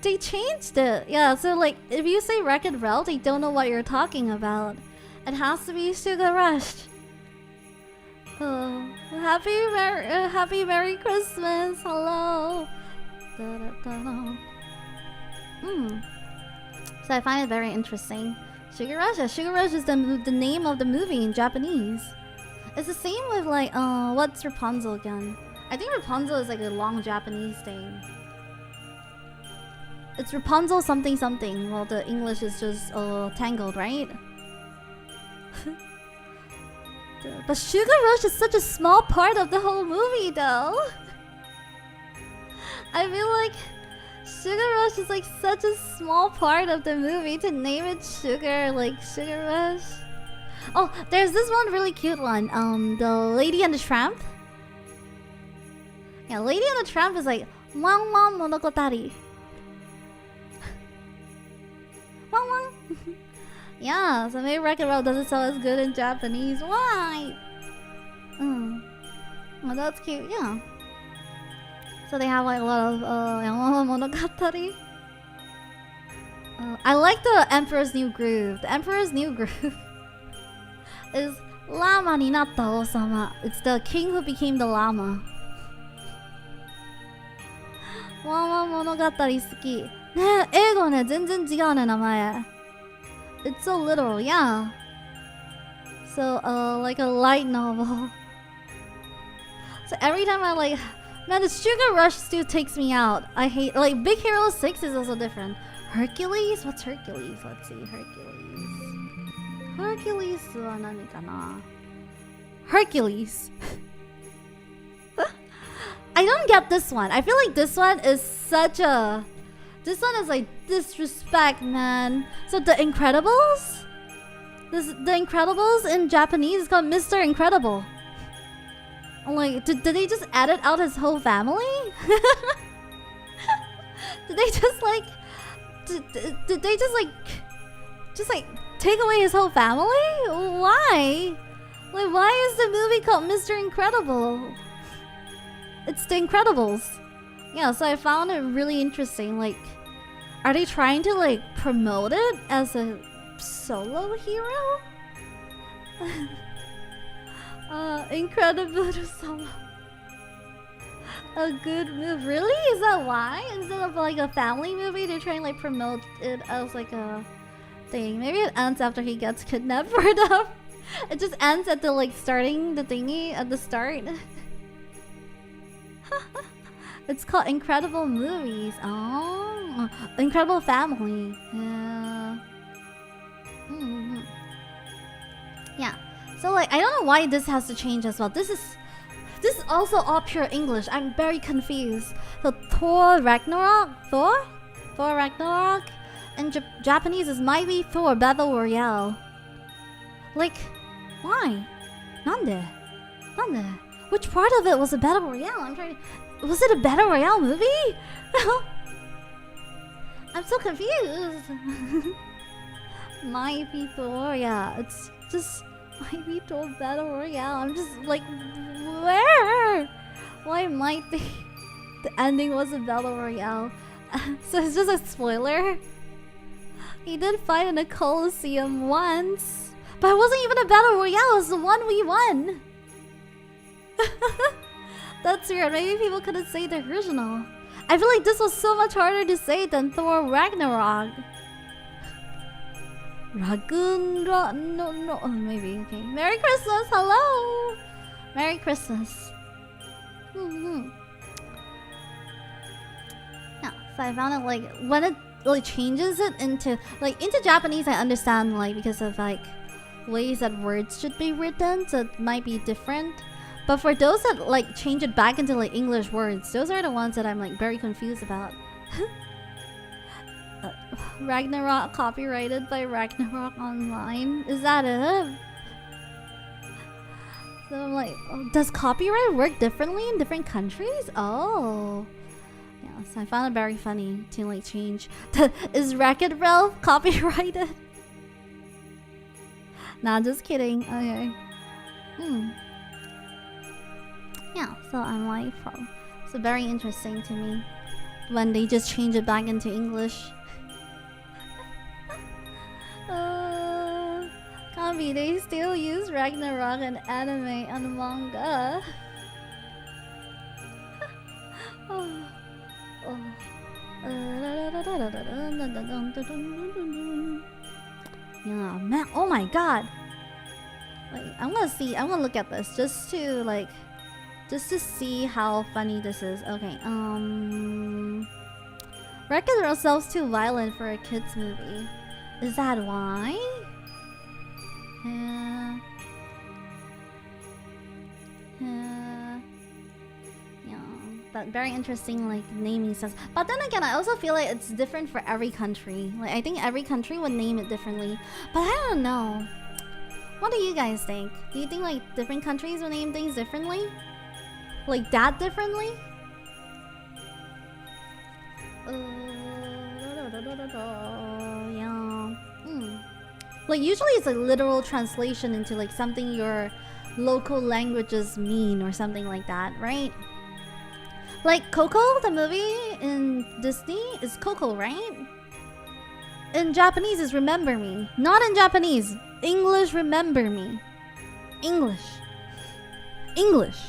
They changed it. Yeah, so like, if you say Wreck-It Ralph, they don't know what you're talking about. It has to be Sugar Rush. Oh, happy Merry Christmas. Hello. So I find it very interesting. Sugar Rush? Yeah, Sugar Rush is the name of the movie in Japanese. It's the same with like, what's Rapunzel again? I think Rapunzel is like a long Japanese thing. It's Rapunzel something something. Well, the English is just Tangled, right? But Sugar Rush is such a small part of the whole movie, though. I feel like Sugar Rush is like such a small part of the movie to name it Sugar, like Sugar Rush. Oh, there's this one really cute one. The Lady and the Tramp. Yeah, Lady and the Tramp is like Wang Wang Monogatari. Wang Wang. Yeah, so maybe Wreck-It Ralph doesn't sell as good in Japanese. Why? Well, that's cute, yeah. So they have like a lot of Monogatari. I like the Emperor's New Groove. The Emperor's New Groove is Lama ni natta Osama. It's the king who became the llama. Wama Monogatari suki. Ne, eigo ne, zenzen jigau ne, namae. It's so literal, yeah. So, like a light novel. So every time I like... Man, the Sugar Rush still takes me out. I hate... Like, Big Hero 6 is also different. Hercules? What's Hercules? Let's see. Hercules. Hercules wa nani kana? Hercules. I don't get this one. I feel like this one is such a... This one is like disrespect, man. So the Incredibles? The Incredibles in Japanese is called Mr. Incredible. I'm like, did they just edit out his whole family? Did they just like... Did they just like take away his whole family? Why? Like, why is the movie called Mr. Incredible? It's The Incredibles. Yeah, so I found it really interesting. Like, are they trying to like promote it as a solo hero? Incredible solo. A good move. Really? Is that why? Instead of like a family movie, they're trying to like promote it as like a thing. Maybe it ends after he gets kidnapped for them. It just ends at the like starting the thingy at the start. It's called Incredible Movies. Oh, Incredible Family. Yeah. Yeah. So like I don't know why this has to change as well. This is also all pure English. I'm very confused. So Thor Ragnarok, Thor Ragnarok, and Japanese is might be Thor Battle Royale. Like, why? Nande? Which part of it was a Battle Royale? I'm trying to... Was it a Battle Royale movie? I'm so confused. Might be Thor, yeah. It's just might be Thor Battle Royale. I'm just like, where? Why might the ending was a Battle Royale? So it's just a spoiler. He did fight in a Coliseum once, but it wasn't even a Battle Royale. It was the one we won. That's weird. Maybe people couldn't say the original. I feel like this was so much harder to say than Thor Ragnarok. No, maybe. Okay. Merry Christmas. Hello. Merry Christmas. Yeah. So I found it like when it like changes it into Japanese. I understand like because of like ways that words should be written, so it might be different. But for those that like change it back into like English words, those are the ones that I'm like very confused about. Ragnarok copyrighted by Ragnarok Online. Is that it? So I'm like, does copyright work differently in different countries? Oh. Yeah, so I found it very funny to like change. Is Wreck-It Ralph copyrighted? Nah, just kidding. Okay. Yeah, so I'm like, it's very interesting to me when they just change it back into English. Kanbi, they still use Ragnarok in anime and manga. Yeah, man. Oh my god. Like, I'm gonna look at this just to see how funny this is. Okay, Wreck-It Ralph's too violent for a kids movie. Is that why? Yeah, but very interesting like naming stuff. But then again, I also feel like it's different for every country. Like I think every country would name it differently. But I don't know. What do you guys think? Do you think like different countries would name things differently? Like that differently? Yeah. Like usually it's a literal translation into like something your local languages mean or something like that, right? Like Coco, the movie in Disney is Coco, right? In Japanese is Remember Me. Not in Japanese. English, Remember Me. English. English.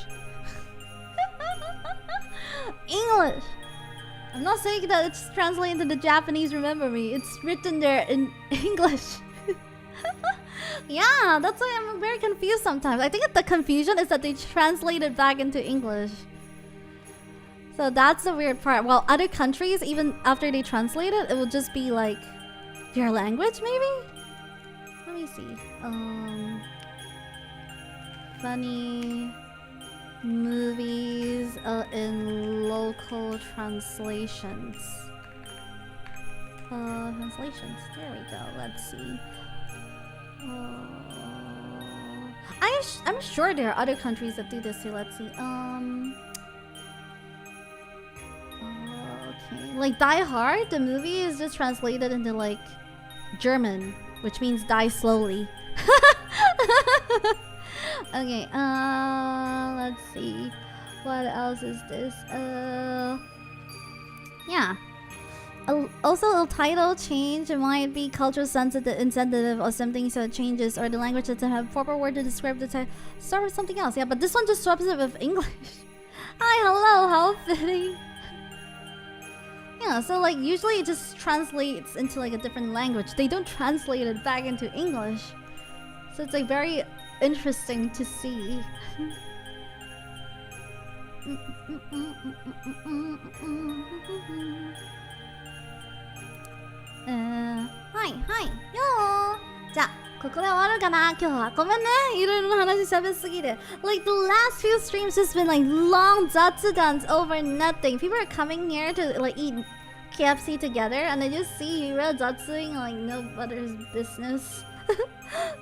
I'm not saying that it's translated into the Japanese Remember Me. It's written there in English. Yeah, that's why I'm very confused sometimes. I think the confusion is that they translate it back into English. So that's the weird part. While other countries, even after they translate it, it will just be like your language, maybe? Let me see. Funny movies in local translations. Translations. There we go. Let's see. I'm sure there are other countries that do this too. Let's see. Okay. Like Die Hard, the movie is just translated into like German, which means die slowly. Okay. Let's see. What else is this? Yeah. Also, a title change might be culture sensitive, insensitive, or something, so it changes, or the language doesn't have a proper word to describe the title. Start with something else. Yeah, but this one just swaps it with English. Hi, hello, how fitting. Yeah, so like usually it just translates into like a different language. They don't translate it back into English. So it's like very interesting to see. Hi, yo! じゃあ、ここで終わるかな今日は。ごめんね。いろいろな話喋りすぎて。Like the last few streams has been like long zatsudans over nothing. People are coming here to like eat KFC together and I just see Yura zatsuing like nobody's business.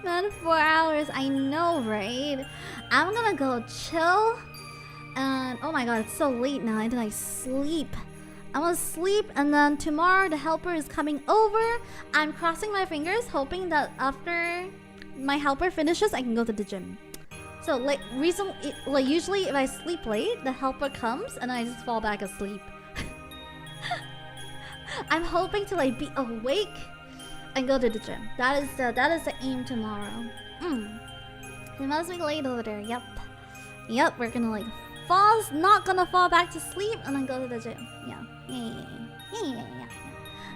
Man, 4 hours. I know, right? I'm gonna go chill. And oh my god, it's so late now. I need to like sleep. I want to sleep, and then tomorrow the helper is coming over. I'm crossing my fingers, hoping that after my helper finishes, I can go to the gym. So like usually if I sleep late, the helper comes and I just fall back asleep. I'm hoping to like be awake and go to the gym. That is the aim tomorrow. It must be late over there. Yep. We're gonna like not gonna fall back to sleep and then go to the gym. Yeah.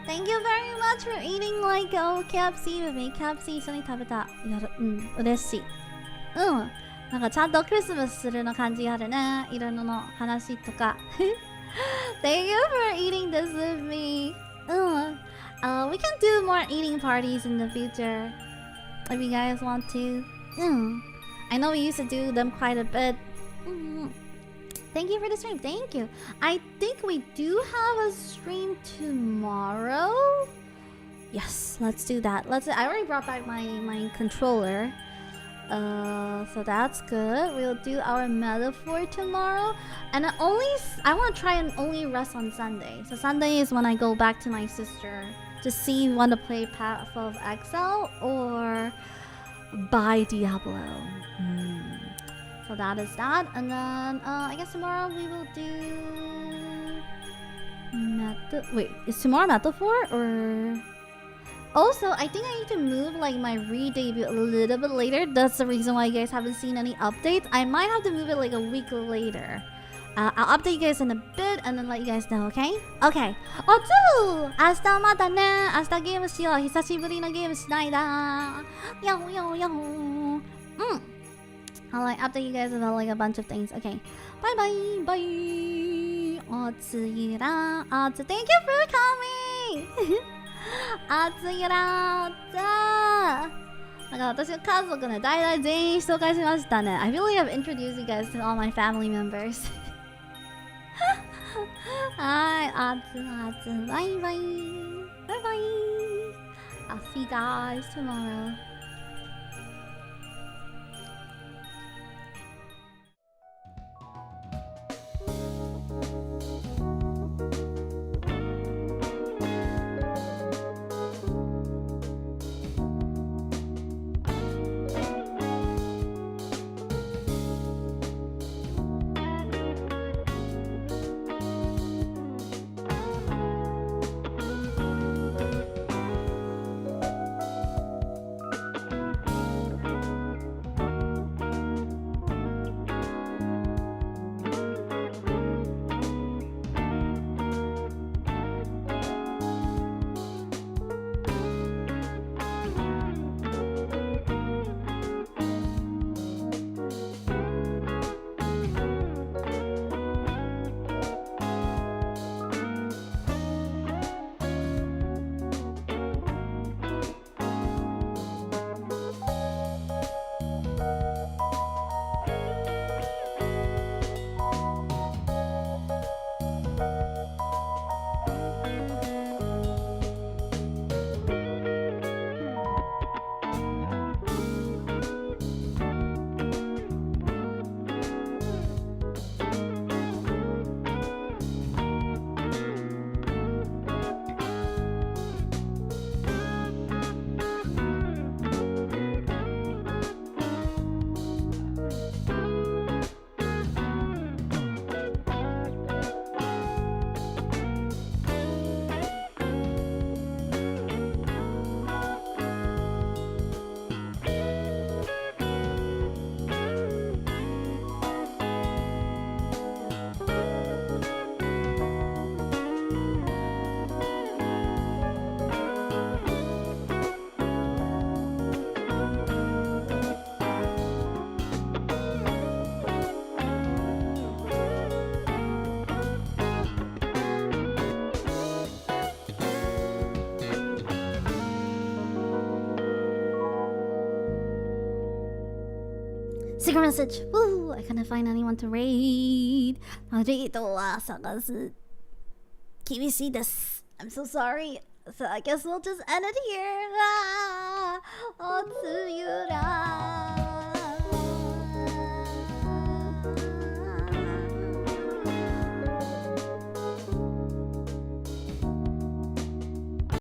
Thank you very much for eating like KFC with me. KFC 一緒に食べた。嬉しい。なんかちゃんとクリスマスするの感じあるね。いろんなの話とか。Thank you for eating this with me. We can do more eating parties in the future if you guys want to. I know we used to do them quite a bit. Thank you for the stream. Thank you. I think we do have a stream tomorrow. Yes, let's do that. I already brought back my controller. So that's good. We'll do our metaphor tomorrow. And I want to try and only rest on Sunday. So Sunday is when I go back to my sister to see want to play Path of Exile or buy Diablo. So that is that, and then I guess tomorrow we will do wait, is tomorrow Metaphor or also I think I need to move like my re-debut a little bit later. That's the reason why you guys haven't seen any updates. I might have to move it like a week later. I'll update you guys in a bit and then let you guys know, okay? Okay. 明日またね。明日ゲームしよう。久しぶりのゲームしないだ。Yahoo. I'll like update you guys about like a bunch of things. Okay. Bye. Yura. Thank you for coming. Yura. なんか私の家族ね、代々全員紹介しましたね。I really have introduced you guys to all my family members. はい、バイバイ。I'll see you guys tomorrow. Secret message. Woo! I couldn't find anyone to raid. レイドは探す。厳しいです。I'm so sorry. So I guess we'll just end it here. おつゆら。